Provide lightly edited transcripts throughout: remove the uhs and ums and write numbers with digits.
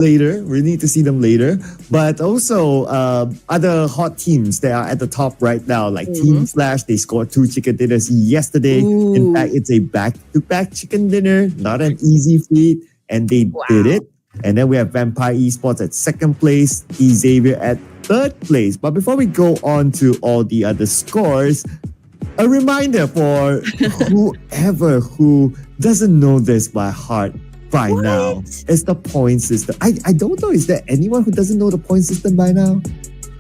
later. We need to see them later. But also other hot teams that are at the top right now, like Team Flash, they scored 2 chicken dinners yesterday. In fact, it's a back-to-back chicken dinner, not an easy feat, and they did it. And then we have Vampire Esports at second place, Xavier at third place. But before we go on to all the other scores, a reminder for whoever who doesn't know this by heart by now. It's the point system. I don't know. Is there anyone who doesn't know the point system by now?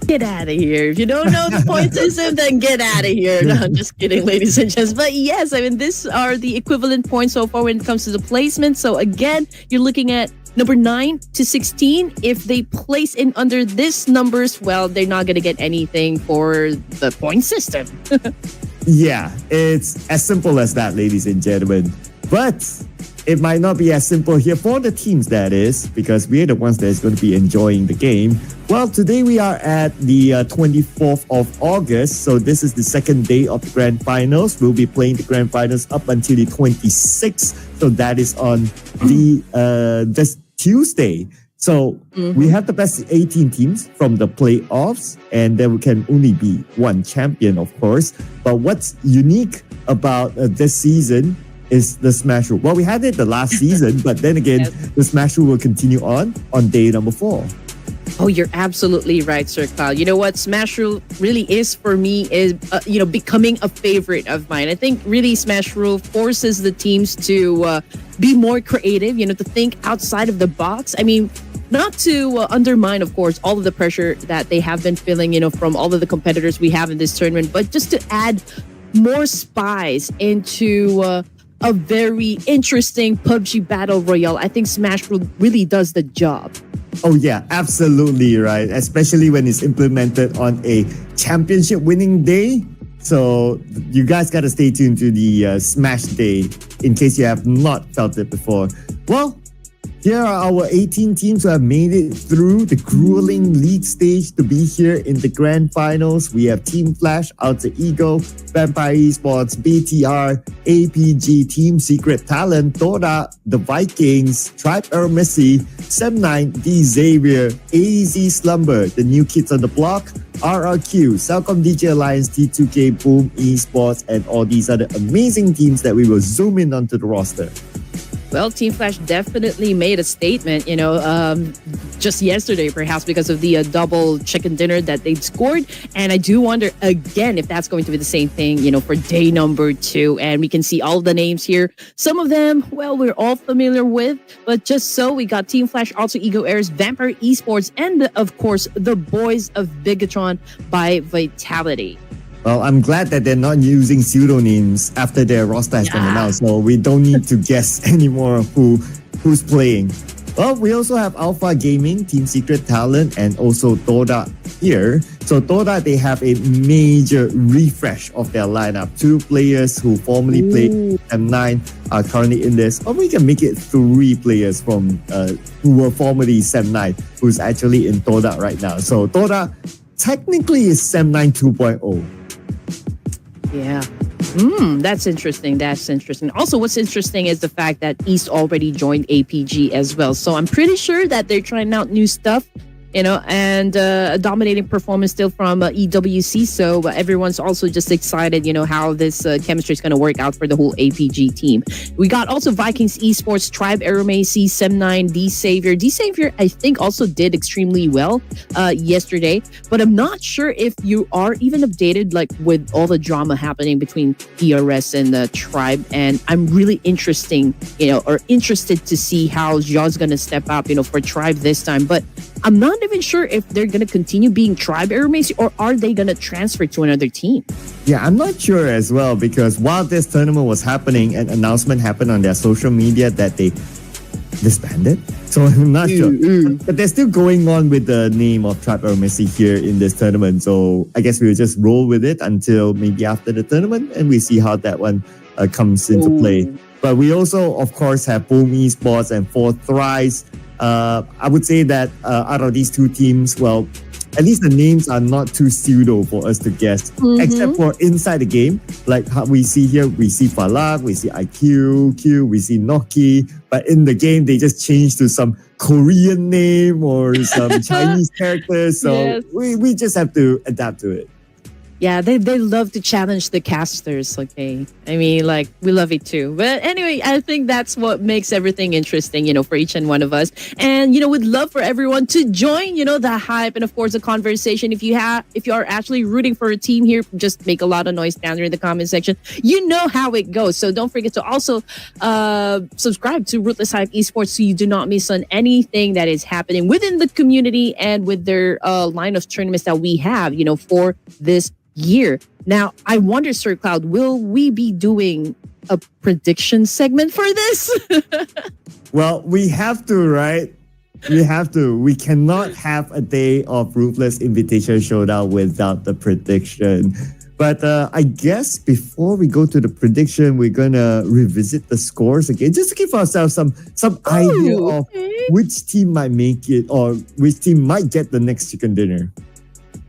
Get out of here. If you don't know the point system, then get out of here. No, I'm just kidding, ladies and gents. But yes, I mean, these are the equivalent points so far when it comes to the placement. So again, you're looking at number 9 to 16. If they place in under these numbers, well, they're not going to get anything for the point system. Yeah, it's as simple as that, ladies and gentlemen. But it might not be as simple here for the teams, that is, because we're the ones that's going to be enjoying the game. Well, today we are at the 24th of August, so this is the second day of the Grand Finals. We'll be playing the Grand Finals up until the 26th, so that is on this Tuesday. So we have the best 18 teams from the playoffs, and there can only be one champion, of course. But what's unique about this season is the Smash Rule. Well, we had it the last season, but then again, the Smash Rule will continue on day number 4. Oh, you're absolutely right, Sir Cloud. You know what Smash Rule really is for me is, becoming a favorite of mine. I think really Smash Rule forces the teams to be more creative, to think outside of the box. I mean, not to undermine, of course, all of the pressure that they have been feeling, from all of the competitors we have in this tournament, but just to add more spice into a very interesting PUBG Battle Royale. I think Smash Rule really does the job. Oh yeah, absolutely right. Especially when it's implemented on a championship winning day. So you guys got to stay tuned to the Smash Day in case you have not felt it before. Well, here are our 18 teams who have made it through the grueling league stage to be here in the Grand Finals. We have Team Flash, Alter Ego, Vampire Esports, BTR, APG, Team Secret Talent, Dora, The Vikings, Tribe Messi, Sem9, D Xavier, AZ Slumber, the new kids on the block, RRQ, Celcom DJ Alliance, T2K, Boom Esports, and all these other amazing teams that we will zoom in onto the roster. Well, Team Flash definitely made a statement, just yesterday, perhaps because of the double chicken dinner that they scored. And I do wonder, again, if that's going to be the same thing, for day number 2. And we can see all the names here. Some of them, well, we're all familiar with. But just so, we got Team Flash, Also Ego Airs, Vampire Esports, and, of course, the Boys of Bigatron by Vitality. Well, I'm glad that they're not using pseudonyms after their roster has been announced, so we don't need to guess anymore who's playing. Well, we also have Alpha Gaming, Team Secret Talent, and also Toda here. So Toda, they have a major refresh of their lineup. 2 players who formerly played M9 are currently in this, or we can make it 3 players from who were formerly Sem9, who's actually in Toda right now. So Toda technically is Sem9 2.0. Yeah. That's interesting. That's interesting. Also, what's interesting is the fact that East already joined APG as well. So I'm pretty sure that they're trying out new stuff, and a dominating performance still from EWC. So everyone's also just excited, how this chemistry is going to work out for the whole APG team. We got also Vikings Esports, Tribe Aeromacy, Sem9, D Xavier. D Xavier, I think, also did extremely well yesterday. But I'm not sure if you are even updated, like with all the drama happening between ERS and the Tribe. And I'm really interested to see how Zha's going to step up, for Tribe this time. But I'm not even sure if they're going to continue being Tribe Aeromacy or are they going to transfer to another team. Yeah, I'm not sure as well, because while this tournament was happening, an announcement happened on their social media that they disbanded. So I'm not sure. But they're still going on with the name of Tribe Aeromacy here in this tournament. So I guess we'll just roll with it until maybe after the tournament, and we see how that one comes into play. But we also, of course, have Boom Esports and Fourth Thrice. I would say that out of these 2 teams, well, at least the names are not too pseudo for us to guess. Except for inside the game, like how we see here, we see Falak, we see IQ, we see Noki. But in the game, they just changed to some Korean name or some Chinese character. So Yes. we just have to adapt to it. Yeah, they love to challenge the casters, okay? I mean, like, we love it too. But anyway, I think that's what makes everything interesting, for each and one of us. And, we'd love for everyone to join, the hype and, of course, the conversation. If you are actually rooting for a team here, just make a lot of noise down there in the comment section. You know how it goes. So don't forget to also subscribe to Ruthless Hype Esports so you do not miss on anything that is happening within the community and with their line of tournaments that we have, for this year. Now, I wonder, Sir Cloud, will we be doing a prediction segment for this? Well, we have to, right? We have to. We cannot have a day of Ruthless Invitational Showdown without the prediction. But I guess before we go to the prediction, we're gonna revisit the scores again, just to give ourselves some idea of which team might make it or which team might get the next chicken dinner.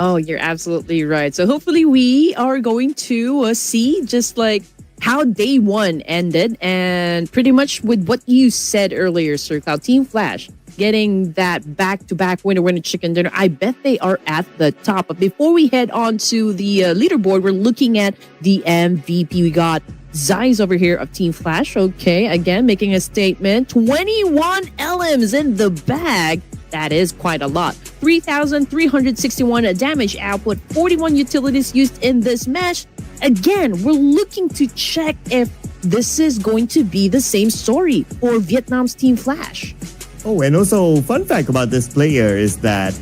Oh, you're absolutely right. So hopefully we are going to see just like how day one ended, and pretty much with what you said earlier, Sir Cloud, Team Flash getting that back-to-back winner chicken dinner. I bet they are at the top. But before we head on to the leaderboard, we're looking at the MVP. We got Zeiss over here of Team Flash. Okay, again, making a statement. 21 LMs in the bag. That is quite a lot. 3,361 damage output, 41 utilities used in this match. Again, we're looking to check if this is going to be the same story for Vietnam's Team Flash. Oh, and also, fun fact about this player is that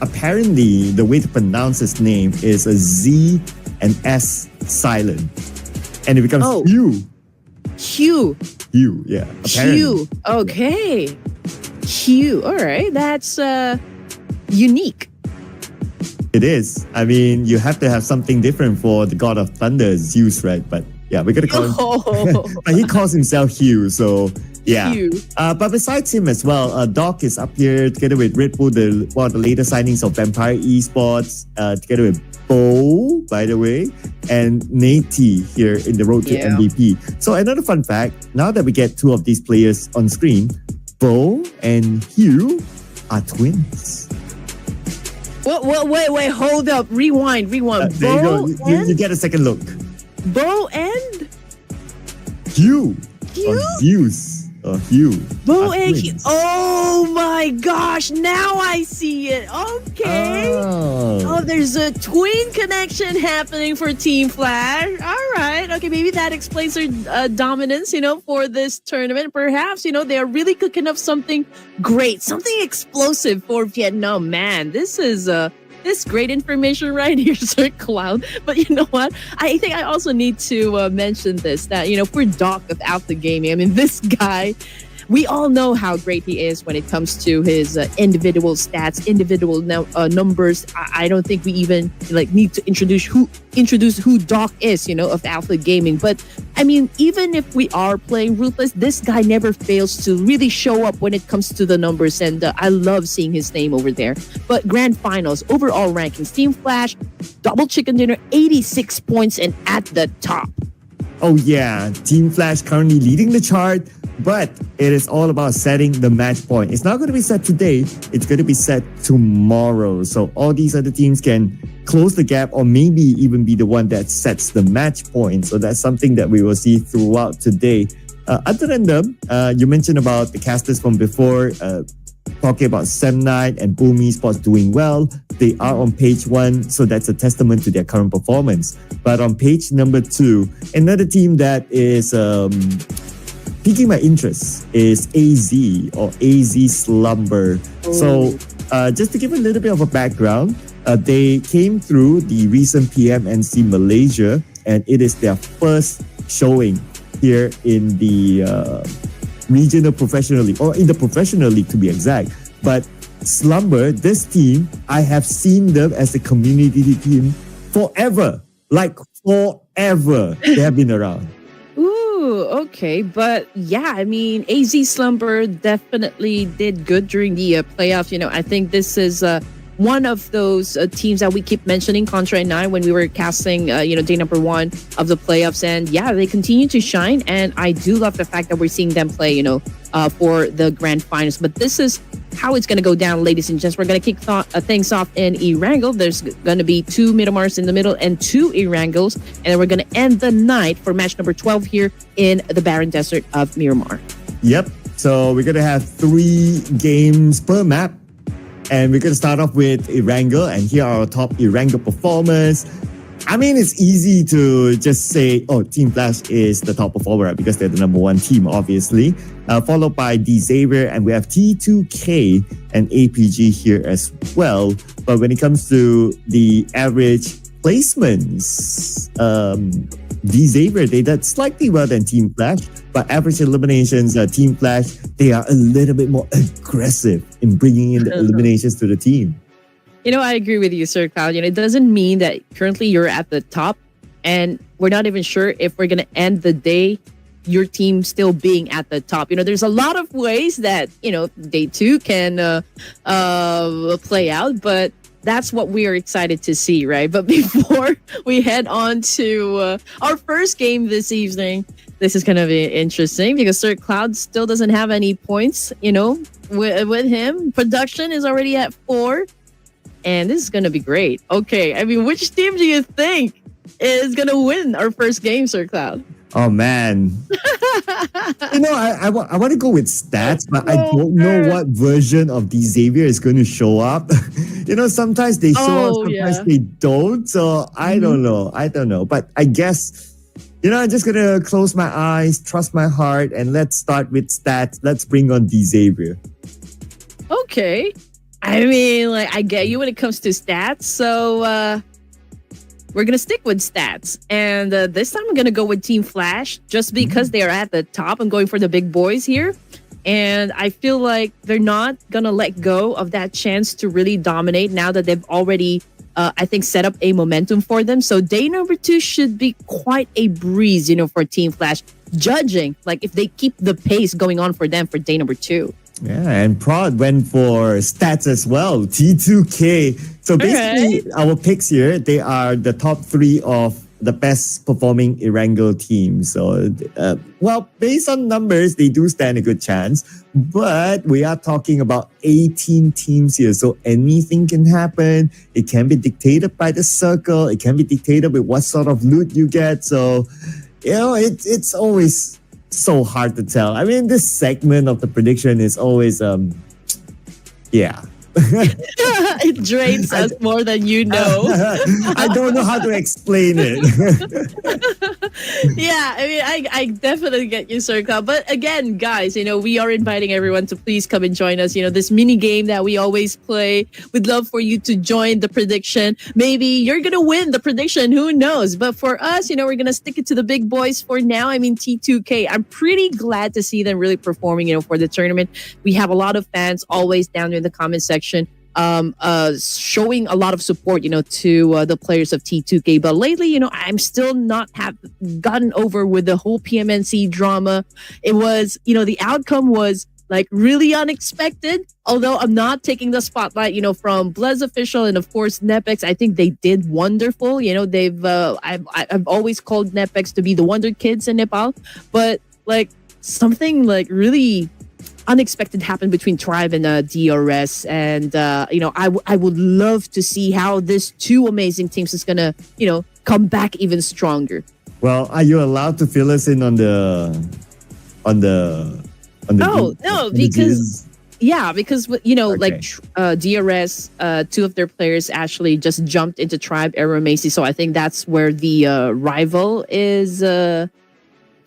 apparently the way to pronounce his name is a Z and S silent. And it becomes Hugh. Hugh. Hugh, yeah. Apparently. Hugh. Okay. Hugh. All right. That's unique. It is. I mean, you have to have something different for the god of thunder, Zeus, right? But yeah, we're going to call him. But he calls himself Hugh, so yeah. Hugh. But besides him as well, Doc is up here together with Red Bull, one of the latest signings of Vampire Esports, together with Bo, by the way, and Nate here in the road to MVP. So another fun fact, now that we get two of these players on screen, Bo and Hugh are twins. Wait, hold up. Rewind. There you go. You get a second look. Bo and Hugh. Hugh? Or Zeus. Or Hugh. Bo and Hugh. Oh my gosh. Now I see it. Okay. Oh, there's a twin connection happening for Team Flash. All right. Okay, maybe that explains their dominance, for this tournament. Perhaps, they are really cooking up something great, something explosive for Vietnam. Man, this is this great information right here, Sir Cloud. But you know what? I think I also need to mention this, that, for Doc of Alpha Gaming, I mean, this guy, we all know how great he is when it comes to his individual stats, individual numbers. I don't think we even need to introduce who Doc is, of Alpha Gaming. But I mean, even if we are playing Ruthless, this guy never fails to really show up when it comes to the numbers, and I love seeing his name over there. But grand finals, overall rankings, Team Flash, double chicken dinner, 86 points, and at the top. Oh yeah, Team Flash currently leading the chart, but it is all about setting the match point. It's not going to be set today, it's going to be set tomorrow. So all these other teams can close the gap or maybe even be the one that sets the match point. So that's something that we will see throughout today. Other than them, you mentioned about the casters from before, talking about Sam Knight and Boom Esports doing well. They are on page 1, so that's a testament to their current performance. But on page number 2, another team that is piquing my interest is AZ or AZ Slumber. So just to give a little bit of a background, they came through the recent PMNC Malaysia, and it is their first showing here in the regional professional league, or in the professional league to be exact. But Slumber, this team, I have seen them as a community team forever. Like forever. They have been around. Ooh, okay. But yeah, I mean, AZ Slumber definitely did good during the playoffs. I think this is one of those teams that we keep mentioning, Contra and I, when we were casting, day number one of the playoffs. And yeah, they continue to shine. And I do love the fact that we're seeing them play, for the grand finals. But this is how it's going to go down, ladies and gents. We're going to kick things off in Erangel. There's going to be 2 Miramars in the middle and 2 Erangels. And then we're going to end the night for match number 12 here in the barren desert of Miramar. Yep. So we're going to have 3 games per map. And we're going to start off with Erangel. And here are our top Erangel performers. I mean, it's easy to just say, oh, Team Flash is the top performer, right? Because they're the number 1 team, obviously. Followed by D-Xavier, and we have T2K and APG here as well. But when it comes to the average placements, D-Xavier, they did slightly well than Team Flash. But average eliminations, Team Flash, they are a little bit more aggressive in bringing in the eliminations to the team. I agree with you, Sir Cloud. It doesn't mean that currently you're at the top and we're not even sure if we're going to end the day, your team still being at the top. There's a lot of ways that, day 2 can play out, but that's what we are excited to see, right? But before we head on to our first game this evening, this is going to be interesting because Sir Cloud still doesn't have any points, with him. Production is already at 4. And this is going to be great. Okay, I mean, which team do you think is going to win our first game, Sir Cloud? Oh, man. I want to go with stats, but I don't know what version of the Xavier is going to show up. Sometimes they show up, sometimes they don't. So I don't know. But I guess, I'm just going to close my eyes, trust my heart, and let's start with stats. Let's bring on the Xavier. Okay. I mean, I get you when it comes to stats. So we're going to stick with stats. And this time I'm going to go with Team Flash just because they are at the top. I'm going for the big boys here. And I feel like they're not going to let go of that chance to really dominate now that they've already, I think, set up a momentum for them. So day number 2 should be quite a breeze, for Team Flash, judging if they keep the pace going on for them for day number 2. Yeah, and Prod went for stats as well. T2K. So basically, our picks here, they are the top 3 of the best performing Erangel teams. So, based on numbers, they do stand a good chance. But we are talking about 18 teams here. So anything can happen. It can be dictated by the circle. It can be dictated by what sort of loot you get. So, it's always so hard to tell. I mean, this segment of the prediction is always, it drains us more than you know. I don't know how to explain it. Yeah, I mean, I definitely get you, Sir Cloud. But again, guys, we are inviting everyone to please come and join us. This mini game that we always play. We'd love for you to join the prediction. Maybe you're going to win the prediction. Who knows? But for us, we're going to stick it to the big boys for now. I mean, T2K, I'm pretty glad to see them really performing, for the tournament. We have a lot of fans always down there in the comment section showing a lot of support, to the players of T2K. But lately, I'm still not have gotten over with the whole PMNC drama. It was, the outcome was really unexpected. Although I'm not taking the spotlight, from Blez Official and of course Nepex. I think they did wonderful. They've I've always called Nepex to be the wonder kids in Nepal, but something really unexpected happened between Tribe and DRS, and I would love to see how this 2 amazing teams is gonna come back even stronger. Well, are you allowed to fill us in on the no, because okay. DRS, 2 of their players actually just jumped into Tribe Aero Macy, so I think that's where the rival is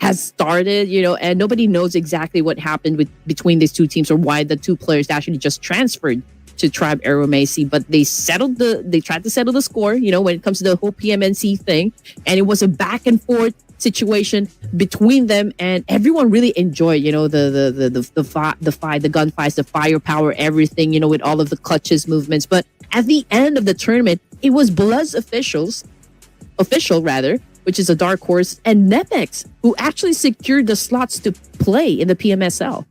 has started, and nobody knows exactly what happened between these 2 teams or why the 2 players actually just transferred to Tribe Aero Macy. But they tried to settle the score, when it comes to the whole PMNC thing, and it was a back and forth situation between them, and everyone really enjoyed, the fight, the gunfights, the firepower, everything, with all of the clutches movements. But at the end of the tournament, it was Blez official, which is a dark horse, and Nepex, who actually secured the slots to play in the PMSL.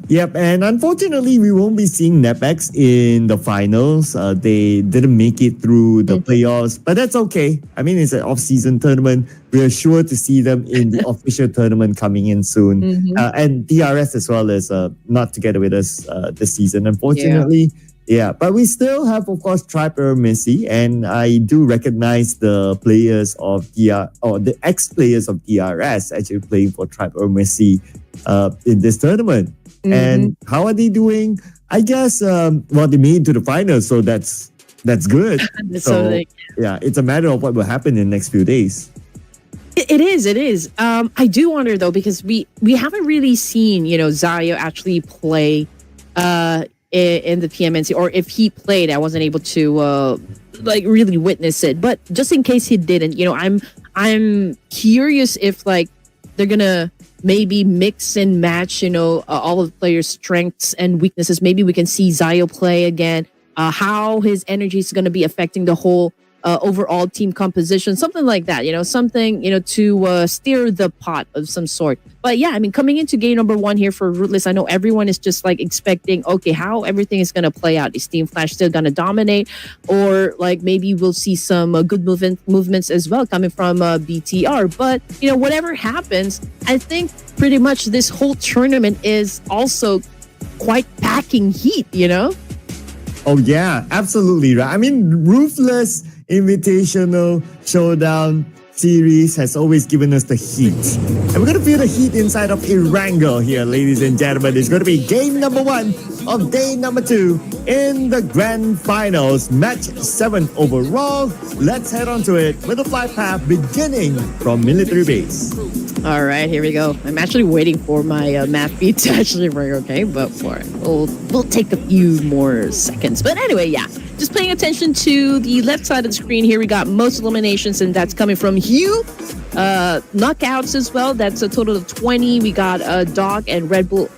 Yep, and unfortunately, we won't be seeing Nepex in the finals. They didn't make it through the playoffs, but that's okay. I mean, it's an off-season tournament. We are sure to see them in the official tournament coming in soon. And DRS as well is not together with us this season, unfortunately. Yeah, but we still have, of course, Tribe Missy, and I do recognize the players of or the ex-players of DRS actually playing for Tribe Missy in this tournament. And how are they doing? I guess, well, they made it to the finals, so that's good. So, yeah, it's a matter of what will happen in the next few days. It is. I do wonder though, because we haven't really seen, Zayo actually play in the PMNC, or if he played, I wasn't able to really witness it. But just in case he didn't, I'm curious if they're gonna maybe mix and match, all of the players' strengths and weaknesses. Maybe we can see Zayo play again. How his energy is gonna be affecting the whole overall team composition, something like that, something, to steer the pot of some sort. But yeah, I mean, coming into game number 1 here for Ruthless, I know everyone is just expecting, okay, how everything is going to play out. Is Team Flash still going to dominate? Or maybe we'll see some good movements as well coming from BTR. But, whatever happens, I think pretty much this whole tournament is also quite packing heat, Oh, yeah, absolutely right. I mean, Ruthless Invitational Showdown series has always given us the heat. And we're going to feel the heat inside of Erangel here, ladies and gentlemen. It's going to be game number 1 of day number 2 in the grand finals. Match 7 overall. Let's head on to it with a flight path beginning from military base. All right, here we go. I'm actually waiting for my math feed to actually work, okay? But we'll take a few more seconds. But anyway, yeah. Just paying attention to the left side of the screen here, we got most eliminations, and that's coming from Hugh. Knockouts as well. That's a total of 20. We got Dog and Red Bull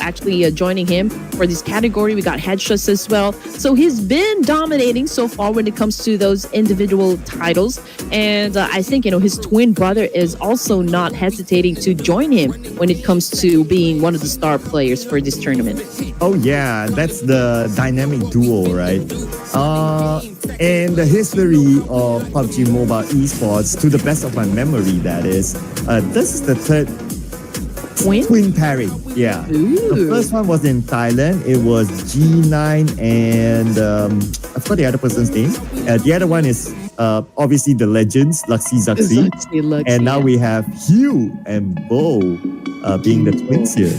actually joining him for this category. We got Headshots as well. So he's been dominating so far when it comes to those individual titles. And I think, his twin brother is also not hesitating to join him when it comes to being one of the star players for this tournament. Oh, yeah. That's the dynamic duo, right? And the history of PUBG Mobile Esports, to the best of my memory, that is, this is the third twin pairing. Yeah. Ooh. The first one was in Thailand. It was G9 and I forgot the other person's name. The other one is obviously the legends, Luxy Zaxi. And now we have Hugh and Bo being the twins here.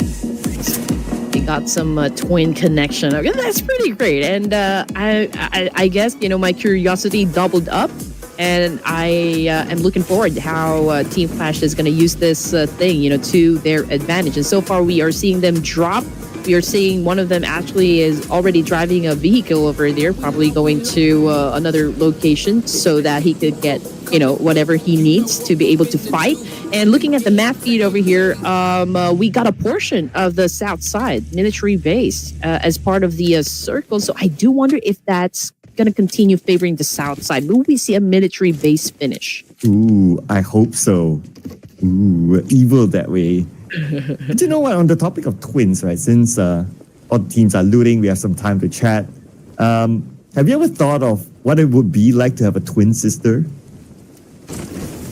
We got some twin connection. Okay, that's pretty great. And I guess, my curiosity doubled up. And I am looking forward to how Team Flash is going to use this thing, to their advantage. And so far, we are seeing them drop. We are seeing one of them actually is already driving a vehicle over there, probably going to another location so that he could get, whatever he needs to be able to fight. And looking at the map feed over here, we got a portion of the south side military base as part of the circle. So I do wonder if that's going to continue favoring the south side. Will we see a military base finish? Ooh, I hope so. Ooh, evil that way. But you know what? On the topic of twins, right? Since all the teams are looting, we have some time to chat. Have you ever thought of what it would be like to have a twin sister?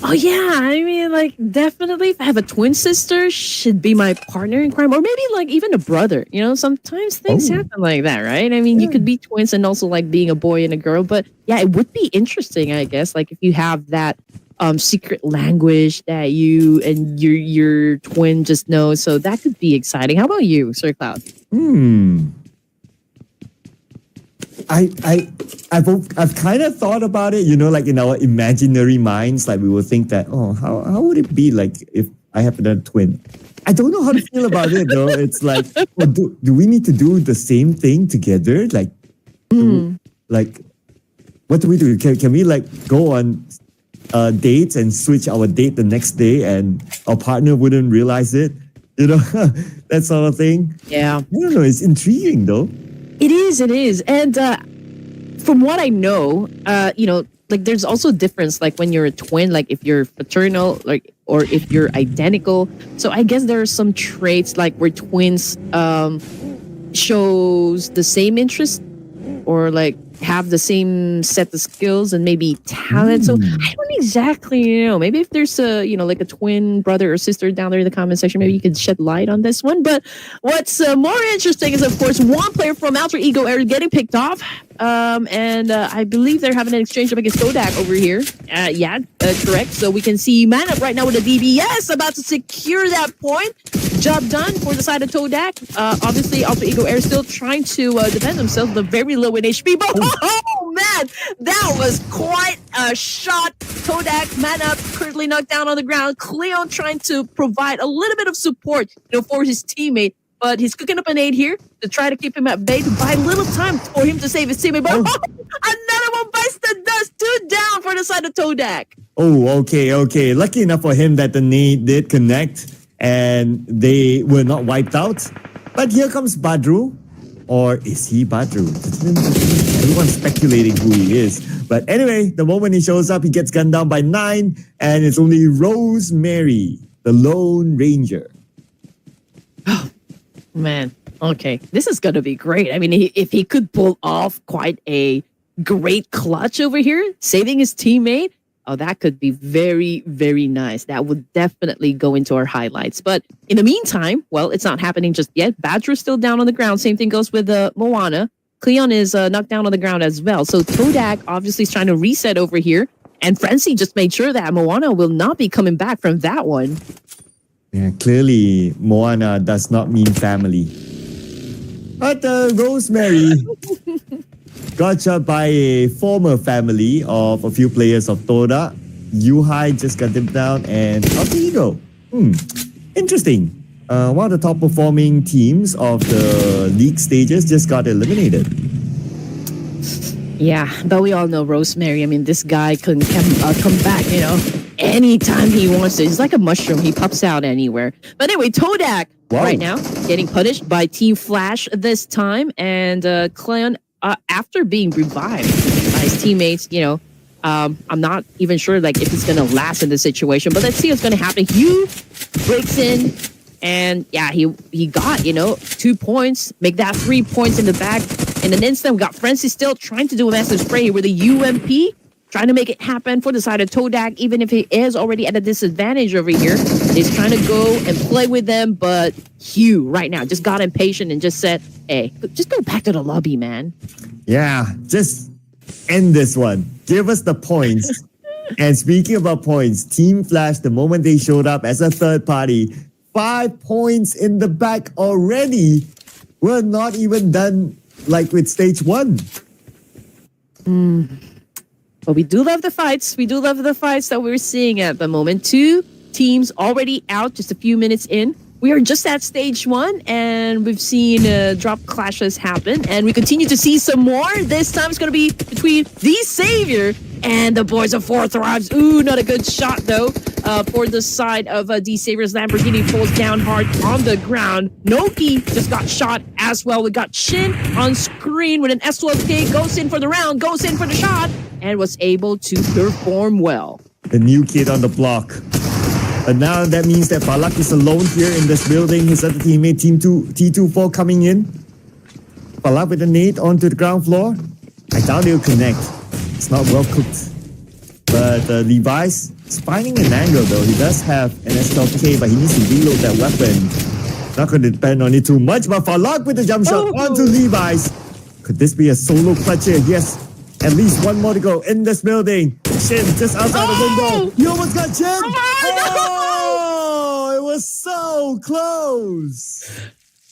Oh yeah, I mean, definitely if I have a twin sister, should be my partner in crime, or maybe even a brother. Sometimes things happen like that, right? I mean, you could be twins and also being a boy and a girl, but yeah, it would be interesting, I guess, if you have that secret language that you and your twin just know. So that could be exciting. How about you, Sir Cloud? I've kind of thought about it, in our imaginary minds, we will think that, how would it be if I have another twin? I don't know how to feel about it though. It's do we need to do the same thing together? What do we do? Can we go on dates and switch our date the next day and our partner wouldn't realize it? That sort of thing. Yeah. I don't know. It's intriguing though. It is. And from what I know, there's also a difference, when you're a twin, if you're fraternal, or if you're identical. So I guess there are some traits like where twins shows the same interest or like have the same set of skills and maybe talent. So I don't exactly know. Maybe if there's a like a twin brother or sister down there in the comment section, maybe you can shed light on this one. But what's more interesting is, of course, one player from Alter Ego Air getting picked off. And I believe they're having an exchange up against Kodak over here. Yeah, correct. So we can see Man Up right now with a DBS about to secure that point. Job done for the side of Todak. Obviously, Alter Ego Air still trying to defend themselves, but very low in HP. But oh man, that was quite a shot. Todak, Man Up, currently knocked down on the ground. Cleon trying to provide a little bit of support, for his teammate. But he's cooking up an aid here to try to keep him at bay, to buy little time for him to save his teammate. But another one bites the dust. 2 down for the side of Todak. Oh, okay. Lucky enough for him that the nade did connect and they were not wiped out. But here comes Badru. Or is he Badru? Everyone's speculating who he is. But anyway, the moment he shows up, he gets gunned down by 9. And it's only Rosemary, the Lone Ranger. Man, okay. This is going to be great. I mean, if he could pull off quite a great clutch over here, saving his teammate, that could be very, very nice. That would definitely go into our highlights. But in the meantime, well, it's not happening just yet. Badger's still down on the ground. Same thing goes with Moana. Cleon is knocked down on the ground as well. So Todak obviously is trying to reset over here. And Frenzy just made sure that Moana will not be coming back from that one. Yeah, clearly Moana does not mean family. But Rosemary got shot by a former family of a few players of Toda. Yuhai just got them down and Alter Ego. Interesting. One of the top performing teams of the league stages just got eliminated. Yeah, but we all know Rosemary. I mean, this guy can come back, anytime he wants to. He's like a mushroom. He pops out anywhere. But anyway, Todak right now getting punished by Team Flash this time. And Cleon, after being revived by his teammates, I'm not even sure if it's going to last in this situation. But let's see what's going to happen. Hugh breaks in. And yeah, he got, 2 points, make that 3 points in the bag. In an instant, we got Francis still trying to do a massive spray here with a UMP, trying to make it happen for the side of Todak, even if he is already at a disadvantage over here. He's trying to go and play with them, but Hugh right now just got impatient and just said, hey, just go back to the lobby, man. Yeah, just end this one. Give us the points. And speaking about points, Team Flash, the moment they showed up as a third party, 5 points in the back already. We're not even done with stage 1. But we do love the fights. We do love the fights that we're seeing at the moment. 2 teams already out just a few minutes in. We are just at stage 1 and we've seen drop clashes happen. And we continue to see some more. This time it's going to be between the Savior and the boys of Four Thrives. Ooh, not a good shot though. For the side of D Savior's Lamborghini falls down hard on the ground. Noki just got shot as well. We got Shin on screen with an S12K, goes in for the round, goes in for the shot, and was able to perform well. The new kid on the block. But now that means that Falak is alone here in this building. His other teammate, T24, coming in. Falak with a nade onto the ground floor. I doubt he'll connect. It's not well cooked. But Levi's is finding an angle though. He does have an S12K, but he needs to reload that weapon. Not going to depend on it too much, but Falak with the jump shot onto Levi's. Could this be a solo clutch here? Yes. At least one more to go in this building. Shin just outside the window. You almost got Shin. Oh, it was so close.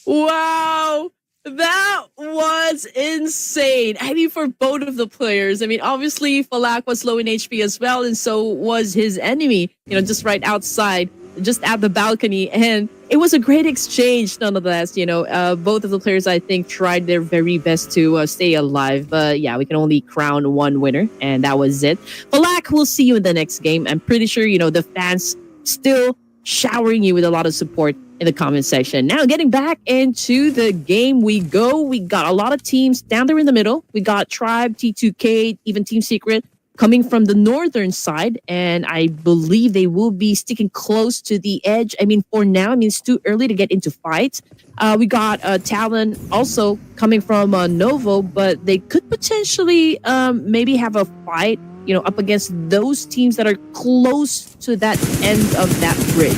Wow. That was insane. I mean, for both of the players. I mean, obviously, Falak was low in HP as well, and so was his enemy, just right outside, just at the balcony. And it was a great exchange, nonetheless. Both of the players, I think, tried their very best to stay alive. But yeah, we can only crown one winner, and that was it. Falak, we'll see you in the next game. I'm pretty sure, the fans still showering you with a lot of support in the comment section. Now, getting back into the game we go. We got a lot of teams down there in the middle. We got Tribe, T2K, even Team Secret coming from the northern side, and I believe they will be sticking close to the edge. I mean, for now, I mean, it's too early to get into fights. We got Talon also coming from Novo, but they could potentially maybe have a fight, up against those teams that are close to that end of that bridge.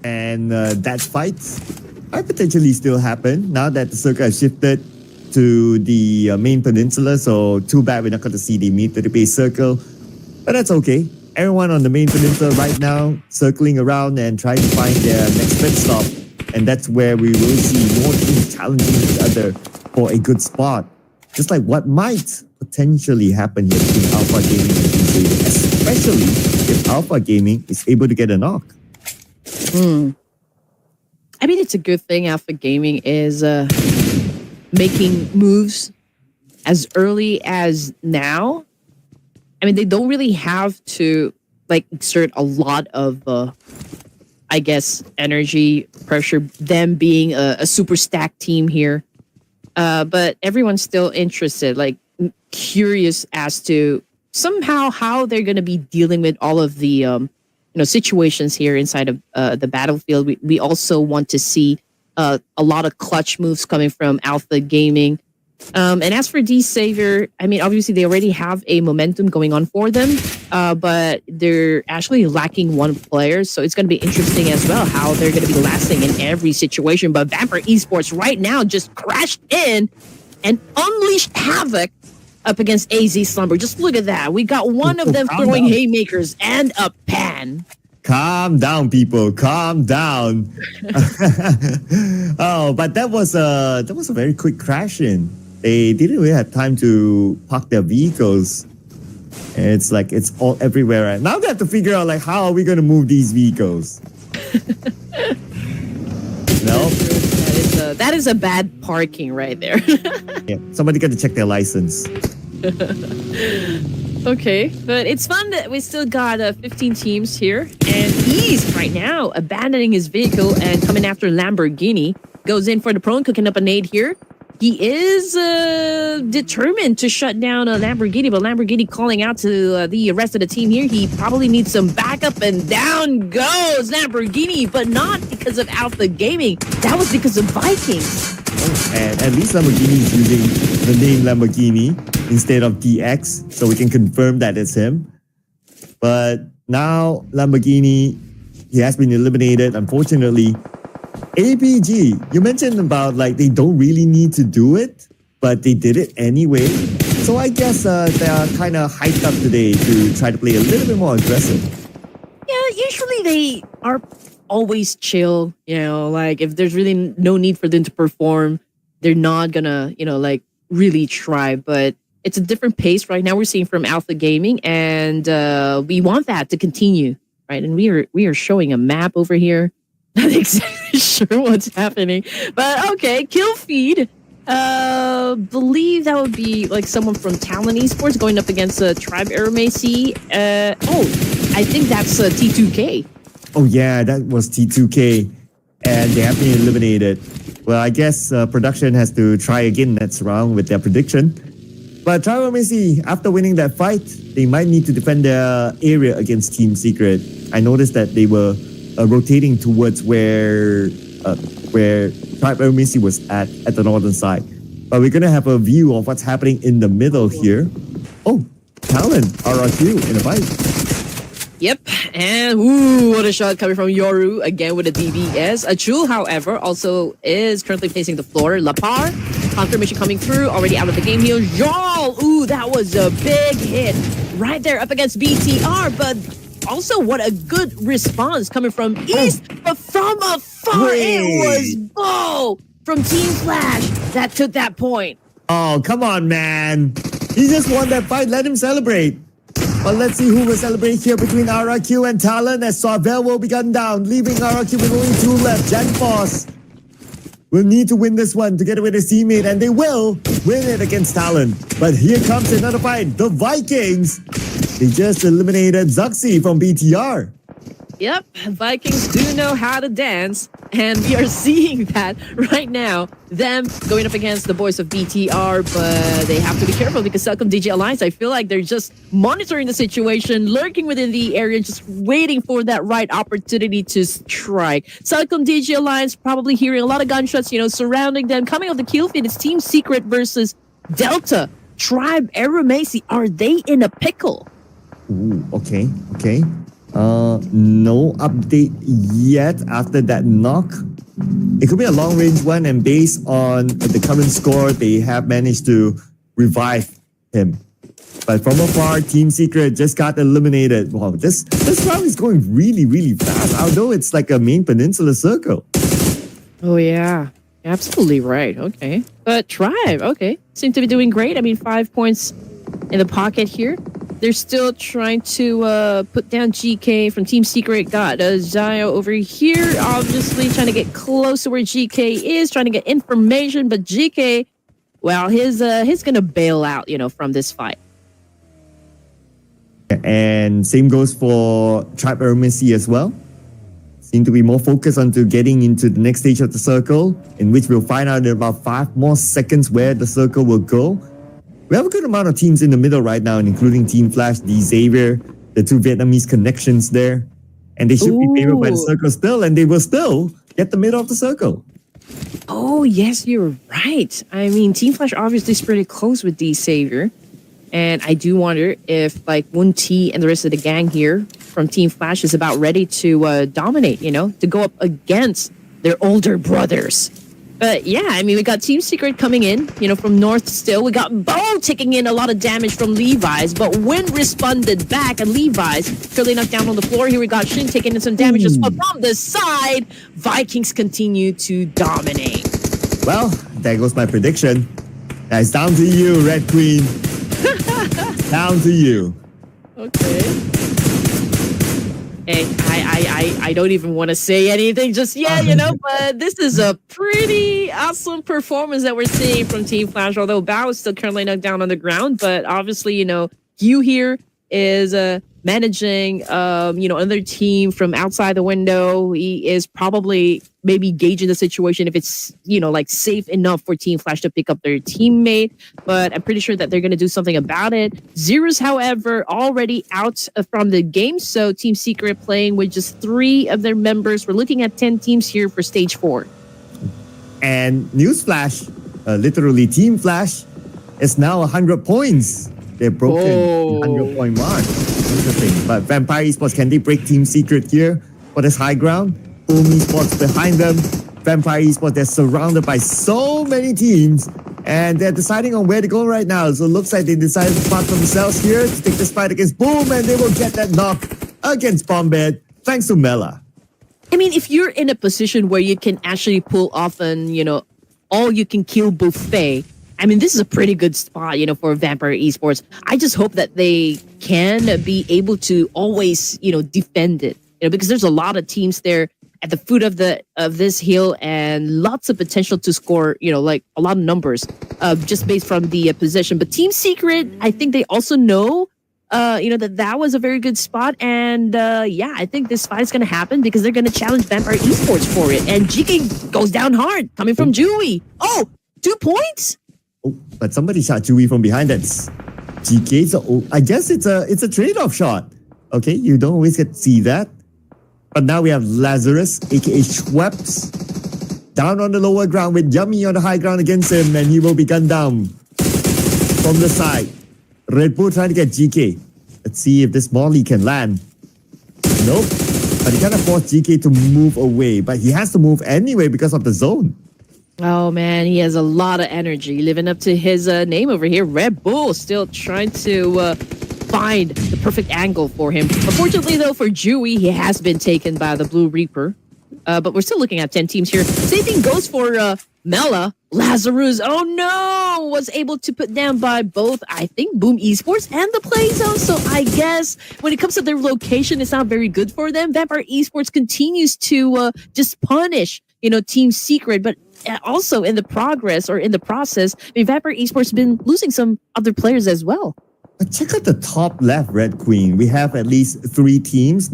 And that fight might potentially still happen now that the circle has shifted to the main peninsula. So too bad we're not going to see the meet to the base circle, but that's okay. Everyone on the main peninsula right now circling around and trying to find their next pit stop, and that's where we will see more teams challenging each other for a good spot, just like what might potentially happen here between Alpha Gaming and Crusader, especially if Alpha Gaming is able to get a knock. I mean, it's a good thing Alpha Gaming is making moves as early as now. I mean, they don't really have to exert a lot of, I guess, energy, pressure, them being a super stacked team here. But everyone's still interested, curious as to somehow how they're going to be dealing with all of the situations here inside of the battlefield. We also want to see a lot of clutch moves coming from Alpha Gaming. And as for D-Savior, I mean, obviously they already have a momentum going on for them, but they're actually lacking one player. So it's going to be interesting as well how they're going to be lasting in every situation. But Vapor Esports right now just crashed in and unleashed havoc up against AZ Slumber. Just look at that. We got one of them throwing haymakers and a pan. Calm down, people. Calm down. Oh, but that was a very quick crash in. They didn't really have time to park their vehicles. It's all everywhere. Right now they have to figure out how are we going to move these vehicles. No, that is a bad parking right there. Yeah, somebody got to check their license. Okay, but it's fun that we still got 15 teams here, and he's right now abandoning his vehicle and coming after Lamborghini. Goes in for the prone, cooking up a nade here. He is determined to shut down Lamborghini, but Lamborghini calling out to the rest of the team here. He probably needs some backup, and down goes Lamborghini, but not because of Alpha Gaming. That was because of Vikings. Oh, and at least Lamborghini is using the name Lamborghini instead of DX, so we can confirm that it's him. But now Lamborghini, he has been eliminated, unfortunately. APG, you mentioned about they don't really need to do it, but they did it anyway. So I guess they are kind of hyped up today to try to play a little bit more aggressive. Yeah, usually they are always chill, if there's really no need for them to perform, they're not gonna, really try. But it's a different pace right now we're seeing from Alpha Gaming, and we want that to continue, right? And we are showing a map over here. Not exactly sure what's happening, but okay, kill feed. Believe that would be someone from Talon Esports going up against Tribe Aeromacy. I think that's T2K. Oh yeah, that was T2K, and they have been eliminated. Well, I guess production has to try again next round with their prediction. But Tribe Aeromacy, after winning that fight, they might need to defend their area against Team Secret. I noticed that they were rotating towards where Tribe Aeromacy was at the northern side. But we're going to have a view of what's happening in the middle here. Oh, Talon, RRQ in a fight. Yep, and what a shot coming from Yoru again with a DBS. Achul, however, also is currently facing the floor. Lapar, confirmation coming through, already out of the game here. Jarl, that was a big hit right there up against BTR, but also, what a good response coming from East, but from afar, it was Bo from Team Flash that took that point. Oh, come on, man. He just won that fight. Let him celebrate. But let's see who will celebrate here between RRQ and Talon, as Sorvel will be gunned down, leaving RRQ with only 2 left. Jan Foss will need to win this one together with his teammate, and they will win it against Talon. But here comes another fight. The Vikings, they just eliminated Zuxi from BTR. Yep, Vikings do know how to dance, and we are seeing that right now. Them going up against the boys of BTR, but they have to be careful because Celcom DJ Alliance, I feel like they're just monitoring the situation, lurking within the area, just waiting for that right opportunity to strike. Celcom DJ Alliance probably hearing a lot of gunshots, surrounding them. Coming off the kill feed, it's Team Secret versus Delta. Tribe, Aramasi, are they in a pickle? Ooh, okay. No update yet after that knock. It could be a long-range one, and based on the current score, they have managed to revive him. But from afar, Team Secret just got eliminated. Wow, this round is going really, really fast, although it's like a main peninsula circle. Oh, yeah. Absolutely right. Okay. But Tribe, okay. Seem to be doing great. I mean, 5 points in the pocket here. They're still trying to put down GK from Team Secret. Got Zio over here, obviously trying to get close to where GK is, trying to get information. But GK, well, he's gonna bail out, from this fight. And same goes for Tribe Ermacy as well. Seem to be more focused onto getting into the next stage of the circle, in which we'll find out in about 5 more seconds where the circle will go. We have a good amount of teams in the middle right now, including Team Flash, the Xavier, the two Vietnamese connections there. And they should be favored by the circle still, and they will still get the middle of the circle. Oh, yes, you're right. I mean, Team Flash obviously is pretty close with the Xavier. And I do wonder if, Woon T and the rest of the gang here from Team Flash is about ready to dominate, to go up against their older brothers. But yeah, I mean, we got Team Secret coming in, from North still. We got Bo taking in a lot of damage from Levi's, but Win responded back, and Levi's currently knocked down on the floor. Here we got Shin taking in some damage as well from the side. Vikings continue to dominate. Well, there goes my prediction. It's down to you, Red Queen. Down to you. Okay. Hey, I don't even want to say anything just yet, but this is a pretty awesome performance that we're seeing from Team Flash, although Bao is still currently knocked down on the ground. But obviously, Hugh here is managing, another team from outside the window. He is probably maybe gauging the situation if it's, safe enough for Team Flash to pick up their teammate. But I'm pretty sure that they're going to do something about it. Zero's, however, already out from the game. So Team Secret playing with just 3 of their members. We're looking at 10 teams here for stage 4. And Newsflash, literally Team Flash, is now 100 points. They've broken the 100-point mark. Interesting. But Vampire Esports, can they break Team Secret here for this high ground? Boom Esports behind them. Vampire Esports, they're surrounded by so many teams, and they're deciding on where to go right now. So it looks like they decided to fight for themselves here to take this fight against Boom, and they will get that knock against Bombed, thanks to Mela. I mean, if you're in a position where you can actually pull off an, all-you-can-kill buffet, I mean, this is a pretty good spot, for Vampire Esports. I just hope that they can be able to always, defend it, because there's a lot of teams there at the foot of this hill, and lots of potential to score, a lot of numbers, just based from the position. But Team Secret, I think they also know, that was a very good spot, and I think this fight is going to happen because they're going to challenge Vampire Esports for it. And GK goes down hard, coming from Dewey. Oh, 2 points. Oh, but somebody shot Chewie from behind. That's GK. So I guess it's a trade-off shot. Okay, you don't always get to see that. But now we have Lazarus, aka Schweppes, down on the lower ground with Yummy on the high ground against him, and he will be gunned down from the side. Red Bull trying to get GK. Let's see if this Molly can land. Nope. But he can't force GK to move away. But he has to move anyway because of the zone. Oh, man, he has a lot of energy, living up to his name over here. Red Bull still trying to find the perfect angle for him. Unfortunately, though, for Dewey, he has been taken by the Blue Reaper. But we're still looking at 10 teams here. Same thing goes for Mela. Lazarus, oh no, was able to put down by both, I think, Boom Esports and the Play Zone. So I guess when it comes to their location, it's not very good for them. Vampire Esports continues to just punish, Team Secret. But also in the process, I mean, Vampire Esports has been losing some other players as well. But check out the top left, Red Queen. We have at least 3 teams.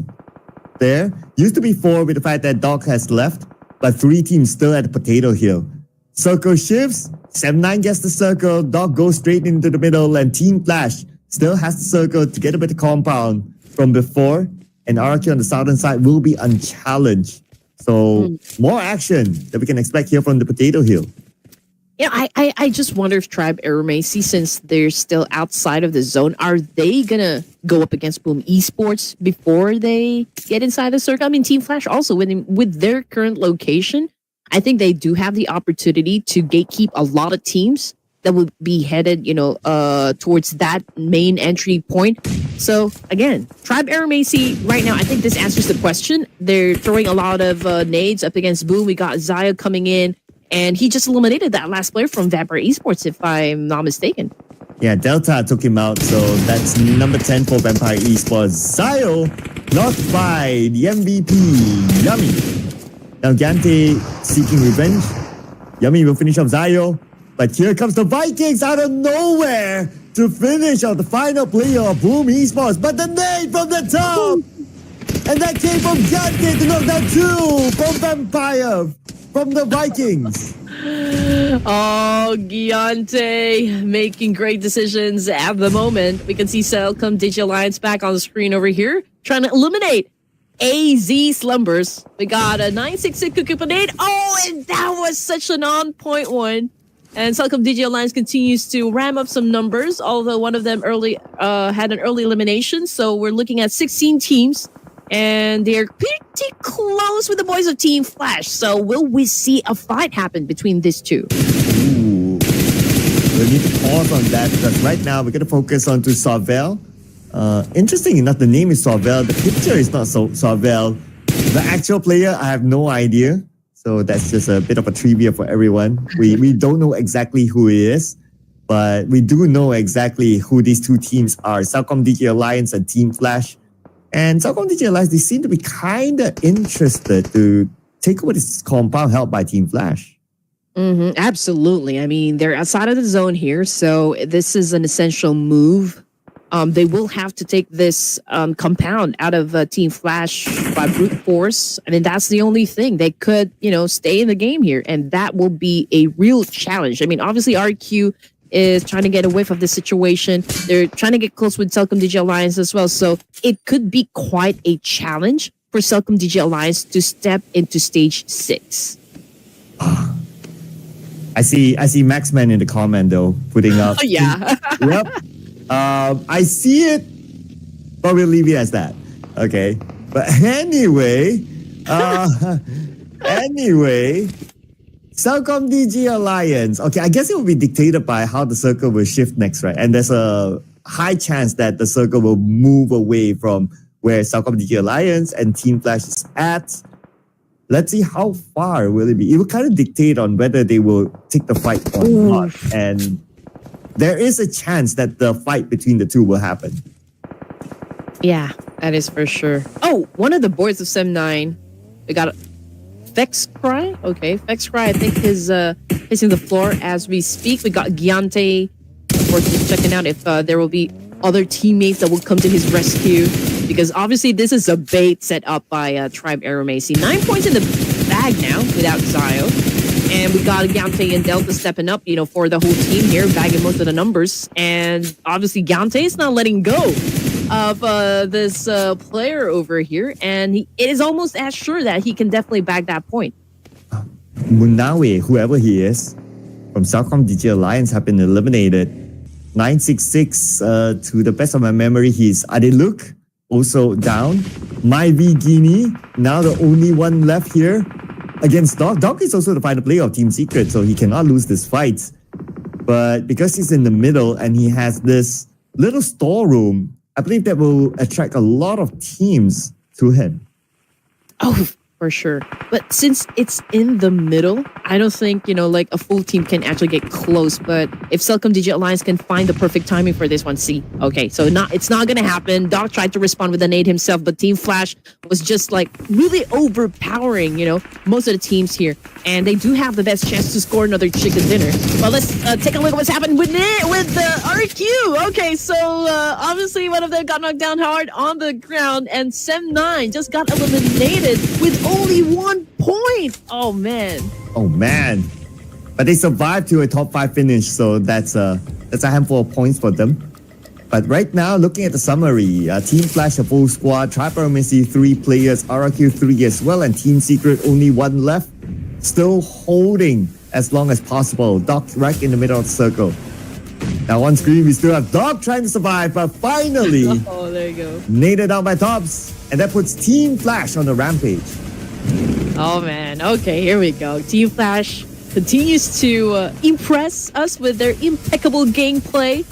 there. Used to be 4 with the fact that Dog has left, but 3 teams still at the potato hill. Circle shifts, 7-9 gets the circle, Dog goes straight into the middle, and Team Flash still has the circle together with the compound from before, and RRQ on the southern side will be unchallenged. So more action that we can expect here from the potato hill. Yeah, I just wonder if Tribe Aeromacey, since they're still outside of the zone, are they gonna go up against Boom Esports before they get inside the circle? I mean, Team Flash also with their current location, I think they do have the opportunity to gatekeep a lot of teams that would be headed, towards that main entry point. So again, Tribe Aeromacey right now, I think this answers the question. They're throwing a lot of nades up against Boom. We got Zaya coming in. And he just eliminated that last player from Vampire Esports, if I'm not mistaken. Yeah, Delta took him out, so that's number 10 for Vampire Esports. Zio, knocked by the MVP, Yummy. Now Gante seeking revenge. Yummy will finish off Zio, but here comes the Vikings out of nowhere to finish off the final player of Boom Esports. But the nade from the top! And that came from Gante to knock down 2 from Vampire. From the Vikings. Oh, Giante making great decisions at the moment. We can see Celcom Digi Alliance back on the screen over here, trying to eliminate AZ Slumbers. We got a 966 Cuckoo Panade. Oh, and that was such an on-point one. And Celcom Digi Alliance continues to ram up some numbers, although one of them had an early elimination. So we're looking at 16 teams. And they're pretty close with the boys of Team Flash. So will we see a fight happen between these two? Ooh. We need to pause on that because right now we're going to focus on to Sorvel. Interesting enough, the name is Sorvel. The picture is not Sorvel. The actual player, I have no idea. So that's just a bit of a trivia for everyone. We don't know exactly who he is. But we do know exactly who these two teams are. Celcom Digi Alliance and Team Flash. And Celcom Digi Alliance, they seem to be kind of interested to take over this compound held by Team Flash. Absolutely. I mean, they're outside of the zone here, so this is an essential move. They will have to take this compound out of Team Flash by brute force. I mean, that's the only thing. They could, stay in the game here, and that will be a real challenge. I mean, obviously, RQ is trying to get a whiff of the situation. They're trying to get close with Celcom Digi Alliance as well. So it could be quite a challenge for Celcom Digi Alliance to step into stage 6. I see Maxman in the comment though, putting up. Oh, yeah. Yep. I see it, but we'll leave it as that. Okay. But anyway, Celcom Digi Alliance. Okay, I guess it will be dictated by how the circle will shift next, right? And there's a high chance that the circle will move away from where Celcom Digi Alliance and Team Flash is at. Let's see how far will it be. It will kind of dictate on whether they will take the fight or not. And there is a chance that the fight between the two will happen. Yeah, that is for sure. Oh, one of the boys of Sem9, we got Vex Cry. Okay, Vex Cry, I think, is hitting the floor as we speak. We got Giante, of course, just checking out if there will be other teammates that will come to his rescue. Because obviously, this is a bait set up by Tribe Aeromacey. 9 points in the bag now without Zio. And we got Giante and Delta stepping up, for the whole team here, bagging most of the numbers. And obviously, Giante is not letting go of this player over here, and it is almost as sure that he can definitely bag that point. Munawe, whoever he is, from Celcom Digi Alliance have been eliminated. 966, to the best of my memory, he's Adeluk, also down. My V Guinea, now the only one left here against Doc. Doc is also the final player of Team Secret, so he cannot lose this fight. But because he's in the middle and he has this little storeroom, I believe that will attract a lot of teams to him. Oh, for sure. But since it's in the middle, I don't think, like a full team can actually get close. But if Celcom Digi Alliance can find the perfect timing for this one, see. Okay, so it's not going to happen. Doc tried to respond with a nade himself, but Team Flash was just like really overpowering, most of the teams here. And they do have the best chance to score another chicken dinner. But let's take a look at what's happened with RQ. Okay, so obviously one of them got knocked down hard on the ground, and Sem9 just got eliminated with only 1 point. Oh man. But they survived to a top 5 finish, so that's a handful of points for them. But right now, looking at the summary, Team Flash a full squad, Triparomacy 3 players, RRQ 3 as well, and Team Secret only 1 left. Still holding as long as possible. Doc right in the middle of the circle. Now on screen, we still have Doc trying to survive, but finally, oh, there you go. naded out by Tops, and that puts Team Flash on the rampage. Oh man, okay, here we go. Team Flash continues to impress us with their impeccable gameplay.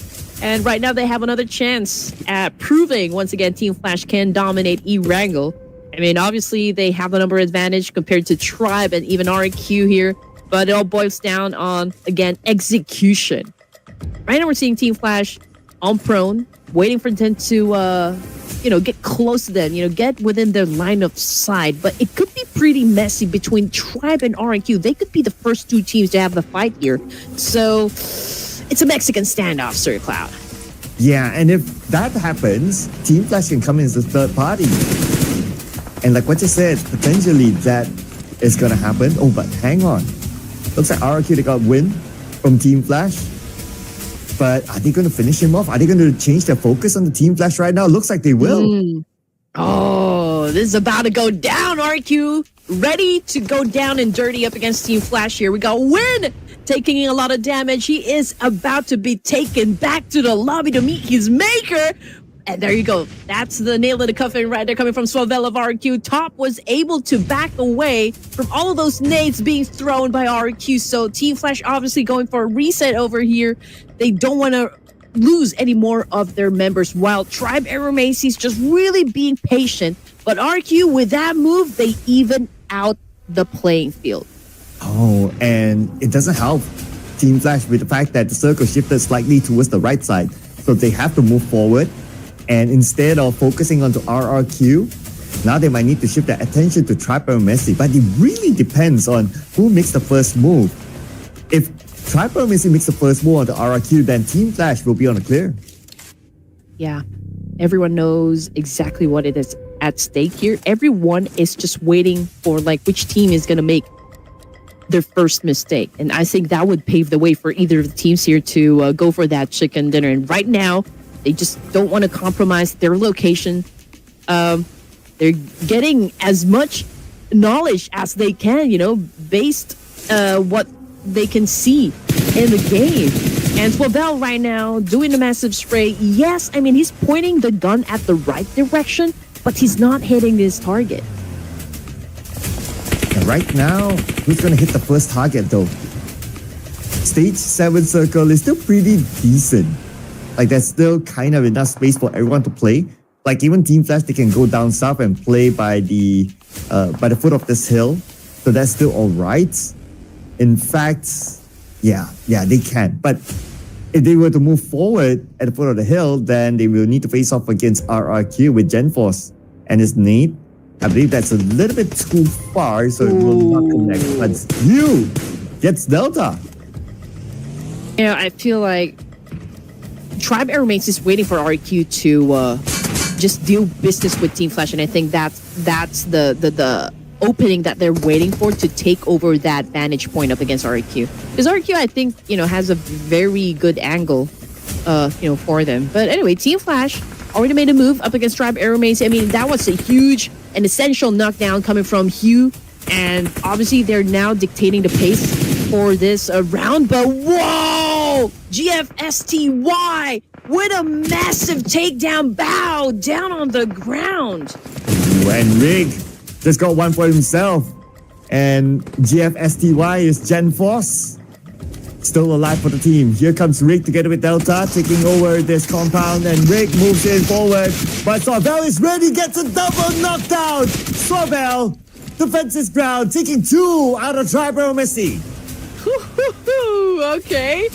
And right now they have another chance at proving, once again, Team Flash can dominate E-Wrangle. I mean, obviously they have the number advantage compared to Tribe and even RQ here. But it all boils down on, again, execution. Right now we're seeing Team Flash on prone, waiting for them to, get close to them, get within their line of sight. But it could be pretty messy between Tribe and RQ. They could be the first 2 teams to have the fight here. So it's a Mexican standoff, Sir Cloud. Yeah, and if that happens, Team Flash can come in as a third party. And like what you said, potentially that is going to happen. Oh, but hang on. Looks like RRQ, they got win from Team Flash. But are they going to finish him off? Are they going to change their focus on the Team Flash right now? Looks like they will. Oh, this is about to go down, RQ. Ready to go down and dirty up against Team Flash here. We got Win taking a lot of damage. He is about to be taken back to the lobby to meet his maker. And there you go. That's the nail in the coffin right there coming from Swavel of RQ. Top was able to back away from all of those nades being thrown by RQ. So Team Flash obviously going for a reset over here. They don't want to lose any more of their members, while Tribe Aeromacy is just really being patient. But RQ, with that move, they even out the playing field. Oh, and it doesn't help Team Flash with the fact that the circle shifted slightly towards the right side. So they have to move forward. And instead of focusing onto RRQ, now they might need to shift their attention to Tribe Aeromacy. But it really depends on who makes the first move. If Tribe Aeromacy makes the first move onto RRQ, then Team Flash will be on the clear. Yeah, everyone knows exactly what it is at stake here. Everyone is just waiting for which team is going to make their first mistake. And I think that would pave the way for either of the teams here to go for that chicken dinner. And right now, they just don't want to compromise their location. They're getting as much knowledge as they can, based what they can see in the game. And Swabel right now doing the massive spray. Yes, I mean, he's pointing the gun at the right direction, but he's not hitting his target. And right now, who's going to hit the first target though? Stage 7 circle is still pretty decent. There's still kind of enough space for everyone to play. Even Team Flash, they can go down south and play by the foot of this hill. So that's still all right. In fact, yeah, they can. But if they were to move forward at the foot of the hill, then they will need to face off against RRQ with GenForce and his nade. I believe that's a little bit too far, so it will not connect. But you gets Delta. Yeah, I feel like Tribe Aeromates is waiting for RQ to just deal business with Team Flash, and I think that's the opening that they're waiting for to take over that vantage point up against RQ. Because RQ, I think, has a very good angle, for them. But anyway, Team Flash already made a move up against Tribe Aeromates. I mean, that was a huge and essential knockdown coming from Hugh, and obviously they're now dictating the pace for this round. But whoa! GFSTY with a massive takedown bow down on the ground. And Rig just got one for himself. And GFSTY is GenForce. Still alive for the team. Here comes Rig together with Delta, taking over this compound, and Rig moves in forward. But Swabel is ready, gets a double knockdown. Swabel defends his ground, taking 2 out of Tribal Messi. Okay.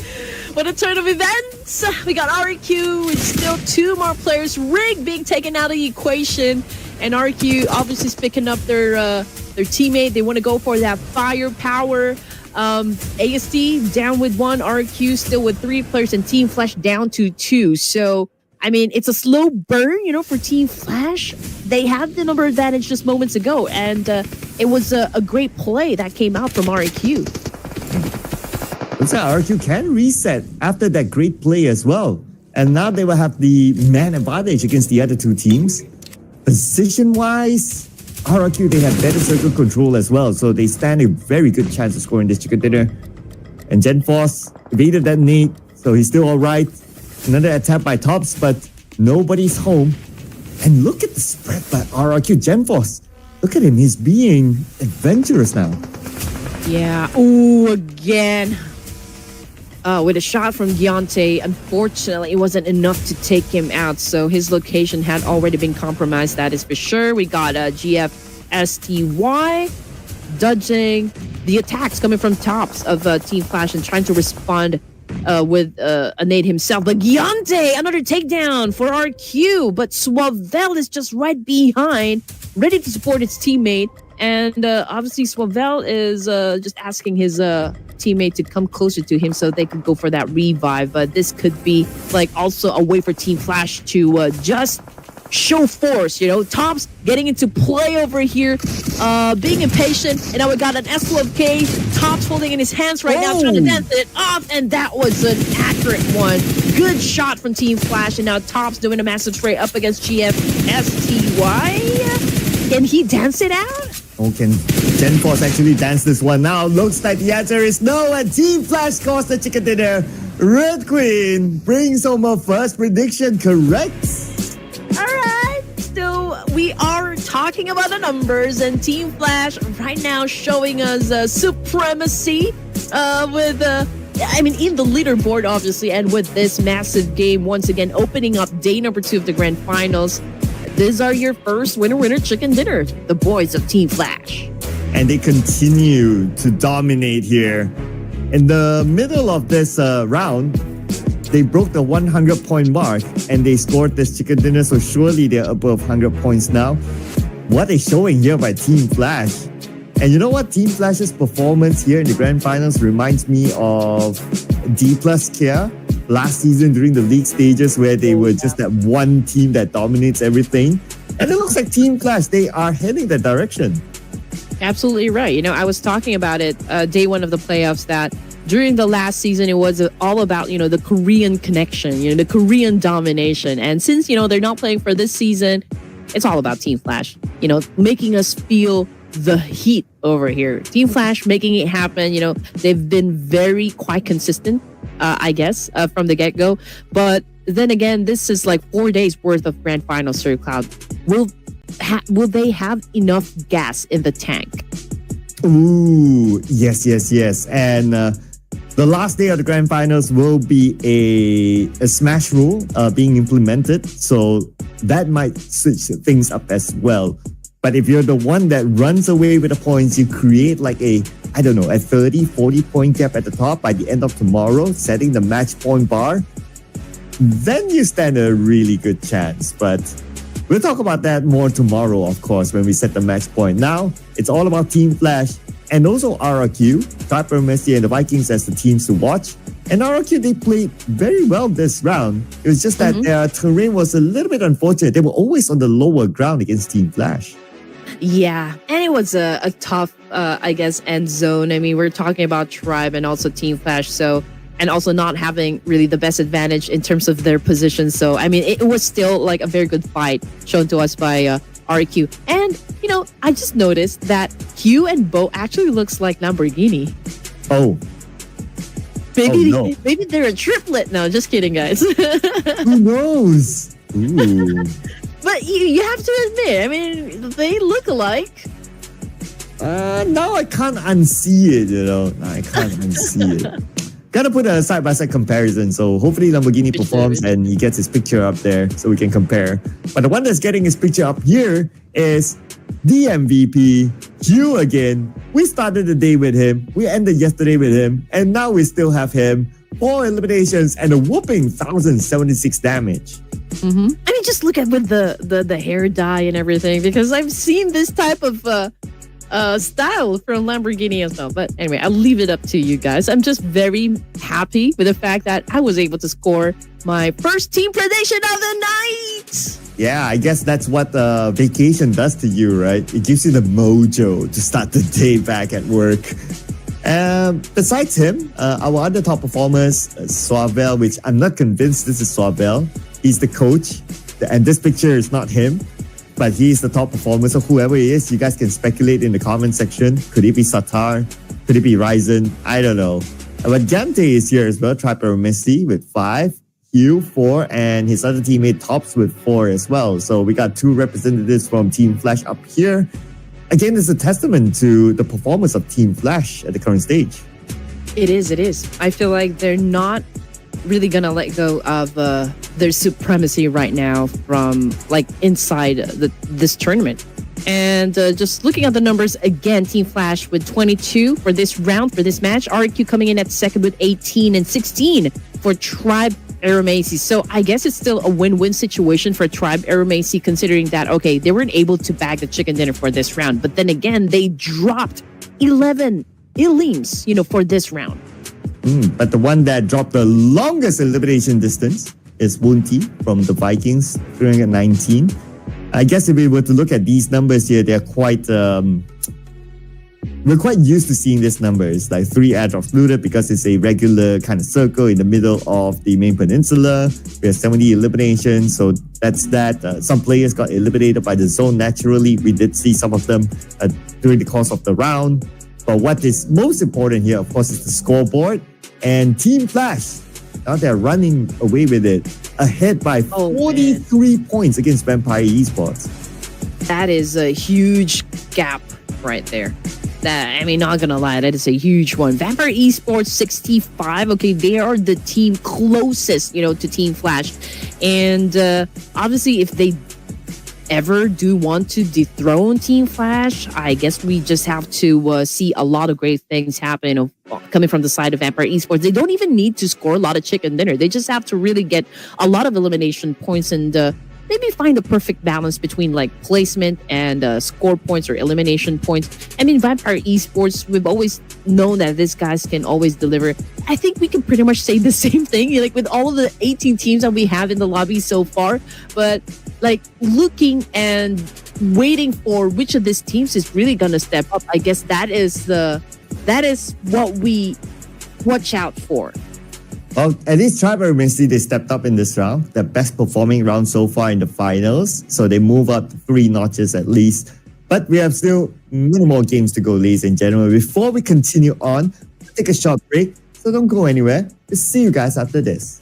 What a turn of events. We got RQ with still 2 more players. Rig being taken out of the equation. And RQ obviously is picking up their teammate. They want to go for that firepower. AST down with 1. RQ still with 3 players. And Team Flash down to 2. So, I mean, it's a slow burn, for Team Flash. They had the number advantage just moments ago. And it was a great play that came out from RQ. Looks like RQ can reset after that great play as well. And now they will have the man advantage against the other 2 teams. Position-wise, RQ, they have better circle control as well. So they stand a very good chance of scoring this chicken dinner. And GenForce evaded that nade, so he's still alright. Another attack by Tops, but nobody's home. And look at the spread by RQ. GenForce, look at him. He's being adventurous now. Yeah. Ooh, again. With a shot from Deontay, unfortunately, it wasn't enough to take him out. So his location had already been compromised. That is for sure. We got GFSTY dodging the attacks coming from Tops of Team Flash and trying to respond with a nade himself. But Deontay, another takedown for RQ. But Swavel is just right behind, ready to support its teammate. And obviously, Swavel is just asking his teammate to come closer to him so they could go for that revive. But this could be like also a way for Team Flash to just show force. Tops getting into play over here, being impatient. And now we got an S12K. Tops holding in his hands right now, trying to dance it off. And that was an accurate one. Good shot from Team Flash. And now Tops doing a massive spray up against GFSTY. Can he dance it out? Oh, can GenForce actually dance this one now? Looks like the answer is no, and Team Flash scores the chicken dinner. Red Queen brings home her first prediction correct. All right. Still, we are talking about the numbers, and Team Flash right now showing us supremacy with in the leaderboard, obviously, and with this massive game once again opening up day number 2 of the grand finals. These are your first winner chicken dinner, the boys of Team Flash. And they continue to dominate here. In the middle of this round, they broke the 100-point mark and they scored this chicken dinner, so surely they're above 100 points now. What a showing here by Team Flash. And you know what? Team Flash's performance here in the grand finals reminds me of D+ Kia last season during the league stages, where they were just that one team that dominates everything. And it looks like Team Flash, they are heading that direction. Absolutely right. I was talking about it day 1 of the playoffs, that during the last season, it was all about, the Korean connection, the Korean domination. And since, they're not playing for this season, it's all about Team Flash, making us feel the heat over here. Team Flash making it happen. They've been quite consistent, I guess, from the get-go. But then again, this is like 4 days worth of grand final, Sir Cloud. Will they have enough gas in the tank? Ooh, yes. And the last day of the grand finals will be a smash rule being implemented. So that might switch things up as well. But if you're the one that runs away with the points, you create like a 30, 40 point gap at the top by the end of tomorrow, setting the match point bar, then you stand a really good chance. But we'll talk about that more tomorrow, of course, when we set the match point. Now, it's all about Team Flash and also RRQ, Typer, Messi, and the Vikings as the teams to watch. And RRQ, they played very well this round. It was just that their terrain was a little bit unfortunate. They were always on the lower ground against Team Flash. Yeah, and it was a tough, end zone. I mean, we're talking about Tribe and also Team Flash, and also not having really the best advantage in terms of their position. So, I mean, it was still like a very good fight shown to us by RQ. And, I just noticed that Q and Bo actually looks like Lamborghini. Oh. Maybe they're a triplet. No, just kidding, guys. Who knows? Ooh. But you have to admit, I mean, they look alike. Now I can't unsee it, Now I can't unsee it. Gotta put a side-by-side comparison. So hopefully Lamborghini performs and he gets his picture up there so we can compare. But the one that's getting his picture up here is the MVP, Hugh again. We started the day with him, we ended yesterday with him, and now we still have him. 4 eliminations and a whooping 1,076 damage. I mean, just look at with the hair dye and everything, because I've seen this type of style from Lamborghini as well. But anyway, I'll leave it up to you guys. I'm just very happy with the fact that I was able to score my first team prediction of the night. Yeah, I guess that's what vacation does to you, right? It gives you the mojo to start the day back at work. Besides him, our other top performers, Suavel, which I'm not convinced this is Suavel. He's the coach, and this picture is not him, but he's the top performer. So whoever he is, you guys can speculate in the comment section. Could it be Satar? Could it be Ryzen? I don't know. But Jante is here as well, Triperomisty with 5, Hugh 4, and his other teammate Tops with 4 as well. So we got 2 representatives from Team Flash up here. Again, it's a testament to the performance of Team Flash at the current stage. It is. I feel like they're not really gonna let go of their supremacy right now from like inside this tournament. And just looking at the numbers again, Team Flash with 22 for this round, for this match. RQ coming in at second with 18 and 16 for Tribe Aromacy. So I guess it's still a win-win situation for Tribe Aromacy, considering that, okay, they weren't able to bag the chicken dinner for this round. But then again, they dropped 11 elims, for this round. But the one that dropped the longest elimination distance is Wunti from the Vikings, 319. I guess if we were to look at these numbers here, they're quite... we're quite used to seeing this number. It's like 3 airdrops looted because it's a regular kind of circle in the middle of the main peninsula. We have 70 eliminations, so that's that. Some players got eliminated by the zone naturally. We did see some of them during the course of the round. But what is most important here, of course, is the scoreboard. And Team Flash, now they're running away with it, ahead by 43 points against Vampire Esports. That is a huge gap right there. That, I mean, not gonna lie, that is a huge one. Vampire Esports 65. Okay, they are the team closest, to Team Flash. And obviously, if they ever do want to dethrone Team Flash, I guess we just have to see a lot of great things happen coming from the side of Vampire Esports. They don't even need to score a lot of chicken dinner. They just have to really get a lot of elimination points and maybe find the perfect balance between like placement and score points or elimination points. I mean, Vampire Esports, we've always known that these guys can always deliver. I think we can pretty much say the same thing, like with all of the 18 teams that we have in the lobby so far. But like looking and waiting for which of these teams is really gonna step up, I guess that is what we watch out for. Well, at least Tribe Aromacy, they stepped up in this round. Their best performing round so far in the finals. So they move up 3 notches at least. But we have still many more games to go, ladies and gentlemen. Before we continue on, take a short break. So don't go anywhere. We'll see you guys after this.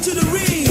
To the ring.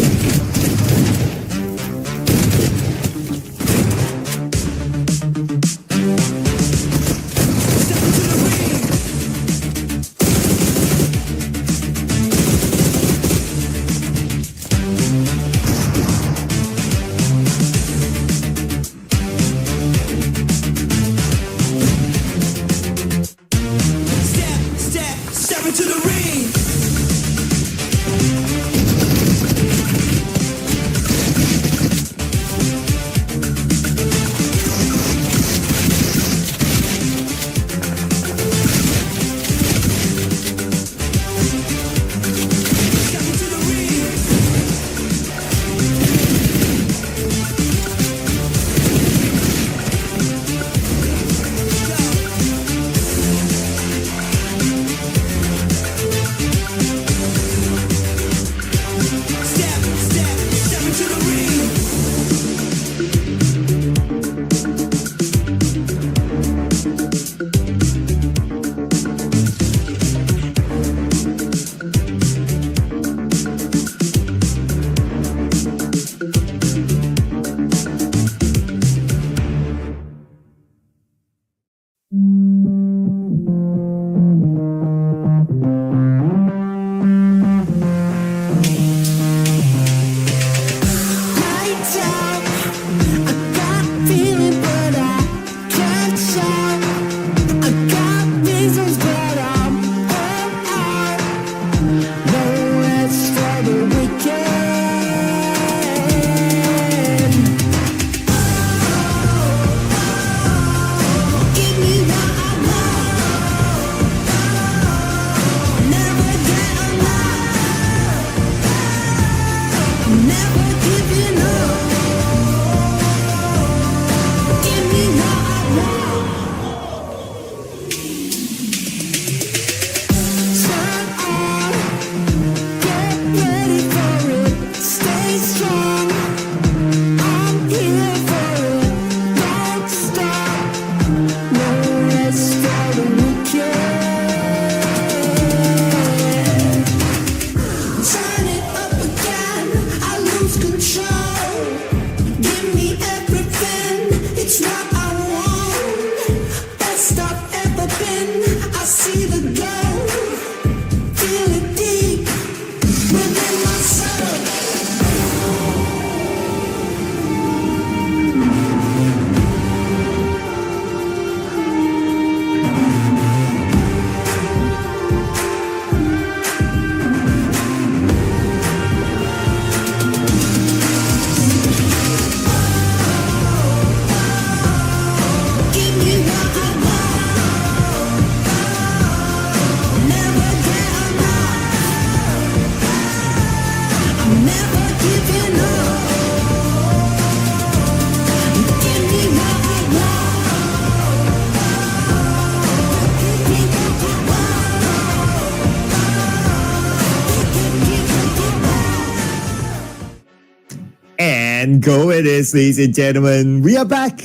And go it is, ladies and gentlemen. We are back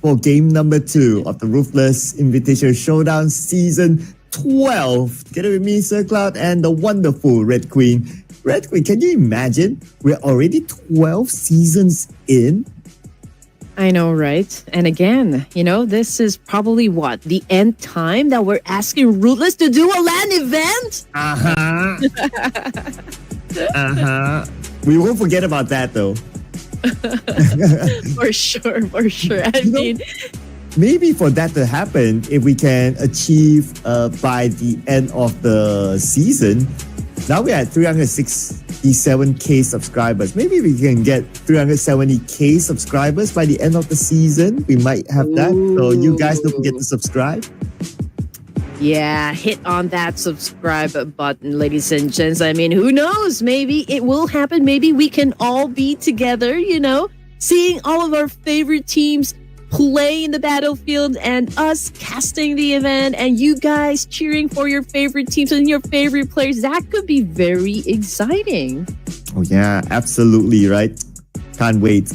for game number 2 of the Ruthless Invitational Showdown Season 12. Together with me, Sir Cloud, and the wonderful Red Queen. Red Queen, can you imagine? We're already 12 seasons in. I know, right? And again, this is probably what? The end time that we're asking Ruthless to do a LAN event? We won't forget about that though. For sure. I mean, maybe for that to happen, if we can achieve by the end of the season, now we're at 367k subscribers. Maybe we can get 370k subscribers by the end of the season. We might have that. So you guys don't forget to subscribe. Yeah, hit on that subscribe button, ladies and gents. I mean, who knows? Maybe it will happen. Maybe we can all be together, seeing all of our favorite teams play in the battlefield and us casting the event and you guys cheering for your favorite teams and your favorite players. That could be very exciting. Oh yeah, absolutely, right? Can't wait.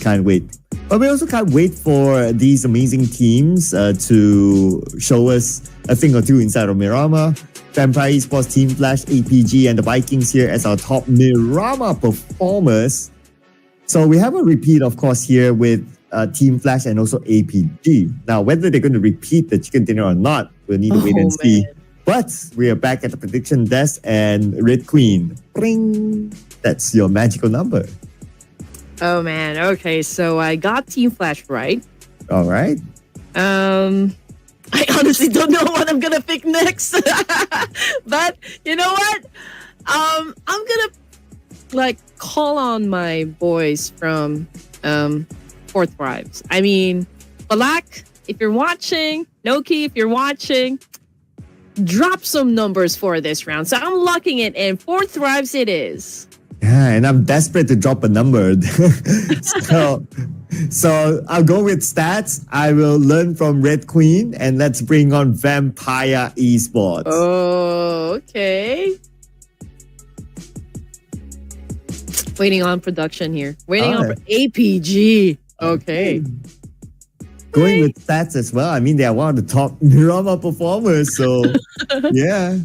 But we also can't wait for these amazing teams to show us a thing or two inside of Miramar. Vampire Esports, Team Flash, APG, and the Vikings here as our top Miramar performers. So we have a repeat, of course, here with Team Flash and also APG. Now, whether they're going to repeat the chicken dinner or not, we'll need to wait and see. But we are back at the prediction desk, and Red Queen, ring, that's your magical number. Oh man, okay, so I got Team Flash right. All right. I honestly don't know what I'm gonna pick next. But you know what? I'm gonna call on my boys from Fourth Thrives. I mean, Balak, if you're watching, Noki, if you're watching, drop some numbers for this round. So I'm locking it in. Fourth Thrives it is. Yeah, and I'm desperate to drop a number. So I'll go with stats. I will learn from Red Queen, and let's bring on Vampire Esports. Oh, okay. Waiting on production here. Waiting on APG. Okay. Going with stats as well. I mean, they are one of the top Miramar performers. So, yeah.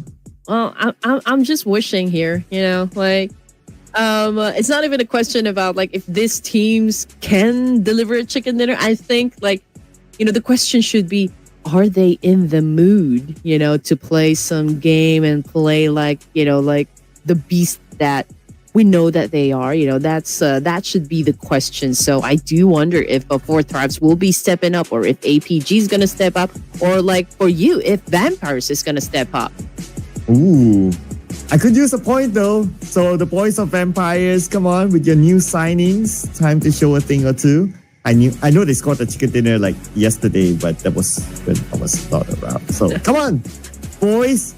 Well, I'm just wishing here, it's not even a question about if this teams can deliver a chicken dinner. I think the question should be, are they in the mood, to play some game and play the beast that we know that they are. That should be the question. So I do wonder if Fourth Thrives will be stepping up, or if APG is gonna step up, or for you, if Vampires is gonna step up. Ooh. I could use a point though. So the boys of Vampires, come on with your new signings. Time to show a thing or two. I know they scored a chicken dinner yesterday, but that was when I was not around. So come on, boys,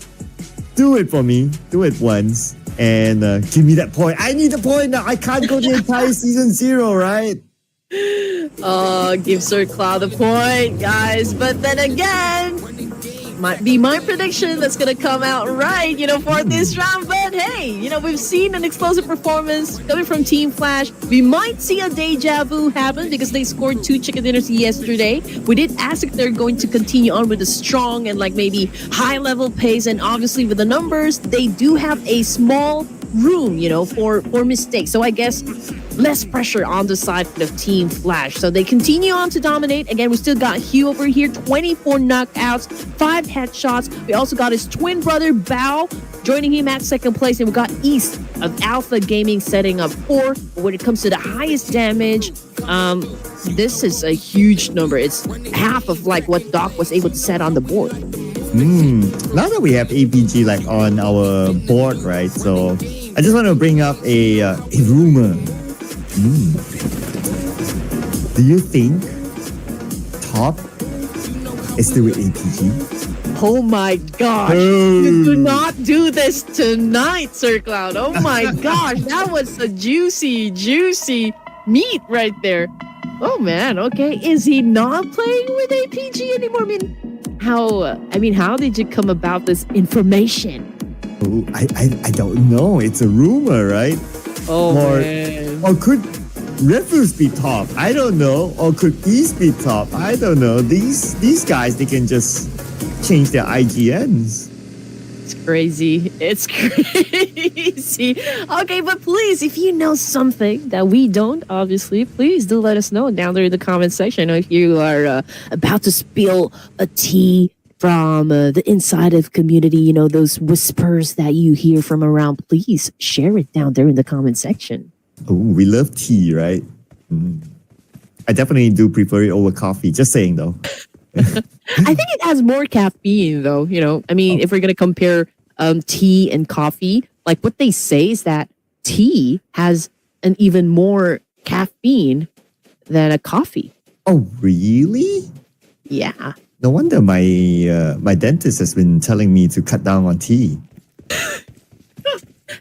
do it for me. Do it once. and give me that point. I need the point now. I can't go the entire season 0, right? Oh, give Sir Cloud a point, guys. But then again, might be my prediction that's gonna come out right, for this round. But hey, we've seen an explosive performance coming from Team Flash. We might see a deja vu happen because they scored 2 chicken dinners yesterday. We did ask if they're going to continue on with a strong and maybe high level pace, and obviously with the numbers, they do have a small room, for mistakes. So I guess less pressure on the side of Team Flash. So they continue on to dominate. Again, we still got Hugh over here, 24 knockouts, 5 headshots. We also got his twin brother, Bao, joining him at second place. And we got East of Alpha Gaming setting up 4. But when it comes to the highest damage, this is a huge number. It's half of what Doc was able to set on the board. Now that we have APG on our board, right? So I just want to bring up a rumor. Do you think top is still with APG? Oh my gosh. You do not do this tonight, Sir Cloud. Oh my gosh. That was a juicy meat right there. Oh man, okay. Is he not playing with APG anymore? How did you come about this information? Oh, I don't know. It's a rumor, right? Oh, man. Or could Ruthless be top? I don't know. Or could East be top? I don't know. These guys, they can just change their IGNs. It's crazy. It's crazy. Okay, but please, if you know something that we don't, obviously, please do let us know down there in the comment section. If you are about to spill a tea from the inside of community, those whispers that you hear from around, please share it down there in the comment section. Oh, we love tea, right? I definitely do prefer it over coffee. Just saying, though. I think it has more caffeine, though. If we're going to compare tea and coffee, what they say is that tea has an even more caffeine than a coffee. Oh, really? Yeah. No wonder my dentist has been telling me to cut down on tea.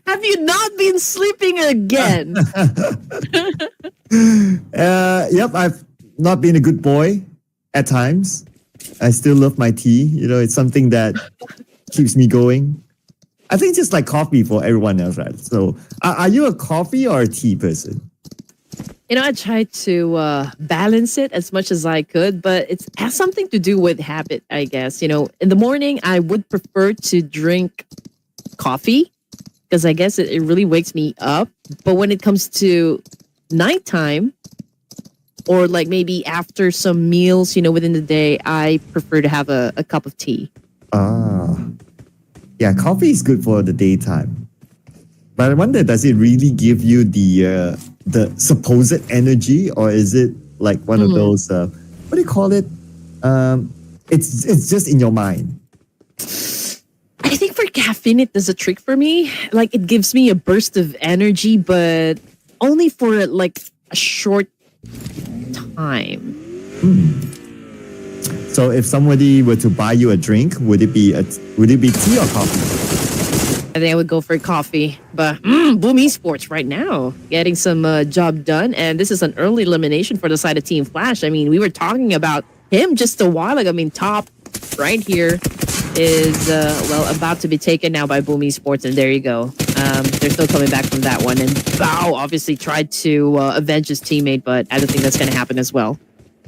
Have you not been sleeping again? Yep, I've not been a good boy at times. I still love my tea. It's something that keeps me going. I think just like coffee for everyone else, right? So are you a coffee or a tea person? I tried to balance it as much as I could, but it has something to do with habit, I guess. In the morning, I would prefer to drink coffee because I guess it really wakes me up. But when it comes to nighttime or maybe after some meals, within the day, I prefer to have a cup of tea. Yeah, coffee is good for the daytime. But I wonder, does it really give you the supposed energy, or is it one of those what do you call it? It's just in your mind. I think for caffeine, it does a trick for me. It gives me a burst of energy, but only for a short time. So if somebody were to buy you a drink, would it be tea or coffee? I think I would go for coffee, but Boom Esports right now getting some job done, and this is an early elimination for the side of Team Flash. We were talking about him just a while ago. Top right here is about to be taken now by Boom Esports, and there you go. They're still coming back from that one, and Bao obviously tried to avenge his teammate, but I don't think that's going to happen as well.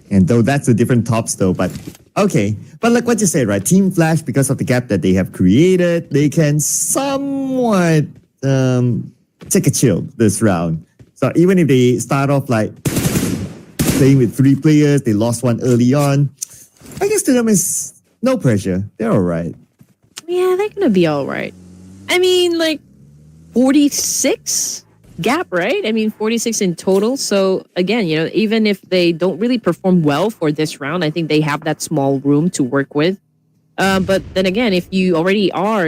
And though that's a different tops though, but okay. But like what you said, right? Team Flash, because of the gap that they have created, they can somewhat take a chill this round. So even if they start off playing with 3 players, they lost one early on, I guess to them is no pressure. They're all right. Yeah, they're going to be all right. 46 gap, right? 46 in total. So again, even if they don't really perform well for this round, I think they have that small room to work with. But then again, if you already are,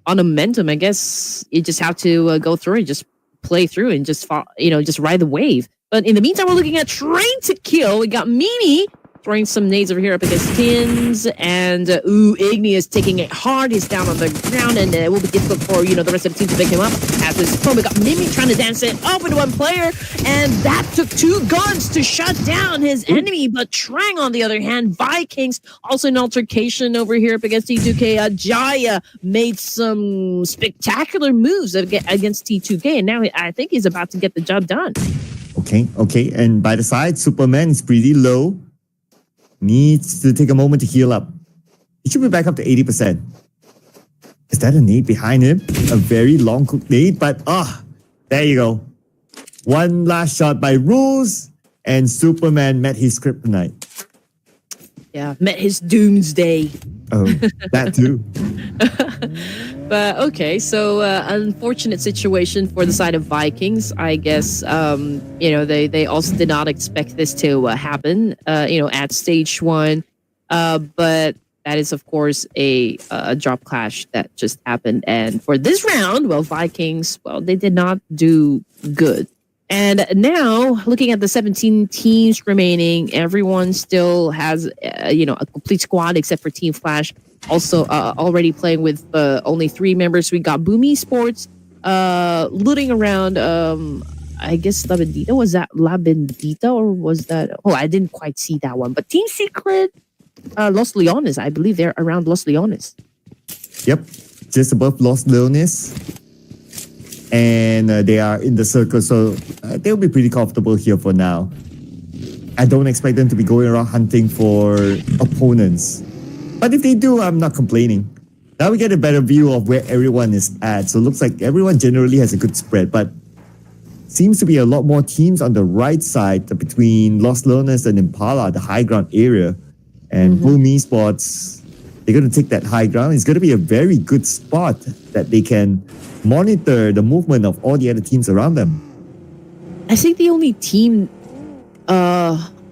on a momentum, I guess you just have to go through and just play through and just ride the wave. But in the meantime, we're looking at Train to Kill. We got Mimi throwing some nades over here up against Tins. And, Igneous taking it hard. He's down on the ground, and it will be difficult for, the rest of the team to pick him up. After this promo, we got Mimi trying to dance it up with one player, and that took 2 guns to shut down his enemy. But Trang, on the other hand, Vikings, also an altercation over here up against T2K. Jaya made some spectacular moves against T2K, and now I think he's about to get the job done. Okay. And by the side, Superman is pretty low. Needs to take a moment to heal up. He should be back up to 80%. Is that a nade behind him? A very long cooked nade, but there you go. One last shot by Rules, and Superman met his kryptonite. Yeah, met his doomsday. Oh, that too. But okay, so unfortunate situation for the side of Vikings. I guess they also did not expect this to happen. At stage 1, but that is of course a drop clash that just happened. And for this round, Vikings, they did not do good. And now, looking at the 17 teams remaining, everyone still has, a complete squad except for Team Flash. Also, already playing with only 3 members. We got Boom Esports looting around. I guess Labendita. Was that Labendita or was that? Oh, I didn't quite see that one. But Team Secret, Los Leones. I believe they're around Los Leones. Yep, just above Los Leones. And they are in the circle, so they'll be pretty comfortable here for now. I don't expect them to be going around hunting for opponents. But if they do, I'm not complaining. Now we get a better view of where everyone is at. So it looks like everyone generally has a good spread, but seems to be a lot more teams on the right side between Los Leones and Impala, the high ground area. And Boom Esports, they're going to take that high ground. It's going to be a very good spot that they can monitor the movement of all the other teams around them. I think the only team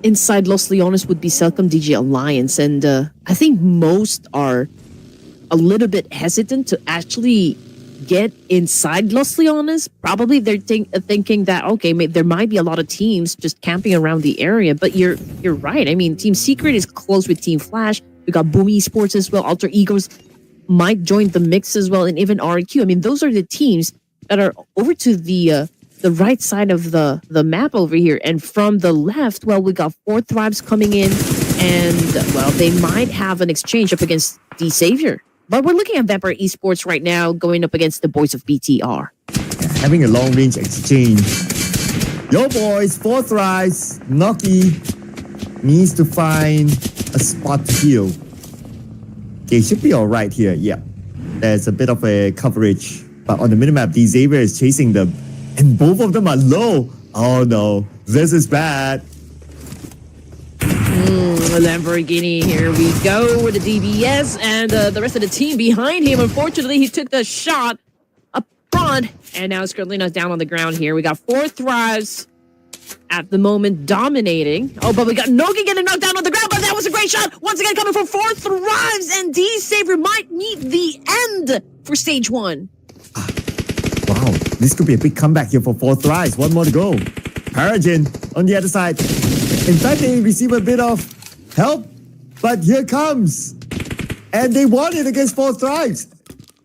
inside Los Leones would be Celcom DG Alliance, and I think most are a little bit hesitant to actually get inside Los Leones. Probably they're thinking that, okay, there might be a lot of teams just camping around the area, but you're right. I mean, Team Secret is close with Team Flash. We got Boom Esports as well. Alter Egos might join the mix as well, and even RQ. I mean, those are the teams that are over to the right side of the map over here. And from the left, we got 4 Thrives coming in, and they might have an exchange up against D Savior. But we're looking at Vampire Esports right now going up against the boys of BTR. Having a long range exchange. Yo boys, 4 Thrives. Noki needs to find a spot to heal. Okay, should be all right here. Yeah, there's a bit of a coverage, but on the minimap, D Xavier is chasing them, and both of them are low. Oh no, this is bad. Lamborghini, here we go with the DBS, and the rest of the team behind him. Unfortunately, he took the shot up front, and now Skrillina's down on the ground here. We got 4 Thrives at the moment dominating. Oh, but we got Nogi getting knocked down on the ground, but that was a great shot. Once again, coming from 4 Thrives, and D Savior might meet the end for stage 1. Wow, this could be a big comeback here for 4 Thrives. One more to go. Paragin on the other side. In fact, they receive a bit of help, but here comes. And they won it against 4 Thrives.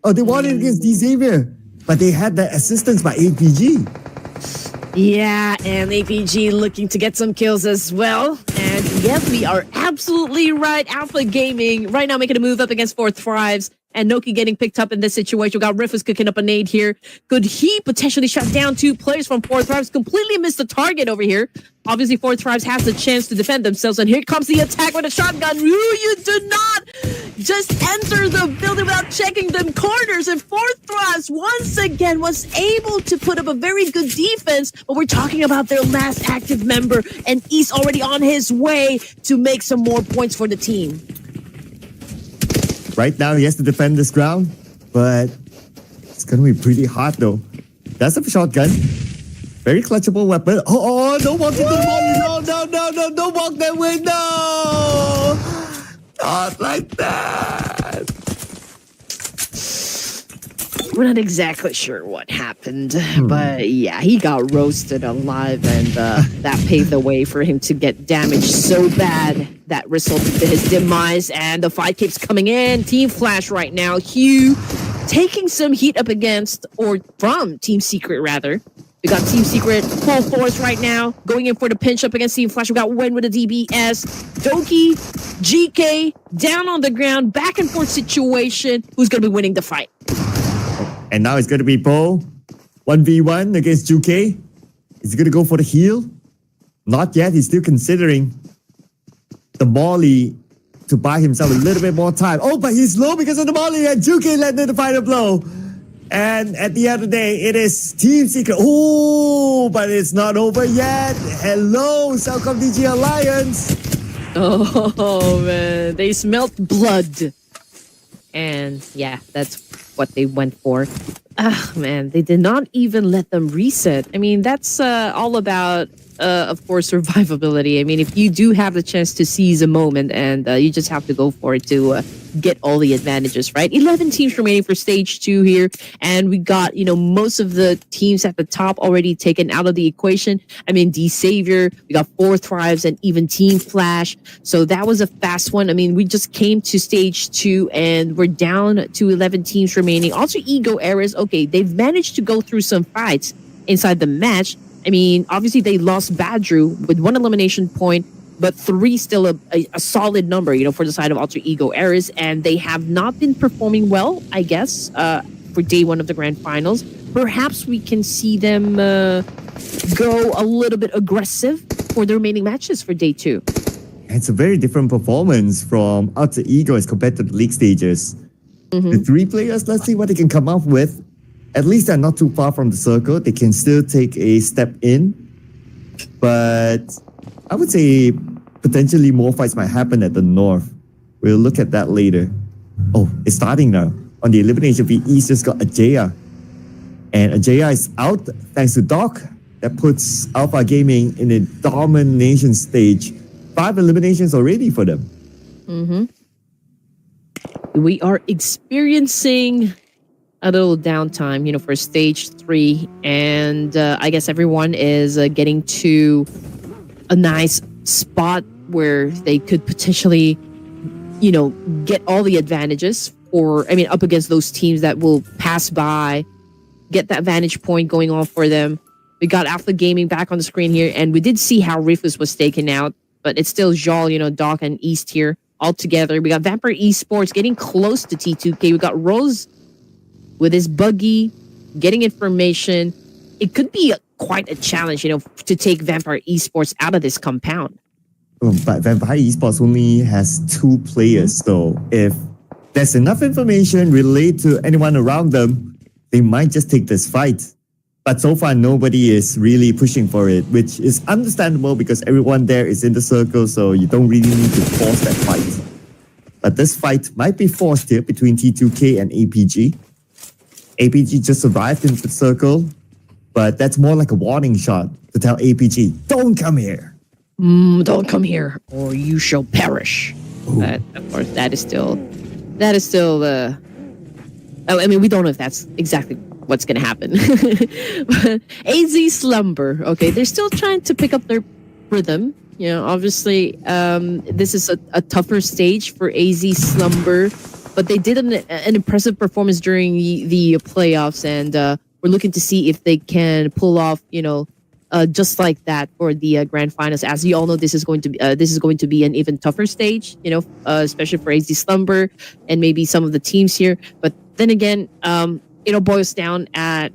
Oh, they won it against D Xavier, but they had the assistance by APG. Yeah, and APG looking to get some kills as well. And yes, we are absolutely right. Alpha Gaming right now making a move up against 4 Thrives. And Noki getting picked up in this situation. We got Ruthless cooking up a nade here. Could he potentially shut down 2 players from 4 Thrives? Completely missed the target over here. Obviously, 4 Thrives has the chance to defend themselves. And here comes the attack with a shotgun. Ooh, you do not just enter the building without checking them corners. And 4 Thrives, once again, was able to put up a very good defense. But we're talking about their last active member. And he's already on his way to make some more points for the team. Right now, he has to defend this ground, but it's going to be pretty hard, though. That's a shotgun. Very clutchable weapon. Oh, don't walk into the wall. No, don't walk that way. No! Not like that. We're not exactly sure what happened, but yeah, he got roasted alive, and that paved the way for him to get damaged so bad that resulted in his demise. And the fight keeps coming in. Team Flash right now, Hugh taking some heat up against, or from Team Secret rather. We got Team Secret full force right now, going in for the pinch up against Team Flash. We got Wen with the DBS. Doki, GK, down on the ground, back and forth situation. Who's going to be winning the fight? And now it's going to be Bo, 1v1 against Juke. Is he going to go for the heal? Not yet. He's still considering the Molly to buy himself a little bit more time. Oh, but he's low because of the Molly, and Juke landed the final blow. And at the end of the day, it is Team Secret. Oh, but it's not over yet. Hello, Cellcom DG Alliance. Oh, man. They smelt blood. And yeah, that's what they went for. Ah, man, they did not even let them reset. I mean, that's all about, of course, survivability. I mean, if you do have the chance to seize a moment, and you just have to go for it to get all the advantages, right? 11 teams remaining for stage 2 here, and we got, most of the teams at the top already taken out of the equation. I mean, D-Savior, we got 4 Thrives, and even Team Flash. So that was a fast one. I mean, we just came to stage 2, and we're down to 11 teams remaining. Also, Ego Eras, okay, they've managed to go through some fights inside the match. I mean, obviously they lost Badru with 1 elimination point, but 3 still a solid number, for the side of Alter Ego Eras, and they have not been performing well, I guess, for day 1 of the grand finals. Perhaps we can see them go a little bit aggressive for the remaining matches for day 2. It's a very different performance from Alter Ego as compared to the league stages. The 3 players, let's see what they can come up with. At least they're not too far from the circle. They can still take a step in. But I would say potentially more fights might happen at the north. We'll look at that later. Oh, it's starting now. On the elimination feed, East just got Ajaya. And Ajaya is out thanks to Doc. That puts Alpha Gaming in a domination stage. 5 eliminations already for them. We are experiencing a little downtime, for stage 3. And I guess everyone is getting to a nice spot where they could potentially, get all the advantages up against those teams that will pass by, get that vantage point going on for them. We got Alpha Gaming back on the screen here, and we did see how Ruthless was taken out, but it's still Jal, Doc and East here all together. We got Vampire Esports getting close to T2K. We got Rose with his buggy, getting information. It could be quite a challenge, to take Vampire Esports out of this compound. But Vampire Esports only has 2 players, so if there's enough information relayed to anyone around them, they might just take this fight. But so far, nobody is really pushing for it, which is understandable because everyone there is in the circle, so you don't really need to force that fight. But this fight might be forced here between T2K and APG. APG just survived into the circle, but that's more like a warning shot to tell APG, don't come here. Don't come here, or you shall perish. Ooh. But of course, that is still I mean, we don't know if that's exactly what's going to happen. But AZ Slumber, okay, they're still trying to pick up their rhythm. Obviously, this is a tougher stage for AZ Slumber, but they did an impressive performance during the playoffs, and we're looking to see if they can pull off, just like that for the grand finals. As you all know, this is going to be an even tougher stage, especially for AZ Slumber and maybe some of the teams here. But then again, it boils down at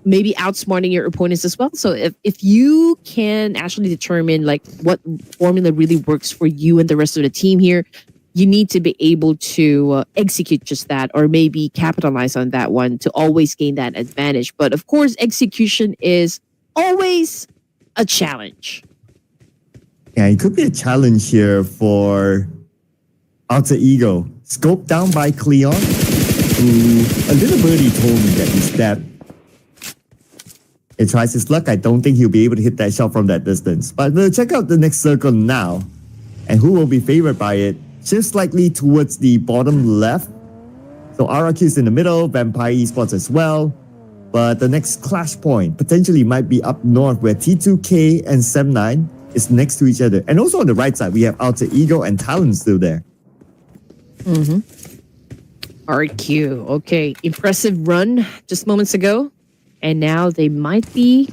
maybe outsmarting your opponents as well. So if you can actually determine like what formula really works for you and the rest of the team here, you need to be able to execute just that, or maybe capitalize on that one to always gain that advantage. But of course, execution is always a challenge. Yeah, it could be a challenge here for Alter Ego. Scoped down by Cleon, who a little birdie told me that he's dead. He tries his luck. I don't think he'll be able to hit that shot from that distance. But we'll check out the next circle now. And who will be favored by it? Shifts slightly towards the bottom left. So RRQ is in the middle, Vampire Esports as well. But the next clash point potentially might be up north where T2K and Sem9 is next to each other. And also on the right side, we have Alter Ego and Talon still there. RQ, okay. Impressive run just moments ago. And now they might be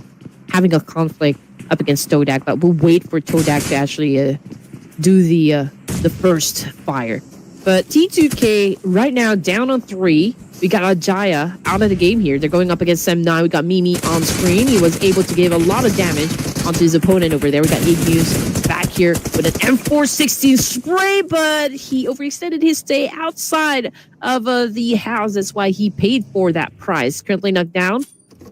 having a conflict up against Todak, but we'll wait for Todak to actually do the first fire. But T2K right now down on 3. We got Ajaya out of the game here. They're going up against Sem9. We got Mimi on screen. He was able to give a lot of damage onto his opponent over there. We got Igneous back here with an M416 spray, but he overextended his stay outside of the house. That's why he paid for that price. Currently knocked down.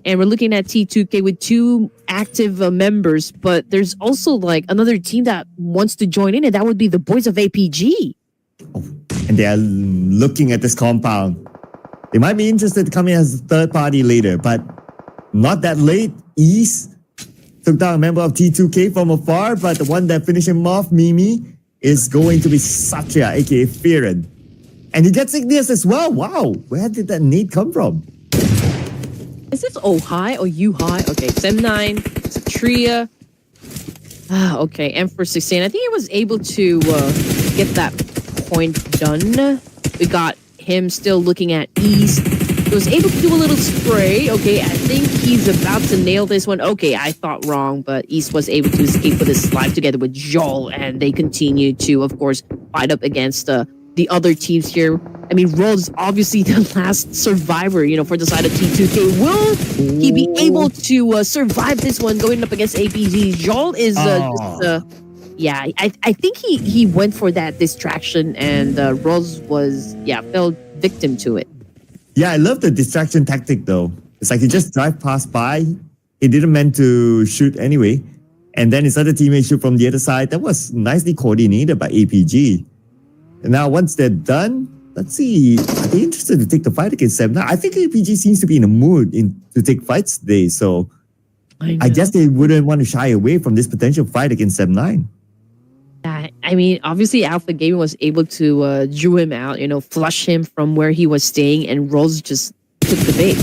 And we're looking at T2K with 2 active members, but there's also like another team that wants to join in, and that would be the boys of APG. And they are looking at this compound. They might be interested to come in as a third party later, but not that late. East took down a member of T2K from afar, but the one that finished him off, Mimi, is going to be Satya, aka Fearon. And he gets Igneous as well. Wow, where did that nade come from? Is this O high or U high? Okay, Sem9, Satria. Okay, M416. I think he was able to get that point done. We got him still looking at East. He was able to do a little spray. Okay, I think he's about to nail this one. Okay, I thought wrong, but East was able to escape with his life together with Joel, and they continue to, of course, fight up against the other teams here. I mean, Rose obviously the last survivor, for the side of T2K. Will he be able to survive this one going up against APG? Joel is yeah, I think he went for that distraction, and Rose was, fell victim to it. Yeah, I love the distraction tactic though. It's like he just drive past by. He didn't meant to shoot anyway. And then his other teammates shoot from the other side. That was nicely coordinated by APG. And now once they're done, let's see. Are they interested to take the fight against Sem9? I think APG seems to be in a mood to take fights today. So I guess they wouldn't want to shy away from this potential fight against Sem9. I mean, obviously Alpha Gaming was able to drew him out, flush him from where he was staying, and Rose just took the bait,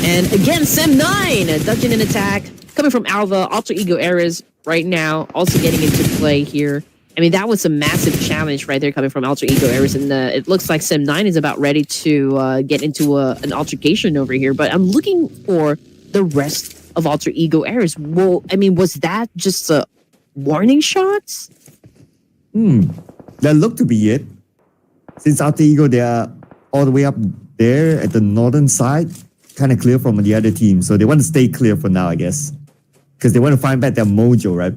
And again, Sem9 dodging an attack coming from Alpha. Alter Ego Eras right now also getting into play here. I mean, that was a massive challenge right there coming from Alter Ego Eras, and it looks like Sem9 is about ready to get into an altercation over here. But I'm looking for the rest of Alter Ego Eras. Well, I mean, was that just a warning shots? That looked to be it. Since Alter Ego, they are all the way up there at the northern side, kind of clear from the other team. So they want to stay clear for now, I guess. Because they want to find back their mojo, right?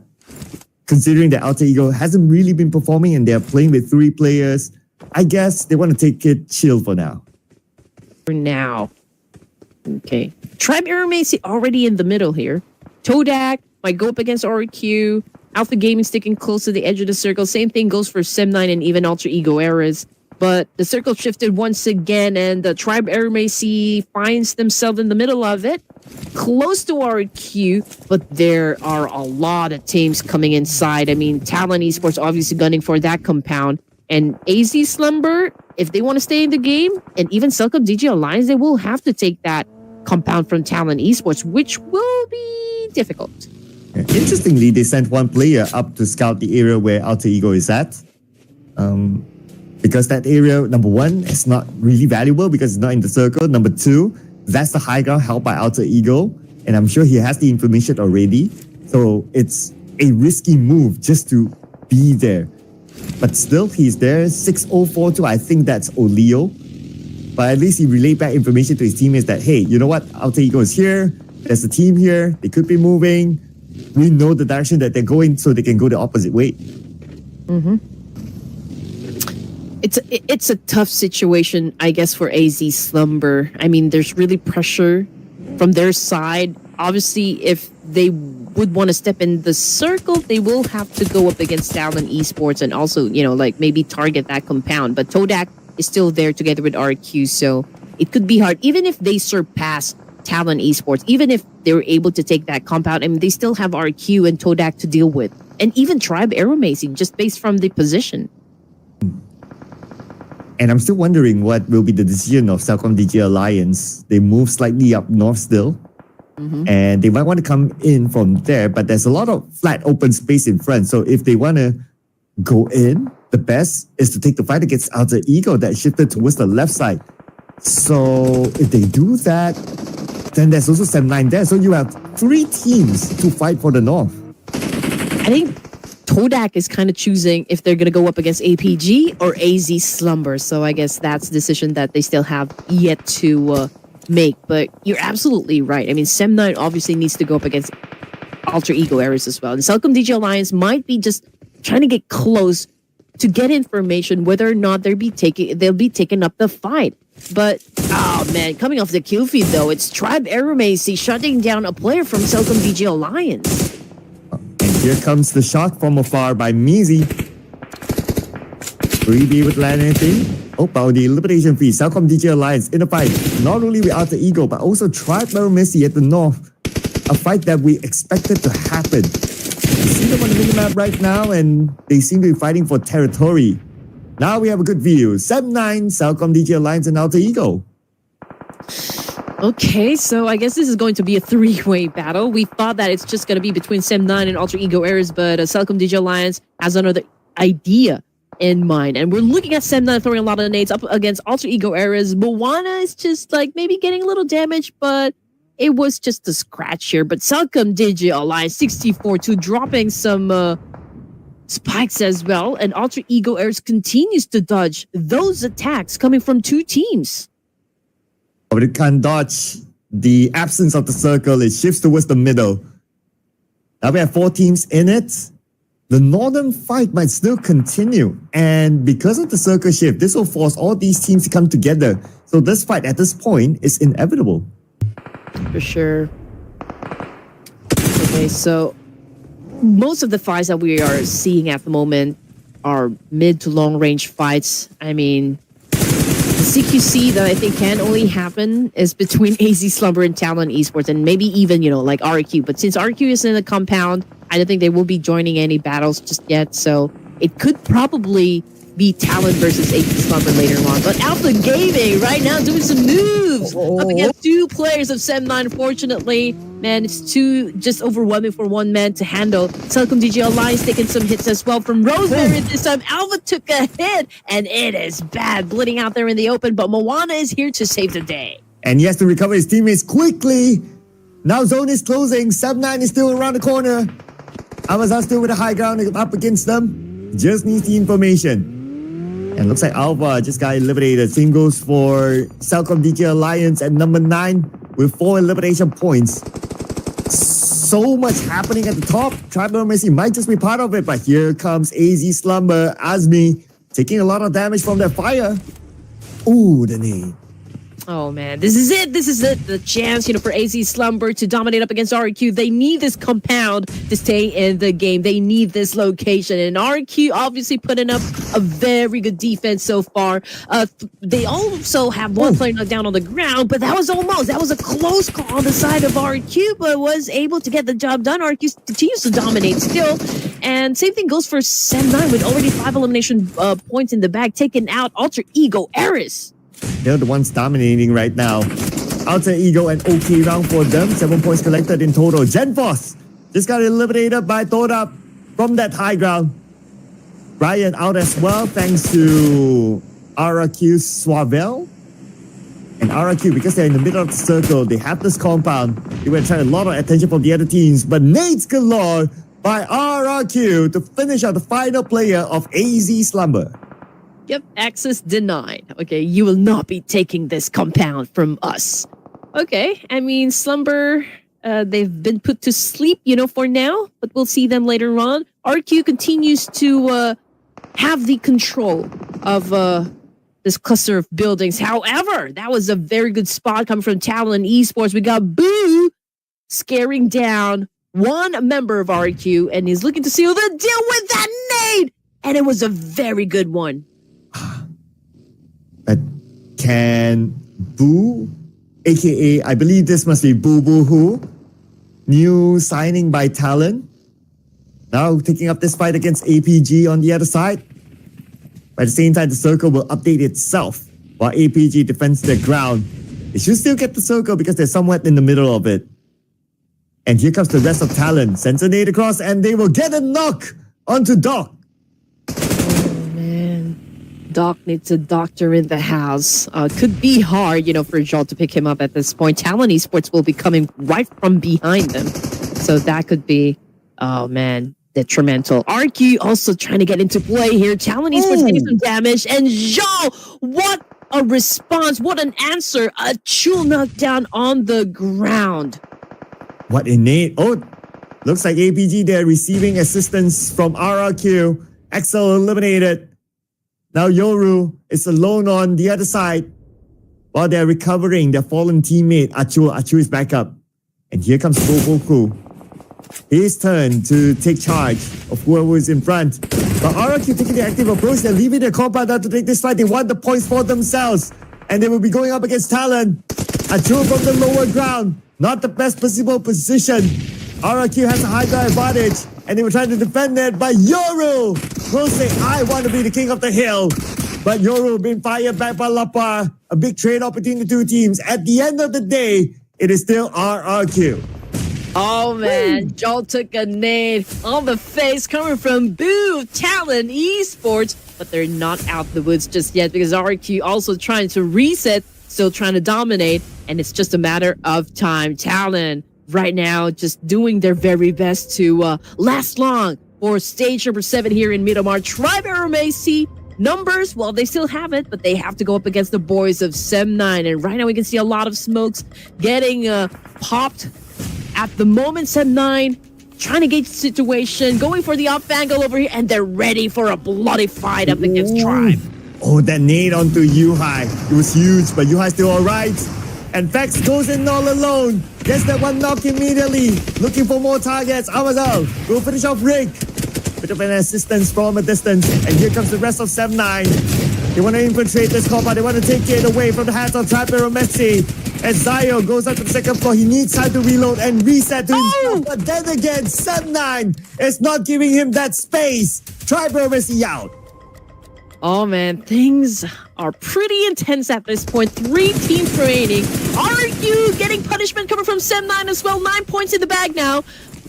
Considering that Alter Ego hasn't really been performing and they're playing with 3 players, I guess they want to take it chill for now. For now. Okay. Tribe Aramasi already in the middle here. Todak might go up against RQ. Alpha Gaming sticking close to the edge of the circle. Same thing goes for Sem9 and even Alter Ego Eras. But the circle shifted once again, and the Tribe Aramasi finds themselves in the middle of it, close to RQ, but there are a lot of teams coming inside. I mean, Talon Esports obviously gunning for that compound. And AZ Slumber, if they want to stay in the game, and even Selcom DG Alliance, they will have to take that compound from Talon Esports, which will be difficult. Interestingly, they sent 1 player up to scout the area where Alter Ego is at. Because that area, number 1, is not really valuable because it's not in the circle. Number 2, that's the high ground held by Alter Ego. And I'm sure he has the information already. So it's a risky move just to be there. But still, he's there. 6042, I think that's Oleo. But at least he relayed back information to his teammates that, hey, you know what? Alter Ego is here. There's a team here. They could be moving. We know the direction that they're going so they can go the opposite way. It's a tough situation, I guess, for AZ Slumber. I mean, there's really pressure from their side. Obviously, if they would want to step in the circle, they will have to go up against Talon Esports and also, like maybe target that compound. But Todak is still there together with RQ, so it could be hard. Even if they surpass Talon Esports, even if they were able to take that compound, I mean, they still have RQ and Todak to deal with. And even Tribe Aramasi, just based from the position. And I'm still wondering what will be the decision of Celcom DG Alliance. They move slightly up north still. And they might want to come in from there, but there's a lot of flat open space in front. So if they want to go in, the best is to take the fight against Alter Ego that shifted towards the left side. So if they do that, then there's also Sem9 there. So you have 3 teams to fight for the north. I think Todak is kind of choosing if they're going to go up against APG or AZ Slumber. So I guess that's a decision that they still have yet to make. But you're absolutely right. I mean, Sem9 obviously needs to go up against Alter Ego Ares as well. And Celcom DG Alliance might be just trying to get close to get information whether or not they'll be taking up the fight. But, oh man, coming off the kill feed though, it's Tribe Aeromacy shutting down a player from Celcom DG Alliance. And here comes the shot from afar by Mizi. Will he be able to land anything? Oh, about the elimination feed. Celcom DG Alliance in a fight, not only with Alter Ego, but also Tribe Aeromacy at the north. A fight that we expected to happen. You see them on the minimap right now, and they seem to be fighting for territory. Now we have a good view. Sem9, Celcom DG Alliance, and Alter Ego. Okay, so I guess this is going to be a 3-way battle. We thought that it's just going to be between Sem9 and Alter Ego Ares, but Celcom DG Alliance has another idea in mind. And we're looking at Sem9 throwing a lot of nades up against Alter Ego Ares. Moana is just like maybe getting a little damage, but it was just a scratch here. But Celcom DG Alliance 64-2 dropping some spikes as well. And Alter Ego Ares continues to dodge those attacks coming from 2 teams. But it can't dodge the absence of the circle. It shifts towards the middle. Now we have 4 teams in it. The northern fight might still continue. And because of the circle shift, this will force all these teams to come together. So this fight at this point is inevitable. For sure. Okay, so most of the fights that we are seeing at the moment are mid to long range fights. I mean, the CQC that I think can only happen is between AZ Slumber and Talon Esports, and maybe even, like RQ. But since RQ is in the compound, I don't think they will be joining any battles just yet. So it could probably be Talon versus AZ Slumber later on. But Alpha Gaming right now doing some moves up against 2 players of Sem9. Unfortunately, man, it's too just overwhelming for one man to handle. Celcom DG Alliance taking some hits as well from Rosemary this time. Alpha took a hit, and it is bad, bleeding out there in the open. But Moana is here to save the day. And he has to recover his teammates quickly. Now zone is closing. Sem9 is still around the corner. Amazon still with a high ground up against them. Just needs the information. And looks like Alpha just got eliminated. Same goes for Celcom DG Alliance at number 9 with 4 elimination points. So much happening at the top. Tribal Messi might just be part of it, but here comes AZ Slumber. Azmi taking a lot of damage from that fire. Ooh, the name. Oh man, this is it. This is it. The chance, for AZ Slumber to dominate up against RQ. They need this compound to stay in the game. They need this location. And RQ obviously putting up a very good defense so far. They also have one player knocked down on the ground, but that was a close call on the side of RQ, but was able to get the job done. RQ continues to dominate still. And same thing goes for Sem9 with already 5 elimination points in the bag, taking out Alter Ego Ares. They're the ones dominating right now. Alter Ego and OK round for them. 7 points collected in total. Genforce just got eliminated by Toda from that high ground. Brian out as well thanks to RQ Swavel. And RQ, because they're in the middle of the circle, they have this compound. They will attract a lot of attention from the other teams. But nades galore by RQ to finish out the final player of AZ Slumber. Yep, access denied. Okay, you will not be taking this compound from us. Okay, I mean, Slumber, they've been put to sleep, for now, but we'll see them later on. RQ continues to have the control of this cluster of buildings. However, that was a very good spot coming from Talon Esports. We got Boo scaring down one member of RQ, and he's looking to seal the deal with that nade! And it was a very good one. But can Boo, aka I believe this must be Boo Boo Hoo, new signing by Talon, now taking up this fight against APG on the other side. But at the same time, the circle will update itself while APG defends their ground. They should still get the circle because they're somewhat in the middle of it. And here comes the rest of Talon. Sends a nade across and they will get a knock onto Doc. Oh, man. Doc needs a doctor in the house. Could be hard, for Joel to pick him up at this point. Talon Esports will be coming right from behind them. So that could be, oh, man, detrimental. RQ also trying to get into play here. Talon Esports getting some damage. And Joel, what a response. What an answer. A Chul knockdown on the ground. What innate? Oh, looks like APG there receiving assistance from RRQ. Excel eliminated. Now Yoru is alone on the other side. While they're recovering their fallen teammate, Achu. Achu is back up. And here comes Goku. His turn to take charge of whoever is in front. But RRQ taking the active approach. They're leaving their compound out to take this fight. They want the points for themselves. And they will be going up against Talon. Achu from the lower ground. Not the best possible position. RRQ has a high ground advantage. And they were trying to defend it. But Yoru will say, I want to be the king of the hill. But Yoru being fired back by Lapa. A big trade-off between the two teams. At the end of the day, it is still RRQ. Oh, man. Joel took a nade on the face coming from Talon Esports. But they're not out the woods just yet because RQ also trying to reset, still trying to dominate. And it's just a matter of time. Talon right now just doing their very best to last long for stage number 7 here in Miramar. Tri-Barrel Macy numbers, well, they still have it, but they have to go up against the boys of Sem9. And right now we can see a lot of smokes getting popped. At the moment, Sem9 trying to gauge the situation, going for the up angle over here, and they're ready for a bloody fight up against Tribe. Oh, that nade onto Yuhai. It was huge, but Yuhai's still alright. And Vex goes in all alone. Gets that one knock immediately. Looking for more targets. Amazal will finish off Rick. Bit of an assistance from a distance. And here comes the rest of Sem9. They want to infiltrate this compound. They want to take it away from the hands of Trapero Messi. As Zayo goes up to the second floor, he needs time to reload and reset to himself. But then again, Sem9 is not giving him that space. Trapero Messi out. Oh, man, things are pretty intense at this point. 3 teams remaining. RQ getting punishment coming from Sem9 as well. 9 points in the bag now.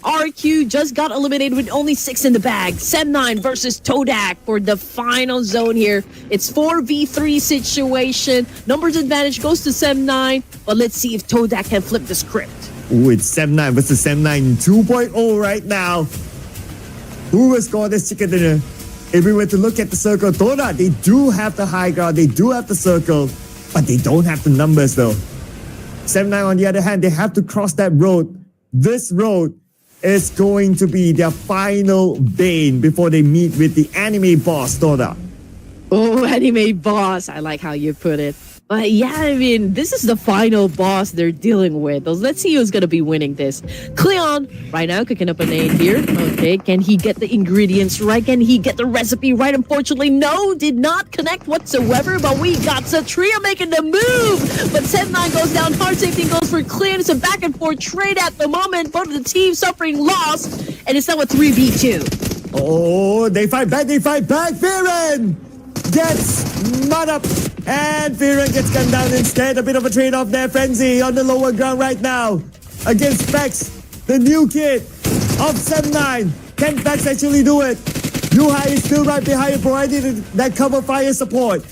RQ just got eliminated with only 6 in the bag. Sem9 versus Todak for the final zone here. It's 4v3 situation. Numbers advantage goes to Sem9, but let's see if Todak can flip the script. Ooh, it's Sem9 versus Sem9 2.0 right now. Who will score this chicken dinner? If we were to look at the circle, Todak, they do have the high ground, they do have the circle, but they don't have the numbers though. Sem9 on the other hand, they have to cross that road. This road is going to be their final bane before they meet with the anime boss, Todak. Oh, anime boss. I like how you put it. But yeah, I mean, this is the final boss they're dealing with. Let's see who's going to be winning this. Cleon, right now, cooking up a name here. Okay, can he get the ingredients right? Can he get the recipe right? Unfortunately, no, did not connect whatsoever. But we got Satria making the move. But Sem9 goes down. Hard safety goes for Cleon. It's a back and forth trade at the moment. Both of the teams suffering loss. And it's now a 3v2. Oh, they fight back. Viren gets mud up. And Viren gets gunned down instead. A bit of a trade-off there. Frenzy on the lower ground right now against Vex, the new kid of Sem9. Can Vex actually do it? Yuhai is still right behind, providing that cover fire support.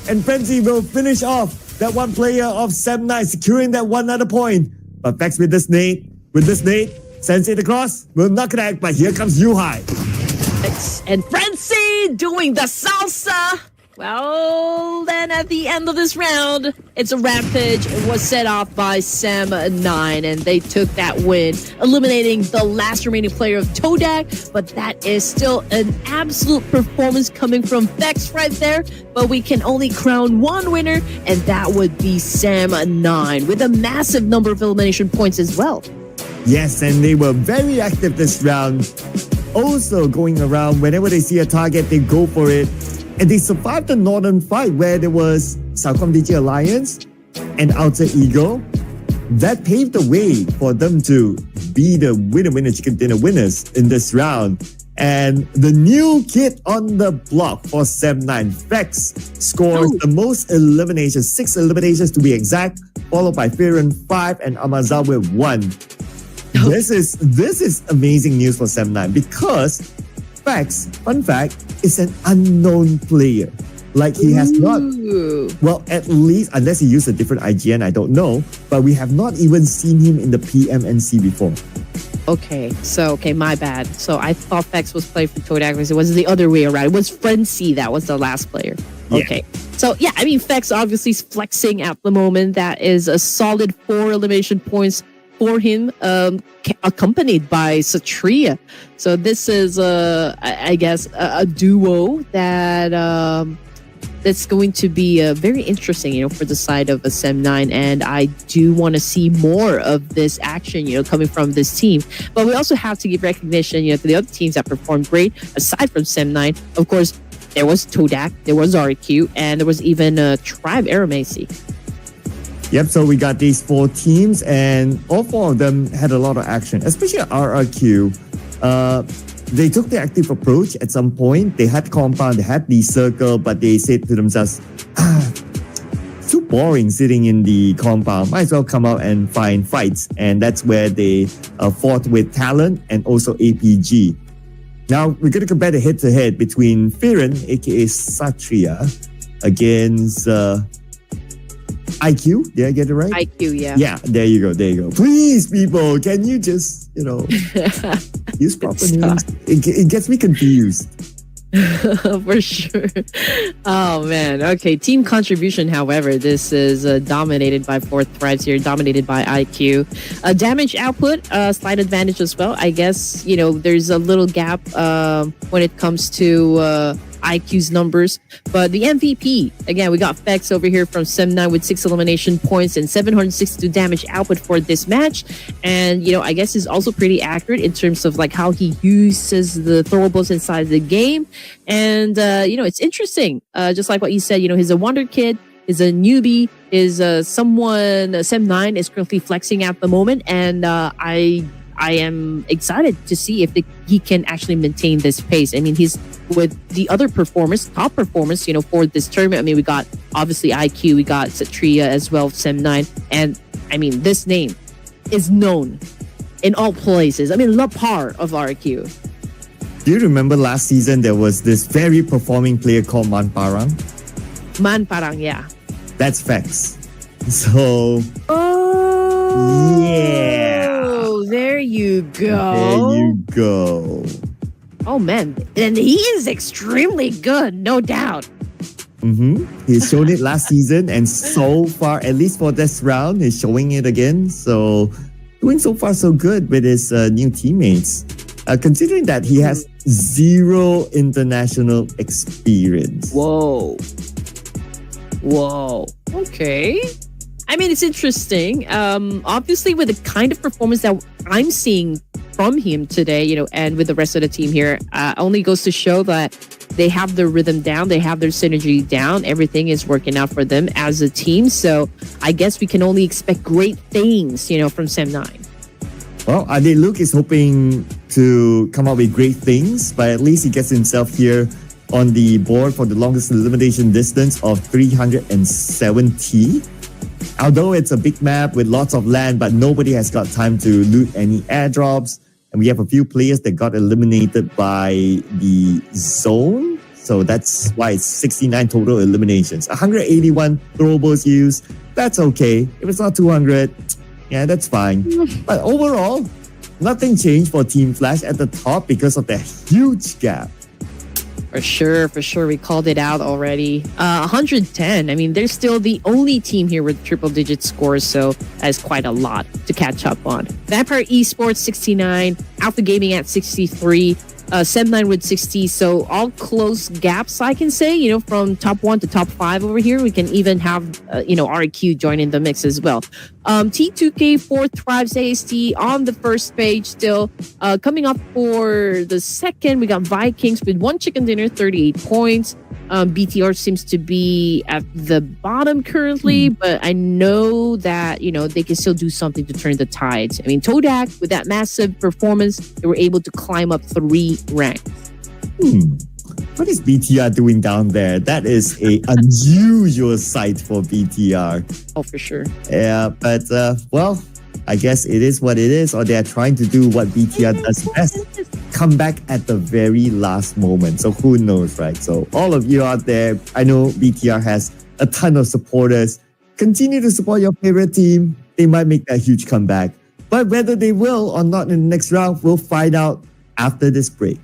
And Frenzy will finish off that one player of Sem9, securing that one other point. But Vex with this nade, sends it across, will not connect, but here comes Yuhai. And Frenzy doing the salsa. Well, then at the end of this round, it's a rampage. It was set off by Sem9, and they took that win, eliminating the last remaining player of Todak. But that is still an absolute performance coming from Vex right there. But we can only crown one winner, and that would be Sem9, with a massive number of elimination points as well. Yes, and they were very active this round. Also going around, whenever they see a target, they go for it. And they survived the northern fight where there was Southcom DG Alliance and Outer Eagle. That paved the way for them to be the winner chicken dinner winners in this round. And the new kid on the block for Sem9, Vex, scores the most eliminations, 6 eliminations to be exact, followed by Firen 5 and Amazal with 1. This is amazing news for Sem9 because Vex, fun fact, is an unknown player. Like he has not, well, at least, unless he used a different IGN, I don't know, but we have not even seen him in the PMNC before. Okay, my bad. So I thought Vex was playing for Todak. It was the other way around. It was Frenzy that was the last player. Okay. Yeah. So yeah, I mean, Vex obviously is flexing at the moment. That is a solid 4 elimination points for him, accompanied by Satria. So this is, I guess, a duo that that's going to be very interesting, for the side of a Sem9. And I do want to see more of this action, coming from this team. But we also have to give recognition, to the other teams that performed great, aside from Sem9. Of course, there was Todak, there was RQ, and there was even Tribe Aramasi. Yep, so we got these 4 teams, and all 4 of them had a lot of action, especially RRQ. They took the active approach at some point. They had compound, they had the circle, but they said to themselves, it's too boring sitting in the compound. Might as well come out and find fights. And that's where they fought with Talent and also APG. Now, we're going to compare the head-to-head between Firen, aka Satria, against IQ. Did I get it right? IQ, yeah. Yeah, there you go. Please, people, can you just, use proper names? It gets me confused. For sure. Oh, man. Okay, team contribution, however, this is dominated by 4 Thrives here, dominated by IQ. Damage output, slight advantage as well. I guess, there's a little gap when it comes to IQ's numbers. But the MVP, again, we got Vex over here from Sem9 with 6 elimination points and 762 damage output for this match. And, I guess is also pretty accurate in terms of like how he uses the throwables inside the game. And, it's interesting. Just like what you said, he's a wonder kid, is a newbie, is someone Sem9 is currently flexing at the moment. And I am excited to see if he can actually maintain this pace. I mean, he's with the other performers, top performers, for this tournament. I mean, we got obviously IQ, we got Satria as well, Sem9. And I mean, this name is known in all places. I mean, La Par of RQ. Do you remember last season there was this very performing player called Man Parang? Man Parang, yeah. That's Vex. So, yeah. There you go. There you go. Oh, man. And he is extremely good, no doubt. He's shown it last season, and so far, at least for this round, he's showing it again. So, doing so far so good with his new teammates. Considering that he has 0 international experience. Whoa. Okay. I mean, it's interesting. Obviously, with the kind of performance that I'm seeing from him today, and with the rest of the team here, only goes to show that they have their rhythm down, they have their synergy down, everything is working out for them as a team. So I guess we can only expect great things, from Sem9. Well, Ade Luke is hoping to come up with great things, but at least he gets himself here on the board for the longest elimination distance of 370. Although it's a big map with lots of land, but nobody has got time to loot any airdrops. And we have a few players that got eliminated by the zone. So that's why it's 69 total eliminations. 181 throwables used. That's okay. If it's not 200, yeah, that's fine. But overall, nothing changed for Team Flash at the top because of the huge gap. For sure. We called it out already. 110. I mean, they're still the only team here with triple-digit scores, so that's quite a lot to catch up on. Vampire Esports, 69. Alpha Gaming at 63. Sem9 with 60. So all close gaps, I can say, from top 1 to top 5 over here. We can even have, RQ joining the mix as well. T2K, 4th Thrives AST on the first page still. Coming up for the second, we got Vikings with 1 chicken dinner, 38 points. BTR seems to be at the bottom currently, but I know that, they can still do something to turn the tides. I mean, Todak, with that massive performance, they were able to climb up 3 ranks. What is BTR doing down there? That is a unusual sight for BTR. Oh, for sure. Yeah, but I guess it is what it is, or they are trying to do what BTR does best. Come back at the very last moment. So who knows, right? So all of you out there, I know BTR has a ton of supporters. Continue to support your favorite team. They might make that huge comeback. But whether they will or not in the next round, we'll find out after this break.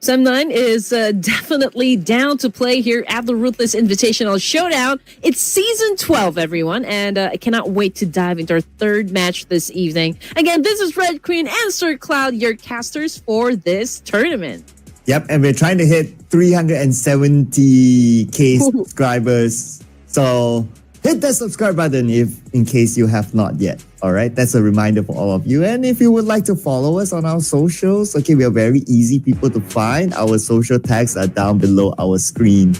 Sem9 is definitely down to play here at the Ruthless Invitational Showdown. It's season 12, everyone, and I cannot wait to dive into our third match this evening. Again, this is Red Queen and Sir Cloud, your casters for this tournament. Yep, and we're trying to hit 370k subscribers. So hit that subscribe button in case you have not yet. All right, that's a reminder for all of you. And if you would like to follow us on our socials, okay, we are very easy people to find. Our social tags are down below our screen.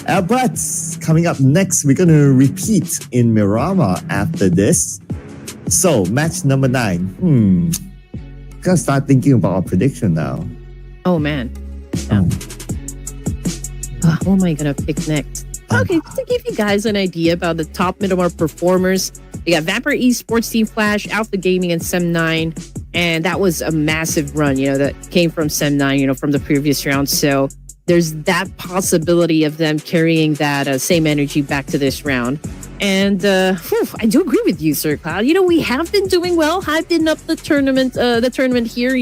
But coming up next, we're going to repeat in Miramar after this. So, match number 9. Gotta start thinking about our prediction now. Oh man. Yeah. Who am I gonna pick next? Okay, just to give you guys an idea about the top Middlemore performers, we got Vampire Esports, Team Flash, Alpha Gaming, and Sem9. And that was a massive run, that came from Sem9, from the previous round. So there's that possibility of them carrying that same energy back to this round. And I do agree with you, Sir Cloud. We have been doing well, hyping up the tournament here,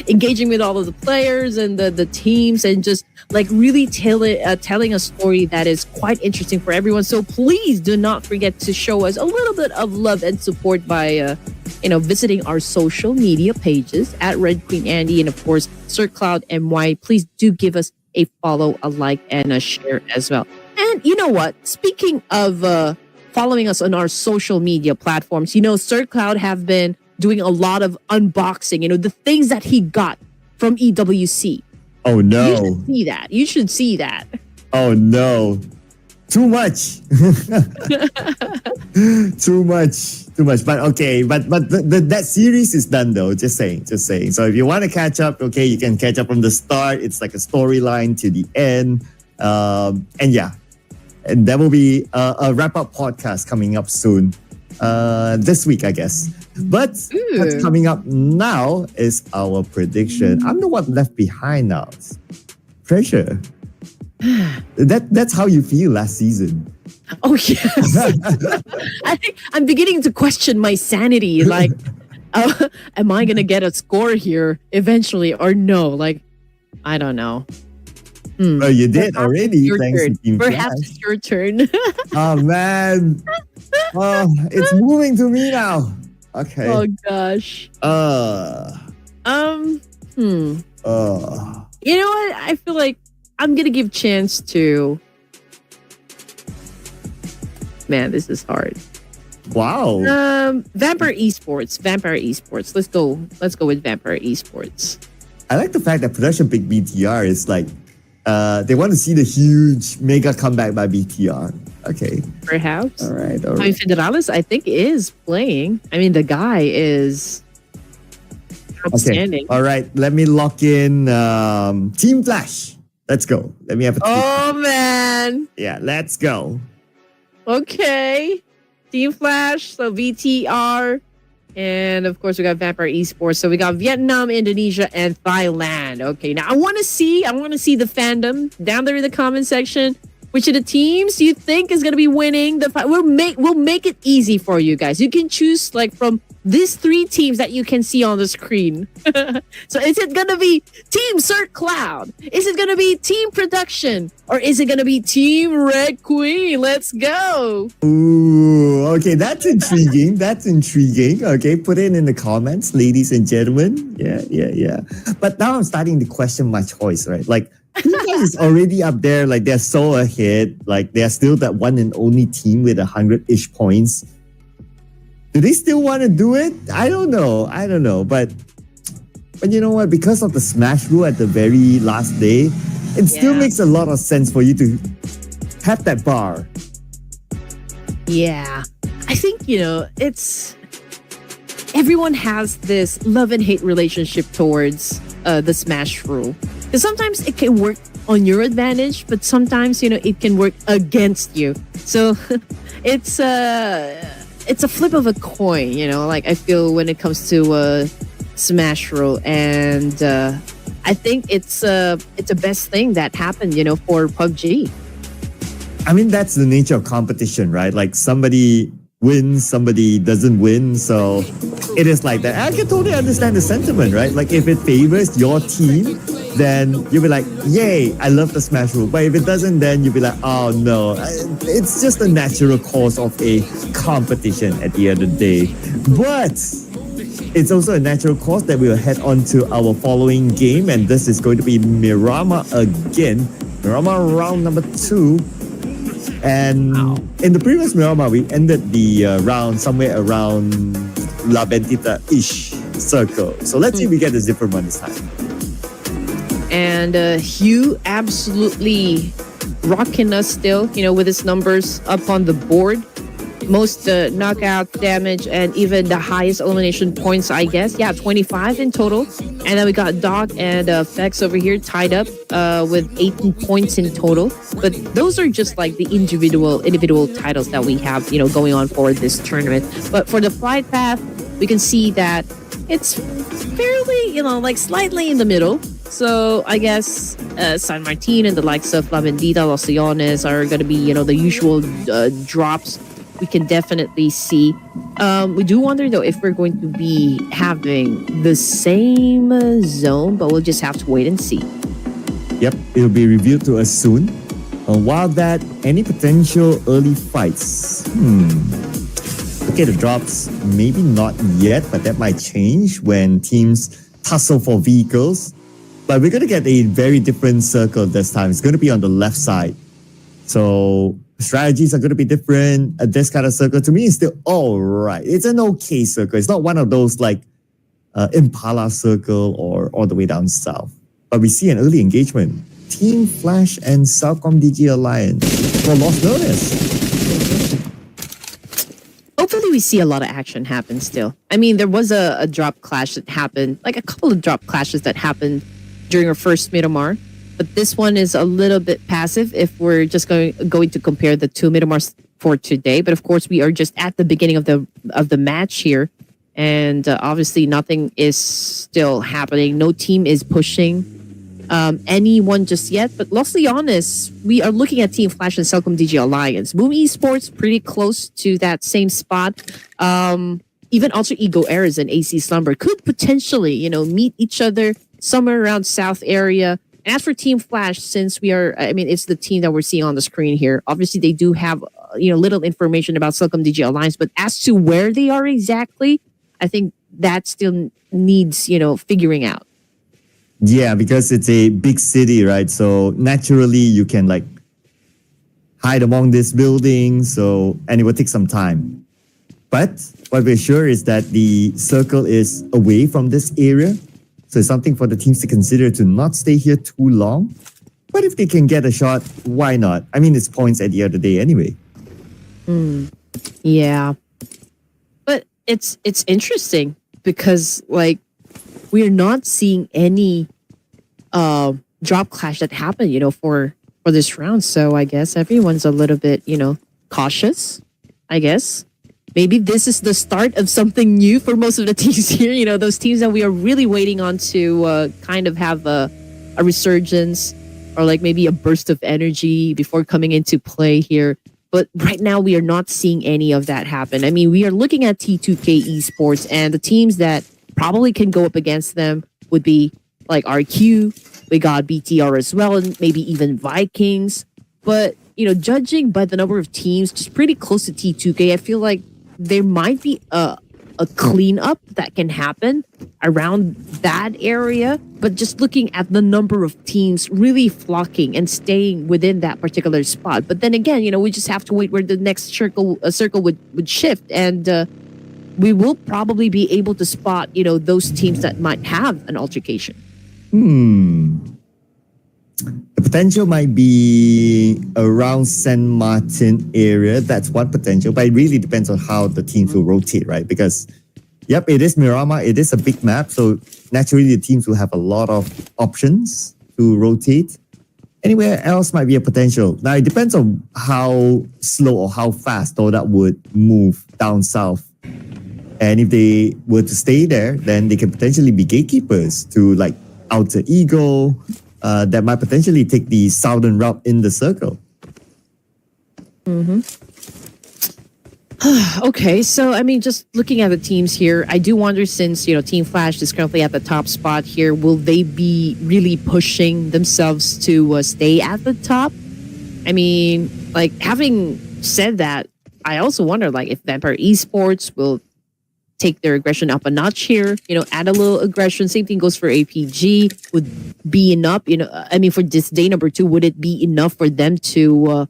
engaging with all of the players and the teams, and just like really telling a story that is quite interesting for everyone. So please do not forget to show us a little bit of love and support by visiting our social media pages at Red Queen Andy and of course Sir Cloud MY. Please do give us a follow, a like, and a share as well. And you know what? Speaking of following us on our social media platforms, Sir Cloud have been doing a lot of unboxing, the things that he got from EWC. Oh, no. You should see that. Oh, no. Too much. Too much. But okay, but that series is done though. Just saying. So if you want to catch up, okay, you can catch up from the start. It's like a storyline to the end. And yeah. And there will be a wrap-up podcast coming up soon. This week, I guess. But what's coming up now is our prediction. I'm the one left behind now. Pressure. That's how you feel last season. Oh, yes. I think I'm beginning to question my sanity. Like, am I going to get a score here eventually or no? Like, I don't know. Oh, you did Perhaps already. Thanks to Team Perhaps Flash. it's your turn. Oh, man. Oh, it's moving to me now. Okay. Oh, gosh. You know what? I feel like I'm going to give chance to... Man, this is hard. Wow. Vampire Esports. Let's go with Vampire Esports. I like the fact that production Big BTR is like, they want to see the huge mega comeback by BTR. Okay. Perhaps. All right. I mean, Federalis, I think, is playing. I mean, the guy is outstanding. Okay. All right. Let me lock in Team Flash. Let's go. Let me have a Oh, man. Yeah, let's go. Okay. Team Flash, so VTR. And of course, we got Vampire Esports. So we got Vietnam, Indonesia, and Thailand. Okay, now I want to see the fandom down there in the comment section. Which of the teams you think is going to be winning the fight? We'll make it easy for you guys. You can choose like from these 3 teams that you can see on the screen. So is it going to be Team Sir Cloud? Is it going to be Team Production? Or is it going to be Team Red Queen? Let's go. Ooh, okay, that's intriguing. Okay, put it in the comments, ladies and gentlemen. Yeah. But now I'm starting to question my choice, right? Like, you guys is already up there. Like, they're so ahead. Like, they're still that one and only team with 100-ish points. Do they still want to do it? I don't know. But you know what? Because of the smash rule at the very last day, it still makes a lot of sense for you to have that bar. Yeah. I think, it's... Everyone has this love and hate relationship towards the smash rule. Because sometimes it can work on your advantage, but sometimes, it can work against you. So it's a flip of a coin, like I feel when it comes to smash rule. And I think it's a best thing that happened, for PUBG. I mean, that's the nature of competition, right? Like somebody wins, somebody doesn't win. So it is like that. I can totally understand the sentiment, right? Like if it favors your team, then you'll be like, yay, I love the smash rule. But if it doesn't, then you'll be like, oh no. It's just a natural course of a competition at the end of the day. But it's also a natural course that we will head on to our following game. And this is going to be Miramar again. Miramar round number 2. And in the previous Miramar, we ended the round somewhere around La Bendita-ish circle. So let's see if we get a different one this time. And Hugh absolutely rocking us still, with his numbers up on the board. most knockout damage and even the highest elimination points, I guess. Yeah, 25 in total. And then we got Doc and Fex over here tied up with 18 points in total. But those are just like the individual titles that we have, going on for this tournament. But for the flight path, we can see that it's fairly, like slightly in the middle. So I guess San Martin and the likes of La Bendita, Los Leones are going to be, the usual drops we can definitely see. We do wonder though if we're going to be having the same zone, but we'll just have to wait and see. Yep, it'll be revealed to us soon. While that, any potential early fights? Okay, the drops, maybe not yet, but that might change when teams tussle for vehicles. But we're going to get a very different circle this time. It's going to be on the left side. So strategies are going to be different. This kind of circle, to me, is still all right. It's an okay circle. It's not one of those like Impala circle or all the way down south. But we see an early engagement. Team Flash and Cellcom DG Alliance for Los Leones. Hopefully we see a lot of action happen still. I mean, there was a drop clash that happened, like a couple of drop clashes that happened during our first Miramar. But this one is a little bit passive if we're just going to compare the two Miramars for today. But of course, we are just at the beginning of the match here. And obviously nothing is still happening. No team is pushing anyone just yet. But Los Leones, we are looking at Team Flash and Cellcom DG Alliance. Boom Esports pretty close to that same spot. Even Alter Ego Eras and AC Slumber could potentially, meet each other somewhere around South area. And as for Team Flash, since it's the team that we're seeing on the screen here. Obviously, they do have, little information about Cellcom DG Alliance. But as to where they are exactly, I think that still needs, figuring out. Yeah, because it's a big city, right? So naturally, you can like hide among these buildings. And it will take some time. But what we're sure is that the circle is away from this area. So it's something for the teams to consider to not stay here too long. But if they can get a shot, why not? I mean, it's points at the end of the day anyway. Yeah. But it's interesting because like we're not seeing any drop clash that happened, for this round. So I guess everyone's a little bit, cautious, I guess. Maybe this is the start of something new for most of the teams here. Those teams that we are really waiting on to kind of have a resurgence or like maybe a burst of energy before coming into play here. But right now, we are not seeing any of that happen. I mean, we are looking at T2K Esports, and the teams that probably can go up against them would be like RQ. We got BTR as well, and maybe even Vikings. But, judging by the number of teams, just pretty close to T2K, I feel like there might be a cleanup that can happen around that area. But just looking at the number of teams really flocking and staying within that particular spot. But then again, we just have to wait where the next circle would shift. And we will probably be able to spot, those teams that might have an altercation. The potential might be around San Martin area. That's one potential, but it really depends on how the teams will rotate, right? Because, yep, it is Miramar. It is a big map. So naturally, the teams will have a lot of options to rotate. Anywhere else might be a potential. Now, it depends on how slow or how fast Todak would move down south. And if they were to stay there, then they can potentially be gatekeepers to like Alter Ego, that might potentially take the southern route in the circle. Okay, so I mean, just looking at the teams here, I do wonder since, Team Flash is currently at the top spot here, will they be really pushing themselves to stay at the top? I mean, like, having said that, I also wonder, like, if Vampire Esports will take their aggression up a notch here, add a little aggression. Same thing goes for APG. Would be enough, for this day number 2, would it be enough for them to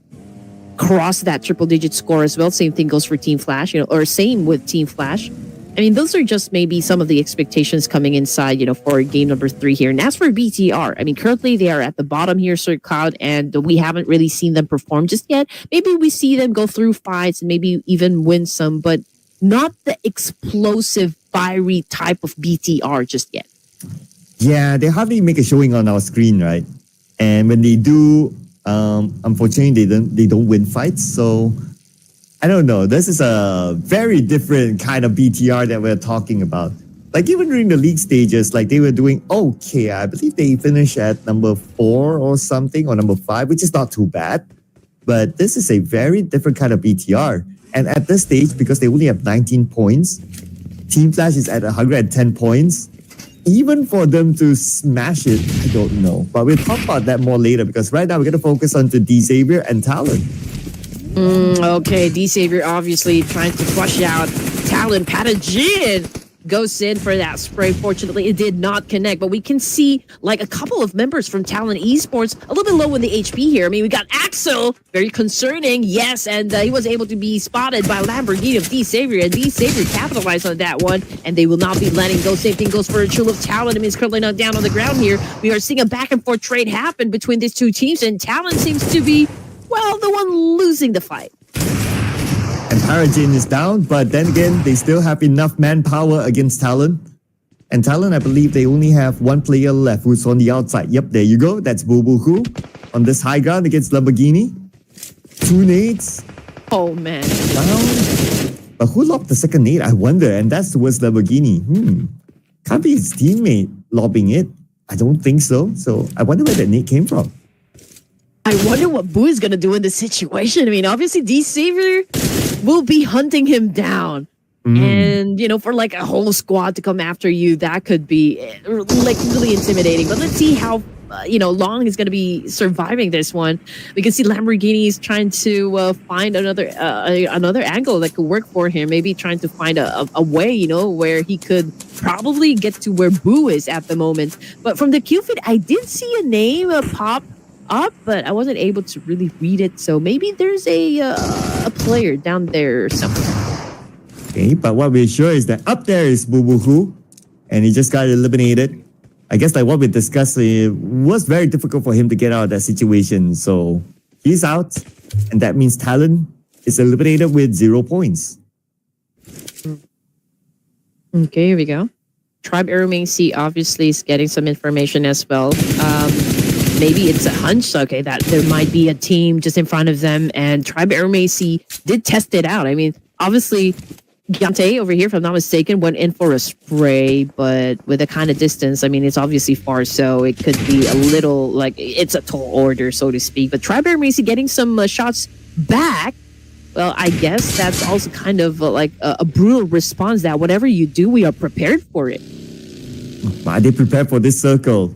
cross that triple digit score as well? Same thing goes for Team Flash, or same with Team Flash. I mean, those are just maybe some of the expectations coming inside, for game number 3 here. And as for BTR, I mean, currently they are at the bottom here, Sir Cloud, and we haven't really seen them perform just yet. Maybe we see them go through fights and maybe even win some, but not the explosive, fiery type of BTR just yet. Yeah, they hardly make a showing on our screen, right? And when they do, unfortunately, they don't win fights. So I don't know. This is a very different kind of BTR that we're talking about. Like even during the league stages, like they were doing okay. I believe they finished at number 4 or something, or number 5, which is not too bad. But this is a very different kind of BTR. And at this stage, because they only have 19 points, Team Flash is at 110 points. Even for them to smash it, I don't know. But we'll talk about that more later, because right now we're going to focus on to D Xavier and Talon. Okay, D Xavier obviously trying to flush out Talon. Pathogen goes in for that spray. Fortunately, it did not connect, but we can see like a couple of members from Talon Esports a little bit low in the HP here. I mean, we got Axel, very concerning, yes, and he was able to be spotted by Lamborghini of D Xavier, and D Xavier capitalized on that one, and they will not be letting go. Same thing goes for True of Talon. I mean, it's currently not down on the ground here. We are seeing a back and forth trade happen between these two teams, and Talon seems to be, well, the one losing the fight. And Paragen is down, but then again, they still have enough manpower against Talon. And Talon, I believe they only have one player left who's on the outside. Yep, there you go. That's Bubuhu on this high ground against Lamborghini. 2 nades. Oh, man. Down. But who lobbed the second nade? I wonder. And that's towards Lamborghini. Can't be his teammate lobbing it. I don't think so. So I wonder where that nade came from. I wonder what Boo is going to do in this situation. I mean, obviously, D Xavier will be hunting him down. And, for like a whole squad to come after you, that could be like really intimidating. But let's see how, Long is going to be surviving this one. We can see Lamborghini is trying to find another angle that could work for him. Maybe trying to find a way, where he could probably get to where Boo is at the moment. But from the Q feed, I did see a name pop up, but I wasn't able to really read it. So maybe there's a player down there somewhere. Okay, but what we're sure is that up there is Bubuhu, and he just got eliminated. I guess like what we discussed, it was very difficult for him to get out of that situation. So he's out, and that means Talon is eliminated with 0 points. Okay, here we go. Tribe Aromacy obviously is getting some information as well. Maybe it's a hunch, okay, that there might be a team just in front of them, and Tribe Aromacy did test it out. I mean, obviously, Giante over here, if I'm not mistaken, went in for a spray, but with a kind of distance, I mean, it's obviously far, so it could be a little, like, it's a tall order, so to speak. But Tribe Aromacy getting some shots back, well, I guess that's also kind of like a brutal response that whatever you do, we are prepared for it. Are they prepared for this circle?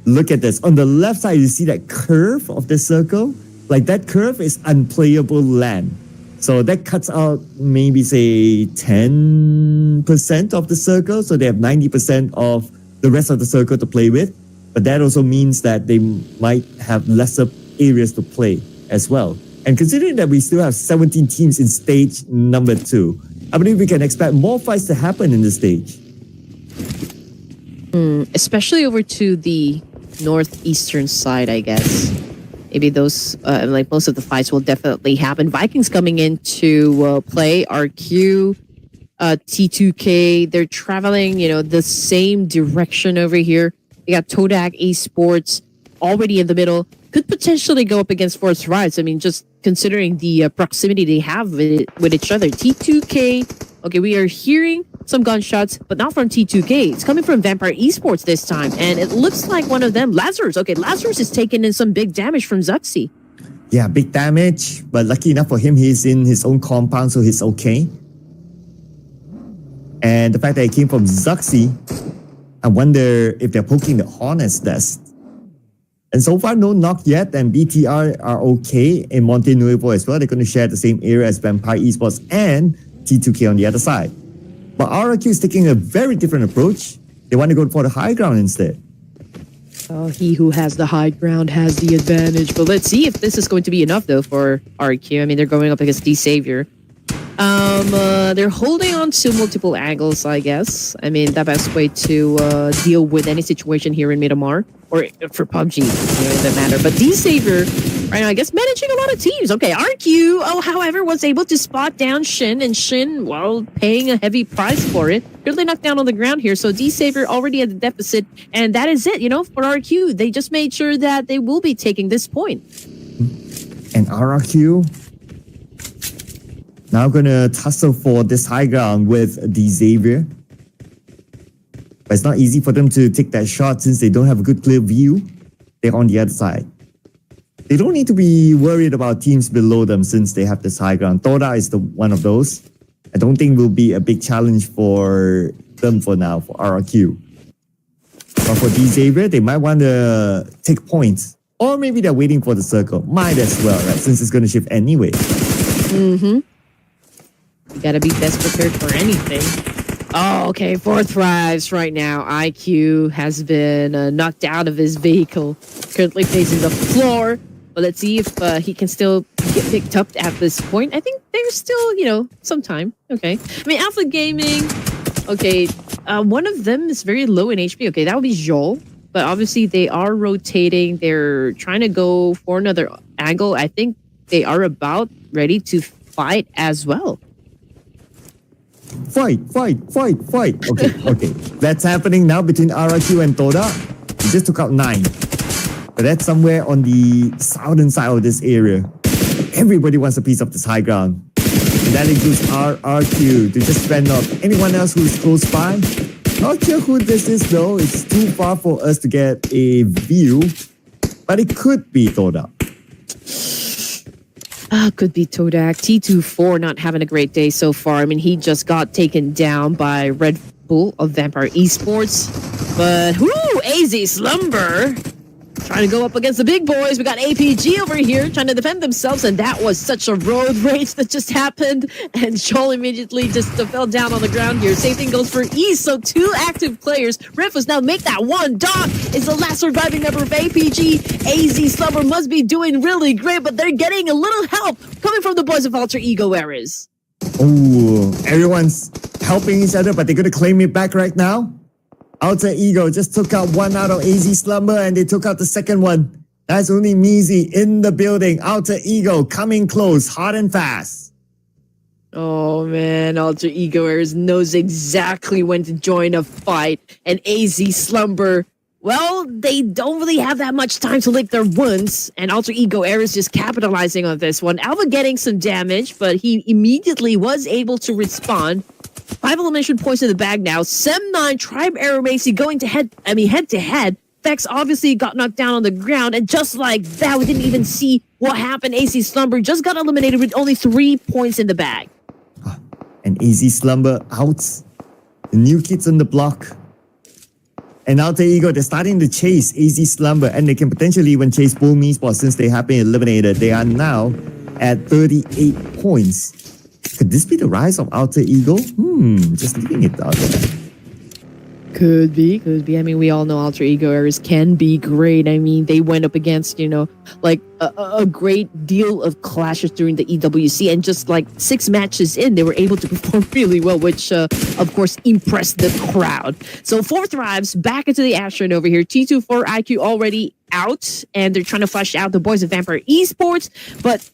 Look at this. On the left side, you see that curve of the circle? Like that curve is unplayable land. So that cuts out maybe say 10% of the circle. So they have 90% of the rest of the circle to play with. But that also means that they might have lesser areas to play as well. And considering that we still have 17 teams in stage number 2, I believe we can expect more fights to happen in this stage. Especially over to the northeastern side, I guess. Maybe those, like most of the fights will definitely happen. Vikings coming in to play. RQ, T2K, they're traveling, the same direction over here. We got Todak Esports already in the middle. Could potentially go up against Force Rides. I mean, just considering the proximity they have with each other. T2K, okay, we are hearing some gunshots, but not from T2K. It's coming from Vampire Esports this time, and it looks like one of them, Lazarus. Okay, Lazarus is taking in some big damage from Zuxi. Yeah, big damage, but lucky enough for him, he's in his own compound, so he's okay. And the fact that he came from Zuxi, I wonder if they're poking the Hornet's nest. And so far, no knock yet, and BTR are okay in Monte Nuevo as well. They're going to share the same area as Vampire Esports and T2K on the other side. But RQ is taking a very different approach. They want to go for the high ground instead. Oh, he who has the high ground has the advantage. But let's see if this is going to be enough, though, for RQ. I mean, they're going up against D Xavier. They're holding on to multiple angles, I guess. I mean, the best way to deal with any situation here in Miramar or for PUBG, in that matter. But D-Saver, right now, I guess, managing a lot of teams. Okay, RQ, however, was able to spot down Shin, and Shin, well, paying a heavy price for it. Really knocked down on the ground here. So D-Saver already at the deficit, and that is it, for RQ. They just made sure that they will be taking this point. And RRQ now gonna tussle for this high ground with the Xavier. But it's not easy for them to take that shot since they don't have a good clear view. They're on the other side. They don't need to be worried about teams below them since they have this high ground. Toda is one of those. I don't think will be a big challenge for them for now, for RRQ. But for the Xavier, they might want to take points. Or maybe they're waiting for the circle. Might as well, right? Since it's going to shift anyway. You gotta be best prepared for anything. Oh, okay. 4 thrives right now. IQ has been knocked out of his vehicle. Currently facing the floor. But let's see if he can still get picked up at this point. I think there's still, some time. Okay. I mean, Alpha Gaming. Okay. One of them is very low in HP. Okay, that would be Joel. But obviously they are rotating. They're trying to go for another angle. I think they are about ready to fight as well. Fight. Okay. That's happening now between RRQ and Toda. He just took out 9. But that's somewhere on the southern side of this area. Everybody wants a piece of this high ground. And that includes RRQ to just fend off anyone else who's close by. Not sure who this is though. It's too far for us to get a view. But it could be Toda. Could be Todak. T24 not having a great day so far. I mean, he just got taken down by Red Bull of Vampire Esports. But, AZ Slumber trying to go up against the big boys. We got APG over here trying to defend themselves, and that was such a road race that just happened. And Joel immediately just fell down on the ground here. Same thing goes for East. So 2 active players. Ruthless now make that one. Doc is the last surviving member of APG. AZ Slumber must be doing really great, but they're getting a little help coming from the boys of Alter Ego Eras. Oh, everyone's helping each other, but they're going to claim it back right now. Alter Ego just took out 1 out of AZ Slumber and they took out the second one. That's only Meezy in the building. Alter Ego coming close, hard and fast. Oh man, Alter Ego Eras knows exactly when to join a fight. And AZ Slumber, well, they don't really have that much time to lick their wounds. And Alter Ego Eras just capitalizing on this one. Alva getting some damage, but he immediately was able to respond. 5 elimination points in the bag now. Sem9, Tribe Arrow Macy going to head to head. Vex obviously got knocked down on the ground, and just like that, we didn't even see what happened. AZ Slumber just got eliminated with only 3 points in the bag. And AZ Slumber out. The new kids on the block. And Alter Ego, they're starting to chase AZ Slumber, and they can potentially even chase Bull Meesport since they have been eliminated. They are now at 38 points. Could this be the rise of Alter Ego? Just leaving it out there. Could be. I mean, we all know Alter Ego Eras can be great. I mean, they went up against, like a great deal of clashes during the EWC, and just like 6 matches in, they were able to perform really well, which of course impressed the crowd. So 4 thrives back into the action over here. T24 IQ already out, and they're trying to flush out the boys of Vampire Esports, but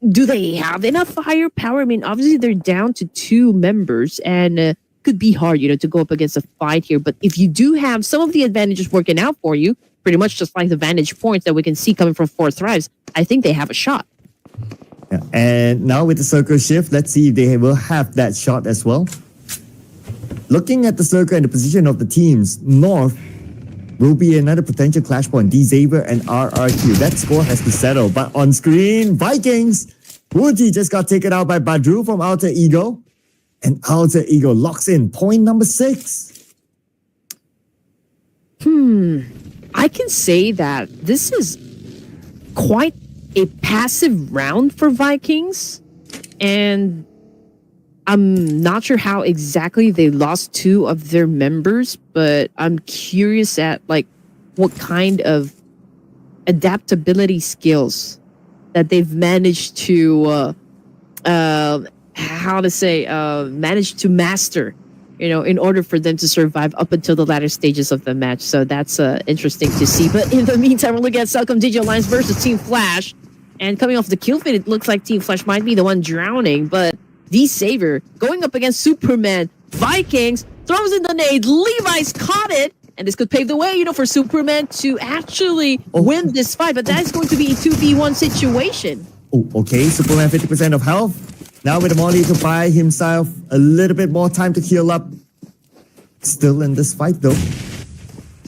do they have enough firepower? I mean, obviously they're down to 2 members, and could be hard, to go up against a fight here. But if you do have some of the advantages working out for you, pretty much just like the vantage points that we can see coming from 4 thrives, I think they have a shot. Yeah. And now with the circle shift, let's see if they will have that shot as well. Looking at the circle and the position of the teams, North will be another potential clash point. D-Xavier and RRQ. That score has to settle. But on screen, Vikings. Woody just got taken out by Badru from Alter Ego. And Alter Ego locks in point number 6. I can say that this is quite a passive round for Vikings. And I'm not sure how exactly they lost 2 of their members, but I'm curious at like what kind of adaptability skills that they've managed to how to say, managed to master, in order for them to survive up until the latter stages of the match. So that's interesting to see. But in the meantime, we're looking at Celcom Digi Alliance versus Team Flash. And coming off the kill feed, it looks like Team Flash might be the one drowning. But D-Saver going up against Superman, Vikings, throws in the nade, Levi's caught it. And this could pave the way, for Superman to actually win this fight. But that is going to be a 2v1 situation. Oh, okay. Superman 50% of health. Now with the Molly to buy himself a little bit more time to heal up. Still in this fight though.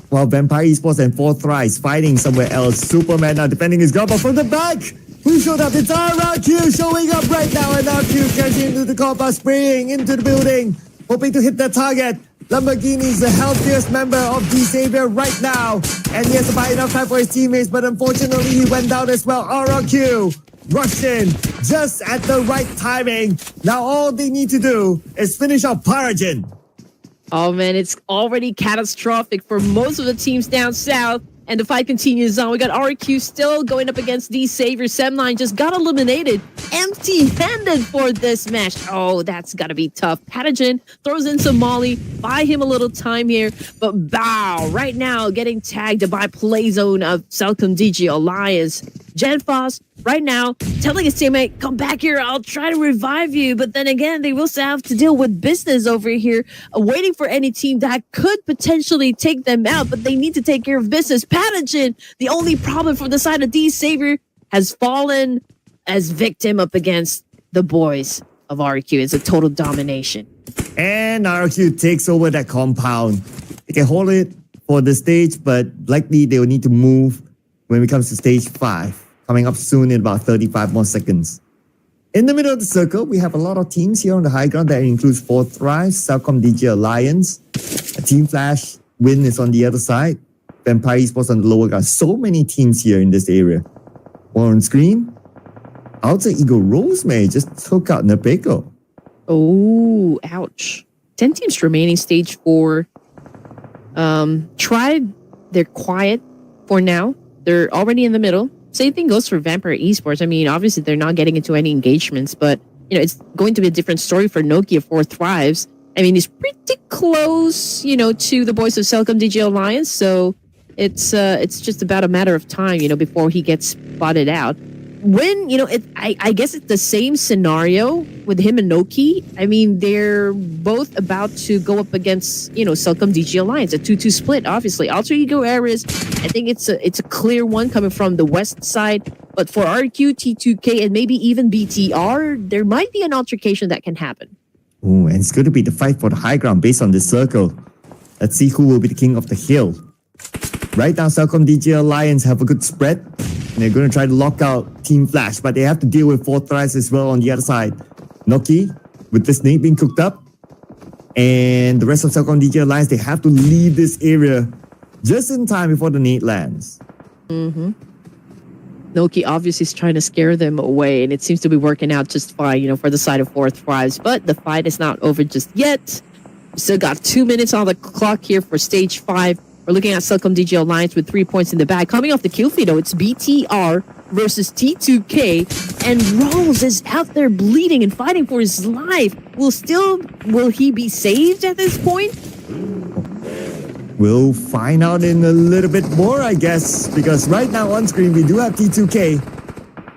While Vampire Esports and 4Thrives fighting somewhere else. Superman now defending his goal, but from the back, who showed up? It's RRQ showing up right now, and RQ gets into the combat, spraying into the building, hoping to hit the target. Lamborghini is the healthiest member of D-Savior right now, and he has to buy enough time for his teammates, but unfortunately he went down as well. RRQ rushed in just at the right timing. Now all they need to do is finish off Pubg. Oh man, it's already catastrophic for most of the teams down south. And the fight continues on. We got RQ still going up against D-Savior. Sem9 just got eliminated empty-handed for this match. Oh, that's got to be tough. Patagen throws in some Molly. Buy him a little time here. But Bow right now getting tagged by Playzone of Celcom Digi Alliance. Genfos right now telling his teammate, come back here, I'll try to revive you. But then again, they will have to deal with business over here, waiting for any team that could potentially take them out, but they need to take care of business. Patagen, the only problem from the side of D-Savior, has fallen as victim up against the boys of RQ. It's a total domination. And RQ takes over that compound. They can hold it for the stage, but likely they will need to move when it comes to stage 5. Coming up soon in about 35 more seconds. In the middle of the circle, we have a lot of teams here on the high ground. That includes 4Thrives, Celcom Digi Alliance, Team Flash, Win is on the other side, Vampire Esports on the lower ground. So many teams here in this area. More on screen, Alter Ego Rosemary just took out Nepeko. Oh, ouch. 10 teams remaining, stage 4. Tribe, they're quiet for now. They're already in the middle. Same thing goes for Vampire Esports. I mean, obviously, they're not getting into any engagements, but, it's going to be a different story for Nokia 4Thrives. I mean, he's pretty close, to the boys of Celcom Digi Alliance, so it's just about a matter of time, before he gets spotted out. When, I guess it's the same scenario with him and Noki. I mean, they're both about to go up against, Celcom Digi Alliance, a 2-2 split, obviously. Alter Ego Ares, I think it's a clear one coming from the west side. But for RQ, T2K, and maybe even BTR, there might be an altercation that can happen. Oh, and it's going to be the fight for the high ground based on this circle. Let's see who will be the king of the hill. Right now, Celcom Digi Alliance have a good spread. And they're going to try to lock out Team Flash, but they have to deal with 4Thrives as well on the other side. Noki, with this nade being cooked up, and the rest of Celcom Digi Alliance, they have to leave this area just in time before the nade lands. Noki obviously is trying to scare them away, and it seems to be working out just fine, for the side of 4Thrives. But the fight is not over just yet. We still got 2 minutes on the clock here for stage 5. We're looking at Celcom Digi Alliance with 3 points in the bag. Coming off the kill feed, though, it's BTR versus T2K. And Rolls is out there bleeding and fighting for his life. Will he be saved at this point? We'll find out in a little bit more, I guess. Because right now on screen, we do have T2K.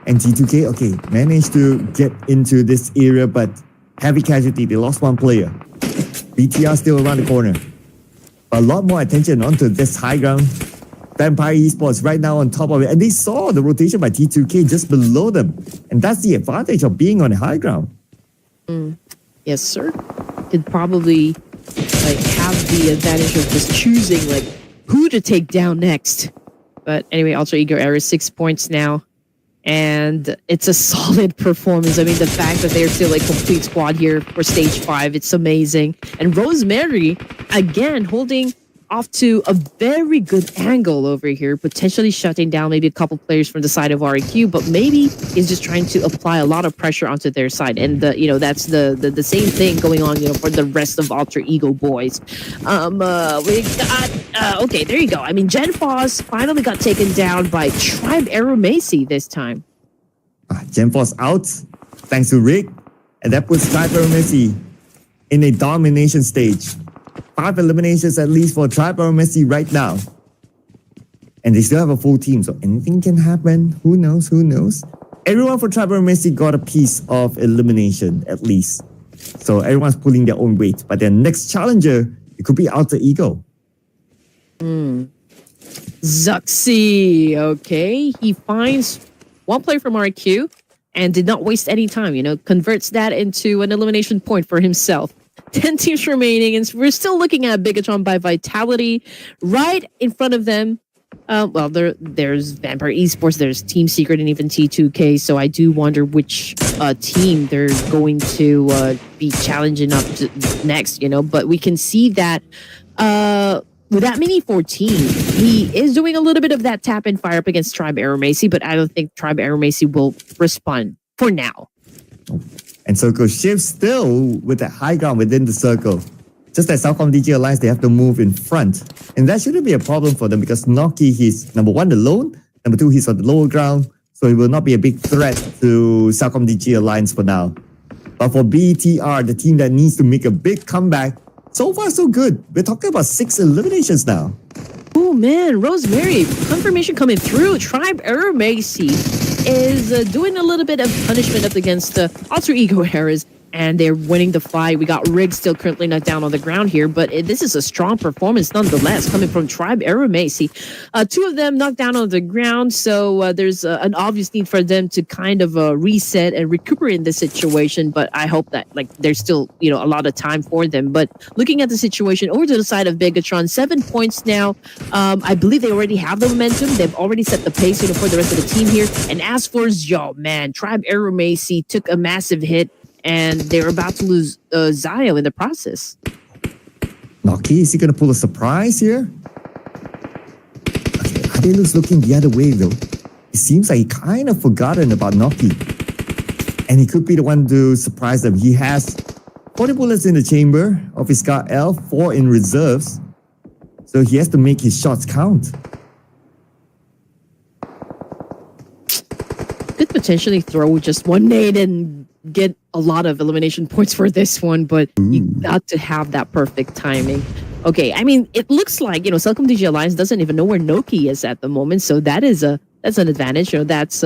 And T2K, okay, managed to get into this area, but heavy casualty. They lost one player. BTR still around the corner. A lot more attention onto this high ground. Vampire Esports right now on top of it. And they saw the rotation by T2K just below them. And that's the advantage of being on the high ground. Yes, sir. Could probably have the advantage of just choosing who to take down next. But anyway, Alter Ego Ares 6 points now. And it's a solid performance. I mean, the fact that they're still a complete squad here for stage 5, it's amazing. And Rosemary, again, holding off to a very good angle over here, potentially shutting down maybe a couple players from the side of RQ, but maybe is just trying to apply a lot of pressure onto their side. And that's the same thing going on, for the rest of Alter Ego boys. We got okay, there you go. I mean, Genfos finally got taken down by Tribe Aeromasi this time. Genfos out, thanks to Rick. And that puts Tribe Arrow Messi in a domination stage. 5 eliminations at least for Tribe Arrow Messi right now. And they still have a full team, so anything can happen. Who knows? Who knows? Everyone for Tribe Arrow Messi got a piece of elimination at least. So everyone's pulling their own weight. But their next challenger, it could be Alter Ego. Zuxi, okay. He finds one player from RQ and did not waste any time, converts that into an elimination point for himself. 10 teams remaining, and we're still looking at Bigatron by Vitality. Right in front of them, there's Vampire Esports, there's Team Secret, and even T2K. So I do wonder which team they're going to be challenging up to next, But we can see that with that mini 14, he is doing a little bit of that tap and fire up against Tribe Arrow Messi, but I don't think Tribe Arrow Messi will respond for now. And Circle shifts still with that high ground within the circle. Just like Southcom DG Alliance, they have to move in front. And that shouldn't be a problem for them because Noki, he's number 1, alone. Number 2, he's on the lower ground. So he will not be a big threat to Southcom DG Alliance for now. But for BTR, the team that needs to make a big comeback, so far so good. We're talking about 6 eliminations now. Oh man, Rosemary, confirmation coming through. Tribe Arrow Messi is doing a little bit of punishment up against the Alter Ego Harris, and they're winning the fight. We got Riggs still currently not down on the ground here, but this is a strong performance nonetheless coming from Tribe Arrow Messi. 2 of them knocked down on the ground, so there's an obvious need for them to kind of reset and recuperate in this situation, but I hope that there's still a lot of time for them. But looking at the situation over to the side of Bigatron, 7 points now. I believe they already have the momentum. They've already set the pace for the rest of the team here. And as for Tribe Arrow Messi took a massive hit, and they're about to lose Zio in the process. Noki, is he going to pull a surprise here? Okay, Adelus looking the other way though. It seems like he kind of forgotten about Noki. And he could be the one to surprise them. He has 40 bullets in the chamber of his Scar L, 4 in reserves. So he has to make his shots count. Could potentially throw just one nade and get a lot of elimination points for this one, but you got to have that perfect timing. Okay, I mean, it looks like, Celcom DG Alliance doesn't even know where Noki is at the moment, so that's an advantage. That's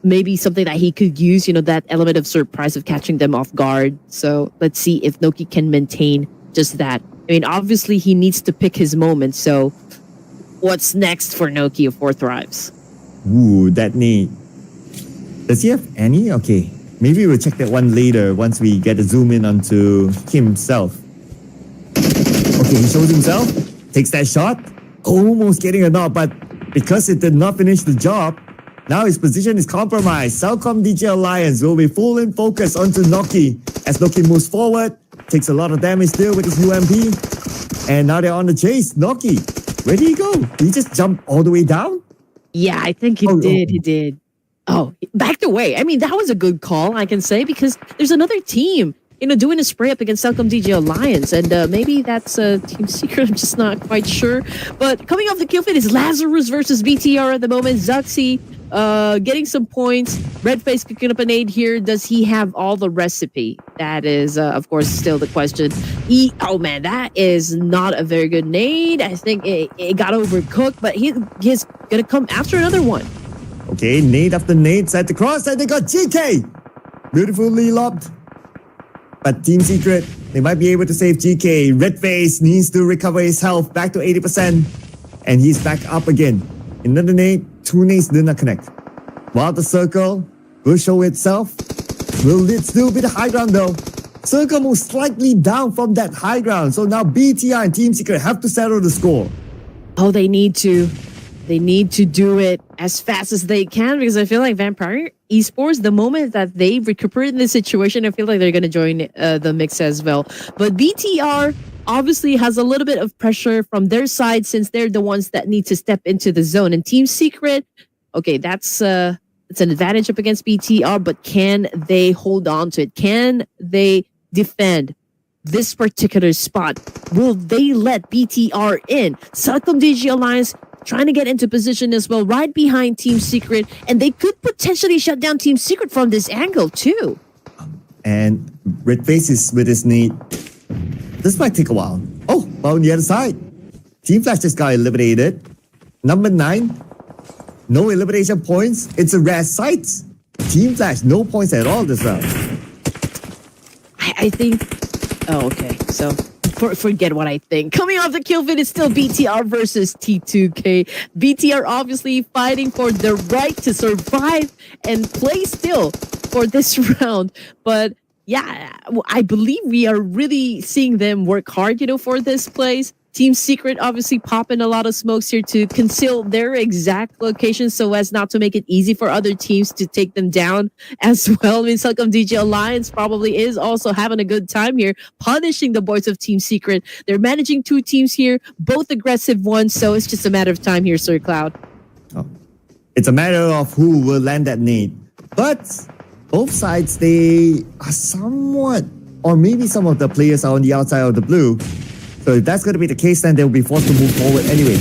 maybe something that he could use, that element of surprise of catching them off guard. So let's see if Noki can maintain just that. I mean, obviously he needs to pick his moment, so what's next for Noki of 4 Thrives? Ooh, that nade. Does he have any? Okay. Maybe we'll check that one later once we get a zoom in onto himself. Okay, he shows himself, takes that shot, almost getting a knock, but because it did not finish the job, now his position is compromised. Celcom DJ Alliance will be full in focus onto Noki as Noki moves forward, takes a lot of damage still with his UMP, and now they're on the chase. Noki, where did he go? Did he just jump all the way down? Yeah, I think he did. He did. Oh, backed away. I mean, that was a good call, I can say, because there's another team, doing a spray up against Celcom DJ Alliance, and maybe that's Team Secret. I'm just not quite sure. But coming off the kill feed is Lazarus versus BTR at the moment. Zuxi getting some points. Redface cooking up a nade here. Does he have all the recipe? That is, of course, still the question. Oh man, that is not a very good nade. I think it got overcooked, but he's gonna come after another one. Okay, nade after nade, side to cross, and they got GK! Beautifully lobbed. But Team Secret, they might be able to save GK. Redface needs to recover his health back to 80%. And he's back up again. Another nade, 2 nades did not connect. While the circle will show itself. Will it still be the high ground though? Circle moves slightly down from that high ground. So now BTR and Team Secret have to settle the score. Oh, they need to. They need to do it as fast as they can, because I feel like Vampire Esports, the moment that they recuperate in this situation, I feel like they're going to join the mix as well. But BTR obviously has a little bit of pressure from their side since they're the ones that need to step into the zone. And Team Secret, okay, it's an advantage up against BTR, but can they hold on to it? Can they defend this particular spot? Will they let BTR in? Celcom DG Alliance trying to get into position as well, right behind Team Secret, and they could potentially shut down Team Secret from this angle too. And Red Face is with his nade. This might take a while. Oh, but on the other side, Team Flash just got eliminated. Number 9, no elimination points. It's a rare sight. Team Flash, no points at all this round. I think. Oh, okay. So forget what I think. Coming off the kill feed, it's still BTR versus T2K. BTR obviously fighting for the right to survive and play still for this round. But yeah, I believe we are really seeing them work hard, for this place. Team Secret obviously popping a lot of smokes here to conceal their exact location so as not to make it easy for other teams to take them down as well. I mean, Celcom DJ Alliance probably is also having a good time here, punishing the boys of Team Secret. They're managing 2 teams here, both aggressive ones, so it's just a matter of time here, Sir Cloud. Oh. It's a matter of who will land that nade. But both sides, they are somewhat, or maybe some of the players are on the outside of the blue. So if that's going to be the case, then they'll be forced to move forward anyway.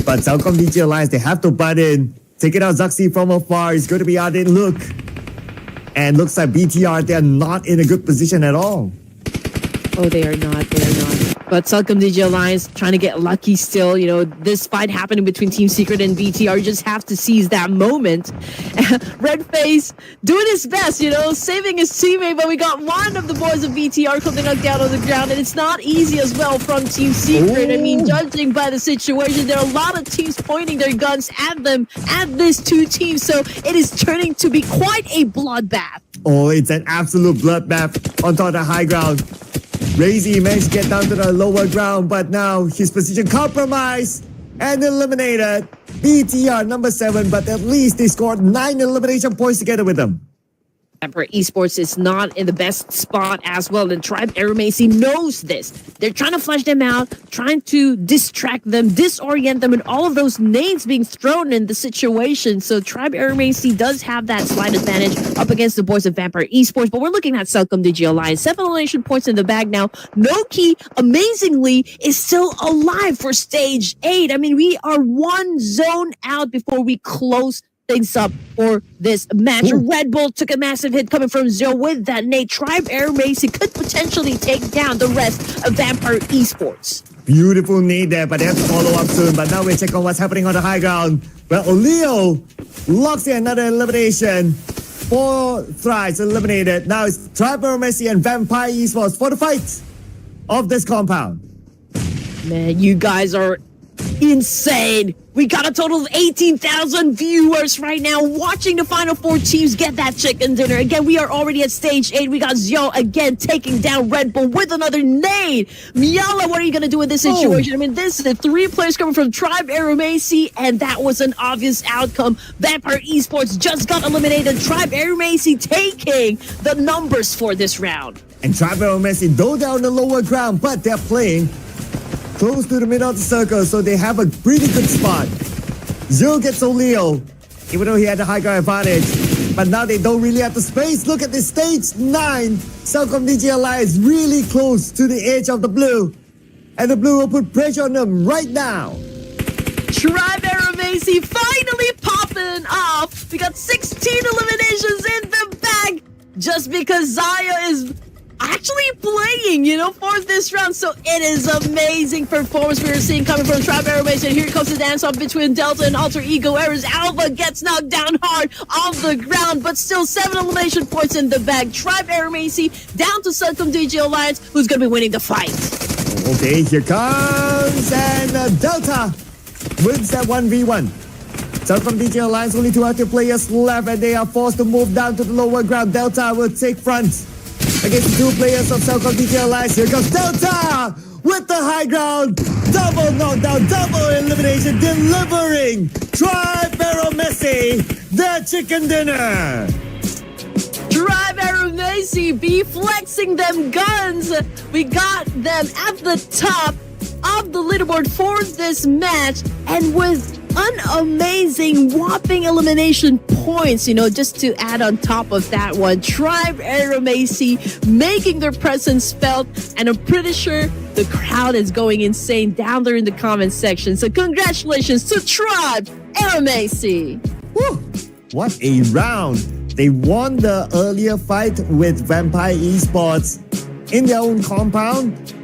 But Celcom DJ Alliance, they have to butt in. Take it out Zuxi from afar. It's going to be out in look. And looks like BTR, they're not in a good position at all. Oh, they are not. They are not. But Celcom DJ Alliance trying to get lucky still. This fight happening between Team Secret and BTR. You just have to seize that moment. Red Face doing his best, saving his teammate. But we got one of the boys of BTR coming knocked down on the ground. And it's not easy as well from Team Secret. Ooh. I mean, judging by the situation, there are a lot of teams pointing their guns at them, at these 2 teams. So it is turning to be quite a bloodbath. Oh, it's an absolute bloodbath on top of the high ground. Razy managed to get down to the lower ground, but now his position compromised and eliminated. BTR number 7, but at least they scored 9 elimination points together with them. Emperor Esports is not in the best spot as well, and Tribe Aeromacy knows this. They're trying to flush them out, trying to distract them, disorient them, and all of those nades being thrown in the situation. So Tribe Aeromacy does have that slight advantage up against the boys of Vampire Esports, but we're looking at Celcom DJ Alliance. 7 elimination points in the bag now. Noki, amazingly, is still alive for stage 8. I mean, we are 1 zone out before we close things up for this match. Ooh. Red Bull took a massive hit coming from Zero with that nade. Tribe Aeromacy could potentially take down the rest of Vampire Esports. Beautiful nade there, but they have to follow up soon. But now we check on what's happening on the high ground. Well, Oleo locks in another elimination. 4 thrice eliminated. Now it's Tribe Aeromacy and Vampire Esports for the fight of this compound. Man, you guys are insane. We got a total of 18,000 viewers right now watching the final 4 teams get that chicken dinner. Again, we are already at stage 8. We got Zio again taking down Red Bull with another nade. Miala, what are you going to do in this situation? I mean, this is the 3 players coming from Tribe Aeromacy, and that was an obvious outcome. Vampire Esports just got eliminated. Tribe Aeromacy taking the numbers for this round. And Tribe Aeromacy, though they're on the lower ground, but they're playing close to the middle of the circle, so they have a pretty good spot. Zero gets Oleo, even though he had the high ground advantage. But now they don't really have the space. Look at this stage 9. Celcom DJ Alliance really close to the edge of the blue. And the blue will put pressure on them right now. Tribe Aeromacy finally popping off. We got 16 eliminations in the bag just because Zaya is actually playing, for this round. So it is amazing performance we are seeing coming from Tribe Aeromacy. And here comes the dance off between Delta and Alter Ego Errors. Alpha gets knocked down hard on the ground, but still 7 elimination points in the bag. Tribe Aeromacy down to Celcom DJ Alliance, who's going to be winning the fight. Okay, here comes, and Delta wins that 1v1. Celcom DJ Alliance, only 2 active players left, and they are forced to move down to the lower ground. Delta will take front against the 2 players of Celcom DJ Alliance. Here comes Delta with the high ground. Double knockdown, double elimination, delivering Tribe Aeromacy their chicken dinner. Tribe Aeromacy be flexing them guns. We got them at the top of the leaderboard for this match, and with an amazing whopping elimination points, just to add on top of that one. Tribe Aeromacy making their presence felt, and I'm pretty sure the crowd is going insane down there in the comment section. So congratulations to Tribe Aeromacy. Woo! What a round. They won the earlier fight with Vampire Esports in their own compound.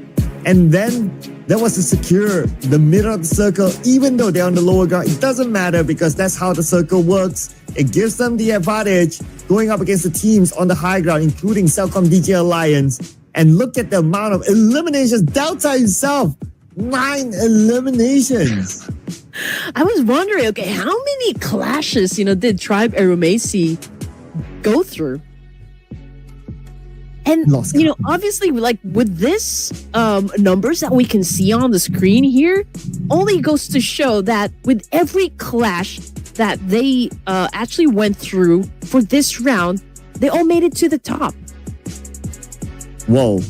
And then there was to secure the middle of the circle, even though they're on the lower ground. It doesn't matter because that's how the circle works. It gives them the advantage going up against the teams on the high ground, including Cellcom DJ Alliance. And look at the amount of eliminations. Delta himself, 9 eliminations. I was wondering, okay, how many clashes, did Tribe Aeromasi go through? And, obviously, like with this numbers that we can see on the screen here, only goes to show that with every clash that they actually went through for this round, they all made it to the top. Whoa.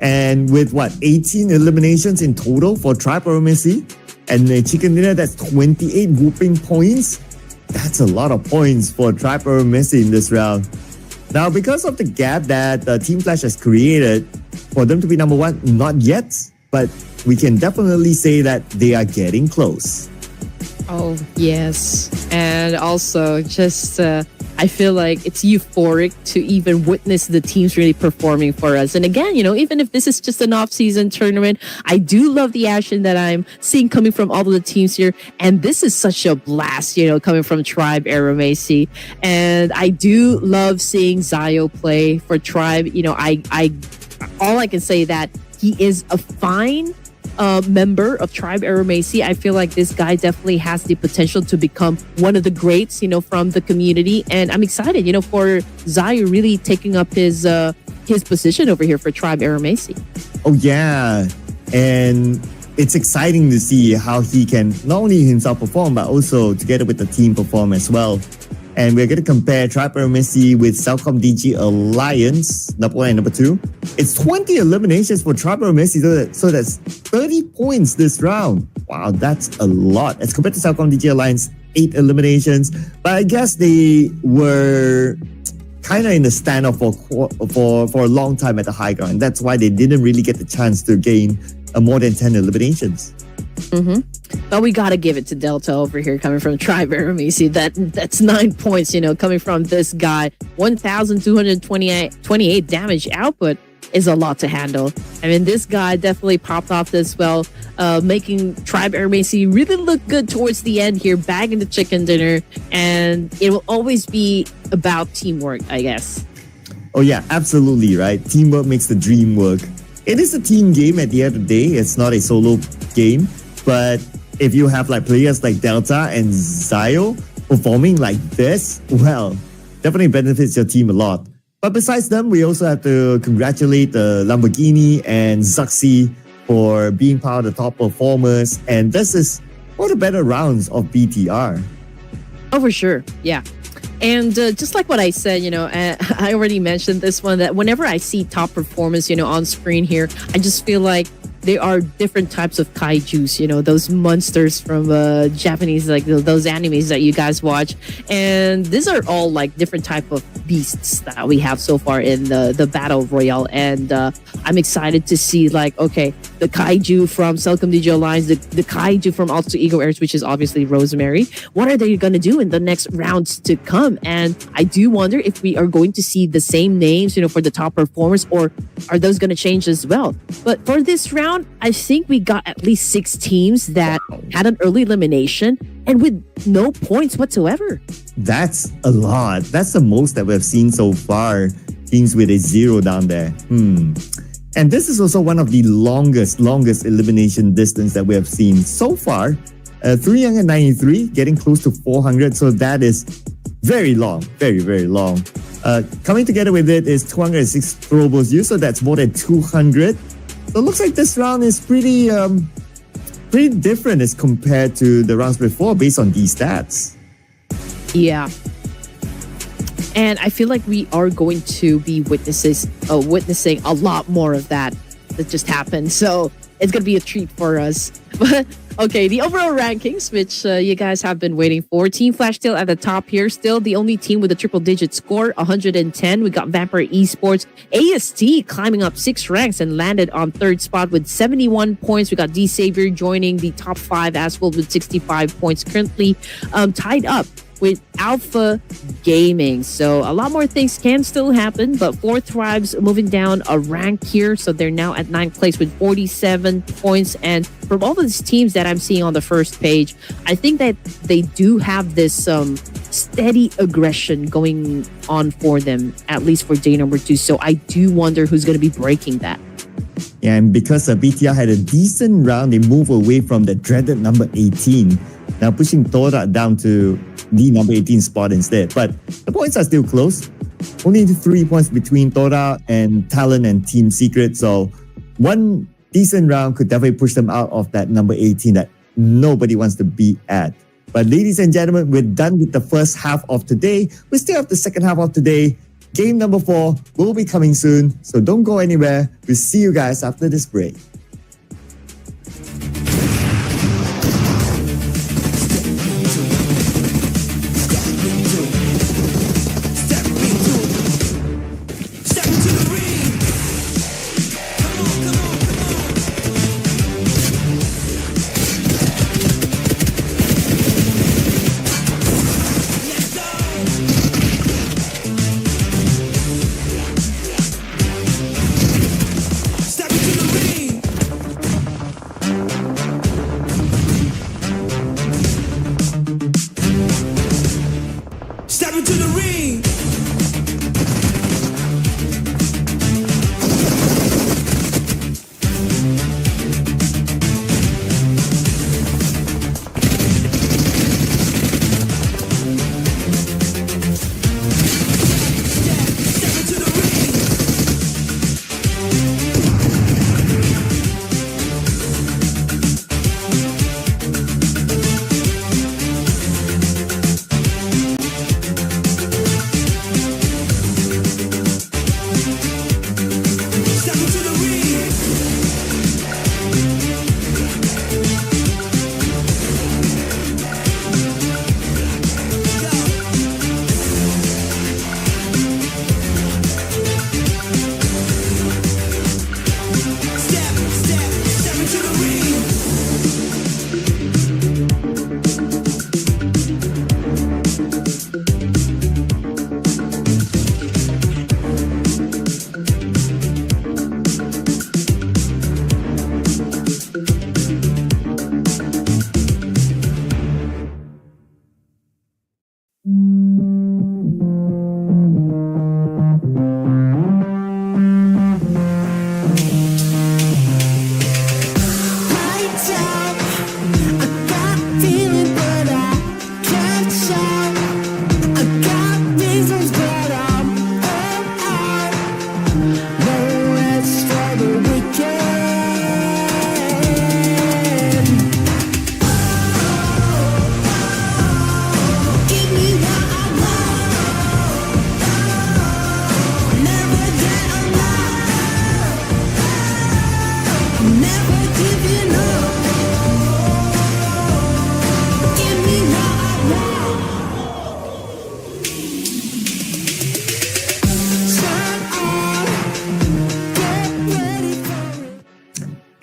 And with 18 eliminations in total for Tribe Aeromasi and the Chicken Dinner, that's 28 whooping points. That's a lot of points for Tribe Aeromasi in this round. Now, because of the gap that Team Flash has created, for them to be number one, not yet, but we can definitely say that they are getting close. Oh, yes. And also, just I feel like it's euphoric to even witness the teams really performing for us. And again, even if this is just an off-season tournament, I do love the action that I'm seeing coming from all of the teams here. And this is such a blast, coming from Tribe Aeromasi. And I do love seeing Zayo play for Tribe. All I can say that he is a fine member of Tribe Aeromasi. I feel like this guy definitely has the potential to become one of the greats, from the community. And I'm excited, for Zayu really taking up his position over here for Tribe Aeromasi. Oh, yeah. And it's exciting to see how he can not only himself perform, but also together with the team perform as well. And we're going to compare Tribe Aeromasi with Cellcom DG Alliance, number 1 and number 2. It's 20 eliminations for Tribe Aeromasi, so that's 30 points this round. Wow, that's a lot. As compared to Cellcom DG Alliance, 8 eliminations. But I guess they were kind of in the standoff for a long time at the high ground. That's why they didn't really get the chance to gain more than 10 eliminations. Mm-hmm. But we got to give it to Delta over here coming from Tribe Aeromasi. That's 9 points, coming from this guy. 1,228 damage output is a lot to handle. I mean, this guy definitely popped off as well, making Tribe Aeromasi really look good towards the end here, bagging the chicken dinner. And it will always be about teamwork, I guess. Oh, yeah, absolutely, right? Teamwork makes the dream work. It is a team game at the end of the day. It's not a solo game. But if you have players like Delta and Zayo performing like this, well, definitely benefits your team a lot. But besides them, we also have to congratulate Lamborghini and Zuxi for being part of the top performers. And this is one of the better rounds of BTR. Oh, for sure. Yeah. And just like what I said, I already mentioned this one, that whenever I see top performance, on screen here, I just feel like there are different types of kaijus, those monsters from Japanese, like those animes that you guys watch. And these are all different type of beasts that we have so far in the Battle Royale. And I'm excited to see okay, the kaiju from Cellcom DJ Alliance, the kaiju from Alter Ego Airs, which is obviously Rosemary. What are they going to do in the next rounds to come? And I do wonder if we are going to see the same names, for the top performers, or are those going to change as well? But for this round, I think we got at least 6 teams that had an early elimination and with no points whatsoever. That's a lot. That's the most that we've seen so far. Teams with a 0 down there. And this is also one of the longest elimination distance that we have seen so far. 393, getting close to 400. So that is very long, very, very long. Coming together with it is 206 throwables used, so that's more than 200. So it looks like this round is pretty different as compared to the rounds before based on these stats. Yeah. And I feel like we are going to be witnessing a lot more of that just happened. So it's going to be a treat for us. But okay, the overall rankings, which you guys have been waiting for. Team Flash still at the top here. Still the only team with a triple-digit score, 110. We got Vampire Esports. AST climbing up 6 ranks and landed on 3rd spot with 71 points. We got D-Savior joining the top 5 as well with 65 points. Currently tied up with Alpha Gaming. So a lot more things can still happen, but Four Tribes moving down a rank here. So they're now at 9th place with 47 points. And from all of these teams that I'm seeing on the first page, I think that they do have this steady aggression going on for them, at least for day number 2. So I do wonder who's going to be breaking that. Yeah, and because BTR had a decent round, they move away from the dreaded number 18. Now pushing Tora down to the number 18 spot instead. But the points are still close. Only 3 points between Tora and Talon and Team Secret. So one decent round could definitely push them out of that number 18 that nobody wants to be at. But ladies and gentlemen, we're done with the first half of today. We still have the second half of today. Game number 4 will be coming soon. So don't go anywhere. We'll see you guys after this break.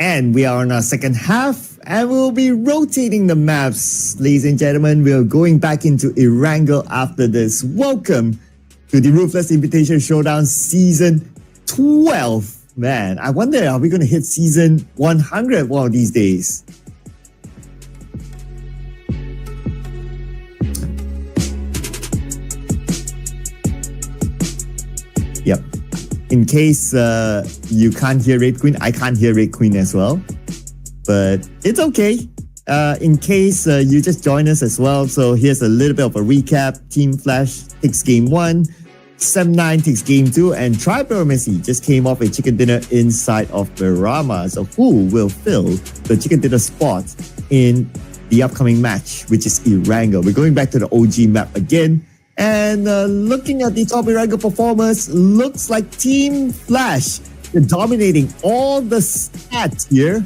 And we are on our second half, and we'll be rotating the maps. Ladies and gentlemen, we're going back into Erangel after this. Welcome to the Ruthless Invitational Showdown Season 12. Man, I wonder, are we going to hit Season 100 one of these days? Yep. In case you can't hear Red Queen, I can't hear Red Queen as well. But it's okay. In case you just join us as well. So here's a little bit of a recap. Team Flash takes game 1. 7-9 takes game 2. And Tripromacy just came off a chicken dinner inside of Barama. So who will fill the chicken dinner spot in the upcoming match, which is Erangel? We're going back to the OG map again. And looking at the top Erangel performers, looks like Team Flash, they're dominating all the stats here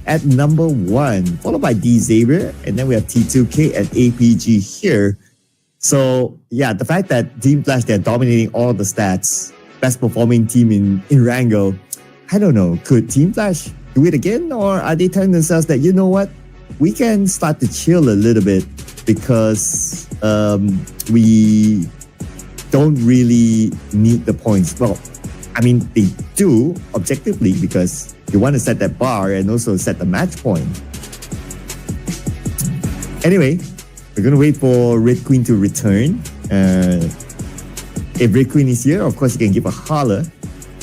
at number 1, followed by D Xavier, and then we have T2K and APG here. So yeah, the fact that Team Flash, they're dominating all the stats, best performing team in Erangel, I don't know, could Team Flash do it again, or are they telling themselves that, you know what, we can start to chill a little bit because we don't really need the points. Well, I mean, they do objectively because you want to set that bar and also set the match point. Anyway, we're going to wait for Red Queen to return. If Red Queen is here, of course, you can give a holler.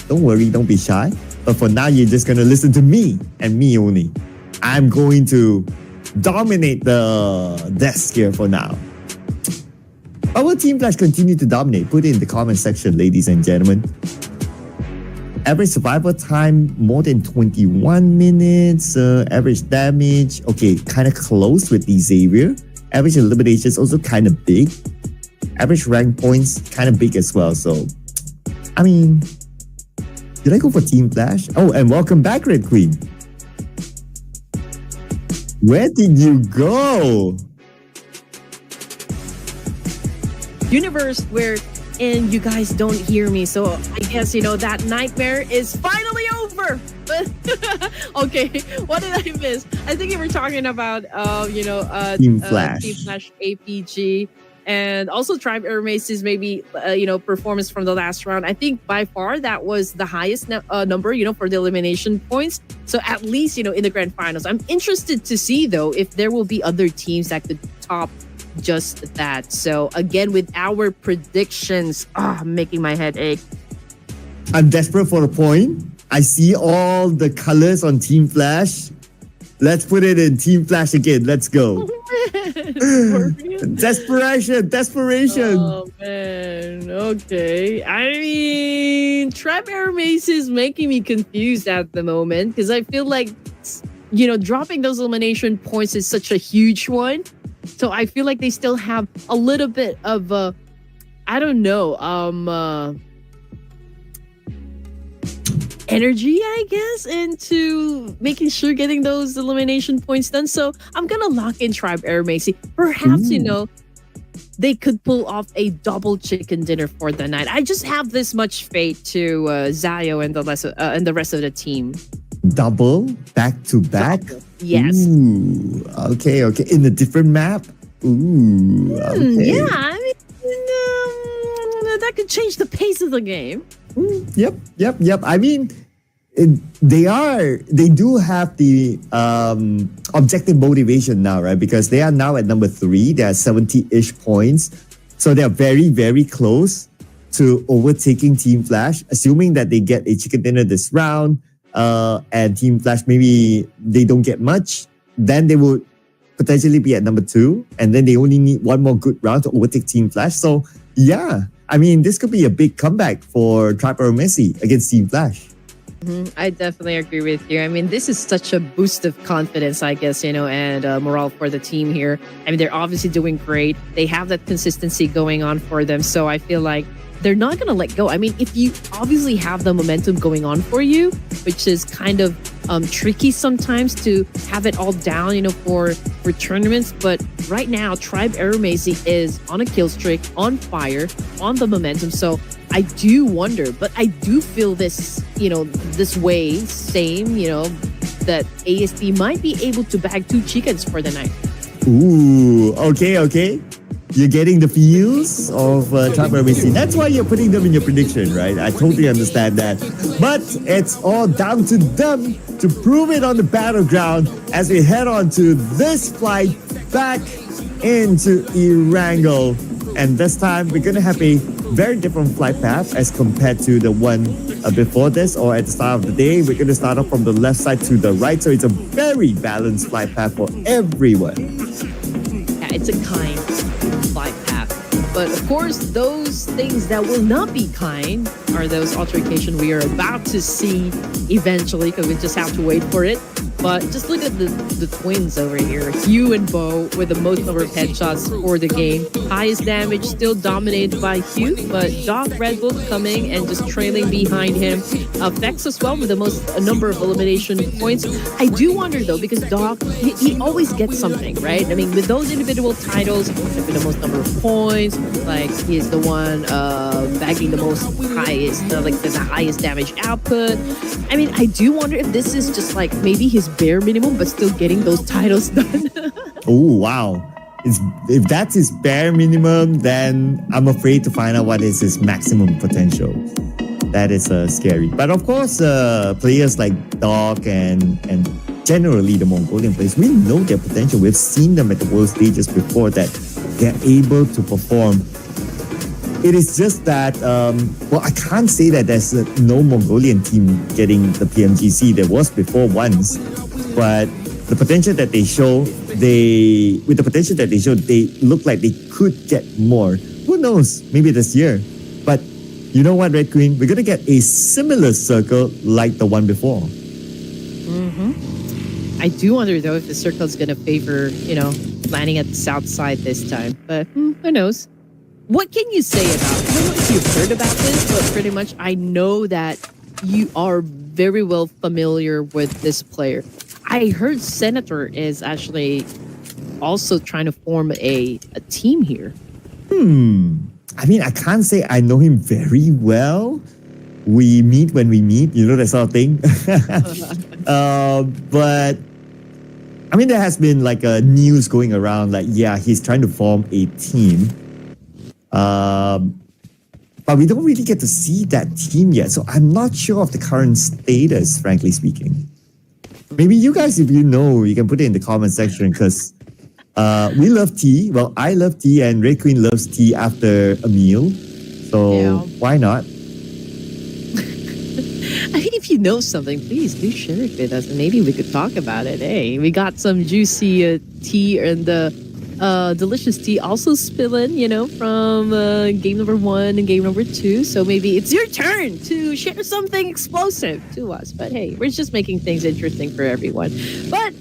Don't worry, don't be shy. But for now, you're just going to listen to me and me only. I'm going to dominate the desk here for now. How will Team Flash continue to dominate? Put it in the comment section, ladies and gentlemen. Average survival time, more than 21 minutes. Average damage, okay, kind of close with the Xavier. Average eliminations, also kind of big. Average rank points, kind of big as well. So, I mean, did I go for Team Flash? Oh, and welcome back, Red Queen. Where did you go? Universe where and you guys don't hear me, so I guess that nightmare is finally over. But okay, what did I miss? I think you were talking about Team Flash. Team Flash APG, and also Tribe Air Mace's maybe performance from the last round. I think by far that was the highest number for the elimination points. So at least in the grand finals. I'm interested to see though if there will be other teams that could top just that. So again, with our predictions, making my head ache. I'm desperate for a point. I see all the colors on Team Flash. Let's put it in Team Flash again. Let's go. Desperation. Oh man. Okay. I mean, Trap Air Mace is making me confused at the moment because I feel like dropping those elimination points is such a huge one. So I feel like they still have a little bit of energy, I guess, into making sure getting those elimination points done. So I'm gonna lock in Tribe Air Macy. Perhaps they could pull off a double chicken dinner for the night. I just have this much faith to Zayo and the rest of the team. Double back to back. Yes. Ooh, okay. In a different map. Ooh. Okay. Yeah. I mean, that could change the pace of the game. Yep. I mean, they do have the objective motivation now, right? Because they are now at number 3. They are 70-ish points. So they are very, very close to overtaking Team Flash, assuming that they get a chicken dinner this round. And Team Flash, maybe they don't get much. Then they will potentially be at number 2. And then they only need one more good round to overtake Team Flash. So, yeah. I mean, this could be a big comeback for Trapper Messi against Team Flash. I definitely agree with you. I mean, this is such a boost of confidence, I guess, and morale for the team here. I mean, they're obviously doing great. They have that consistency going on for them. So I feel like they're not going to let go. I mean, if you obviously have the momentum going on for you, which is kind of tricky sometimes to have it all down, for tournaments. But right now, Tribe Air Macy is on a kill streak, on fire, on the momentum. So I do wonder, but I do feel this, this way, same, that ASD might be able to bag 2 chickens for the night. Ooh, okay. You're getting the feels of Trapper Messi. That's why you're putting them in your prediction, right? I totally understand that. But it's all down to them to prove it on the battleground as we head on to this flight back into Erangel. And this time, we're going to have a very different flight path as compared to the one before this or at the start of the day. We're going to start off from the left side to the right. So it's a very balanced flight path for everyone. Yeah, it's a kind flight path. But of course, those things that will not be kind are those altercations we are about to see eventually, because we just have to wait for it. But just look at the twins over here. Hugh and Bo with the most number of headshots for the game. Highest damage still dominated by Hugh, but Doc Red Bull coming and just trailing behind him. Vex as well with the most number of elimination points. I do wonder though, because Doc, he always gets something, right? I mean, with those individual titles, with the most number of points, like he's the one bagging the most highest, the highest damage output. I mean, I do wonder if this is just like maybe his bare minimum, but still getting those titles done. Oh, wow. if that's his bare minimum, then I'm afraid to find out what is his maximum potential. That is scary. But of course, players like Doc and generally the Mongolian players, we know their potential. We've seen them at the world stages before that they're able to perform. It is just that, well, I can't say that there's no Mongolian team getting the PMGC. There was before once, but the potential that they show, they look like they could get more. Who knows? Maybe this year. But you know what, Red Queen? We're going to get a similar circle like the one before. I do wonder, though, if the circle is going to favor, landing at the south side this time. But who knows? What can you say about it? I don't know if you've heard about this, but pretty much I know that you are very well familiar with this player. I heard Senator is actually also trying to form a team here. I mean, I can't say I know him very well. We meet when we meet, that sort of thing. But I mean, there has been like news going around, like, yeah, he's trying to form a team. But we don't really get to see that team yet. So I'm not sure of the current status, frankly speaking. Maybe you guys, if you know, you can put it in the comment section because we love tea. Well, I love tea and Red Queen loves tea after a meal. So why not? I mean, if you know something, please do share it with us and maybe we could talk about it. Hey, we got some juicy tea and delicious tea also spilling, from game number 1 and game number 2. So maybe it's your turn to share something explosive to us. But hey, we're just making things interesting for everyone. But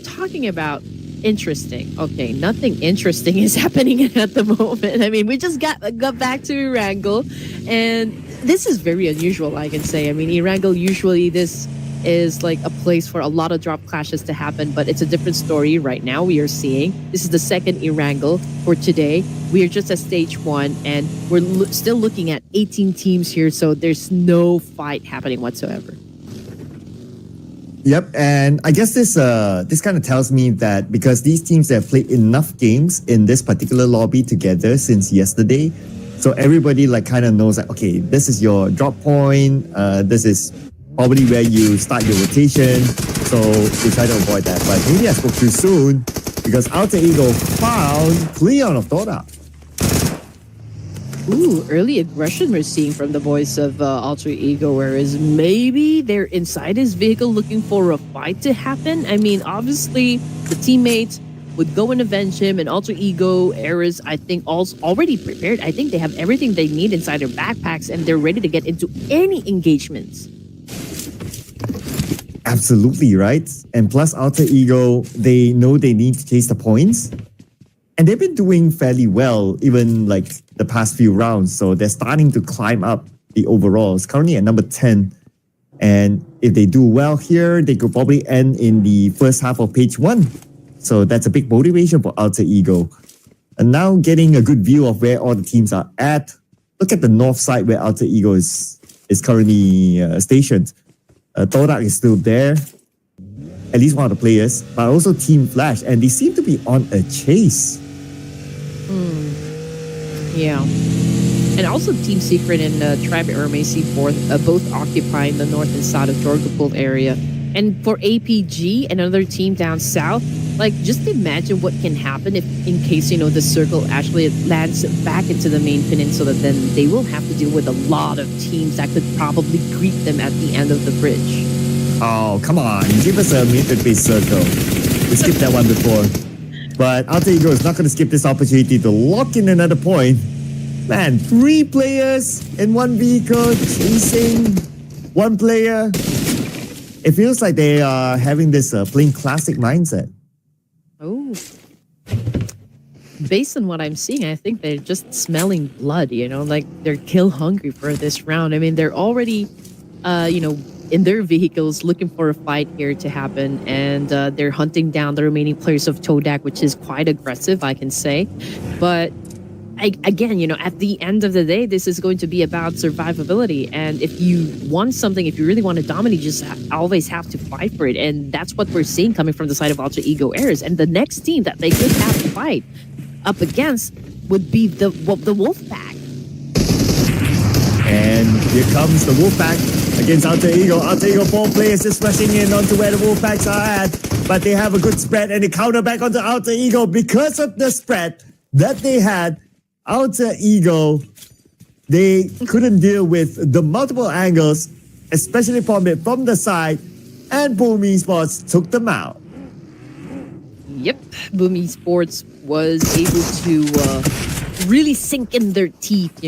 talking about interesting. Okay, nothing interesting is happening at the moment. I mean, we just got back to Erangel, and this is very unusual, I can say. I mean, Erangel, usually this is like a place for a lot of drop clashes to happen, but it's a different story right now. We are seeing this is the second Erangel for today. We are just at stage 1, and we're still looking at 18 teams here, so there's no fight happening whatsoever. Yep, and I guess this kind of tells me that because these teams have played enough games in this particular lobby together since yesterday, so everybody like kind of knows like, okay, this is your drop point, this is probably where you start your rotation, so we try to avoid that. But maybe I spoke too soon because Alter Ego found Cleon of Dota. Ooh, early aggression we're seeing from the voice of Alter Ego, whereas maybe they're inside his vehicle looking for a fight to happen. I mean, obviously, the teammates would go and avenge him, and Alter Ego, Eris, I think, also already prepared. I think they have everything they need inside their backpacks, and they're ready to get into any engagements. Absolutely, right? And plus Alter Ego, they know they need to chase the points. And they've been doing fairly well, even like the past few rounds. So they're starting to climb up the overalls. Currently at number 10. And if they do well here, they could probably end in the first half of page 1. So that's a big motivation for Alter Ego. And now getting a good view of where all the teams are at. Look at the north side where Alter Ego is currently stationed. Torak is still there. At least one of the players. But also Team Flash. And they seem to be on a chase. Yeah. And also Team Secret and Tribe RMAC both occupying the north and south of Jorgapul area. And for APG, another team down south, like just imagine what can happen if in case, the circle actually lands back into the main peninsula, then they will have to deal with a lot of teams that could probably greet them at the end of the bridge. Oh, come on. Give us a mid-based circle. We skipped that one before. But Alter Ego is not going to skip this opportunity to lock in another point. Man, 3 players in one vehicle chasing one player. It feels like they are having this playing classic mindset. Oh. Based on what I'm seeing, I think they're just smelling blood, like they're kill hungry for this round. I mean, they're already, in their vehicles looking for a fight here to happen, and they're hunting down the remaining players of Todak, which is quite aggressive, I can say. But again, at the end of the day, this is going to be about survivability. And if you want something, if you really want to dominate, you just always have to fight for it. And that's what we're seeing coming from the side of Alter Ego Airs. And the next team that they could have to fight up against would be the Wolfpack. And here comes the Wolfpack against Alter Ego. Alter Ego 4 players just rushing in onto where the Wolfpacks are at. But they have a good spread and they counter back onto Alter Ego. Because of the spread that they had, Alter Ego, they couldn't deal with the multiple angles, especially from the side, and Boom Esports took them out. Yep, Boom Esports was able to really sink in their teeth,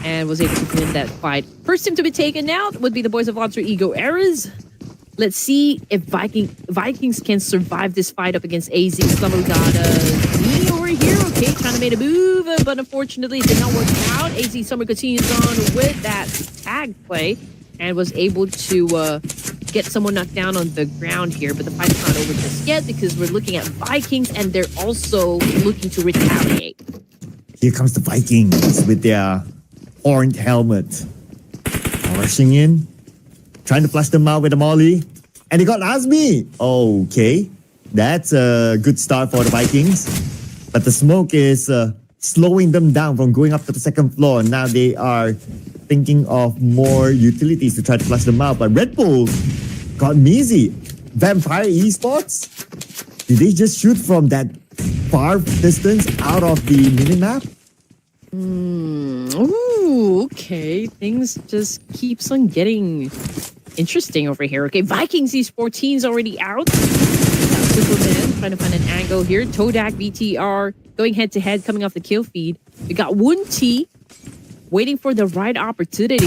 and was able to win that fight. First team to be taken out would be the boys of Alter Ego Eras. Let's see if Vikings can survive this fight up against AZ. Slumber got me over here. Okay, trying to make a move, but unfortunately it did not work out. AZ Summer continues on with that tag play and was able to get someone knocked down on the ground here. But the fight's not over just yet because we're looking at Vikings and they're also looking to retaliate. Here comes the Vikings with their horned helmet. Rushing in. Trying to flush them out with a molly. And they got Azmi. Okay. That's a good start for the Vikings. But the smoke is slowing them down from going up to the second floor. Now they are thinking of more utilities to try to flush them out. But Red Bull got Mizi. Vampire Esports? Did they just shoot from that far distance out of the minimap? Ooh, okay. Things just keeps on getting interesting over here. Okay, Vikings Esports is already out. Superman trying to find an angle here. Todak, BTR going head to head, coming off the kill feed. We got Woon T waiting for the right opportunity.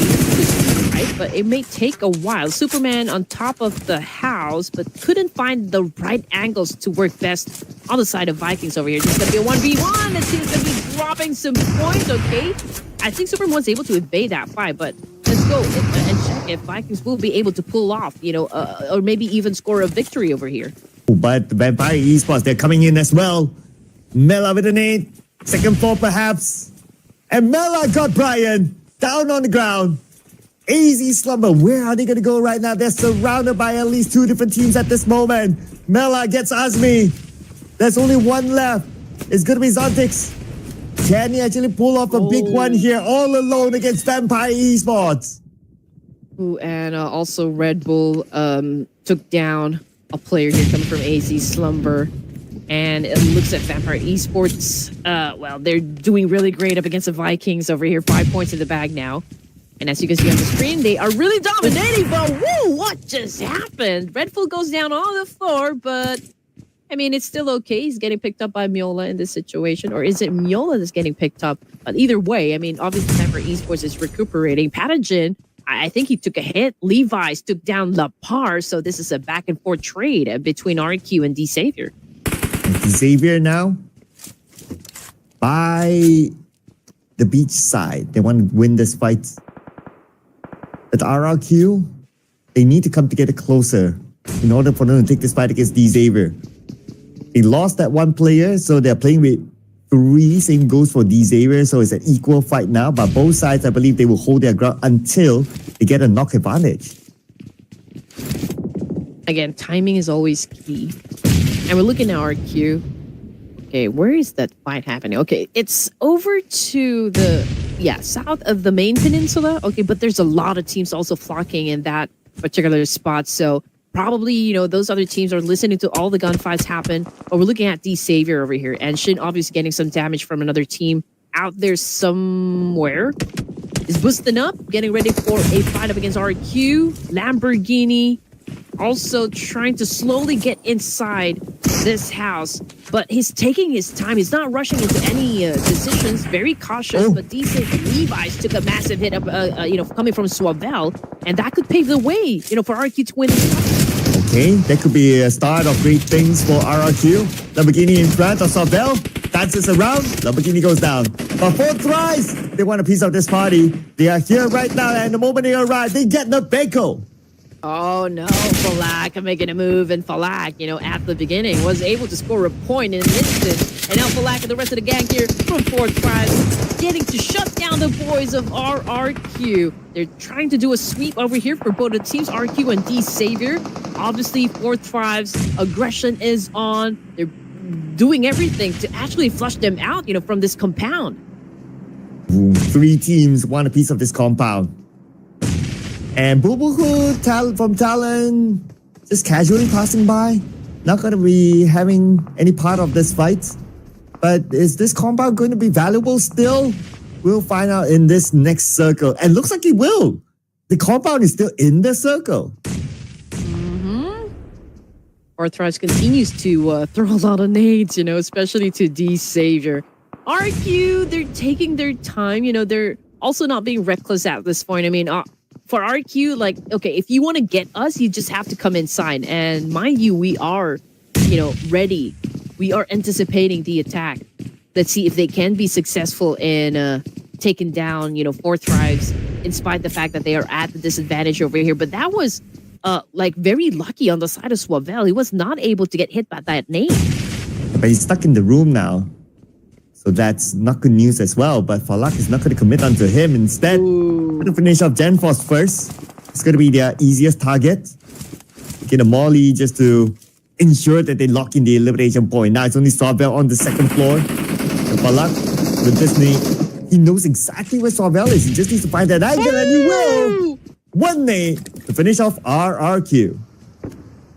Right, but it may take a while. Superman on top of the house, but couldn't find the right angles to work best on the side of Vikings over here. This is going to be a 1v1. Let's see, it's going to be dropping some points, okay? I think Superman was able to evade that fight, but let's go and check if Vikings will be able to pull off, or maybe even score a victory over here. But the Vampire Esports, they're coming in as well. Mela with an 8. Second floor perhaps. And Mela got Brian down on the ground. AZ Slumber, where are they going to go right now? They're surrounded by at least 2 different teams at this moment. Mela gets Azmi. There's only one left. It's going to be Zontix. Can he actually pull off a big one here all alone against Vampire Esports? Ooh, and also Red Bull took down a player here coming from AZ Slumber. And it looks at Vampire Esports. Well, they're doing really great up against the Vikings over here. 5 points in the bag now. And as you can see on the screen, they are really dominating. But whoa, what just happened? Redful goes down on the floor, but I mean, it's still okay. He's getting picked up by Miola in this situation. Or is it Miola that's getting picked up? But either way, I mean, obviously, Vampire Esports is recuperating. Pathogen, I think he took a hit. Levi's took down La Par. So this is a back and forth trade between RQ and D Savior. Xavier now by the beach side. They want to win this fight. At RRQ, they need to come together closer in order for them to take this fight against D Xavier. They lost that one player, so they're playing with 3. Same goes for D Xavier, so it's an equal fight now. But both sides, I believe, they will hold their ground until they get a knock advantage. Again, timing is always key. And we're looking at RQ. Okay, where is that fight happening? Okay, it's over to the, south of the main peninsula. Okay, but there's a lot of teams also flocking in that particular spot. So probably, those other teams are listening to all the gunfights happen. But we're looking at D Savior over here. And Shin obviously getting some damage from another team out there somewhere. Is boosting up, getting ready for a fight up against RQ. Lamborghini also trying to slowly get inside this house, but he's taking his time. He's not rushing into any decisions. Very cautious, but decent. Levi's took a massive hit up, coming from Swavel, and that could pave the way, for RQ to win this fight. Okay, that could be a start of great things for RRQ. Lamborghini in front of Swavel, dances around, Lamborghini goes down. But 4 tries, they want a piece of this party. They are here right now, and the moment they arrive, they get the Beko. Oh no, Falak making a move, and Falak, at the beginning was able to score a point in an instant. And now Falak and the rest of the gang here from Fourth Prize getting to shut down the boys of RRQ. They're trying to do a sweep over here for both the teams, RQ and D Savior. Obviously, Fourth Prize aggression is on. They're doing everything to actually flush them out, from this compound. Ooh, 3 teams want a piece of this compound. And Pubg from Talon just casually passing by. Not going to be having any part of this fight. But is this compound going to be valuable still? We'll find out in this next circle. And looks like it will. The compound is still in the circle. Fourth continues to throw a lot of nades, especially to D Savior. RQ, they're taking their time. They're also not being reckless at this point. I mean, for RQ, okay, if you want to get us, you just have to come inside. And mind you, we are, ready. We are anticipating the attack. Let's see if they can be successful in taking down, Fourth Thrives, in spite of the fact that they are at the disadvantage over here. But that was, very lucky on the side of Swavel. He was not able to get hit by that nade. But he's stuck in the room now. So that's not good news as well. But Falak is not going to commit onto him. Instead, going to finish off Genforce first. It's going to be their easiest target. Get a Molly just to ensure that they lock in the elimination point. Now it's only Swavel on the second floor. And Falak, with this nade, he knows exactly where Swavel is. He just needs to find that angle, and he will. One nade to finish off RRQ.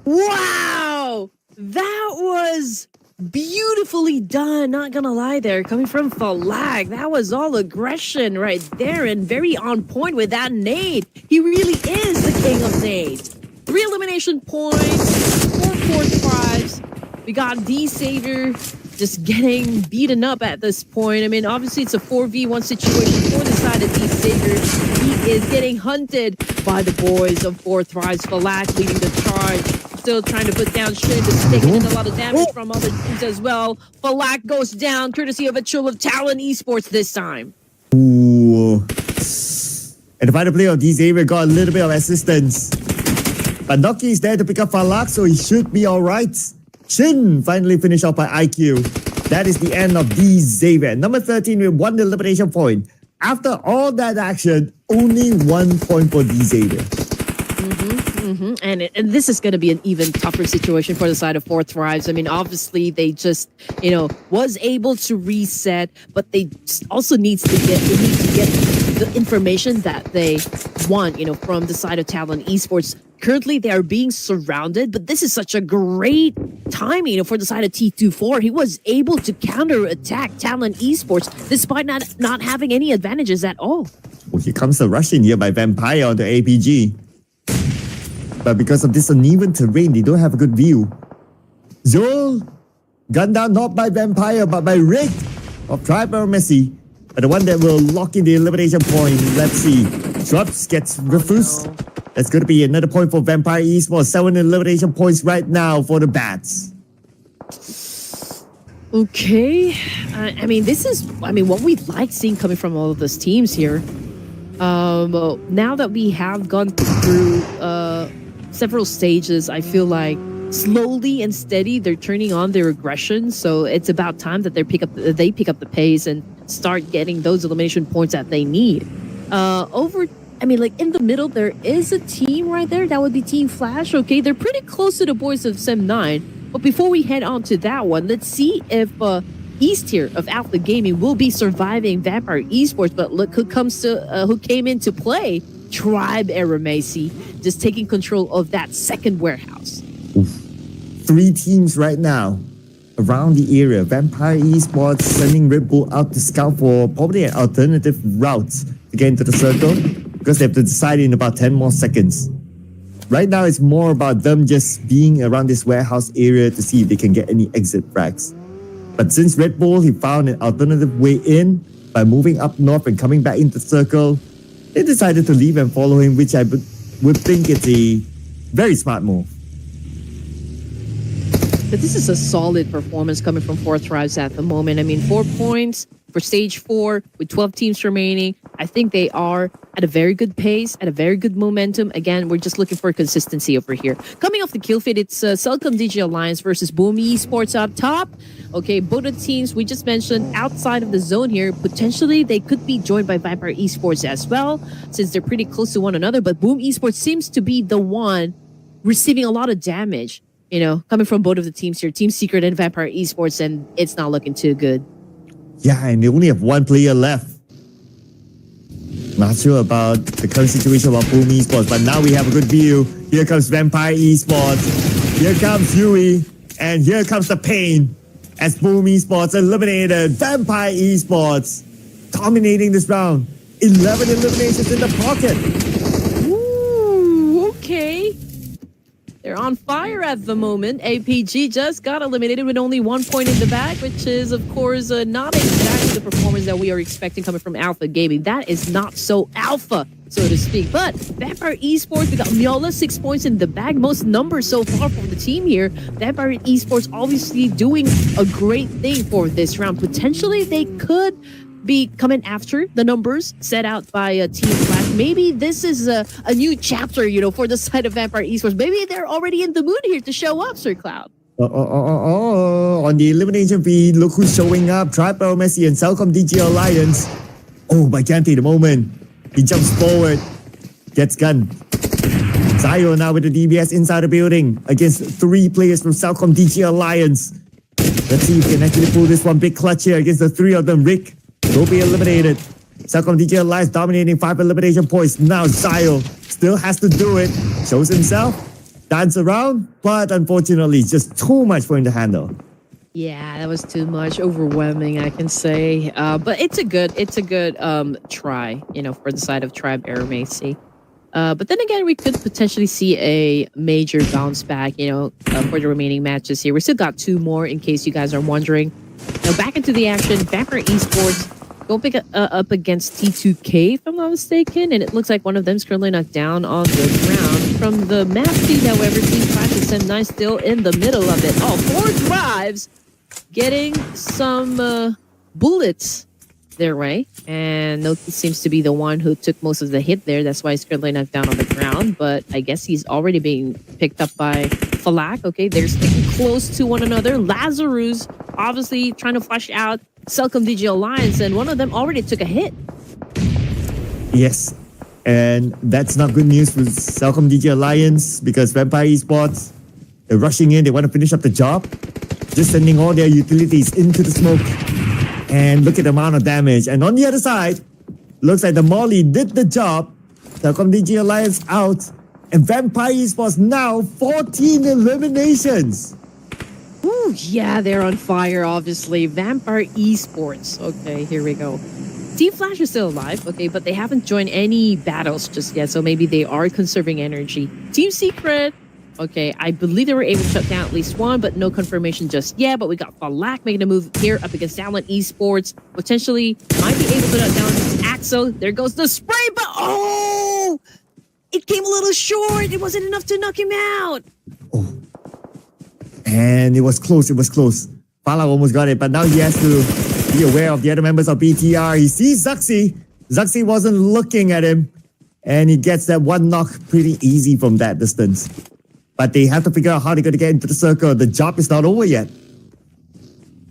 Wow! That was beautifully done, not gonna lie there, coming from Falak. That was all aggression right there, and very on point with that nade. He really is the king of nades. 3 elimination points, 4 Fourth Prize. We got D Savior just getting beaten up at this point. I mean, obviously it's a 4v1 situation for the side of D Savior. He is getting hunted by the boys of Fourth Prize. Falak leading the charge. Still trying to put down Shin, but taking in a lot of damage from other teams as well. Falak goes down, courtesy of a chill of Talon Esports this time. Ooh. And the final play of D Xavier got a little bit of assistance. But Noki is there to pick up Falak, so he should be alright. Shin finally finished off by IQ. That is the end of D Xavier. Number 13 with 1 elimination point. After all that action, only 1 point for D Xavier. And this is going to be an even tougher situation for the side of Fourth Thrives. I mean, obviously they just, was able to reset, but they also need to get the information that they want, from the side of Talon Esports. Currently, they are being surrounded, but this is such a great timing, for the side of T24. He was able to counter-attack Talon Esports despite not having any advantages at all. Well, here comes the rush in here by Vampire on the APG. But because of this uneven terrain, they don't have a good view. Zul, gunned down not by Vampire, but by Rick of Triber Messi. But the one that will lock in the elimination point. Let's see. Drops gets Ruthless. No. That's going to be another point for Vampire Esports. 7 elimination points right now for the Bats. Okay. This is what we like seeing coming from all of those teams here. Now that we have gone through several stages, I feel like slowly and steady they're turning on their aggression. So it's about time that they pick up the pace and start getting those elimination points that they need. In the middle there is a team right there. That would be Team Flash. Okay, they're pretty close to the boys of Sem9. But before we head on to that one, let's see if East here of Alpha Gaming will be surviving Vampire Esports. But look who came into play. Tribe Eremesi, just taking control of that second warehouse. Oof. 3 teams right now around the area. Vampire Esports sending Red Bull out to scout for probably an alternative route to get into the circle, because they have to decide in about 10 more seconds. Right now, it's more about them just being around this warehouse area to see if they can get any exit frags. But since Red Bull, he found an alternative way in by moving up north and coming back into the circle, they decided to leave and follow him, which I would think it's a very smart move. But this is a solid performance coming from Fourth Thrives at the moment. 4 points, for stage 4 with 12 teams remaining. I think they are at a very good pace, at a very good momentum. Again, we're just looking for consistency over here. Coming off the kill feed, it's Celcom DG Alliance versus Boom Esports up top. Okay, both of the teams we just mentioned outside of the zone here, potentially they could be joined by Vampire Esports as well, since they're pretty close to one another. But Boom Esports seems to be the one receiving a lot of damage, coming from both of the teams here, Team Secret and Vampire Esports, and it's not looking too good. Yeah, and they only have one player left. Not sure about the current situation about Boom Esports, but now we have a good view. Here comes Vampire Esports. Here comes Yui. And here comes the pain as Boom Esports eliminated Vampire Esports, dominating this round. 11 eliminations in the pocket. Ooh, okay. They're on fire at the moment. APG just got eliminated with only 1 point in the bag, which is, of course, not exactly the performance that we are expecting coming from Alpha Gaming. That is not so alpha, so to speak. But Vampire Esports, we got Miola 6 points in the bag. Most numbers so far for the team here. Vampire Esports obviously doing a great thing for this round. Potentially, they could be coming after the numbers set out by Team Flash. Maybe this is a new chapter, for the side of Vampire Esports. Maybe they're already in the mood here to show up, Sir Cloud. On the elimination feed, look who's showing up. Tripel Messi and Celcom DG Alliance. Oh, by Kante, the moment. He jumps forward. Gets gun. Zayo now with the DBS inside the building against 3 players from Celcom DG Alliance. Let's see if he can actually pull this one big clutch here against the 3 of them. Rick will be eliminated. Celcom DG Alliance dominating 5 elimination points. Now Zayo still has to do it. Shows himself. Dance around. But unfortunately, it's just too much for him to handle. Yeah, that was too much. Overwhelming, I can say. But it's a good try, for the side of Tribe Air Macy. But then again, we could potentially see a major bounce back, for the remaining matches here. We still got 2 more in case you guys are wondering. Now back into the action. Vampire Esports going up against T2K, if I'm not mistaken. And it looks like one of them is currently knocked down on the ground. From the map feed, however, Team 5 and 9 still in the middle of it. Oh, 4 drives getting some bullets their way. And Noki seems to be the one who took most of the hit there. That's why he's currently knocked down on the ground. But I guess he's already being picked up by Falak. Okay, they're sticking close to one another. Lazarus obviously trying to flush out Celcom DG Alliance, and one of them already took a hit. Yes, and that's not good news for Celcom DG Alliance because Vampire Esports, they're rushing in. They want to finish up the job. Just sending all their utilities into the smoke. And look at the amount of damage. And on the other side, looks like the Molly did the job. Celcom DG Alliance out. And Vampire Esports now 14 eliminations. Ooh, yeah, they're on fire, obviously. Vampire Esports. Okay, here we go. Team Flash is still alive, okay, but they haven't joined any battles just yet, so maybe they are conserving energy. Team Secret, okay, I believe they were able to shut down at least one, but no confirmation just yet. But we got Falak making a move here up against Talent Esports. Potentially might be able to shut down Axo. There goes the spray, but oh! It came a little short. It wasn't enough to knock him out. Oh. And it was close. Falak almost got it, but now he has to be aware of the other members of BTR. He sees Zuxi. Zuxi wasn't looking at him. And he gets that one knock pretty easy from that distance. But they have to figure out how they're going to get into the circle. The job is not over yet.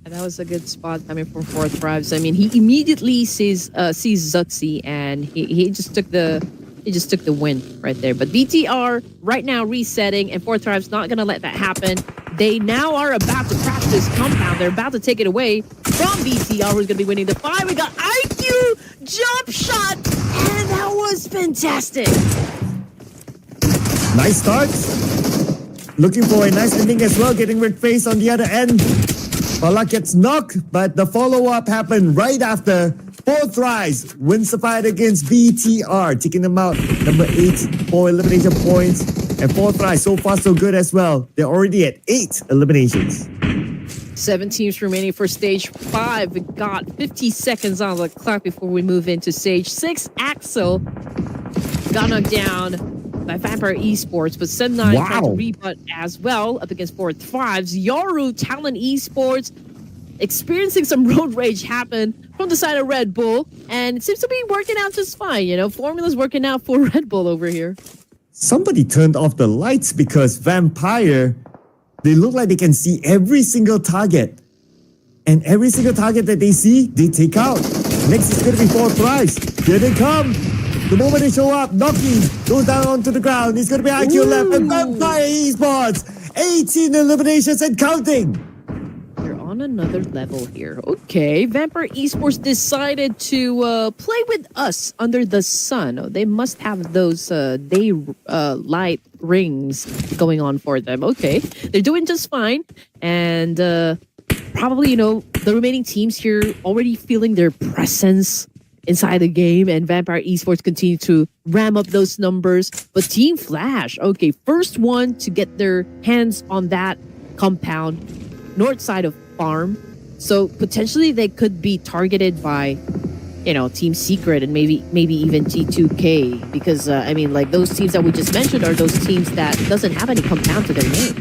And that was a good spot coming from Fourth Tribes. I mean, he immediately sees Zuxi, and he just took the win right there. But BTR right now resetting, and Fourth Tribes not going to let that happen. They now are about to crash this compound. They're about to take it away from BTR, who's going to be winning the fight. We got IQ jump shot, and that was fantastic. Nice start. Looking for a nice ending as well, getting red face on the other end. Falak gets knocked, but the follow-up happened right after. Fourth Rise wins the fight against BTR, taking them out. Number 8 for elimination points. And Fourth Rise, so far so good as well. They're already at 8 eliminations. 7 teams remaining for stage 5. We got 50 seconds on the clock before we move into stage 6. Axel got knocked down by Vampire Esports, but Sem9 tried to rebut as well up against Fourth Tribes. Yoru, Talent Esports, experiencing some road rage happen from the side of Red Bull, and it seems to be working out just fine. Formula's working out for Red Bull over here. Somebody turned off the lights because Vampire, they look like they can see every single target. And every single target that they see, they take out. Next is going to be fourth prize. Here they come. The moment they show up, Noki goes down onto the ground. It's going to be IQ left and Vampire Esports. 18 eliminations and counting. They're on another level here. Okay, Vampire Esports decided to play with us under the sun. Oh, they must have those day light rings going on for them. Okay, they're doing just fine. And probably, the remaining teams here already feeling their presence inside the game, and Vampire Esports continue to ram up those numbers. But Team Flash, okay, first one to get their hands on that compound, north side of farm. So potentially they could be targeted by, Team Secret and maybe even T2K, because those teams that we just mentioned are those teams that doesn't have any compound to their name.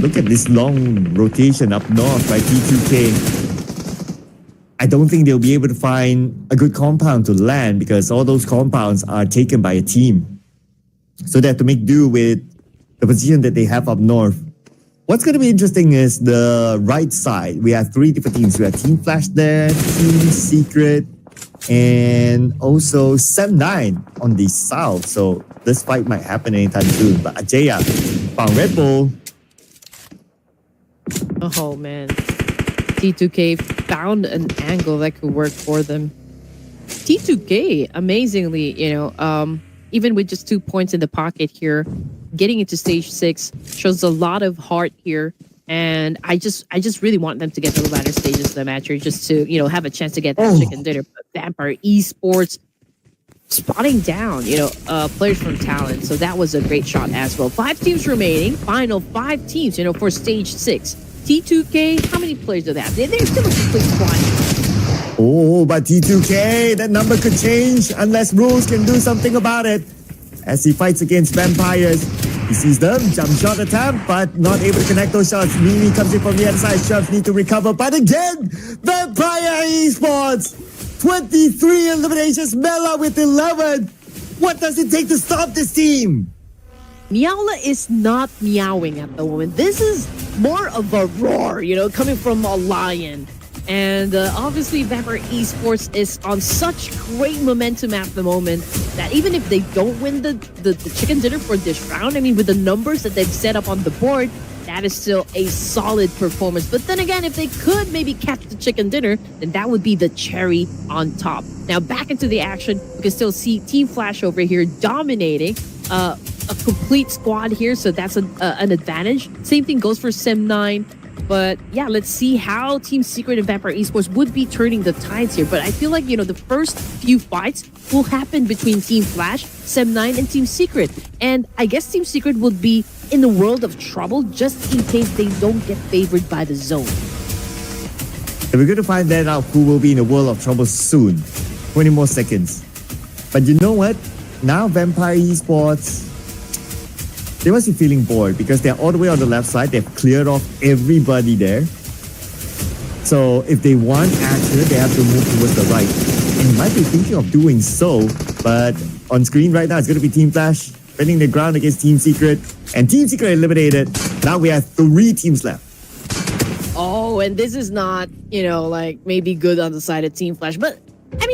Look at this long rotation up north by T2K. I don't think they'll be able to find a good compound to land because all those compounds are taken by a team. So they have to make do with the position that they have up north. What's going to be interesting is the right side. We have three different teams. We have Team Flash there, Team Secret, and also Sem9 on the south. So this fight might happen anytime soon. But Ajaya found Red Bull. Oh, man. T2K found an angle that could work for them. T2K, amazingly, even with just 2 points in the pocket here, getting into stage 6 shows a lot of heart here. And I just really want them to get to the latter stages of the match here just to, have a chance to get that chicken dinner. But Vampire Esports spotting down, players from talent. So that was a great shot as well. 5 teams remaining, final 5 teams, for stage 6. T2K, how many players do they have? They're still a complete squad. Oh, but T2K, that number could change unless Rules can do something about it. As he fights against Vampires, he sees them, jump shot attempt, but not able to connect those shots. Mimi comes in from the other side, Chefs need to recover, but again, Vampire Esports, 23 eliminations, Mela with 11. What does it take to stop this team? Meowla is not meowing at the moment. This is more of a roar, coming from a lion. And obviously, Vampire Esports is on such great momentum at the moment that even if they don't win the chicken dinner for this round, with the numbers that they've set up on the board, that is still a solid performance. But then again, if they could maybe catch the chicken dinner, then that would be the cherry on top. Now, back into the action, you can still see Team Flash over here dominating. A complete squad here, so that's an advantage. Same thing goes for Sem9. But yeah, let's see how Team Secret and Vampire Esports would be turning the tides here. But I feel like, the first few fights will happen between Team Flash, Sem9, and Team Secret. And I guess Team Secret would be in the world of trouble just in case they don't get favored by the zone. And we're going to find that out who will be in the world of trouble soon. 20 more seconds. But you know what? Now Vampire Esports, they must be feeling bored because they're all the way on the left side. They've cleared off everybody there. So if they want action, they have to move towards the right. And you might be thinking of doing so, but on screen right now, it's going to be Team Flash defending the ground against Team Secret. And Team Secret eliminated. Now we have 3 teams left. Oh, and this is not, maybe good on the side of Team Flash. But,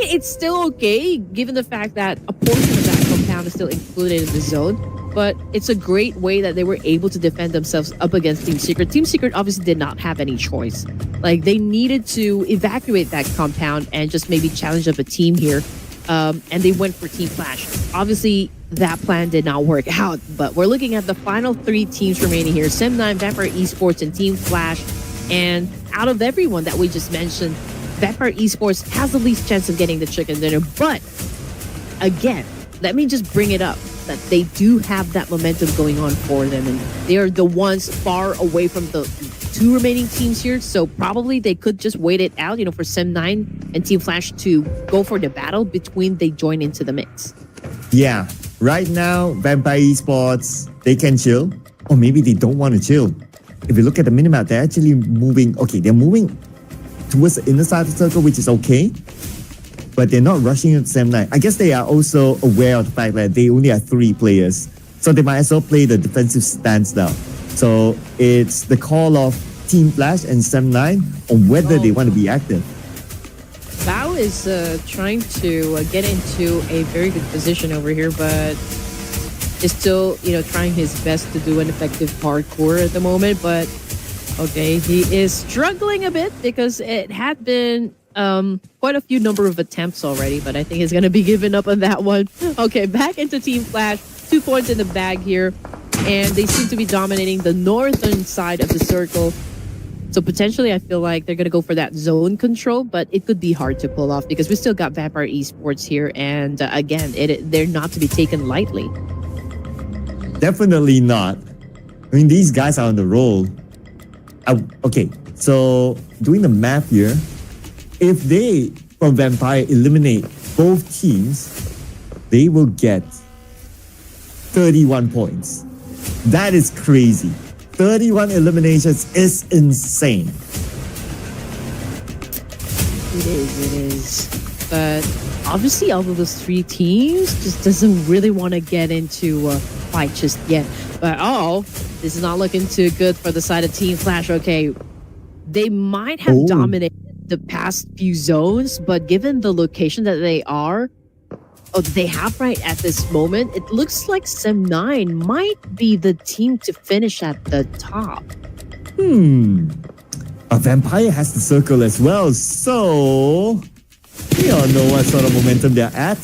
it's still okay, given the fact that a portion of that compound is still included in the zone. But it's a great way that they were able to defend themselves up against Team Secret. Team Secret obviously did not have any choice. They needed to evacuate that compound and just maybe challenge up a team here. And they went for Team Flash. Obviously, that plan did not work out. But we're looking at the final 3 teams remaining here. Sem9, Vampire Esports, and Team Flash. And out of everyone that we just mentioned, Vampire Esports has the least chance of getting the chicken dinner. But, again, let me just bring it up that they do have that momentum going on for them, and they are the ones far away from the 2 remaining teams here. So probably they could just wait it out, for Sem9 and Team Flash to go for the battle between they join into the mix. Yeah, right now, Vampire Esports, they can chill, or maybe they don't want to chill. If you look at the minimap, they're actually moving. Okay, they're moving towards the inner side of the circle, which is okay. But they're not rushing at Sam9. I guess they are also aware of the fact that they only have 3 players. So they might as well play the defensive stance now. So it's the call of Team Flash and Sam9 on whether they want to be active. Bao is trying to get into a very good position over here, but is still, trying his best to do an effective hardcore at the moment. But okay, he is struggling a bit because it had been quite a few number of attempts already, but I think he's going to be giving up on that one. Okay, back into Team Flash. 2 points in the bag here, and they seem to be dominating the northern side of the circle. So potentially, I feel like they're going to go for that zone control, but it could be hard to pull off because we still got Vampire Esports here, and again, they're not to be taken lightly. Definitely not. I mean, these guys are on the roll. Okay, so doing the math here, if they, from Vampire, eliminate both teams, they will get 31 points. That is crazy. 31 eliminations is insane. It is. But obviously, all of those 3 teams just doesn't really want to get into a fight just yet. But this is not looking too good for the side of Team Flash. Okay, they might have dominated the past few zones, but given the location that they have right at this moment, it looks like Sem9 might be the team to finish at the top. A Vampire has the circle as well, so we all know what sort of momentum they're at.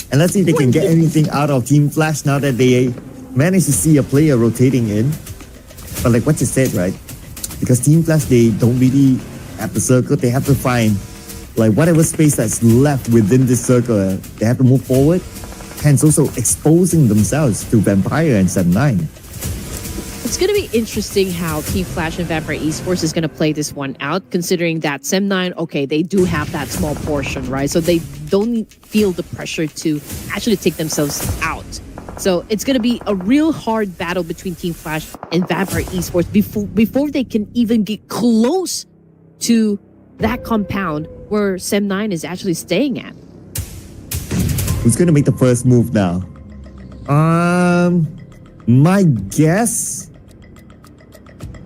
And let's see if they can get anything out of Team Flash now that they managed to see a player rotating in. But like what you said, right? Because Team Flash, they don't really have the circle. They have to find like whatever space that's left within this circle, they have to move forward, hence also exposing themselves to Vampire and Sem9. It's going to be interesting how Team Flash and Vampire Esports is going to play this one out, considering that Sem9, okay, they do have that small portion, right? So they don't feel the pressure to actually take themselves out. So it's going to be a real hard battle between Team Flash and Vampire Esports before they can even get close to that compound where Sem9 is actually staying at. Who's going to make the first move now? My guess,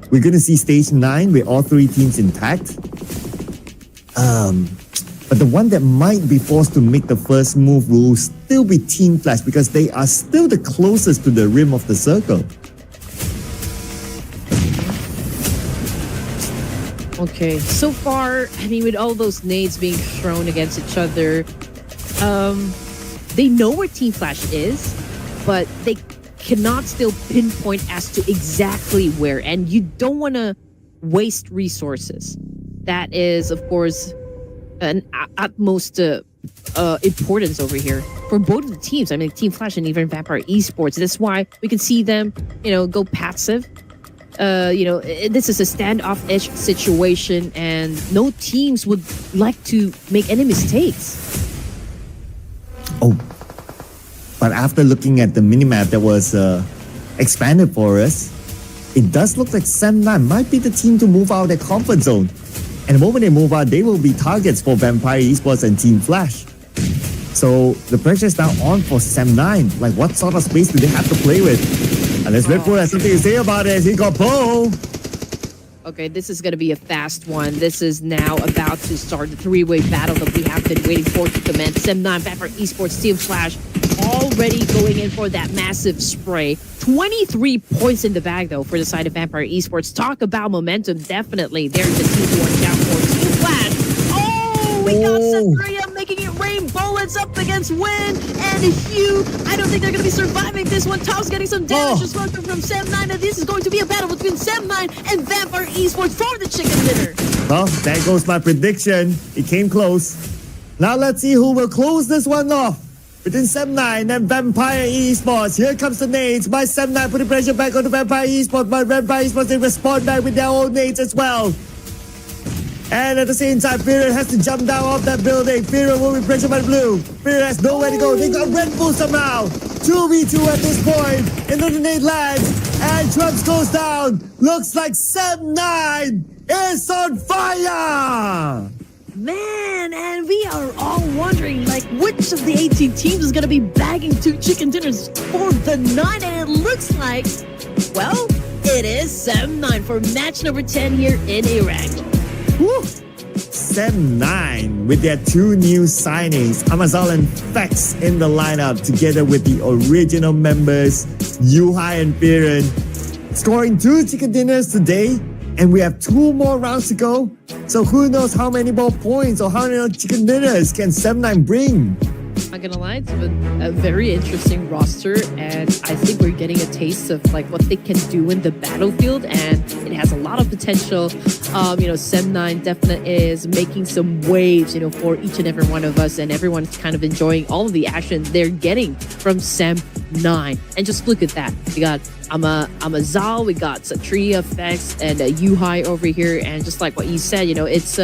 we're going to see stage 9 with all 3 teams intact. But the one that might be forced to make the first move will still be Team Flash because they are still the closest to the rim of the circle. Okay, so far, I mean, with all those nades being thrown against each other, they know where Team Flash is, but they cannot still pinpoint as to exactly where. And you don't want to waste resources. That is, of course, an utmost importance over here for both of the teams. I mean, Team Flash and even Vampire Esports. That's why we can see them, go passive. This is a standoff-ish situation, and no teams would like to make any mistakes. Oh, but after looking at the minimap that was expanded for us, it does look like Sem9 might be the team to move out of their comfort zone. And the moment they move out, they will be targets for Vampire Esports and Team Flash. So the pressure is now on for Sem9. Like, what sort of space do they have to play with? Unless Red Bull has something to say about it, he got Bo. Okay, this is going to be a fast one. This is now about to start the 3-way battle that we have been waiting for to commence. Sem9, Vampire Esports, Team Flash already going in for that massive spray. 23 points in the bag, though, for the side of Vampire Esports. Talk about momentum. Definitely, there's the team to watch out for. Team Flash. Oh, we got Satria making it rain bullets up against Win and Hugh. I don't think they're going to be surviving this one. Top's getting some damage as well from Sem9. And this is going to be a battle between Sem9 and Vampire Esports for the chicken dinner. Well, there goes my prediction. It came close. Now let's see who will close this one off. Between Sem9 and Vampire Esports. Here comes the nades. By Sem9 putting pressure back on the Vampire Esports. But Vampire Esports, they respond back with their own nades as well. And at the same time, Fearer has to jump down off that building. Fearer will be pressured by the blue. Fearer has nowhere to go. They got Red Bull somehow. 2v2 at this point. Into the nade lands. And Schweppes goes down. Looks like Sem9 is on fire. Man, and we are all wondering, like, which of the 18 teams is going to be bagging 2 chicken dinners for the night? And it looks like, well, it is Sem9 for match number 10 here in Erangel. Woo! Sem9 with their 2 new signings, Amazal and Fex in the lineup, together with the original members, Yuhai and Piran, scoring 2 chicken dinners today. And we have 2 more rounds to go. So who knows how many more points or how many chicken dinners can Sem9 bring? Not gonna lie, it's a very interesting roster, and I think we're getting a taste of like what they can do in the battlefield, and it has a lot of potential. Sem9 definitely is making some waves, for each and every one of us, and everyone's kind of enjoying all of the action they're getting from Sem9. And just look at that. We got Amazal, we got Satria, Fex, and Yuhai over here, and just like what you said, it's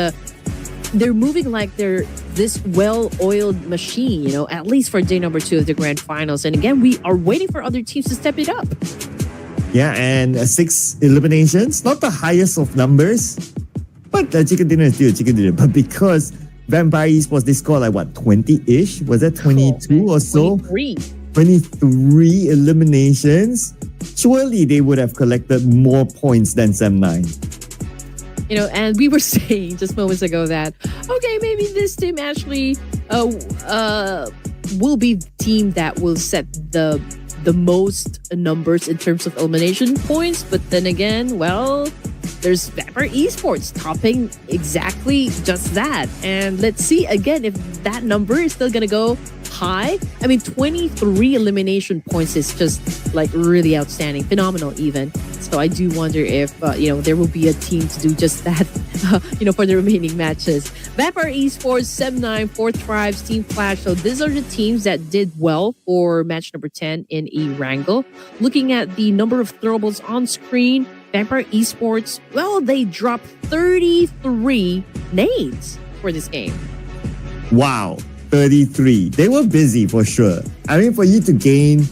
they're moving like they're this well-oiled machine, at least for day number 2 of the grand finals. And again, we are waiting for other teams to step it up. Yeah, and 6 eliminations, not the highest of numbers, but chicken dinner is still a chicken dinner. But because Vampire Esports, they scored like what, 20-ish? Was that 22 or so? 23 eliminations. Surely they would have collected more points than Sem9. And we were saying just moments ago that, okay, maybe this team actually will be the team that will set the most numbers in terms of elimination points. But then again, well, there's Vampire Esports topping exactly just that. And let's see again if that number is still going to go high. I mean, 23 elimination points is just like really outstanding, phenomenal even. So I do wonder if, there will be a team to do just that, for the remaining matches. Vampire Esports, Sem9, 4th Tribes, Team Flash. So these are the teams that did well for match number 10 in Erangel. Looking at the number of throwables on screen, Vampire Esports, well, they dropped 33 nades for this game. Wow, 33. They were busy for sure. I mean, for you to gain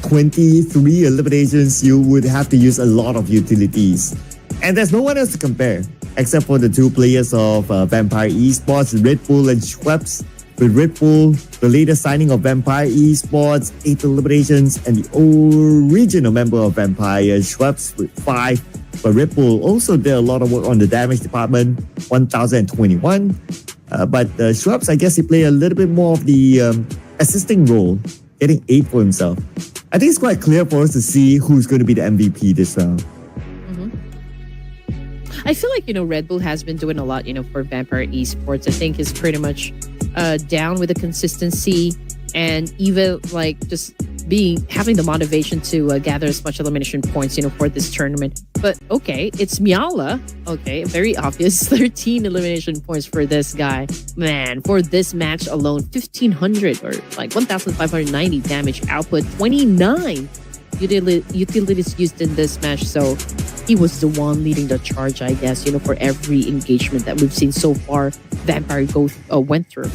23 eliminations, you would have to use a lot of utilities. And there's no one else to compare, except for the 2 players of Vampire Esports, Red Bull and Schweppes. With Red Bull, the latest signing of Vampire Esports, 8 eliminations, and the original member of Vampire, Schweppes, with 5. But Red Bull also did a lot of work on the damage department, 1,021. But Schweppes, I guess he played a little bit more of the assisting role, getting 8 for himself. I think it's quite clear for us to see who's going to be the MVP this round. I feel like, Red Bull has been doing a lot, for Vampire Esports. I think is pretty much down with the consistency and even like just having the motivation to gather as much elimination points, for this tournament. But okay, it's Miala. Okay, very obvious. 13 elimination points for this guy. Man, for this match alone, 1,500 or like 1,590 damage output, 29 utilities used in this match. So he was the one leading the charge, I guess, for every engagement that we've seen so far Vampire went through.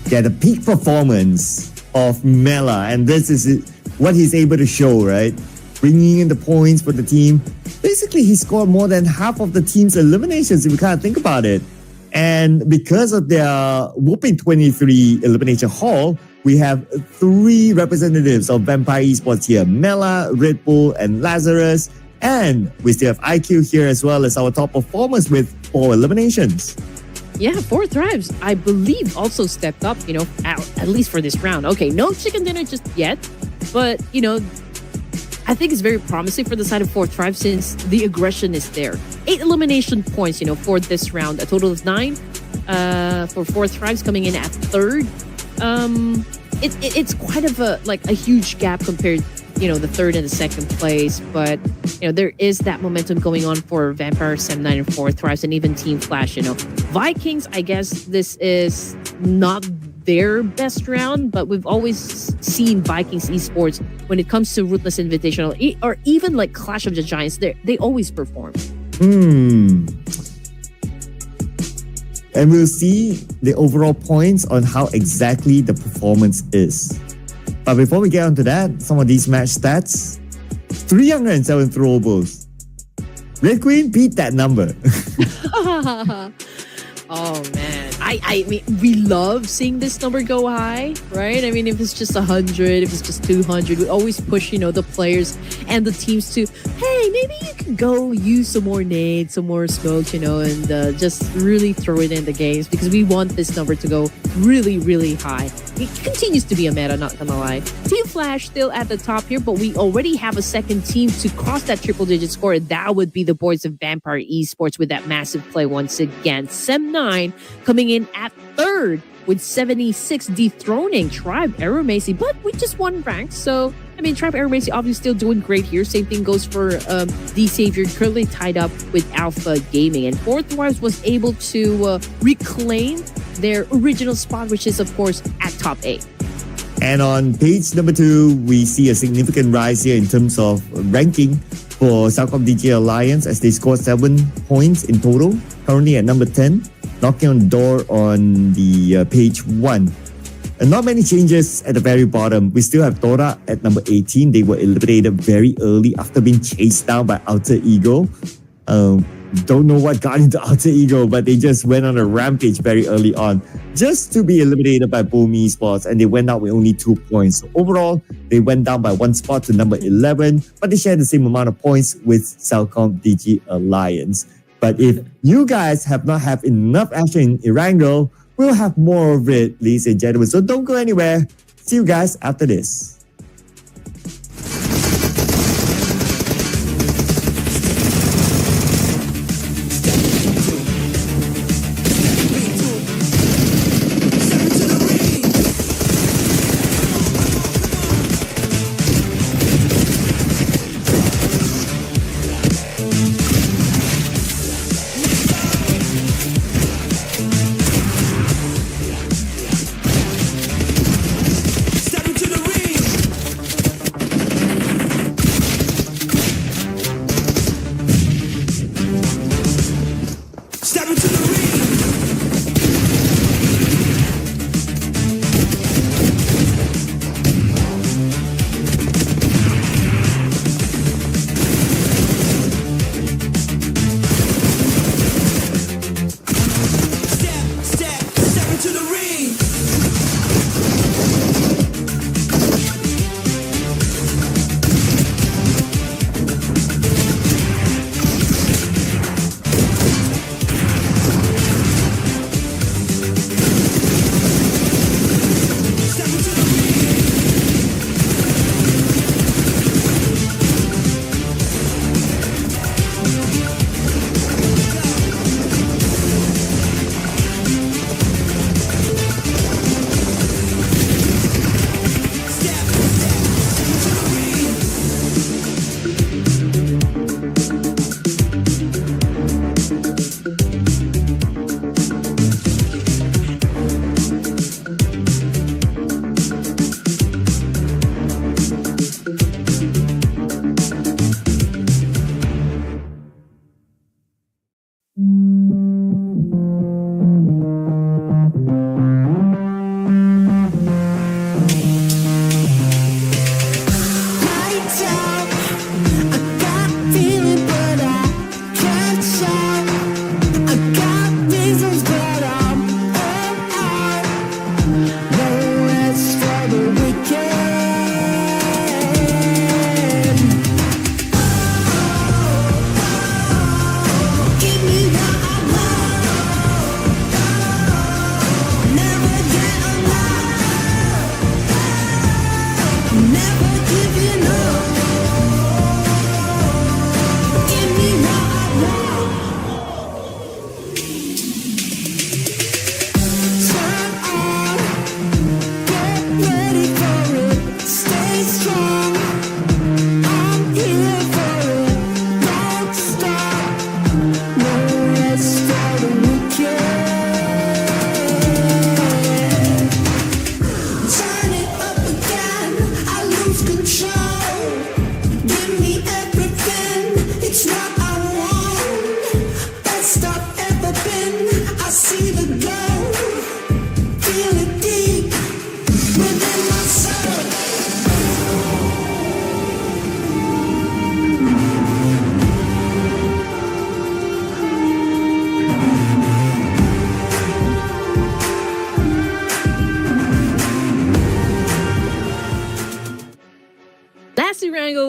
Yeah, the peak performance of Mela, and this is what he's able to show, right? Bringing in the points for the team. Basically, he scored more than half of the team's eliminations, if you kind of think about it. And because of their whooping 23 elimination haul, we have 3 representatives of Vampire Esports here. Mela, Red Bull, and Lazarus. And we still have IQ here as well as our top performers with 4 eliminations. Yeah, 4 Tribes, I believe, also stepped up, at least for this round. Okay, no chicken dinner just yet, but, I think it's very promising for the side of 4 Tribes since the aggression is there. 8 elimination points, for this round, a total of 9 for 4 Tribes coming in at 3rd. It's quite of a huge gap compared the 3rd and the 2nd place, but there is that momentum going on for Vampire, Sem9, and 4 Thrives, and even Team Flash. Vikings, I guess this is not their best round, but we've always seen Vikings esports when it comes to Ruthless Invitational or even like Clash of the Giants. They always perform. And we'll see the overall points on how exactly the performance is. But before we get onto that, some of these match stats: 307 throwables. Red Queen beat that number. Oh man, I mean, we love seeing this number go high, right? I mean, if it's just 100, if it's just 200, we always push, the players and the teams to, hey, maybe you can go use some more nades, some more smokes, and just really throw it in the games, because we want this number to go really, really high. It continues to be a meta, not gonna lie. Team Flash still at the top here, but we already have a second team to cross that triple-digit score. That would be the boys of Vampire Esports with that massive play once again. Sem9 coming in at third with 76, dethroning Tribe Aeromacy, but we just won ranks, so I mean, Tribe Aeromacy obviously still doing great here. Same thing goes for the Savior, currently tied up with Alpha Gaming. And Fourth Wives was able to reclaim their original spot, which is, of course, at top 8. And on page number 2, we see a significant rise here in terms of ranking for Southcom DG Alliance, as they scored 7 points in total, currently at number 10, knocking on the door on the page 1. And not many changes at the very bottom. We still have Tora at number 18. They were eliminated very early after being chased down by Alter Ego. Don't know what got into Alter Ego, but they just went on a rampage very early on just to be eliminated by Boom Esports, and they went out with only 2 points. So overall, they went down by 1 spot to number 11, but they shared the same amount of points with Southcom DG Alliance. But if you guys have not had enough action in Erangel, we'll have more of it, ladies and gentlemen. So don't go anywhere. See you guys after this.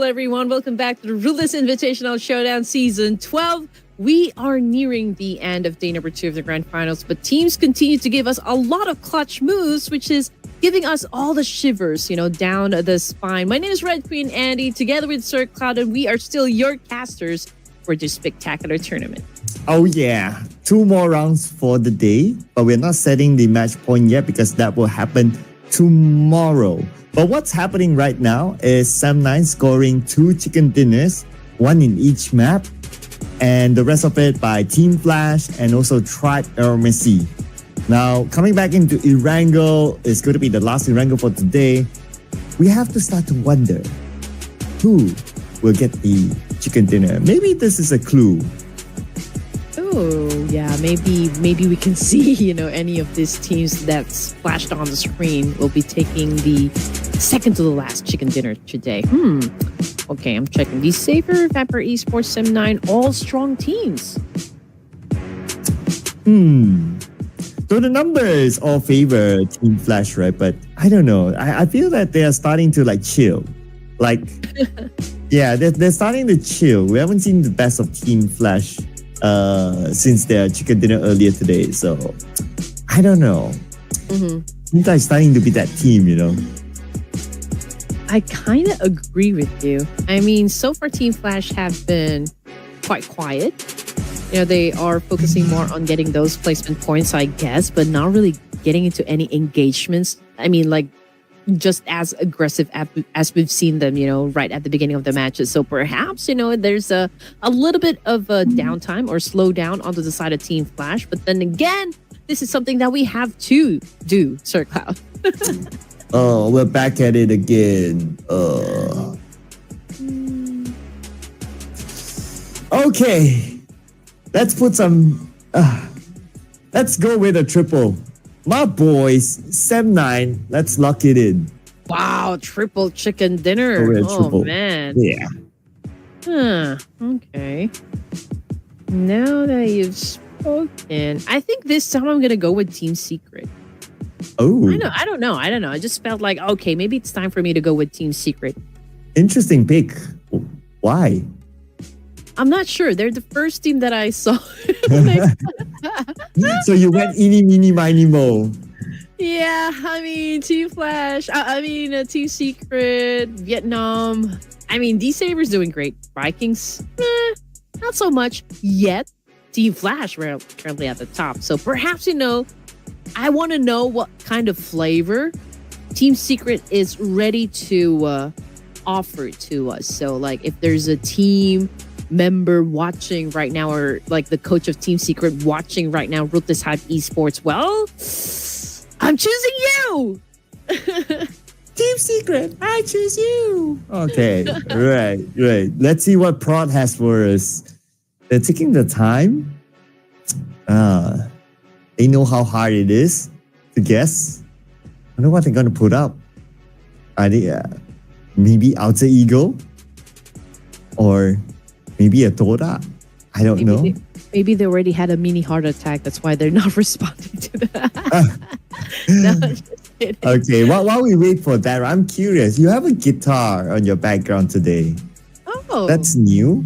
everyone. Welcome back to the Ruthless Invitational Showdown Season 12. We are nearing the end of day number 2 of the Grand Finals, but teams continue to give us a lot of clutch moves, which is giving us all the shivers, down the spine. My name is Red Queen Andy, together with Sir Cloud, and we are still your casters for this spectacular tournament. Oh yeah, 2 more rounds for the day, but we're not setting the match point yet because that will happen tomorrow. But what's happening right now is Sam9 scoring 2 chicken dinners, 1 in each map, and the rest of it by Team Flash and also Tribe Messi. Now, coming back into Erangel, it's going to be the last Erangel for today. We have to start to wonder who will get the chicken dinner. Maybe this is a clue. Oh, yeah, maybe we can see, any of these teams that's flashed on the screen will be taking the second to the last chicken dinner today. Okay, I'm checking. The Saber, Vapor Esports, Sam9, all strong teams. So the numbers all favor Team Flash, right? But I don't know. I feel that they are starting to chill. Yeah, they're starting to chill. We haven't seen the best of Team Flash since their chicken dinner earlier today. So I don't know. Team Flash starting to be that team, I kind of agree with you. I mean, so far Team Flash have been quite quiet. They are focusing more on getting those placement points, I guess, but not really getting into any engagements. I mean, just as aggressive as we've seen them, right at the beginning of the matches. So perhaps, there's a little bit of a downtime or slow down onto the side of Team Flash. But then again, this is something that we have to do, Sir Cloud. Oh, we're back at it again. Okay. Let's put some... let's go with a triple. My boys, Sam9, let's lock it in. Wow, triple chicken dinner. Triple. Man. Yeah. Okay. Now that you've spoken, I think this time I'm going to go with Team Secret. Oh. I don't know. I just felt like, okay, maybe it's time for me to go with Team Secret. Interesting pick. Why? I'm not sure. They're the first team that I saw. So you went eeny, meeny, miny, mo. Yeah, I mean, Team Flash. Team Secret, Vietnam. I mean, D-Saber's doing great. Vikings, not so much yet. Team Flash, we're currently at the top. So perhaps, I want to know what kind of flavor Team Secret is ready to offer to us. So, if there's a team member watching right now, or the coach of Team Secret watching right now, Ruthless Esports, well, I'm choosing you. Team Secret, I choose you. Okay, right. Let's see what Prod has for us. They're taking the time. They know how hard it is to guess. I wonder what they're going to put up. Are they maybe Alter Ego? Or maybe a Tora? I don't know. Maybe they already had a mini heart attack. That's why they're not responding to that. No, just kidding. Okay, while we wait for that, I'm curious. You have a guitar on your background today. Oh. That's new.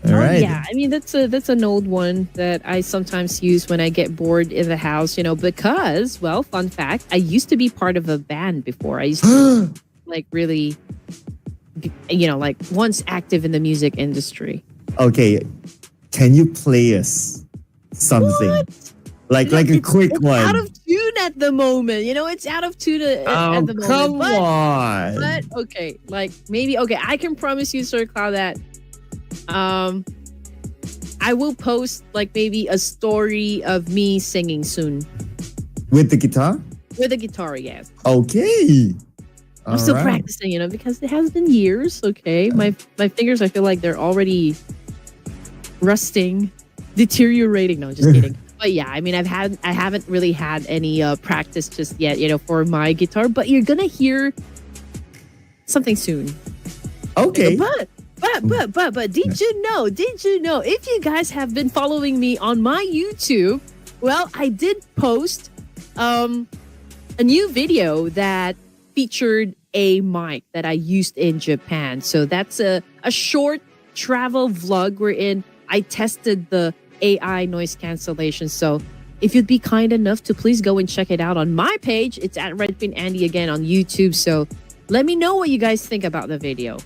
All right. Yeah, I mean that's an old one that I sometimes use when I get bored in the house, because, well, fun fact, I used to be part of a band before. I used to really, once active in the music industry. Okay, can you play us something? What? Like a quick one. It's out of tune at the moment. It's out of tune at the moment. Come on. But okay, maybe I can promise you, Sir Cloud, that I will post maybe a story of me singing soon. With the guitar? With a guitar, yes. Okay. I'm still practicing, because it has been years. Okay, my fingers, I feel like they're already rusting, deteriorating. No, just kidding. But yeah, I mean, I haven't really had any practice just yet, for my guitar. But you're gonna hear something soon. Okay. But did you know, if you guys have been following me on my YouTube, well, I did post a new video that featured a mic that I used in Japan. So that's a short travel vlog wherein I tested the AI noise cancellation. So if you'd be kind enough to please go and check it out on my page, it's at Redfin Andy again on YouTube. So let me know what you guys think about the video.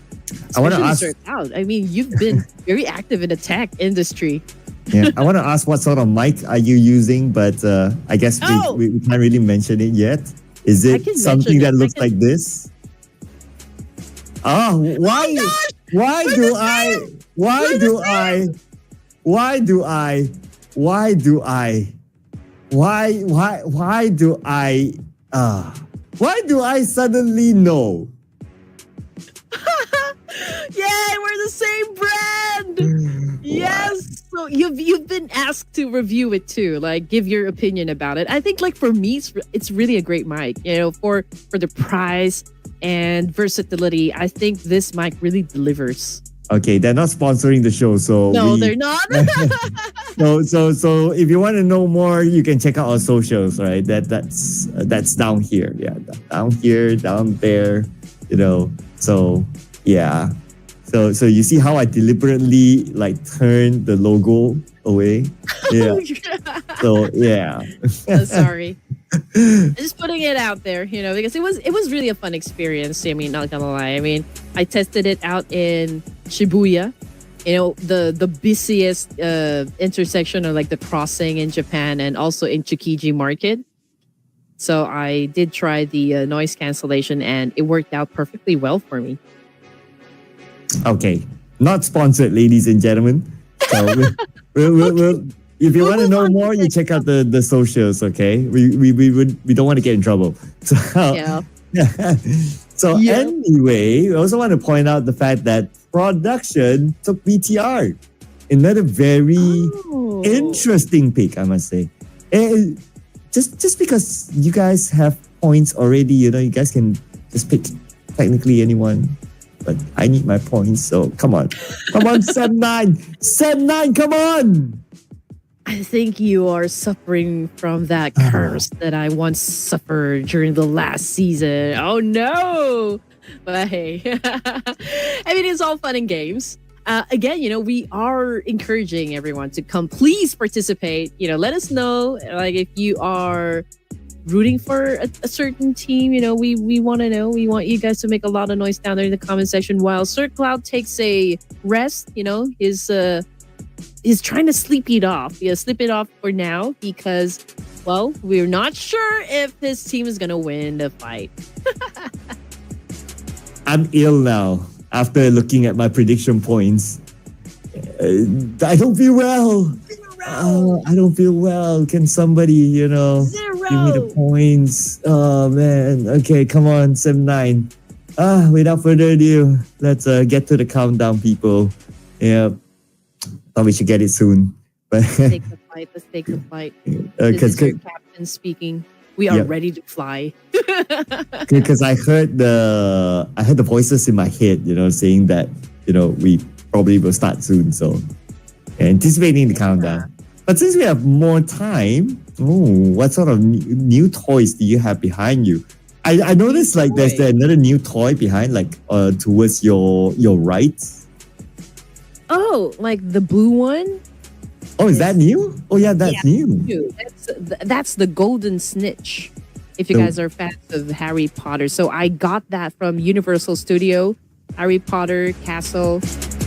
I want to ask. Out. I mean, you've been very active in the tech industry. Yeah, I want to ask what sort of mic are you using, but I guess we can't really mention it yet. Is it something that looks like this? Oh, why? Why do I? Why do I? Why do I? Why do I? Why do I? Why do I suddenly know? Yay, we're the same brand. Yes. So you've been asked to review it too, like give your opinion about it. I think like for me, it's really a great mic. You know, for the price and versatility, I think this mic really delivers. Okay, they're not sponsoring the show, so no, they're not. so if you want to know more, you can check out our socials, right? That's down here, yeah, down here, down there, you know. So yeah, so you see how I deliberately like turned the logo away, yeah. So yeah. Sorry. Just putting it out there, you know, because it was really a fun experience. I mean, not gonna lie. I mean, I tested it out in Shibuya, you know, the busiest intersection or like the crossing in Japan, and also in Tsukiji Market. So I did try the noise cancellation, and it worked out perfectly well for me. Okay, not sponsored, ladies and gentlemen. So we'll if you want to know more, you check out the socials. Okay, we don't want to get in trouble. So yeah. Anyway, I also want to point out the fact that production took BTR. Another very interesting pick, I must say. Just because you guys have points already, you know, you guys can just pick technically anyone. But I need my points, so come on. Come on, Seb9! Seb9, come on! I think you are suffering from that curse that I once suffered during the last season. Oh no! But hey, I mean, it's all fun and games. Again, you know, we are encouraging everyone to come. Please participate. You know, let us know, like, if you are rooting for a certain team. You know, we want to know. We want you guys to make a lot of noise down there in the comment section while Sir Cloud takes a rest. You know, he's trying to sleep it off. Yeah, sleep it off for now because, well, we're not sure if his team is gonna win the fight. I'm ill now after looking at my prediction points. I don't feel well. I don't feel well. Can somebody, you know, give me the points? Oh man. Okay, come on, 7-9. Without further ado, let's get to the countdown, people. Yeah. Thought we should get it soon. But let's take the fight. Let's take the fight. This is your captain speaking. We are ready to fly. Because I heard the voices in my head, you know, saying that, you know, we probably will start soon. So anticipating the countdown. But since we have more time, what sort of new toys do you have behind you? I noticed like there's another new toy behind, like towards your right. Oh, like the blue one? Oh, is that new? Oh yeah, that's new. That's the golden snitch. If you guys are fans of Harry Potter. So I got that from Universal Studio, Harry Potter Castle.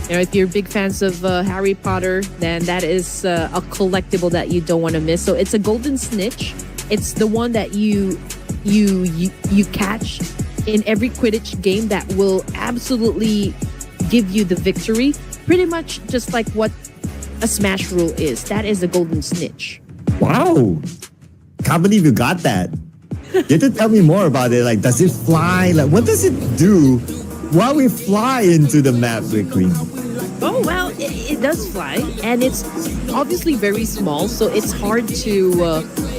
You know, if you're big fans of Harry Potter, then that is a collectible that you don't want to miss. So it's a golden snitch. It's the one that you catch in every Quidditch game that will absolutely give you the victory. Pretty much just like what a smash rule is. That is a golden snitch. Wow. Can't believe you got that. You have to tell me more about it. Like, does it fly? Like, what does it do while we fly into the map, Queen? Oh, well, it does fly. And it's obviously very small. So it's hard to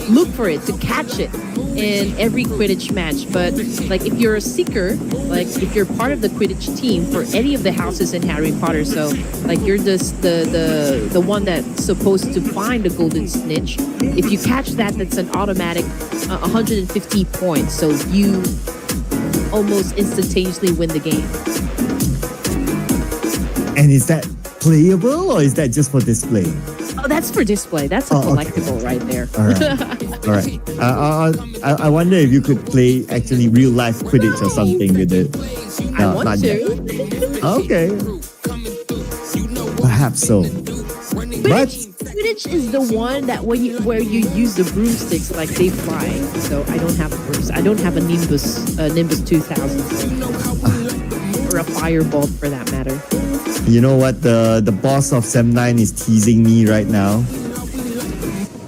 look for it, to catch it in every Quidditch match. But like if you're a seeker, like if you're part of the Quidditch team for any of the houses in Harry Potter, so like you're just the one that's supposed to find the golden snitch. If you catch that, that's an automatic 150 points. So almost instantaneously win the game. And is that playable or is that just for display? Oh, that's for display. That's a collectible right there. All right. All right. I wonder if you could play actually real life Quidditch or something with it. I want to. Okay. Perhaps so. But Quidditch is the one that where you use the broomsticks like they fly. So I don't have a broom. I don't have a Nimbus 2000 or a Firebolt for that matter. you know what? The boss of Sem9 is teasing me right now.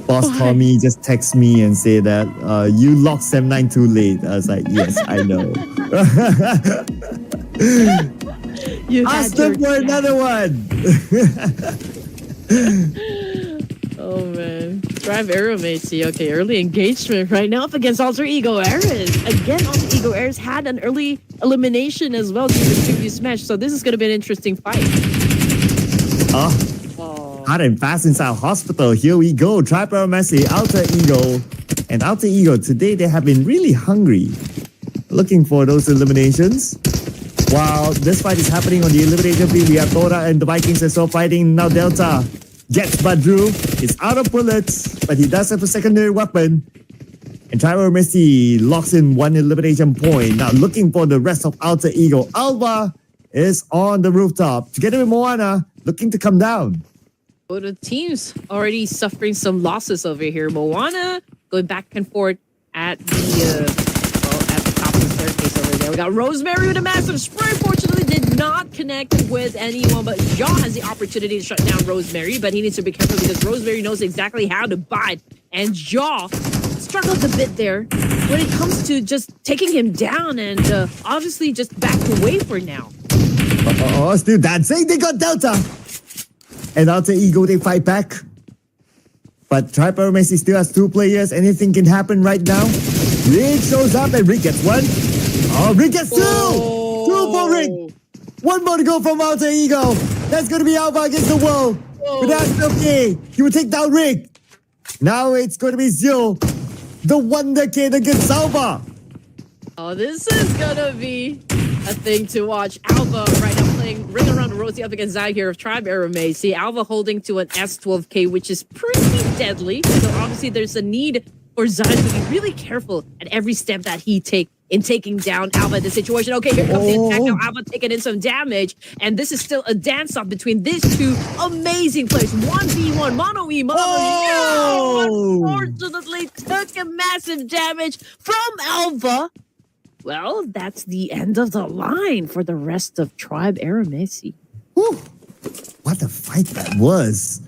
Boss Tommy just text me and say that you locked Sem9 too late. I was like, yes, I know. Ask them for another one. Oh man. Drive Aeromacy. Okay, early engagement right now up against Alter Ego Ares. Again, Alter Ego Ares had an early elimination as well during the previous match, so this is going to be an interesting fight. Hard and fast inside hospital. Here we go. Drive Aeromacy, Alter Ego. And Alter Ego, today they have been really hungry. Looking for those eliminations. While this fight is happening on the elimination field, we have Dora and the Vikings as well fighting. Now Delta gets Badru. He's out of bullets, but he does have a secondary weapon. And Driver Messi locks in one elimination point. Now looking for the rest of Alter Ego. Alva is on the rooftop together with Moana, looking to come down. Well, the team's already suffering some losses over here. Moana going back and forth at the at the top of the staircase over there. We got Rosemary with a massive spray. Fortunately, did not connect with anyone, but Jaw has the opportunity to shut down Rosemary, but he needs to be careful because Rosemary knows exactly how to bite. And Jaw struggles a bit there when it comes to just taking him down and obviously just back away for now. Still dancing. They got Delta. And Alter Ego, they fight back. But Triper Messi still has two players. Anything can happen right now. Rick shows up and Rick gets one. Oh, Rick gets two! Two for Rick! One more to go from Alter Ego. That's going to be Alpha against the world. But that's okay. He will take down Rick. Now it's going to be Zio, the Wonder Kid against Alpha. Oh, this is going to be a thing to watch. Alva right now playing Ring Around the Rosie up against Zai here of Tribe Aeromacy. Alva holding to an S12K, which is pretty deadly. So obviously there's a need for Zai to be really careful at every step that he takes in taking down Alva in the situation. Okay, here comes the attack now. Alva taking in some damage. And this is still a dance-off between these two amazing players. 1v1, Mono E, Mono unfortunately took a massive damage from Alva. Well, that's the end of the line for the rest of Tribe Aeromacy. What a fight that was.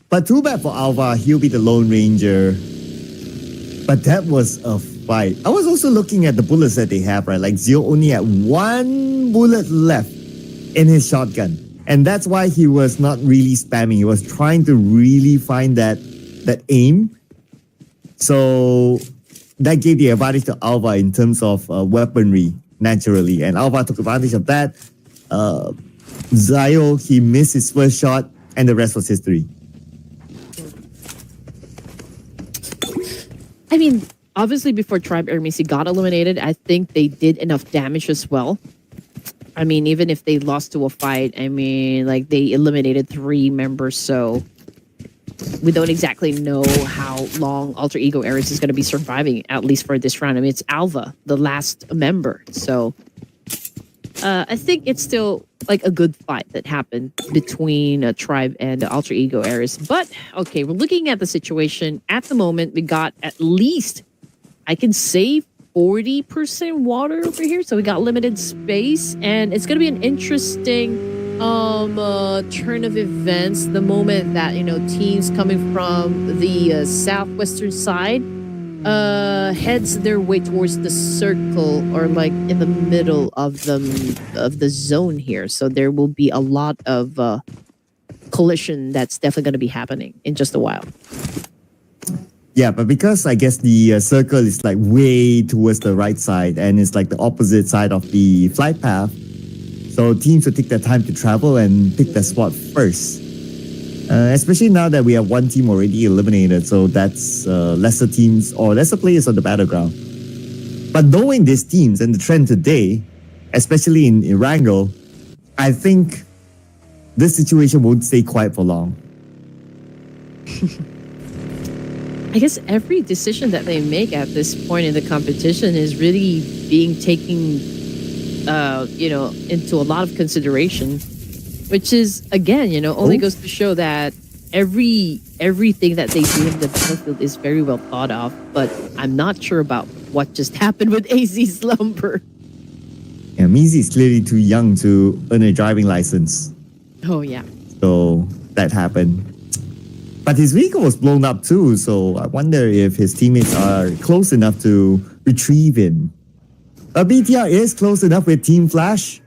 But too bad for Alva, he'll be the Lone Ranger. But that was a fight. I was also looking at the bullets that they have, right? Like Zio only had one bullet left in his shotgun. And that's why he was not really spamming. He was trying to really find that aim. So that gave the advantage to Alva in terms of weaponry, naturally. And Alva took advantage of that. Zio, he missed his first shot, and the rest was history. I mean, obviously before Tribe Aeromacy got eliminated, I think they did enough damage as well. I mean, even if they lost to a fight, I mean, like they eliminated 3 members, so we don't exactly know how long Alter Ego Ares is going to be surviving, at least for this round. I mean, it's Alva, the last member. So I think it's still like a good fight that happened between Tribe and Alter Ego Ares. But, okay, we're looking at the situation. At the moment, we got at least, I can say, 40% water over here. So we got limited space. And it's going to be an interesting turn of events the moment that, you know, teams coming from the southwestern side heads their way towards the circle or like in the middle of the zone here. So there will be a lot of collision that's definitely going to be happening in just a while. Yeah, but because I guess the circle is like way towards the right side and it's like the opposite side of the flight path, so teams will take their time to travel and pick their spot first. Especially now that we have one team already eliminated, so that's lesser teams or lesser players on the battleground. But knowing these teams and the trend today, especially in Erangel, I think this situation won't stay quiet for long. I guess every decision that they make at this point in the competition is really being taken, into a lot of consideration, which is again, only goes to show that everything that they do in the battlefield is very well thought of. But I'm not sure about what just happened with AZ Slumber. Yeah, Mizi is clearly too young to earn a driving license. Oh yeah. So that happened. But his vehicle was blown up too, so I wonder if his teammates are close enough to retrieve him. BTR is close enough with Team Flash.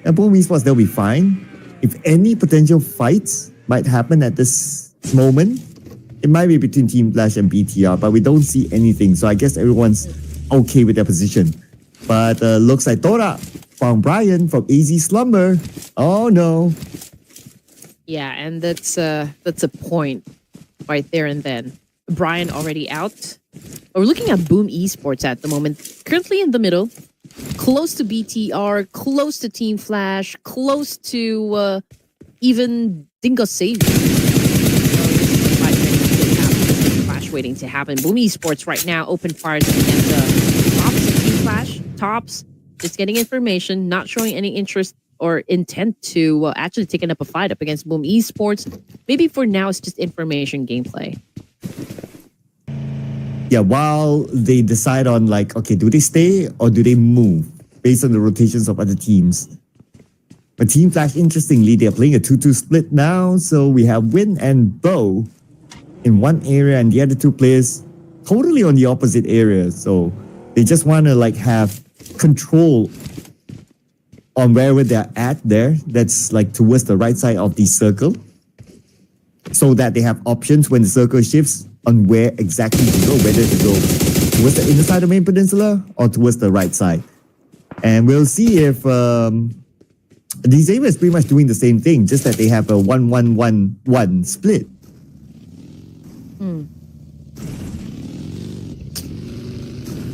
And Boom Esports, they'll be fine. If any potential fights might happen at this moment, it might be between Team Flash and BTR, but we don't see anything, so I guess everyone's okay with their position. But looks like Tora found Brian from AZ Slumber. Oh no. Yeah, and that's a point right there and then. Brian already out. We're looking at Boom Esports at the moment. Currently in the middle. Close to BTR, close to Team Flash, close to even Dingo Savior. Flash waiting to happen. Boom Esports right now open fires against Tops of Team Flash. Tops just getting information, not showing any interest or intent to actually taking up a fight up against Boom Esports. Maybe for now it's just information gameplay. Yeah, while they decide on like, okay, do they stay or do they move based on the rotations of other teams? But Team Flash, interestingly, they're playing a 2-2 split now. So we have Win and Bo in one area and the other two players totally on the opposite area. So they just want to like have control on wherever they're at there. That's like towards the right side of the circle. So that they have options when the circle shifts on where exactly to go, whether to go towards the inner side of the main peninsula or towards the right side. And we'll see if these areas pretty much doing the same thing, just that they have a 1-1-1-1 split.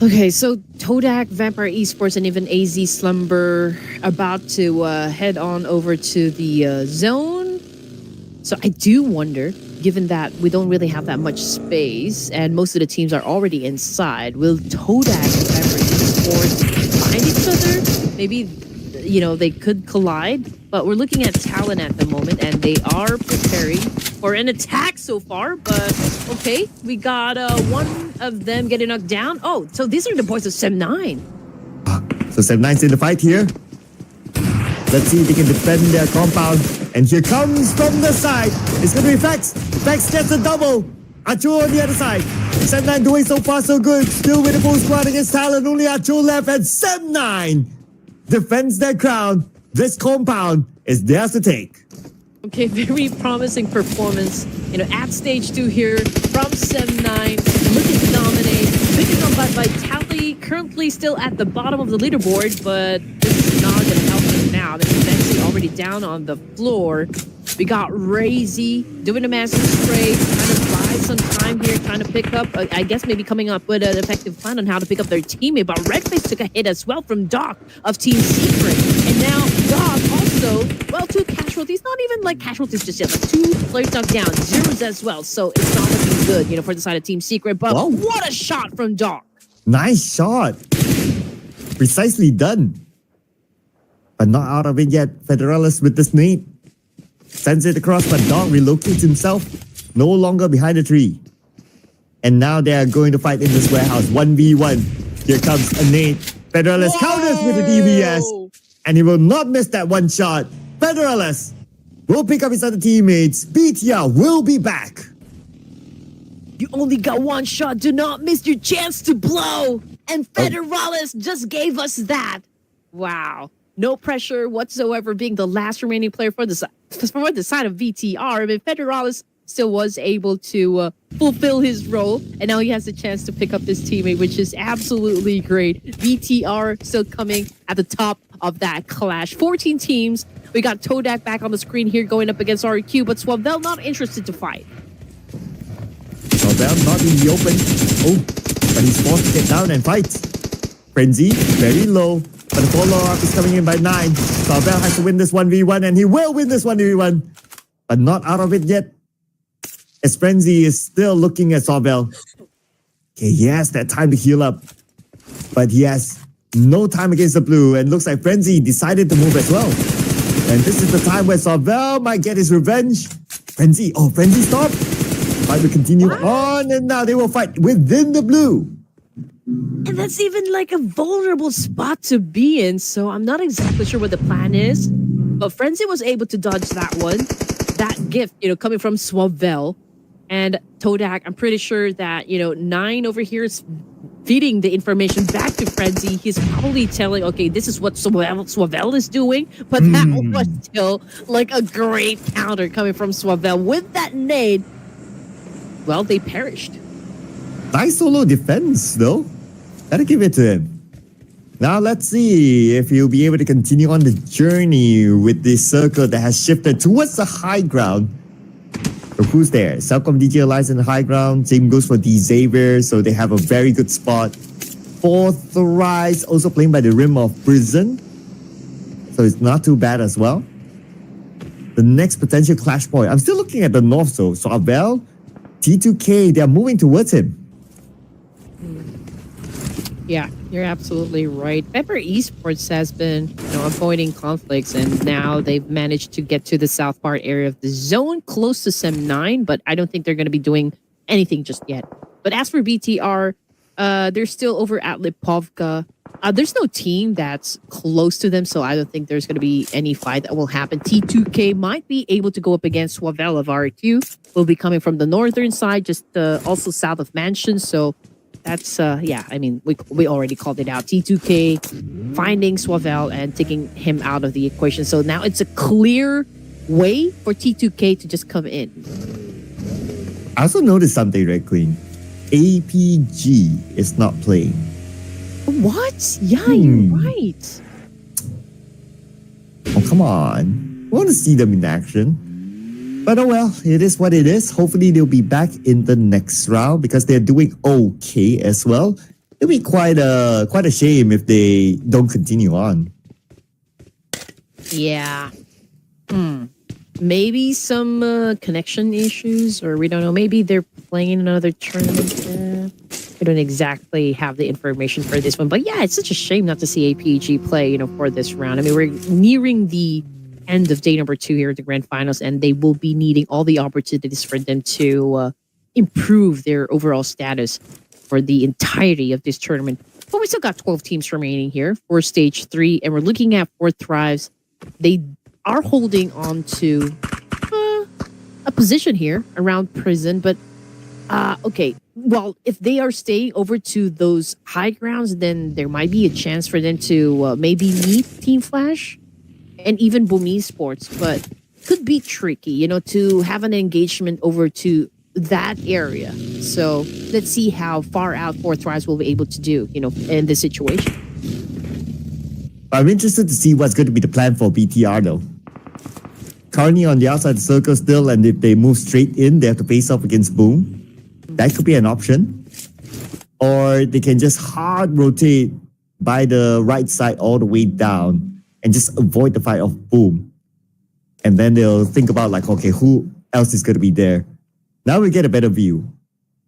Okay, so Todak, Vampire Esports, and even AZ Slumber about to head on over to the zone. So I do wonder, given that we don't really have that much space and most of the teams are already inside, will Todak and Vampire Esports find each other? Maybe, they could collide, but we're looking at Talon at the moment and they are preparing for an attack so far, but okay, we got one of them getting knocked down. Oh, so these are the boys of Sem9. So Sem9's in the fight here. Let's see if they can defend their compound. And here comes from the side. It's going to be Vex. Vex gets a double. Achul on the other side. Sem9 doing so far so good. Still with the full squad against Talon. Only Achul left. And Sem9 defends their crown. This compound is theirs to take. Okay, very promising performance. At stage 2 here from Sem9. Looking to dominate. Picking up by Vitality. Currently still at the bottom of the leaderboard, but this is not going to help them now. They're eventually already down on the floor. We got Razy doing a massive spray, trying to buy some time here, trying to pick up, I guess maybe coming up with an effective plan on how to pick up their teammate. But Redface took a hit as well from Doc of Team Secret. And now Doc also, well, 2 casualties, not even like casualties just yet, but 2 players knocked down, zeros as well. So it's not looking good, for the side of Team Secret. But Wow. What a shot from Doc. Nice shot. Precisely done. But not out of it yet. Federalis with this nade. Sends it across, but Dog relocates himself. No longer behind the tree. And now they are going to fight in this warehouse. 1v1. Here comes a nade. Federalis counters with the DVS. And he will not miss that one shot. Federalis will pick up his other teammates. BTR will be back. You only got one shot. Do not miss your chance to blow. And Federalis just gave us that. Wow. No pressure whatsoever, being the last remaining player for the side of VTR. I mean, Federalis still was able to fulfill his role, and now he has the chance to pick up his teammate, which is absolutely great. VTR still coming at the top of that clash. 14 teams. We got Todak back on the screen here going up against RQ, but Swabel not interested to fight. Swabel not in the open. Oh, but he's forced to get down and fight. Frenzy, very low. But the follow-up is coming in by 9. Sorvel has to win this 1v1 and he will win this 1v1. But not out of it yet. As Frenzy is still looking at Sorvel. Okay, he has that time to heal up. But he has no time against the blue. And looks like Frenzy decided to move as well. And this is the time where Sorvel might get his revenge. Frenzy stopped. Fight will continue on and now they will fight within the blue. And that's even like a vulnerable spot to be in. So I'm not exactly sure what the plan is. But Frenzy was able to dodge that one. That gift, coming from Sorvel. And Todak, I'm pretty sure that, 9 over here is feeding the information back to Frenzy. He's probably telling, okay, this is what Sorvel is doing. But that was still like a great counter coming from Sorvel. With that nade, well, they perished. Nice solo defense, though. Gotta give it to him. Now let's see if he'll be able to continue on the journey with this circle that has shifted towards the high ground. So who's there? Celcom DJ Alliance in the high ground. Same goes for D Xavier, so they have a very good spot. Fourth Rise also playing by the rim of Prison. So it's not too bad as well. The next potential clash point. I'm still looking at the north, so Sorvel, T2K, they're moving towards him. Yeah, you're absolutely right. Pepper Esports has been, avoiding conflicts, and now they've managed to get to the south part area of the zone, close to Sem 9, but I don't think they're going to be doing anything just yet. But as for BTR, they're still over at Pubg. There's no team that's close to them, so I don't think there's going to be any fight that will happen. T2K might be able to go up against Sorvel of RQ. Will be coming from the northern side, just also south of Mansion, so that's, we already called it out. T2K finding Sorvel and taking him out of the equation. So now it's a clear way for T2K to just come in. I also noticed something, Red Queen. APG is not playing. What? Yeah, you're right. Oh, come on. I want to see them in action. But oh well, it is what it is. Hopefully they'll be back in the next round because they're doing okay as well. It'll be quite a shame if they don't continue on. Yeah. Maybe some connection issues, or we don't know. Maybe they're playing another tournament. I don't exactly have the information for this one, but yeah, it's such a shame not to see APG play, for this round. I mean, we're nearing the end of day number 2 here at the grand finals, and they will be needing all the opportunities for them to improve their overall status for the entirety of this tournament. But we still got 12 teams remaining here for stage 3, and we're looking at Fourth Thrives. They are holding on to a position here around Prison, but okay, well, if they are staying over to those high grounds, then there might be a chance for them to maybe meet Team Flash and even Boom Esports, but could be tricky, to have an engagement over to that area. So let's see how far out Fourth Rise will be able to do, in this situation. I'm interested to see what's going to be the plan for BTR though. Currently on the outside of the circle still, and if they move straight in, they have to face off against Boom. That could be an option. Or they can just hard rotate by the right side all the way down and just avoid the fight of Boom. And then they'll think about like, okay, who else is going to be there? Now we get a better view.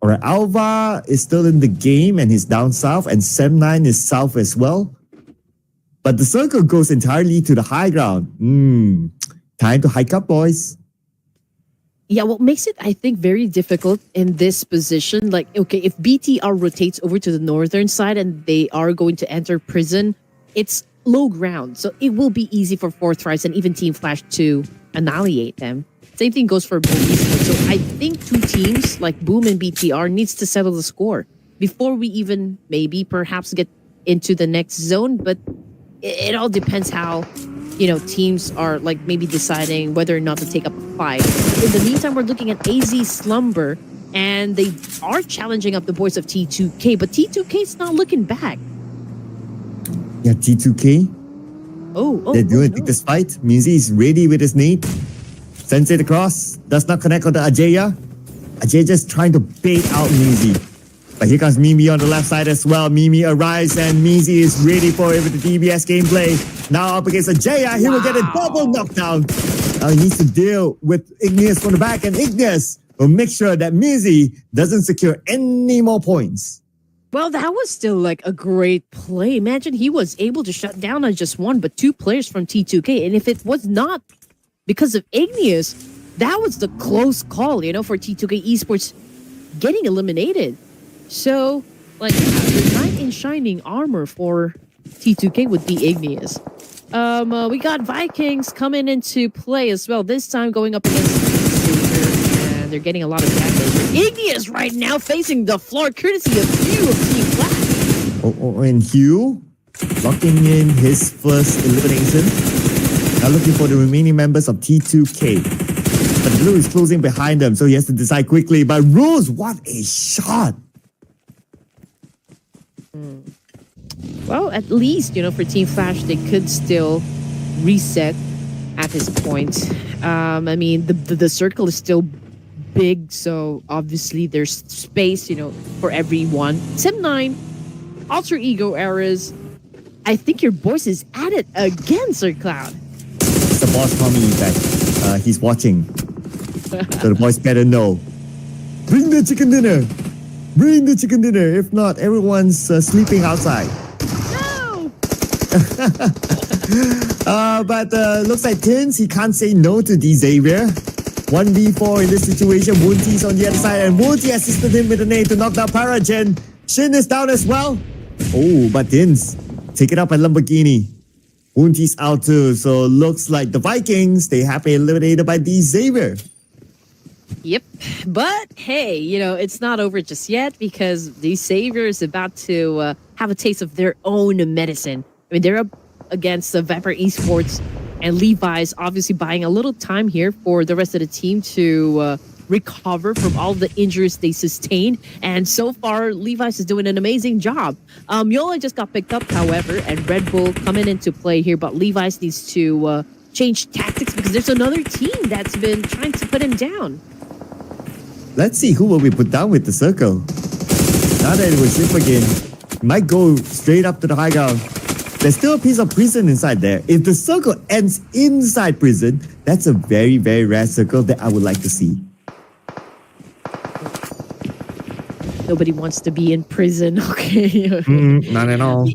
All right, Alva is still in the game and he's down south, and Sem 9 is south as well. But the circle goes entirely to the high ground. Time to hike up, boys. Yeah, what makes it, I think, very difficult in this position, like, okay, if BTR rotates over to the northern side and they are going to enter Prison, it's low ground, so it will be easy for Fourth Rise and even Team Flash to annihilate them. Same thing goes for Boom Esports. So I think two teams like Boom and BTR needs to settle the score before we even maybe perhaps get into the next zone. But it all depends how, teams are like maybe deciding whether or not to take up a fight. In the meantime, we're looking at AZ Slumber, and they are challenging up the boys of T2K, but T2K is not looking back. Yeah, T2K. They're going to take this fight. Muzi is ready with his nade. Sends it across. Does not connect on the Ajaya. Ajaya just trying to bait out Muzi. But here comes Mimi on the left side as well. Mimi arrives and Mizi is ready for it with the DBS gameplay. Now up against Ajaya. He will get a double knockdown. Now he needs to deal with Igneous from the back, and Igneous will make sure that Mizi doesn't secure any more points. Well, that was still like a great play. Imagine he was able to shut down not just one, but two players from T2K. And if it was not because of Igneous, that was the close call, for T2K Esports getting eliminated. So, the knight in shining armor for T2K would be Igneous. We got Vikings coming into play as well. This time going up against Saber, and they're getting a lot of damage. Igneous right now facing the floor, courtesy of Hugh of Team Flash. And Hugh locking in his first elimination. Now looking for the remaining members of T2K. But Blue is closing behind them, so he has to decide quickly. But Rose, what a shot! Well, at least, for Team Flash, they could still reset at this point. The circle is still big, so obviously there's space, for everyone. Sim9, Alter Ego Errors. I think your voice is at it again, Sir Cloud. It's the boss Tommy effect. He's watching. So the boys better know. Bring the chicken dinner! Bring the chicken dinner! If not, everyone's sleeping outside. No! But looks like Tins, he can't say no to D Xavier. 1v4 in this situation. Wunti's on the other side, and Wunti assisted him with a nade to knock down Paragen. Shin is down as well. Oh, but Tins, take it up at Lamborghini. Wunti's out too, so looks like the Vikings, they have been eliminated by D Xavier. Yep. But hey, it's not over just yet, because the Savior is about to have a taste of their own medicine. They're up against the Vampire Esports, and Levi's obviously buying a little time here for the rest of the team to recover from all the injuries they sustained. And so far, Levi's is doing an amazing job. Yola just got picked up, however, and Red Bull coming into play here, but Levi's needs to change tactics because there's another team that's been trying to put him down. Let's see who will be put down with the circle. Now that it was Ship again, might go straight up to the high ground. There's still a piece of prison inside there. If the circle ends inside prison, that's a very, very rare circle that I would like to see. Nobody wants to be in prison, okay? Not at all.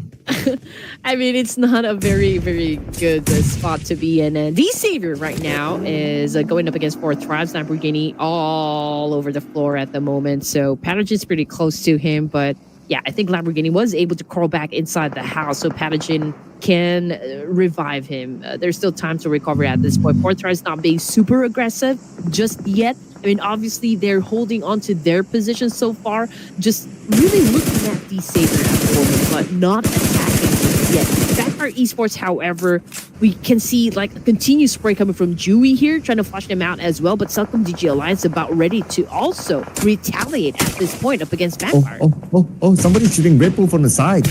It's not a very, very good spot to be in. The Savior right now is going up against 4 Tribes. Lamborghini all over the floor at the moment. So Pathogen's pretty close to him. But yeah, I think Lamborghini was able to crawl back inside the house, so Pathogen can revive him. There's still time to recover at this point. 4 Tribes not being super aggressive just yet. Obviously, they're holding on to their position so far, just really looking at the Saber at the moment, but not attacking yet. Vampire Esports, however, we can see a continued spray coming from Dewey here, trying to flush them out as well, but Celcom DG Alliance about ready to also retaliate at this point up against Vampire. Oh, somebody's shooting Red Bull from the side.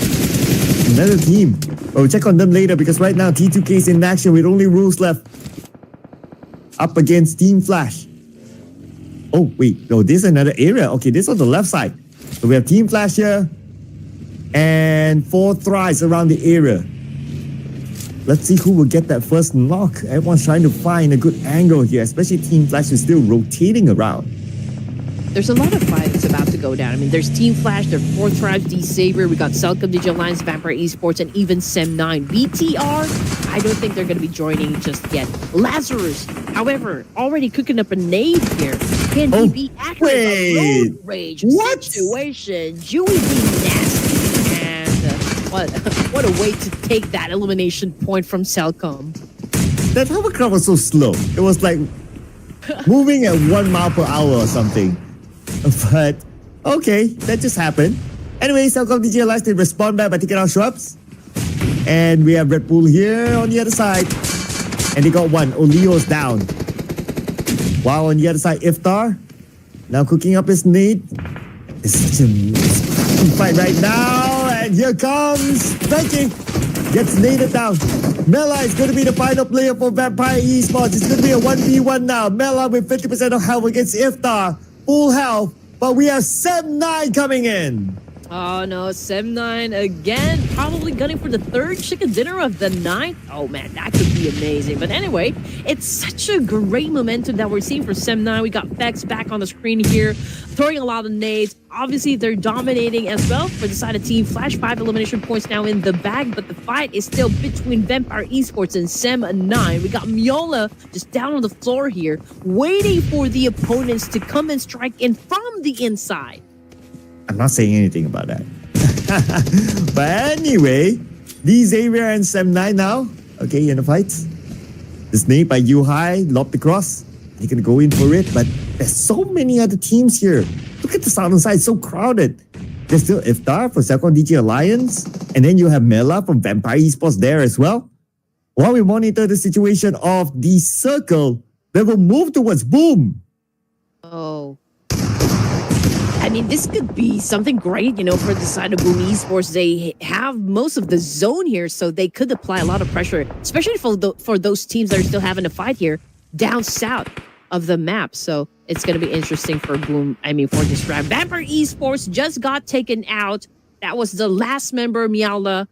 Another team. We'll check on them later, because right now T2K is in action with only rules left. Up against Team Flash. Oh, wait. No, this is another area. Okay, this is on the left side. So we have Team Flash here. And 4 Thrives around the area. Let's see who will get that first knock. Everyone's trying to find a good angle here, especially Team Flash is still rotating around. There's a lot of fights about to go down. There's Team Flash, there's 4 Tribes, D-Saber, we got Celcom Digital Alliance, Vampire Esports, and even Sem9. BTR, I don't think they're going to be joining just yet. Lazarus, however, already cooking up a nade here. Can he be accurate? A road rage situation. Dewey being nasty. And what a way to take that elimination point from Celcom. That hovercraft was so slow. It was like moving at 1 mile per hour or something. But okay, that just happened. Anyway, Celcom DG Alliance did respond back by taking out shrubs. And we have Red Bull here on the other side. And they got one. Oleo's down. While on the other side, Iftar now cooking up his nade. It's such a fight right now. And here comes Becky. Gets naded down. Mela is going to be the final player for Vampire Esports. It's going to be a 1v1 now. Mela with 50% of health against Iftar. Full health. But we have Sem9 coming in. Oh no, Sem9 again, probably gunning for the third chicken dinner of the night. Oh man, that could be amazing. But anyway, it's such a great momentum that we're seeing for Sem9. We got Vex back on the screen here, throwing a lot of nades. Obviously, they're dominating as well for the side of Team Flash. 5 elimination points now in the bag, but the fight is still between Vampire Esports and Sem9. We got Miola just down on the floor here, waiting for the opponents to come and strike in from the inside. I'm not saying anything about that. But anyway, these Xavier and Sem9 now, okay, in the fights. The snake by Yuhai, lobbed across. They're gonna go in for it, but there's so many other teams here. Look at the southern side, so crowded. There's still Iftar for Celcon DG Alliance, and then you have Mela from Vampire Esports there as well. While we monitor the situation of the circle, they will move towards Boom. Oh. I mean, this could be something great, you know, for the side of Boom Esports. They have most of the zone here, so they could apply a lot of pressure, especially for those teams that are still having to fight here down south of the map. So it's going to be interesting for Boom, for this round. Vampire Esports just got taken out. That was the last member, Miaula.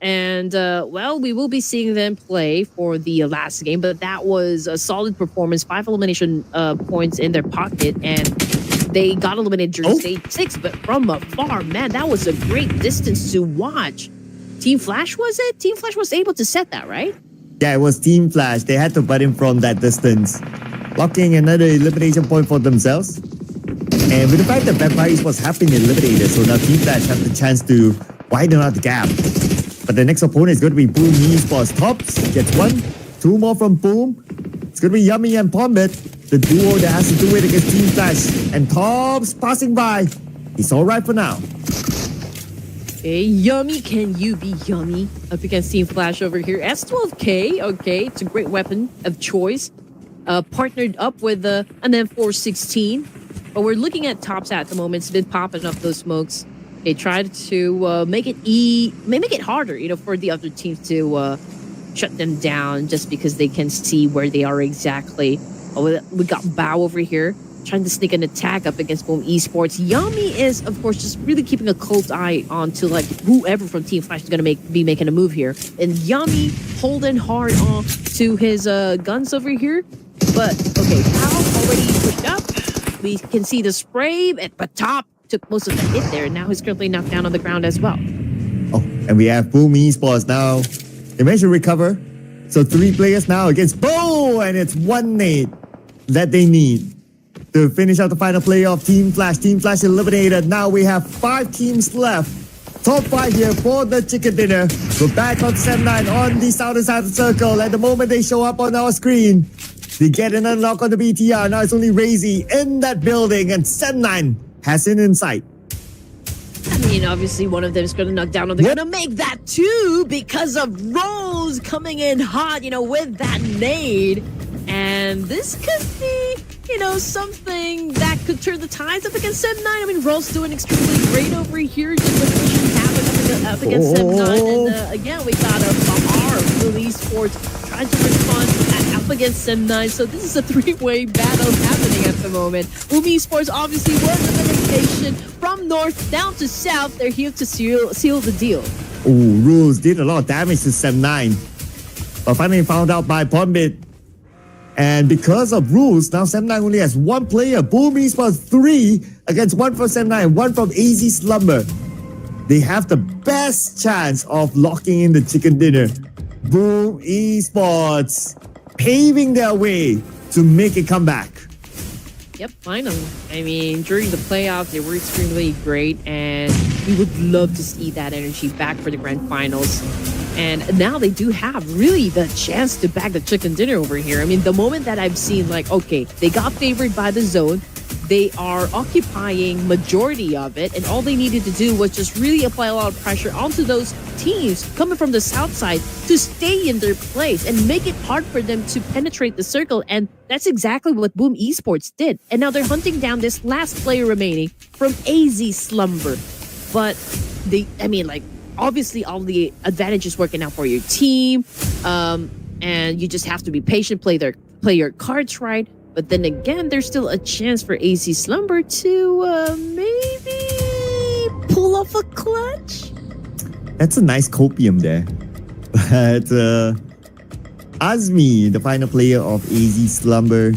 And, well, we will be seeing them play for the last game, but that was a solid performance. 5 elimination points in their pocket, and they got eliminated during stage 6, but from afar, man, that was a great distance to watch. Team Flash, was it? Team Flash was able to set that, right? Yeah, it was Team Flash. They had to butt in from that distance, locking another elimination point for themselves. And with the fact that Vampire Esports have been eliminated, so now Team Flash have the chance to widen out the gap. But the next opponent is going to be Boom Esports. Tops gets 1, 2 more from Boom. It's going to be Yummy and Pombit, the duo that has to do it against Team Flash. And Tops passing by. He's all right for now. Hey, Yummy, can you be Yummy? Up against Team Flash over here. S12K, okay, it's a great weapon of choice. Partnered up with an M416. But we're looking at Tops at the moment. It's been popping up those smokes. They tried to make it harder, you know, for the other teams to shut them down just because they can see where they are exactly. Oh, we got Bao over here trying to sneak an attack up against Boom Esports. Yummy is, of course, just really keeping a close eye on to like whoever from Team Flash is going to be making a move here. And Yummy holding hard on to his guns over here. But, okay, Bao already pushed up. We can see the spray, but Top took most of the hit there. Now he's currently knocked down on the ground as well. Oh, and we have Boom Esports now. They managed to recover. So 3 players now against Bo, and it's 1 nade that they need to finish out the final play of Team Flash. Team Flash eliminated. Now we have 5 teams left. Top 5 here for the chicken dinner. We're back on Sem9 on the southern side of the circle. At the moment they show up on our screen, they get an unlock on the BTR. Now it's only Razy in that building, and Sem9 has it in sight. I mean, obviously one of them is going to knock down on the ground. Gonna make that 2 because of Rose coming in hot, you know, with that nade. And this could be, you know, something that could turn the tides up against Sem9. I mean, Rose doing extremely great over here. Just with pushing havoc up against Sem9. And again, we got a Bahar of Boom Esports trying to respond up against Sem9. So this is a 3-way battle happening at the moment. Boom Esports obviously was elimination from north down to south. They're here to seal the deal. Oh, Rose did a lot of damage to Sem9. But finally found out by Pombit. And because of rules, now Sem9 only has 1 player. Boom Esports 3 against 1 from Sem9, 1 from AZ Slumber. They have the best chance of locking in the chicken dinner. Boom Esports paving their way to make a comeback. Yep, finally. I mean, during the playoffs, they were extremely great, and we would love to see that energy back for the grand finals. And now they do have really the chance to bag the chicken dinner over here. I mean, the moment that I've seen, like, okay, they got favored by the zone, they are occupying majority of it, and all they needed to do was just really apply a lot of pressure onto those teams coming from the south side to stay in their place and make it hard for them to penetrate the circle. And that's exactly what Boom Esports did. And now they're hunting down this last player remaining from AZ Slumber. But they, I mean, like, obviously all the advantages working out for your team, and you just have to be patient, play your cards right. But then again, there's still a chance for AC Slumber to maybe pull off a clutch. That's a nice copium there. But Azmi, the final player of AZ Slumber,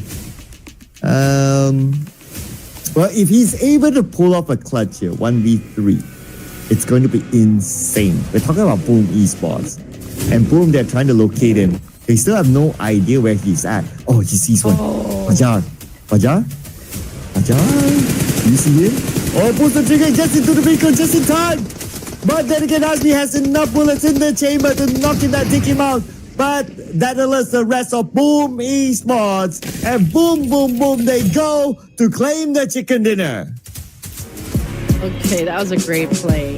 well, if he's able to pull off a clutch here, 1v3, it's going to be insane. We're talking about Boom Esports. And Boom, they're trying to locate him. They still have no idea where he's at. Oh, he sees one. Fajar. Fajar? Fajar? Do you see him? Oh, pulls the trigger, gets into the vehicle just in time. But then again, Azmi has enough bullets in the chamber to knock him and take him out. But that alerts the rest of Boom Esports. And boom, boom, boom, they go to claim the chicken dinner. Okay, that was a great play.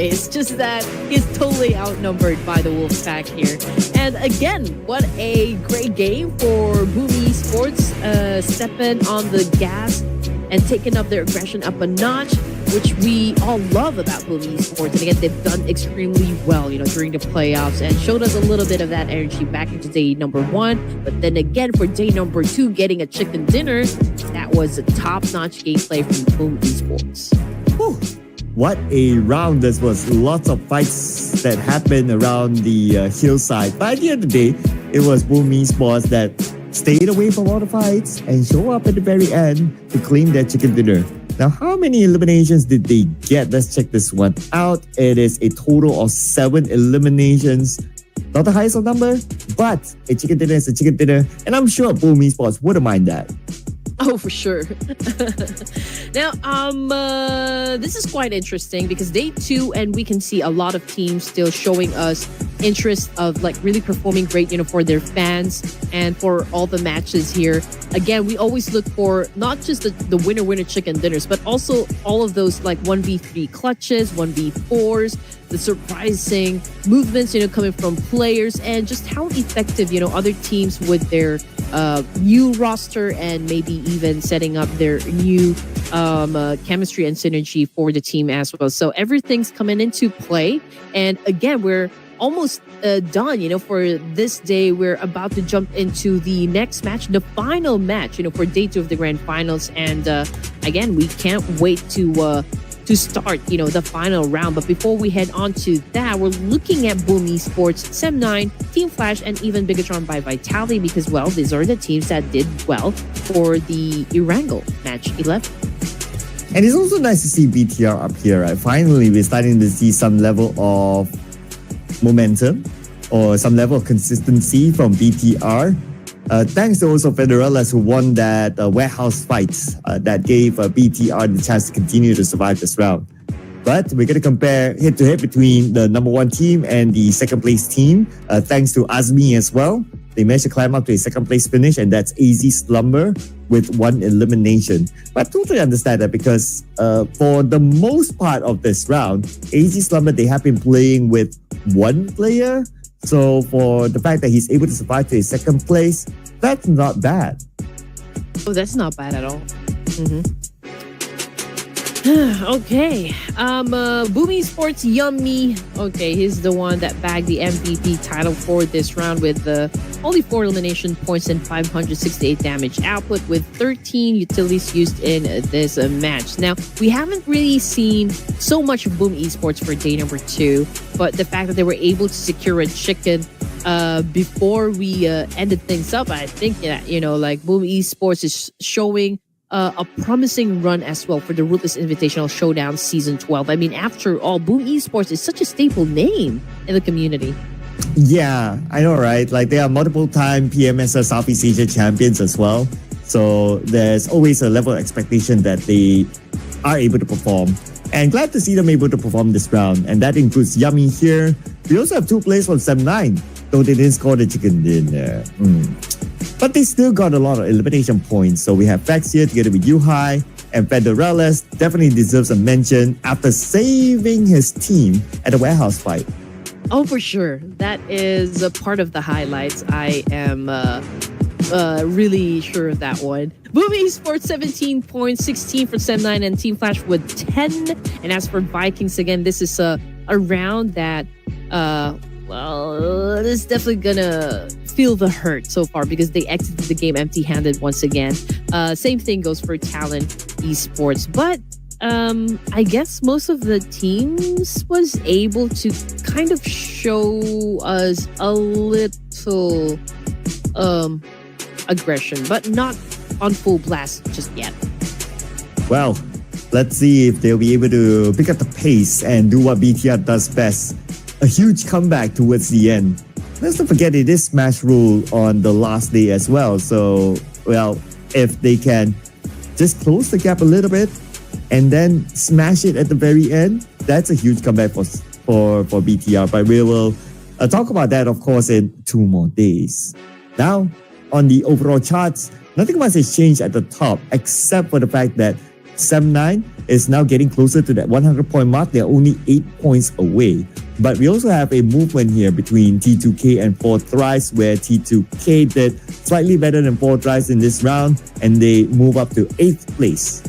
It's just that he's totally outnumbered by the Wolfpack here. And again, what a great game for Boom Esports, stepping on the gas and taking up their aggression up a notch, which we all love about Boom Esports. And again, they've done extremely well, during the playoffs and showed us a little bit of that energy back into day number 1. But then again, for day number 2, getting a chicken dinner, that was a top-notch gameplay from Boom Esports. Whew. What a round this was. Lots of fights that happened around the hillside. But at the end of the day, it was Boom Esports that stayed away from all the fights and show up at the very end to claim their chicken dinner. Now, how many eliminations did they get? Let's check this one out. It is a total of 7 eliminations. Not the highest number, but a chicken dinner is a chicken dinner. And I'm sure Boom Esports wouldn't mind that. Oh, for sure. Now, this is quite interesting because day 2, and we can see a lot of teams still showing us interest of really performing great, for their fans and for all the matches here. Again, we always look for not just the winner chicken dinners, but also all of those 1v3 clutches, 1v4s, the surprising movements, coming from players, and just how effective, other teams with their new roster and maybe even setting up their new chemistry and synergy for the team as well. So everything's coming into play. And again, we're almost done, for this day. We're about to jump into the next match, the final match, for day 2 of the grand finals. And again, we can't wait to start, the final round. But before we head on to that, we're looking at Boom Esports, Sem9, Team Flash, and even Bigatron by Vitality because, well, these are the teams that did well for the Erangel match 11. And it's also nice to see BTR up here, right? Finally, we're starting to see some level of momentum or some level of consistency from BTR. Thanks to also Federellas who won that warehouse fight that gave BTR the chance to continue to survive this round. But we're going to compare head-to-head between the number 1 team and the second place team. Thanks to Azmi as well. They managed to climb up to a second place finish, and that's AZ Slumber with 1 elimination. But I totally understand that because for the most part of this round, AZ Slumber, they have been playing with 1 player. So for the fact that he's able to survive to a second place, that's not bad. Oh, that's not bad at all. Okay. Boom Esports Yummy. Okay, he's the one that bagged the MVP title for this round with only 4 elimination points and 568 damage output with 13 utilities used in this match. Now, we haven't really seen so much of Boom Esports for day number 2, but the fact that they were able to secure a chicken before we ended things up, I think that, Boom Esports is showing a promising run as well for the Ruthless Invitational Showdown Season 12. I mean, after all, Boom Esports is such a staple name in the community. Yeah, I know, right? They are multiple-time PMSS Southeast Asia champions as well. So there's always a level of expectation that they are able to perform. And glad to see them able to perform this round. And that includes Yummy here. We also have 2 players from Sem9, though they didn't score the chicken dinner. But they still got a lot of elimination points. So we have Vex here together with Yuhai, and Federellas definitely deserves a mention after saving his team at the warehouse fight. Oh, for sure. That is a part of the highlights. I am really sure of that one. Boom Esports 17 points, 16 for Sem9 and Team Flash with 10. And as for Vikings, again, this is a round that well, it's definitely gonna feel the hurt so far because they exited the game empty-handed once again. Same thing goes for Talent Esports, but I guess most of the teams was able to kind of show us a little aggression, but not on full blast just yet. Well, let's see if they'll be able to pick up the pace and do what BTR does best. A huge comeback towards the end. Let's not forget it is Smash Rule on the last day as well. So, well, if they can just close the gap a little bit and then smash it at the very end, that's a huge comeback for BTR. But we will talk about that, of course, in 2 more days. Now, on the overall charts, nothing much has changed at the top except for the fact that 7-9 is now getting closer to that 100-point mark. They're only 8 points away. But we also have a movement here between T2K and 4Thrice, where T2K did slightly better than 4Thrice in this round, and they move up to 8th place.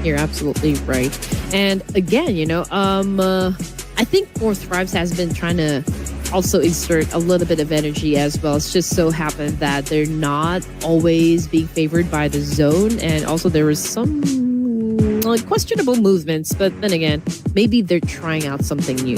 You're absolutely right. And again, I think 4Thrice has been trying to also exert a little bit of energy as well. It's just so happened that they're not always being favored by the zone, and also there was some questionable movements, but then again, maybe they're trying out something new,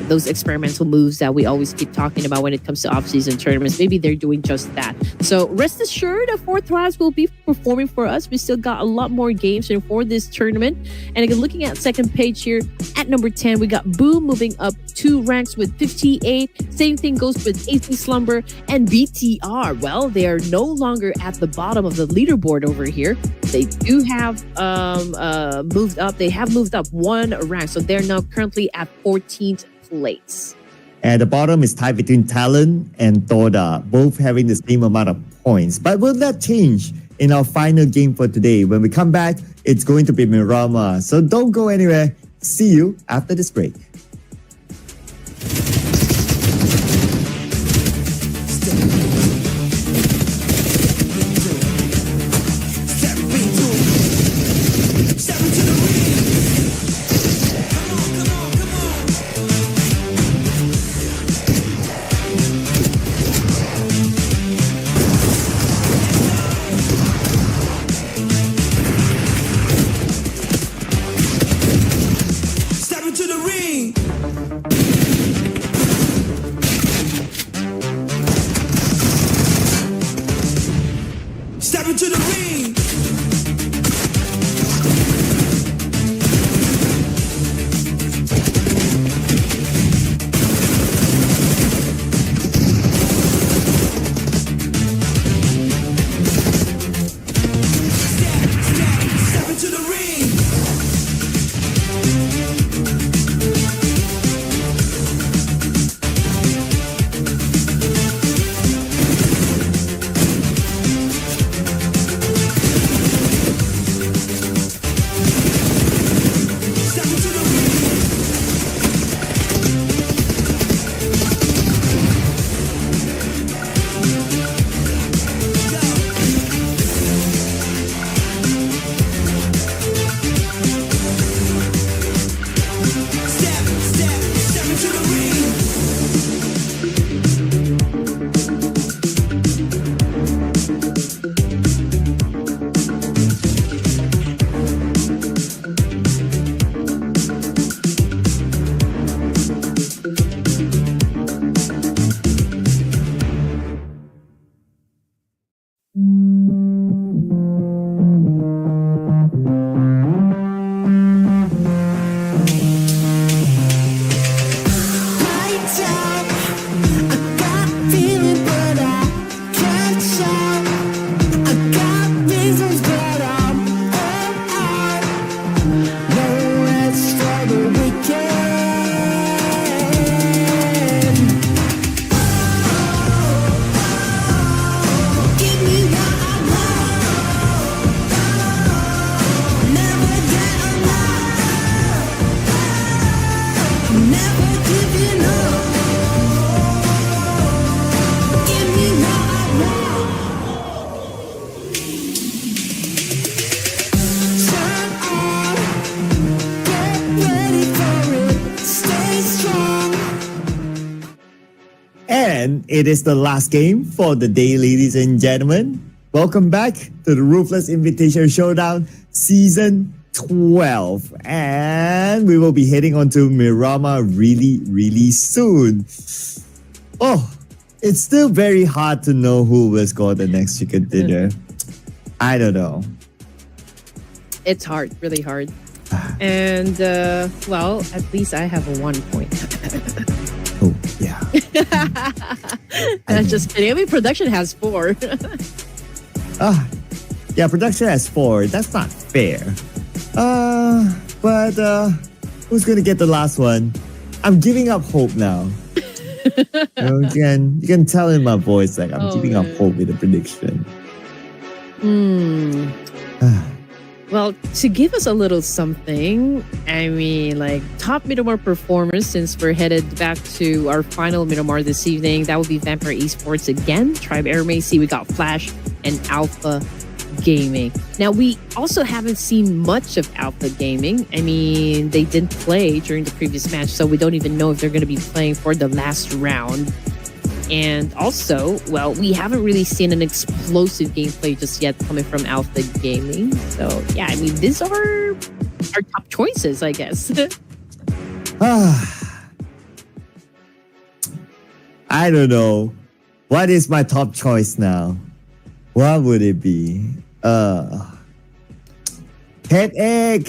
those experimental moves that we always keep talking about when it comes to off-season tournaments. Maybe they're doing just that. So rest assured that 4Thrice will be performing for us. We still got a lot more games for this tournament. And again, looking at second page here, at number 10, we got Boom moving up 2 ranks with 58. Same thing goes with AC Slumber and BTR. Well, they are no longer at the bottom of the leaderboard over here. They do have moved up. They have moved up 1 rank, so they're now currently at 14th place. At the bottom is tied between Talon and Toda, both having the same amount of points. But will that change in our final game for today? When we come back, it's going to be Mirama. So don't go anywhere. See you after this break. And it is the last game for the day, ladies and gentlemen. Welcome back to the Ruthless Invitational Showdown Season 12. And we will be heading on to Miramar really soon. Oh, it's still very hard to know who will score the next chicken dinner. I don't know. It's hard, really hard. And, well, at least I have a 1 point. Oh, yeah. I'm just kidding. I mean, production has 4. Yeah, production has 4. That's not fair. But who's gonna get the last one? I'm giving up hope now. You can tell in my voice like I'm giving up hope with the prediction. Well, to give us a little something, I mean, like top Miramar performers, since we're headed back to our final Miramar this evening, that would be Vampire Esports again, Tribe Air Macy, we got Flash, and Alpha Gaming. Now, we also haven't seen much of Alpha Gaming. I mean, they didn't play during the previous match, so we don't even know if they're going to be playing for the last round. And also, well, we haven't really seen an explosive gameplay just yet coming from Alpha Gaming. So, yeah, I mean, these are our top choices, I guess. I don't know. What is my top choice now? What would it be? Headache.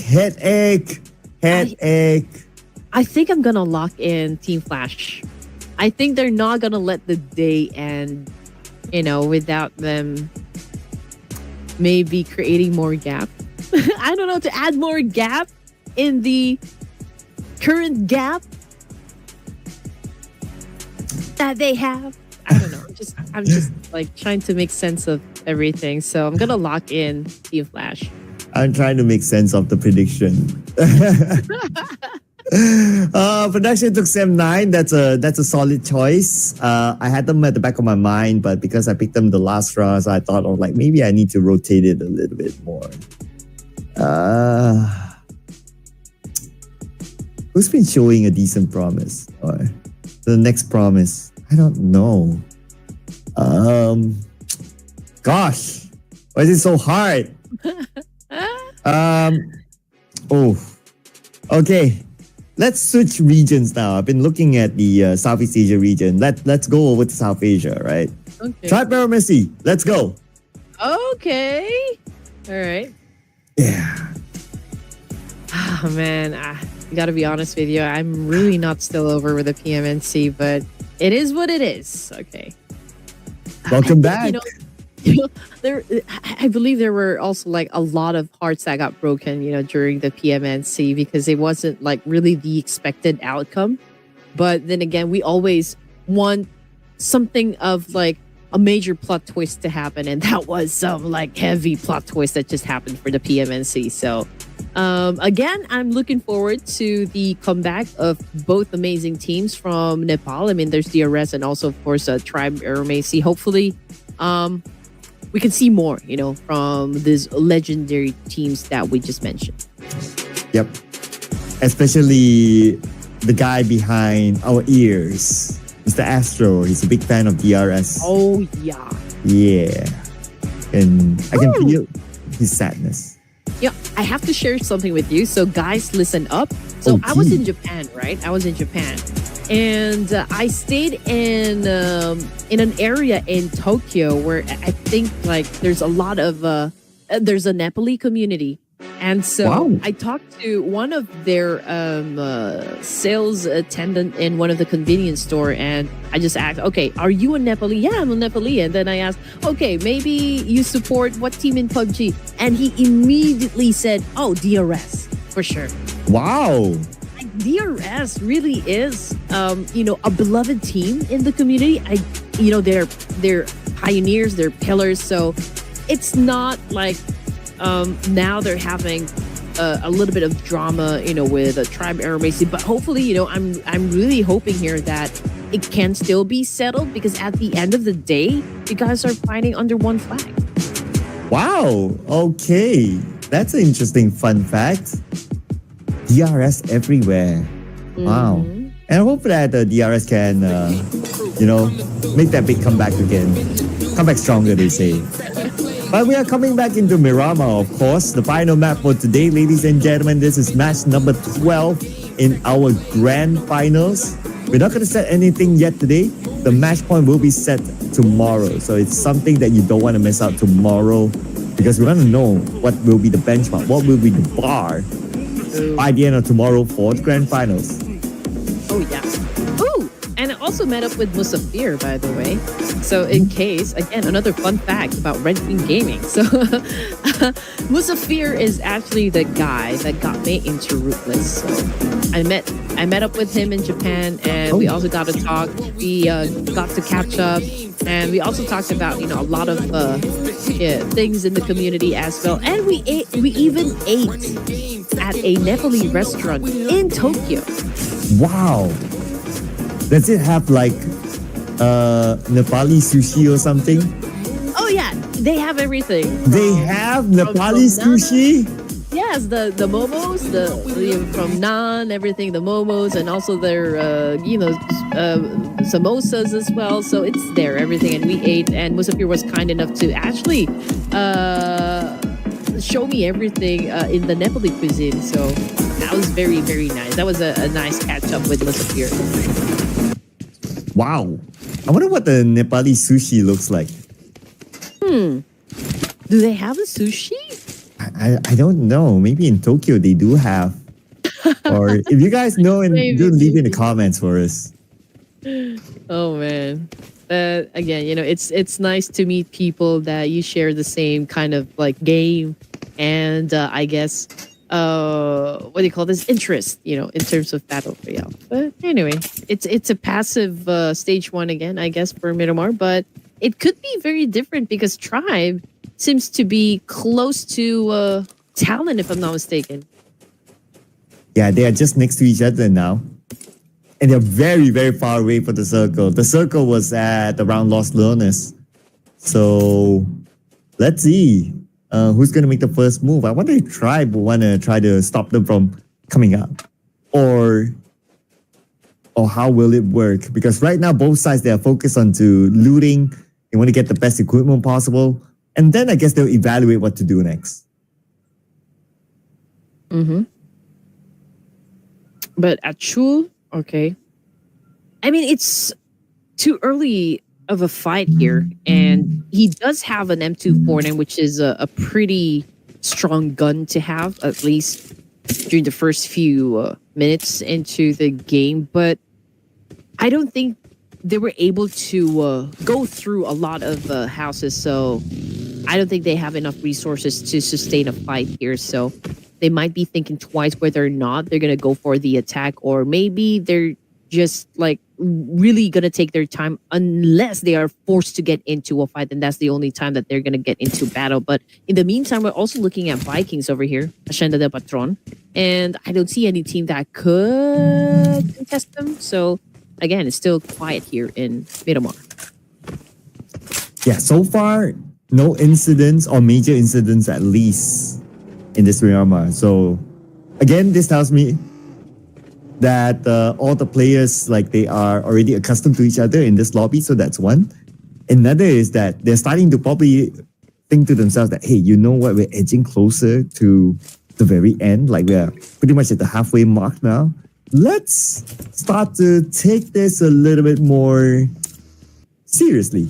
I think I'm going to lock in Team Flash. I think they're not going to let the day end, without them maybe creating more gap. I don't know, to add more gap in the current gap that they have. I don't know. I'm just like trying to make sense of everything. So I'm going to lock in Team Flash. I'm trying to make sense of the prediction. Production took Sem 9. That's a solid choice. I had them at the back of my mind, but because I picked them the last round, so I thought, like, maybe I need to rotate it a little bit more. Who's been showing a decent promise? Or the next promise? I don't know. Gosh, why is it so hard? Okay. Let's switch regions now. I've been looking at the Southeast Asia region. Let's go over to South Asia, right? Okay. Tribe Air Macy, let's go. Okay. All right. Yeah. Oh, man. I got to be honest with you. I'm really not still over with the PMNC, but it is what it is. Okay. Welcome back. I believe there were also like a lot of hearts that got broken, during the PMNC because it wasn't like really the expected outcome. But then again, we always want something of like a major plot twist to happen, and that was some like heavy plot twist that just happened for the PMNC. So again, I'm looking forward to the comeback of both amazing teams from Nepal. I mean, there's DRS and also of course Tribe Air Macy. Hopefully we can see more, from these legendary teams that we just mentioned. Yep. Especially the guy behind our ears, Mr. Astro. He's a big fan of DRS. Oh, yeah. Yeah. And I can feel his sadness. Yeah, I have to share something with you. So guys, listen up. So Okay. I was in Japan, right? I was in Japan. And I stayed in an area in Tokyo where I think like there's a lot of there's a Nepali community, and so I talked to one of their sales attendant in one of the convenience store, and I just asked, "Okay, are you a Nepali?" "Yeah, I'm a Nepali." And then I asked, "Okay, maybe you support what team in PUBG?" And he immediately said, "Oh, DRS for sure." Wow. DRS really is, a beloved team in the community. They're pioneers, they're pillars. So it's not like now they're having a little bit of drama, with a Tribe Air Macy. But hopefully, I'm really hoping here that it can still be settled, because at the end of the day, you guys are fighting under one flag. Wow. Okay. That's an interesting fun fact. DRS everywhere. Wow. And I hope that the DRS can make that big comeback again. Come back stronger, they say. But we are coming back into Miramar, of course. The final map for today, ladies and gentlemen. This is match number 12 in our grand finals. We're not going to set anything yet today. The match point will be set tomorrow. So it's something that you don't want to miss out tomorrow, because we want to know what will be the benchmark, what will be the bar by the end of tomorrow for the grand finals. Oh, yeah. Ooh, and I also met up with Musafir, by the way. So in case, again, another fun fact about Red Queen Gaming. So Musafir is actually the guy that got me into Ruthless. So I met up with him in Japan, and we also got to talk. We got to catch up, and we also talked about a lot of things in the community as well. And we even ate at a Nepali restaurant in Tokyo. Wow. Does it have like Nepali sushi or something? Oh yeah, they have everything. They have Nepali sushi? Yes, the momos, from naan, everything, the momos, and also their samosas as well. So it's there, everything, and we ate. And Musafir was kind enough to actually show me everything in the Nepali cuisine. So that was very, very nice. That was a nice catch up with Musafir. Wow. I wonder what the Nepali sushi looks like. Do they have a sushi? I don't know. Maybe in Tokyo they do have. Or if you guys know, and do leave in the comments for us. Oh man. Again, it's nice to meet people that you share the same kind of like game and I guess what do you call this, interest, in terms of battle royale. But anyway, it's a passive stage 1 again, I guess, for Miramar, but it could be very different because Tribe seems to be close to Talon, if I'm not mistaken. Yeah, they are just next to each other now. And they're very, very far away from the circle. The circle was at around Los Leones. So let's see who's going to make the first move. I wonder if Tribe will want to try to stop them from coming up. Or how will it work? Because right now, both sides, they are focused on to looting. They want to get the best equipment possible. And then I guess they'll evaluate what to do next. But at Chul, okay. I mean, it's too early of a fight here. And he does have an M249, which is a pretty strong gun to have, at least during the first few minutes into the game. But I don't think they were able to go through a lot of houses. So I don't think they have enough resources to sustain a fight here. So they might be thinking twice whether or not they're going to go for the attack, or maybe they're just like really going to take their time unless they are forced to get into a fight. And that's the only time that they're going to get into battle. But in the meantime, we're also looking at Vikings over here, Hacienda del Patron. And I don't see any team that could contest them. So again, it's still quiet here in Miramar. Yeah, so far, no incidents or major incidents at least in this Miramar. So again, this tells me that all the players, like, they are already accustomed to each other in this lobby. So that's one. Another is that they're starting to probably think to themselves that, hey, you know what? We're edging closer to the very end. Like, we're pretty much at the halfway mark now. Let's start to take this a little bit more seriously.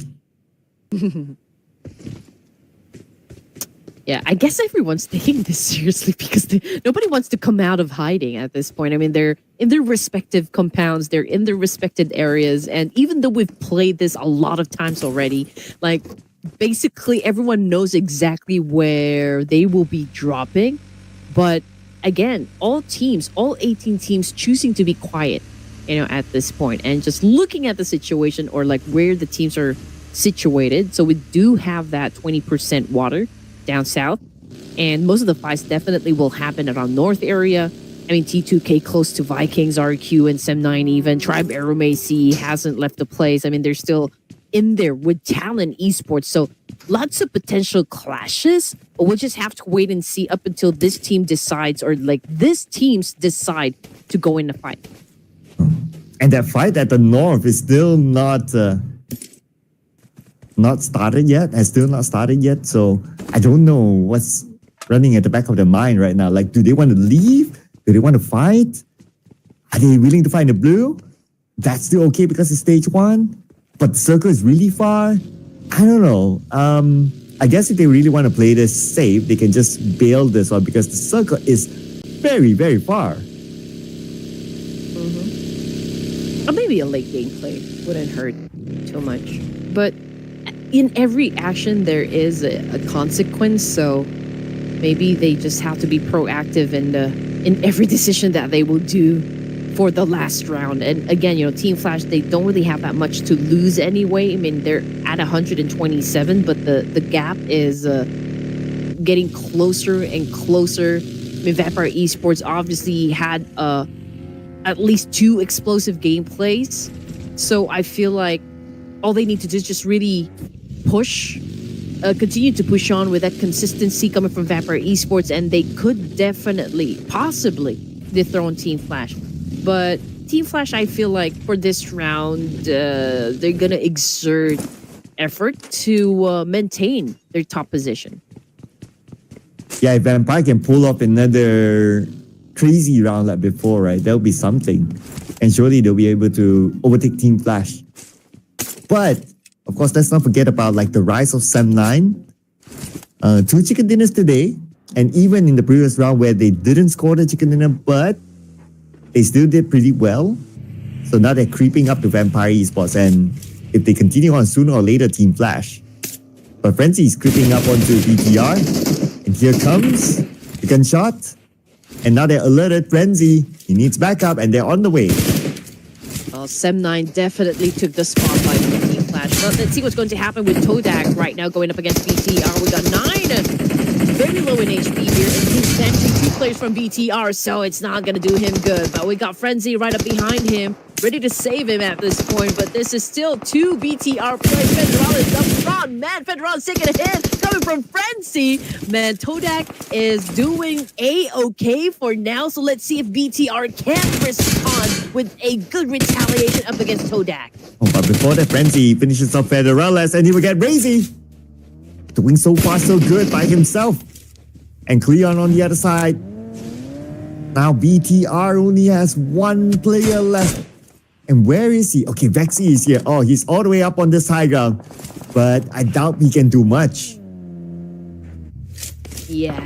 Yeah, I guess everyone's taking this seriously because nobody wants to come out of hiding at this point. I mean, they're in their respective compounds, they're in their respected areas. And even though we've played this a lot of times already, like, basically everyone knows exactly where they will be dropping. But again, all 18 teams choosing to be quiet, at this point and just looking at the situation or like where the teams are situated. So we do have that 20% water down south, and most of the fights definitely will happen around north area. I mean, T2K close to Vikings, RQ, and Sem9 even. Tribe Aeromacy hasn't left the place. I mean, they're still in there with Talon Esports. So lots of potential clashes, but we'll just have to wait and see up until this team decides, or like this teams decide to go in the fight. And that fight at the north is still not started yet. Has still not started yet. So I don't know what's running at the back of their mind right now. Like, do they want to leave? Do they want to fight? Are they willing to fight in the blue? That's still okay because it's stage 1. But the circle is really far. I don't know. I guess if they really want to play this safe, they can just bail this one because the circle is very, very far. Or maybe a late gameplay wouldn't hurt too much. But in every action, there is a consequence. So maybe they just have to be proactive in every decision that they will do for the last round. And again, Team Flash, they don't really have that much to lose anyway. I mean, they're at 127, but the gap is getting closer and closer. I mean, Vampire Esports obviously had at least 2 explosive gameplays. So I feel like all they need to do is just really push, continue to push on with that consistency coming from Vampire Esports, and they could definitely, possibly dethrone Team Flash. But Team Flash, I feel like for this round, they're going to exert effort to maintain their top position. Yeah, if Vampire can pull off another crazy round like before, right? That'll be something. And surely they'll be able to overtake Team Flash. But, of course, let's not forget about like the rise of Sam9. 2 chicken dinners today. And even in the previous round where they didn't score the chicken dinner, but they still did pretty well. So now they're creeping up to Vampire Esports. And if they continue on, sooner or later, Team Flash. But Frenzy is creeping up onto BTR. And here comes the gunshot. And now they're alerted. Frenzy, he needs backup, and they're on the way. Well, Sem9 definitely took the spotlight from Team Flash. But let's see what's going to happen with Todak right now going up against BTR. We got 9 very low in HP here, and he's benching 2 players from BTR, so it's not going to do him good. But we got Frenzy right up behind him, ready to save him at this point. But this is still 2 BTR players. Federal is up front. Man, Federal is taking a hit coming from Frenzy. Man, Todak is doing A-okay for now. So let's see if BTR can respond with a good retaliation up against Todak. Oh, but before that, Frenzy finishes off Federales, and he will get Razy. Doing so far so good by himself. And Cleon on the other side. Now BTR only has 1 player left. And where is he? Okay, Vexy is here. Oh, he's all the way up on this high ground. But I doubt he can do much. Yeah,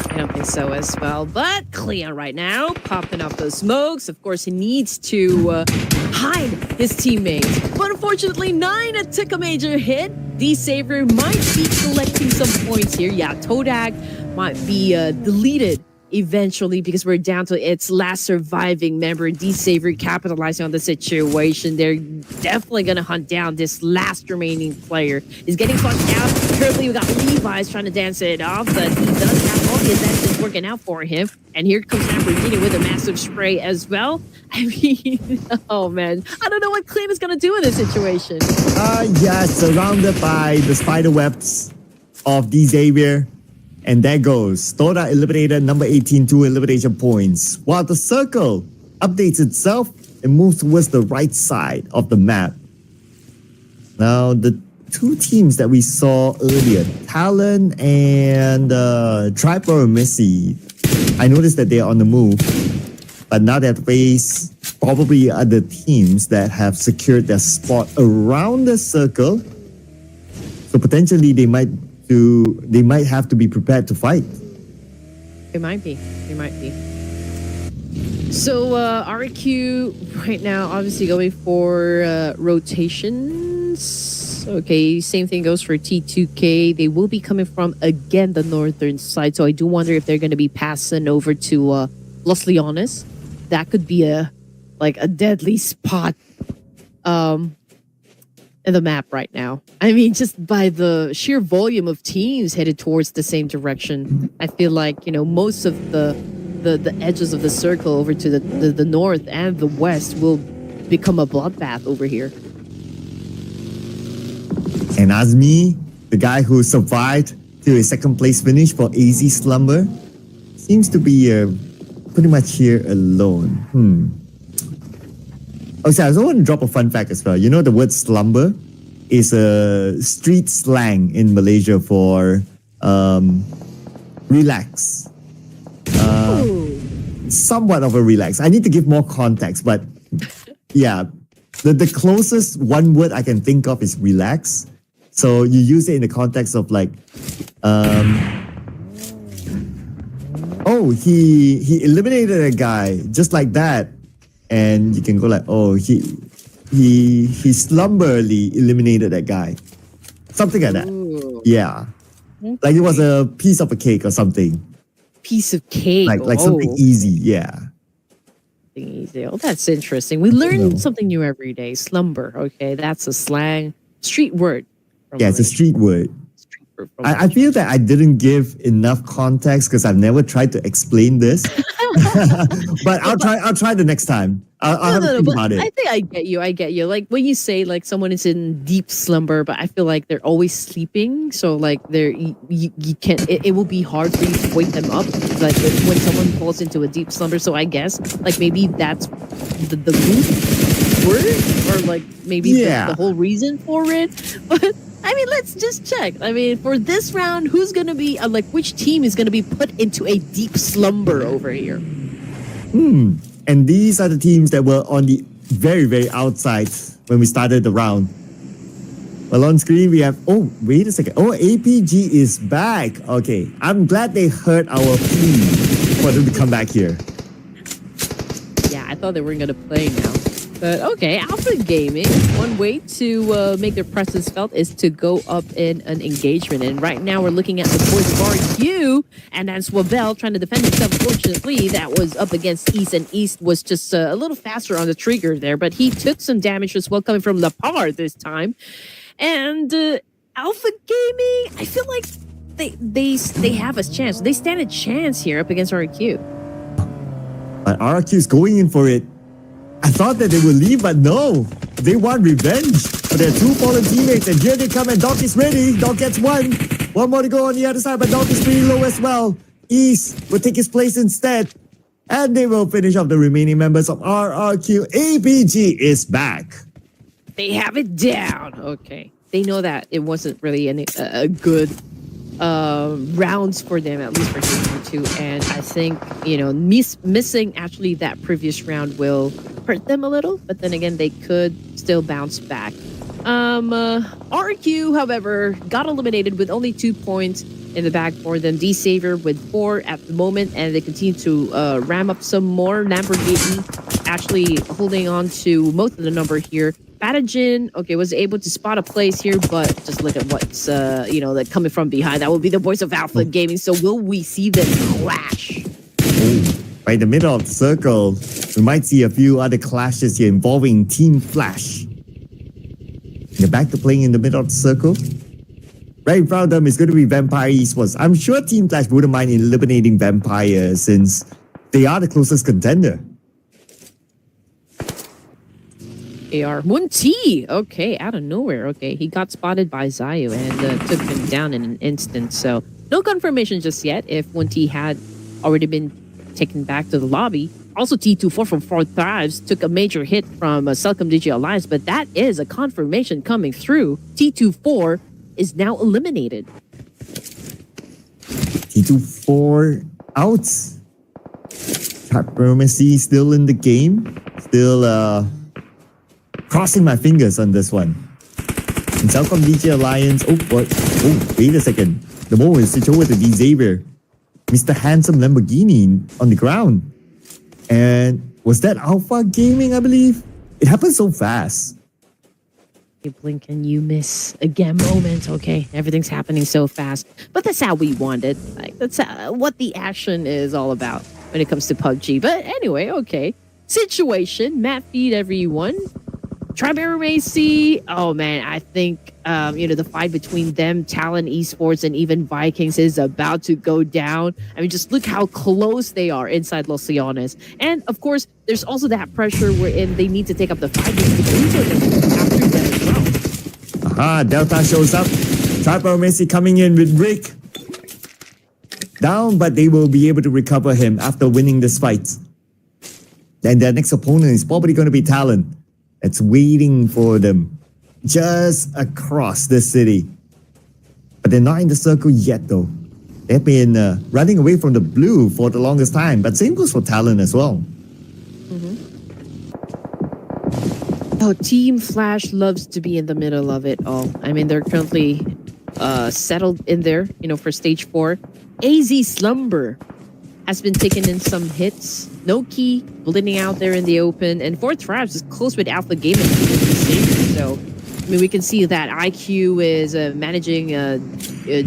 I don't think so as well. But Cleon right now, popping off those smokes. Of course, he needs to hide his teammates. But unfortunately, 9 took a major hit. D-Saver might be collecting some points here. Yeah, Todak might be deleted eventually because we're down to its last surviving member. D-Saver capitalizing on the situation. They're definitely going to hunt down this last remaining player. He's getting flushed out. Currently, we got Levi's trying to dance it off, but he does have all the advances working out for him. And here comes Lamborghini with a massive spray as well. I mean, oh man, I don't know what Clean is going to do in this situation. Yeah, surrounded by the spider webs of D-Xavier. And there goes. Toda eliminated number 18, 2 elimination points. While the circle updates itself and moves towards the right side of the map. Now, the 2 teams that we saw earlier, Talon and Triper and Missy, I noticed that they're on the move. But now they have to face probably other teams that have secured their spot around the circle. So potentially they might have to be prepared to fight. It might be. It might be. So RQ right now obviously going for rotations. Okay, same thing goes for T2K. They will be coming from, again, the northern side. So I do wonder if they're going to be passing over to Los Leones. That could be a deadly spot in the map right now. I mean, just by the sheer volume of teams headed towards the same direction, I feel like, most of the edges of the circle over to the north and the west will become a bloodbath over here. And Azmi, the guy who survived to a second place finish for AZ Slumber, seems to be pretty much here alone. so I also want to drop a fun fact as well. You know, the word slumber is a street slang in Malaysia for relax. Somewhat of a relax. I need to give more context, but yeah, the closest one word I can think of is relax. So you use it in the context of like, he eliminated a guy just like that, and you can go like, he slumberly eliminated that guy, something like that. Ooh. Yeah, like it was a piece of a cake or something. Piece of cake. Like something easy. Yeah. Easy. Oh, that's interesting. We learn something new every day. Slumber. Okay, that's a slang street word. Yeah, it's a street word. I feel that I didn't give enough context because I've never tried to explain this. But I'll try the next time. I'll have to think about it. I think I get you. Like when you say like someone is in deep slumber, but I feel like they're always sleeping. So like you can't. It will be hard for you to wake them up. Like when someone falls into a deep slumber. So I guess like maybe that's the root word, or like maybe the whole reason for it. But I mean, let's just check. I mean, for this round, who's going to be, like, which team is going to be put into a deep slumber over here? And these are the teams that were on the very, very outside when we started the round. Well, on screen, we have, wait a second. APG is back. Okay. I'm glad they heard our plea for them to come back here. Yeah, I thought they weren't going to play now. But okay, Alpha Gaming, one way to make their presence felt is to go up in an engagement. And right now we're looking at the boys of RQ, and that's Swabel trying to defend himself. Fortunately, that was up against East, and East was just a little faster on the trigger there, but he took some damage as well coming from Lapar this time. And Alpha Gaming, I feel like they have a chance. They stand a chance here up against RQ. But RQ is going in for it. I thought that they would leave, but no. They want revenge for their two fallen teammates. And here they come, and Doc is ready. Doc gets one. One more to go on the other side, but Doc is pretty low as well. East will take his place instead. And they will finish off the remaining members of RRQ. APG is back. They have it down. Okay. They know that it wasn't really a good rounds for them, at least for Game 2. And I think, missing actually that previous round will hurt them a little, but then again, they could still bounce back. RQ, however, got eliminated with only 2 points in the bag for them. D Savior with 4 at the moment, and they continue to ram up some more. Lamborghini actually holding on to most of the number here. Pathogen, was able to spot a place here, but just look at what's, like coming from behind. That will be the voice of Alpha Gaming. So will we see them clash? Right in the middle of the circle, we might see a few other clashes here involving Team Flash. They're back to playing in the middle of the circle. Right in front of them is going to be Vampire Esports. I'm sure Team Flash wouldn't mind eliminating Vampire since they are the closest contender. AR Munti, out of nowhere. He got spotted by Zayu and took him down in an instant. So no confirmation just yet if Munti had already been taken back to the lobby. Also, T24 from 4 Thrives took a major hit from Celcom Digi Alliance, but that is a confirmation coming through. T24 is now eliminated. T24 out. Diplomacy still in the game. Still crossing my fingers on this one. And Celcom DJ Alliance. Wait a second. The moment is switch over to D Xavier. Mr. Handsome Lamborghini on the ground. And was that Alpha Gaming, I believe? It happened so fast. You blink and you miss again moment. Everything's happening so fast. But that's how we want it. Like, that's what the action is all about when it comes to PUBG. But anyway, situation. Matt feed everyone. Tribear Macy, I think, the fight between them, Talon Esports, and even Vikings is about to go down. I mean, just look how close they are inside Los Leones. And, of course, there's also that pressure wherein they need to take up the fight after that as well. Delta shows up. Tribear Macy coming in with Rick. Down, but they will be able to recover him after winning this fight. Then their next opponent is probably going to be Talon. that's waiting for them just across the city. But they're not in the circle yet, though. They've been running away from the blue for the longest time. But same goes for Talon as well. Oh, Team Flash loves to be in the middle of it all. I mean, they're currently settled in there, for stage 4. AZ Slumber has been taking in some hits. No Key bleeding out there in the open. And 4 Tribes is close with Alpha Gaming. So, I mean, we can see that IQ is managing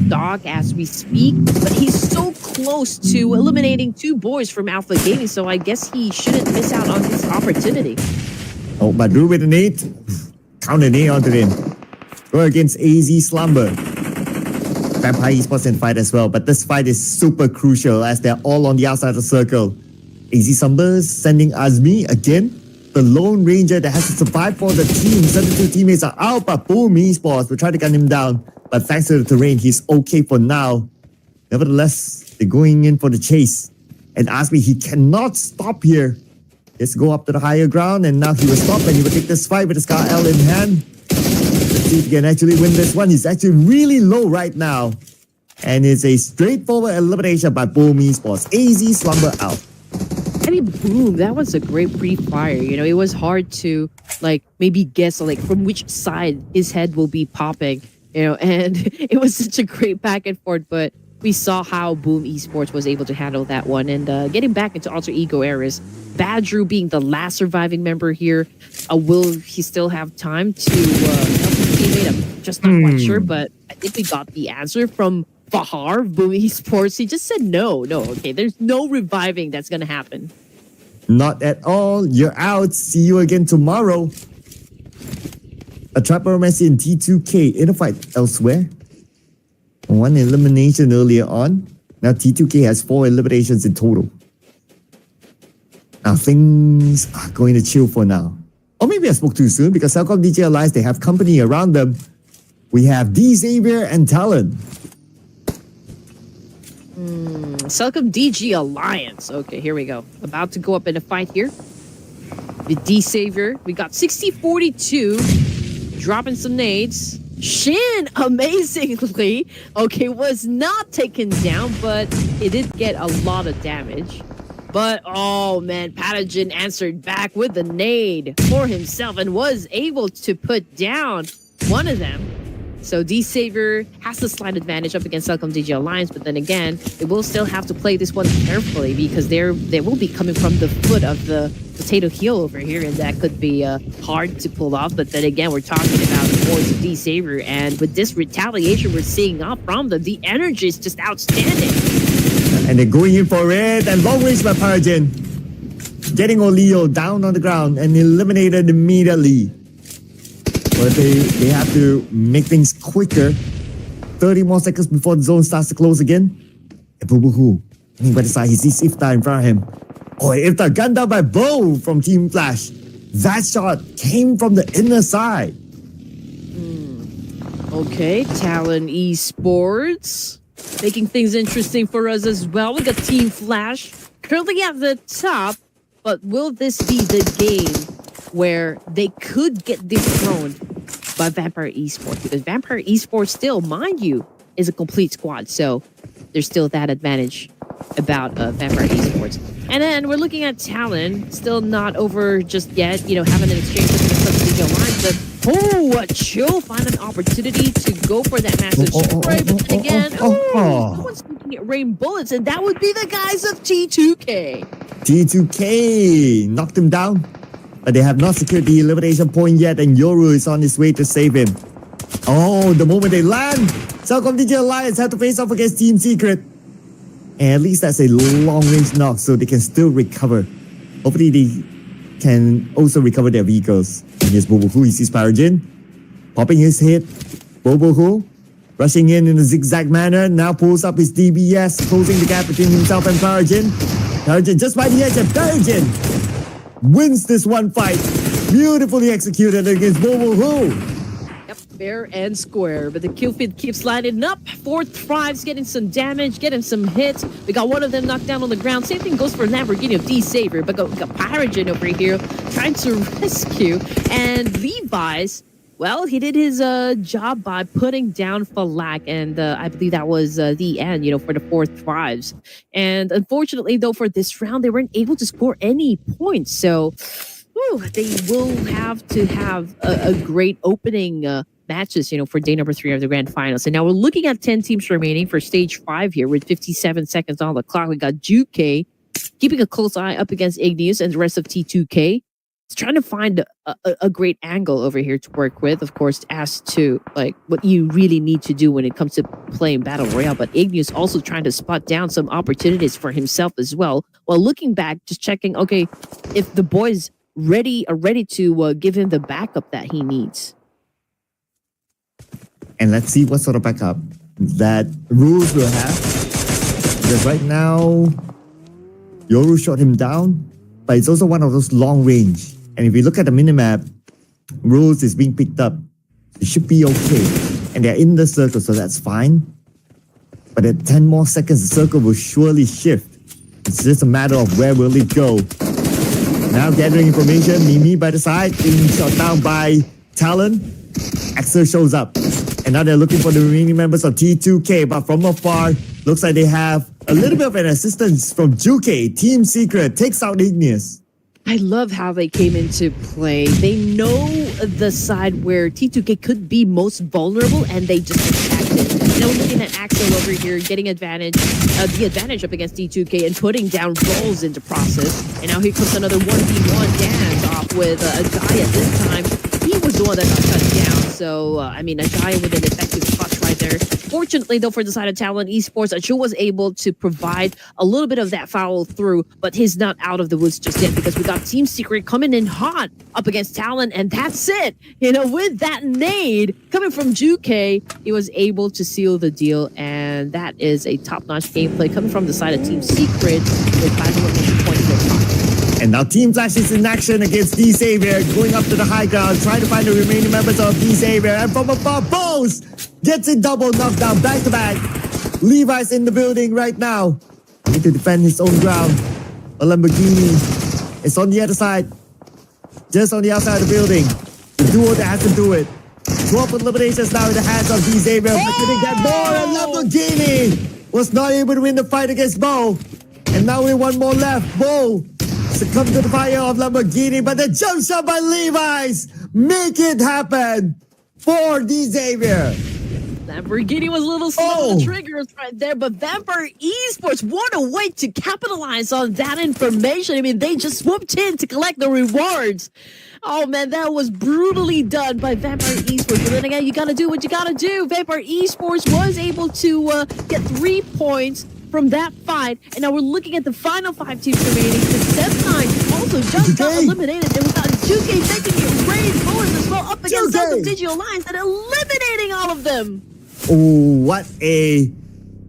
Dog as we speak. But he's so close to eliminating 2 boys from Alpha Gaming. So I guess he shouldn't miss out on this opportunity. Oh, Badru with an 8. Count an 8 onto him. Go against AZ Slumber. Vampire Esports in fight as well. But this fight is super crucial as they're all on the outside of the circle. AZ Slumber sending Azmi again. The Lone Ranger that has to survive for the team. 72 teammates are out, but Boom Esports will try to gun him down. But thanks to the terrain, he's okay for now. Nevertheless, they're going in for the chase. And Azmi, he cannot stop here. Let's go up to the higher ground, and now he will stop and he will take this fight with the Scar L in hand. Let's see if he can actually win this one. He's actually really low right now. And it's a straightforward elimination by Boom Esports. AZ Slumber out. I mean, Boom, that was a great pre-fire. It was hard to, maybe guess, from which side his head will be popping, and it was such a great back and forth, but we saw how Boom Esports was able to handle that one. And getting back into alter ego eras, Badru being the last surviving member here, will he still have time to help his teammate? I'm just not quite sure, but I think we got the answer from Fahar, Boom Esports. He just said no, okay, there's no reviving that's going to happen. Not at all. You're out. See you again tomorrow. A Trapper Messi and T2K in a fight elsewhere. 1 elimination earlier on. Now T2K has 4 eliminations in total. Now things are going to chill for now. Or maybe I spoke too soon because Celcom DJ Alliance, they have company around them. We have D Xavier and Talon. Celcom DG Alliance. Okay, here we go. About to go up in a fight here. The D Savior. We got 60-42. Dropping some nades. Shin, amazingly, was not taken down, but it did get a lot of damage. But, oh man, Pubg answered back with the nade for himself and was able to put down one of them. So D-Savior has a slight advantage up against Celcom DG Alliance, but then again, they will still have to play this one carefully because they will be coming from the foot of the potato heel over here, and that could be hard to pull off. But then again, we're talking about the boys of D-Savior, and with this retaliation we're seeing up from them, the energy is just outstanding. And they're going in for it, and long range by Pubg. Getting Olio down on the ground and eliminated immediately. But they have to make things quicker. 30 more seconds before the zone starts to close again. And Pubg, by the side, he sees Iftar in front of him. Oh, Iftar gunned down by Bo from Team Flash. That shot came from the inner side. Okay, Talon Esports. Making things interesting for us as well. We got Team Flash currently at the top. But will this be the game where they could get dethroned by Vampire Esports? Because Vampire Esports still, mind you, is a complete squad. So there's still that advantage about Vampire Esports. And then we're looking at Talon, still not over just yet, having an exchange with the Subsidio line. But a chill, find an opportunity to go for that massive spray. But then again, no one's looking at rain bullets, and that would be the guys of T2K. T2K knocked him down. But they have not secured the elimination point yet, and Yoru is on his way to save him. Oh, the moment they land, Celcom DJ Alliance have to face off against Team Secret. And at least that's a long-range knock, so they can still recover. Hopefully they can also recover their vehicles. And here's Pubg, he sees Pubg popping his head. Pubg rushing in a zigzag manner, now pulls up his DBS, closing the gap between himself and Pubg. Pubg just by the edge, and Pubg wins this one fight. Beautifully executed against Pubg. Yep. Fair and square, but the kill feed keeps lining up. 4-5's getting some damage, getting some hits. We got one of them knocked down on the ground. Same thing goes for Lamborghini of D-Savior, but got Pyrogen over here trying to rescue. And Levi's, well, he did his job by putting down Falak, and I believe that was the end, for the 4-5s. And unfortunately, though, for this round, they weren't able to score any points. So, they will have to have a great opening matches, for day number 3 of the grand finals. And now we're looking at 10 teams remaining for stage 5 here with 57 seconds on the clock. We got Juke keeping a close eye up against Igneous and the rest of T2K. It's trying to find a great angle over here to work with, of course, as to what you really need to do when it comes to playing Battle Royale. But Igneous also trying to spot down some opportunities for himself as well. While looking back, just checking, okay, if the boys are ready to give him the backup that he needs. And let's see what sort of backup that Rules will have. Because right now, Yoru shot him down, but it's also one of those long range. And if you look at the minimap, Rules is being picked up. It should be okay. And they're in the circle, so that's fine. But at 10 more seconds, the circle will surely shift. It's just a matter of where will it go. Now gathering information, Mimi by the side, being shot down by Talon. Axel shows up. And now they're looking for the remaining members of T2K, but from afar, looks like they have a little bit of an assistance from Juke. Team Secret takes out Igneous. I love how they came into play. They know the side where T2K could be most vulnerable, and they just attacked it. Now we're looking at Axel over here getting the advantage up against T2K and putting down rolls into process. And now here comes another 1v1 dance off with Ajaya this time. He was the one that got cut down. So, Ajaya with an effective clutch right there. Fortunately, though, for the side of Talon Esports, Achu was able to provide a little bit of that follow through, but he's not out of the woods just yet because we got Team Secret coming in hot up against Talon, and that's it. With that nade coming from Juke, he was able to seal the deal, and that is a top-notch gameplay coming from the side of Team Secret with 5 points to top. And now Team Flash is in action against D-Savior, going up to the high ground, trying to find the remaining members of D-Savior. And from afar, Bose gets a double knockdown back-to-back. Levi's in the building right now. Need to defend his own ground. A Lamborghini is on the other side. Just on the outside of the building. The duo that has to do it. 12 eliminations now in the hands of D-Savior. But didn't get more. And Lamborghini was not able to win the fight against Bo. And now we want more left. Bo succumb to the fire of Lamborghini, but the jump shot by Levi's make it happen for D-Savior. Lamborghini was a little slow on the triggers right there, but Vampire Esports, what a way to capitalize on that information. They just swooped in to collect the rewards. Oh man, that was brutally done by Vampire Esports. But then again, you gotta do what you gotta do. Vampire Esports was able to get 3 points from that fight, and now we're looking at the final 5 teams remaining. The Step9 also just got eliminated, and we got Juke taking it, Raid going as well up against the Digital Alliance and eliminating all of them. Oh, what a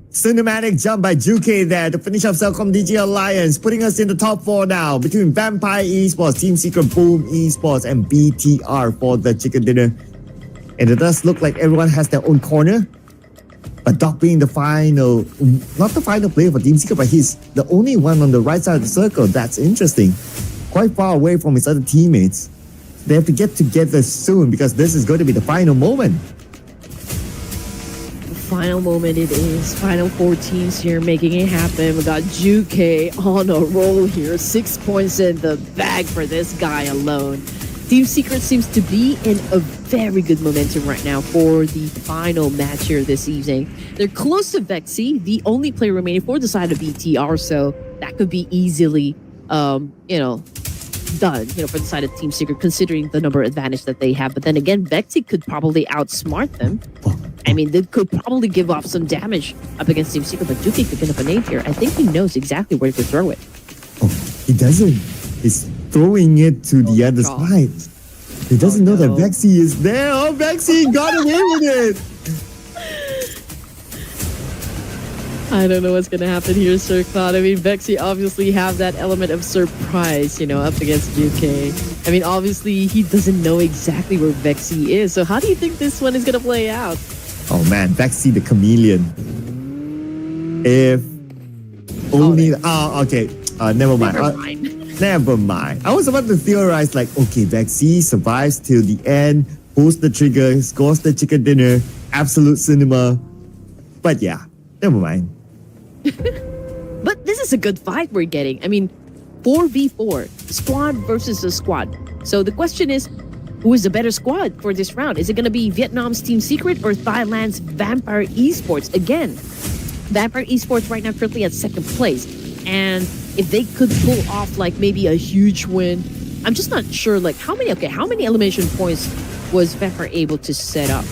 cinematic jump by Juke there to finish off Cellcom DG Alliance, putting us in the top 4 now between Vampire Esports, Team Secret, Boom Esports, and BTR for the chicken dinner. And it does look like everyone has their own corner. But Doc being the final, not the final player for Team Secret, but he's the only one on the right side of the circle. That's interesting. Quite far away from his other teammates. They have to get together soon because this is going to be the final moment. Final moment it is. Final 4 teams here making it happen. We got Juke on a roll here. 6 points in the bag for this guy alone. Team Secret seems to be in a very good momentum right now for the final match here this evening. They're close to Vexy, the only player remaining for the side of BTR, so that could be easily, done, for the side of Team Secret, considering the number advantage that they have. But then again, Vexy could probably outsmart them. They could probably give off some damage up against Team Secret, but Juki could get up an 8 here. I think he knows exactly where to throw it. Oh, he doesn't. He's throwing it to the other side. He doesn't know that Vexy is there. Oh, Vexy got away with it. I don't know what's gonna happen here, Sir Cloud. I mean, Vexy obviously have that element of surprise, up against UK. I mean, obviously he doesn't know exactly where Vexy is. So how do you think this one is gonna play out? Oh man, Vexy the chameleon. If only. Okay. Never mind. Never mind. Never mind. I was about to theorize like, okay, Vexy survives till the end, pulls the trigger, scores the chicken dinner, absolute cinema. But yeah, never mind. But this is a good fight we're getting. I mean, 4v4, squad versus a squad. So the question is, who is the better squad for this round? Is it going to be Vietnam's Team Secret or Thailand's Vampire Esports? Again, Vampire Esports right now currently at second place. And if they could pull off like maybe a huge win, I'm just not sure like how many elimination points was Vampire able to set up?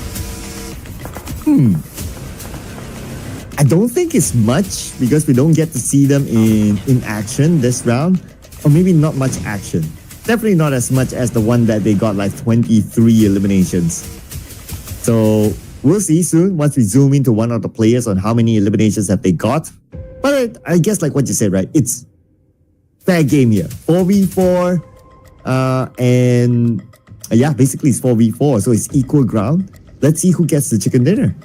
I don't think it's much because we don't get to see them in action this round. Or maybe not much action. Definitely not as much as the one that they got like 23 eliminations. So we'll see soon once we zoom into one of the players on how many eliminations that they got. But I guess like what you said, right? It's fair game here. 4v4 and basically it's 4v4. So it's equal ground. Let's see who gets the chicken dinner.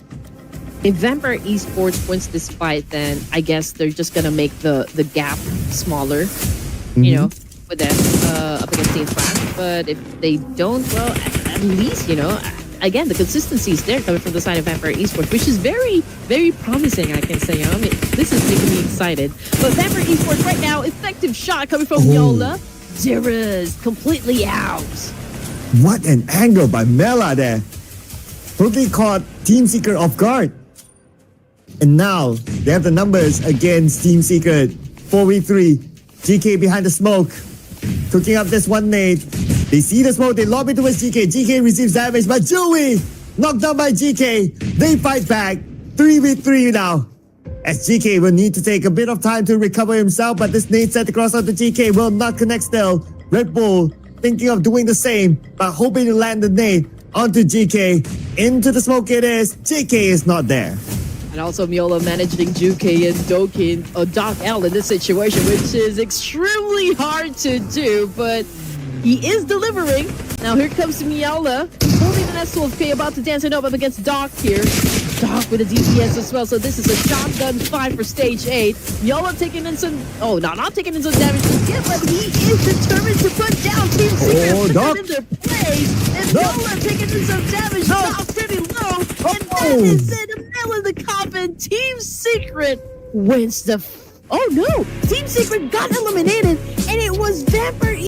If Vampire Esports wins this fight, then I guess they're just gonna make the gap smaller, with them up against Team Flash. But if they don't, well, at least, again, the consistency is there coming from the side of Vampire Esports, which is very, very promising, I can say. I mean, this is making me excited. But Vampire Esports right now, effective shot coming from Yola. Zera's completely out. What an angle by Mela there. Totally caught Team Secret off guard. And now they have the numbers against Team Secret. 4v3. GK behind the smoke. Cooking up this one nade. They see the smoke, they lob it towards GK. GK receives damage, but Joey knocked down by GK. They fight back. 3v3 now. As GK will need to take a bit of time to recover himself, but this nade set across onto GK will not connect still. Red Bull thinking of doing the same, but hoping to land the nade onto GK. Into the smoke it is. GK is not there. And also Miola managing Juke and Doc L in this situation, which is extremely hard to do, but he is delivering. Now here comes Miola, holding an S12K, about to dance it up against Doc here. Doc with a DPS as well, so this is a shotgun fight for stage 8. Miola taking in some, not taking in some damage yet, but he is determined to put down Team Secret and put them in their place. And Miola taking in some damage, Doc's pretty low, and that is it. In the coffin, Team Secret wins the. Oh no! Team Secret got eliminated, and it was Vampire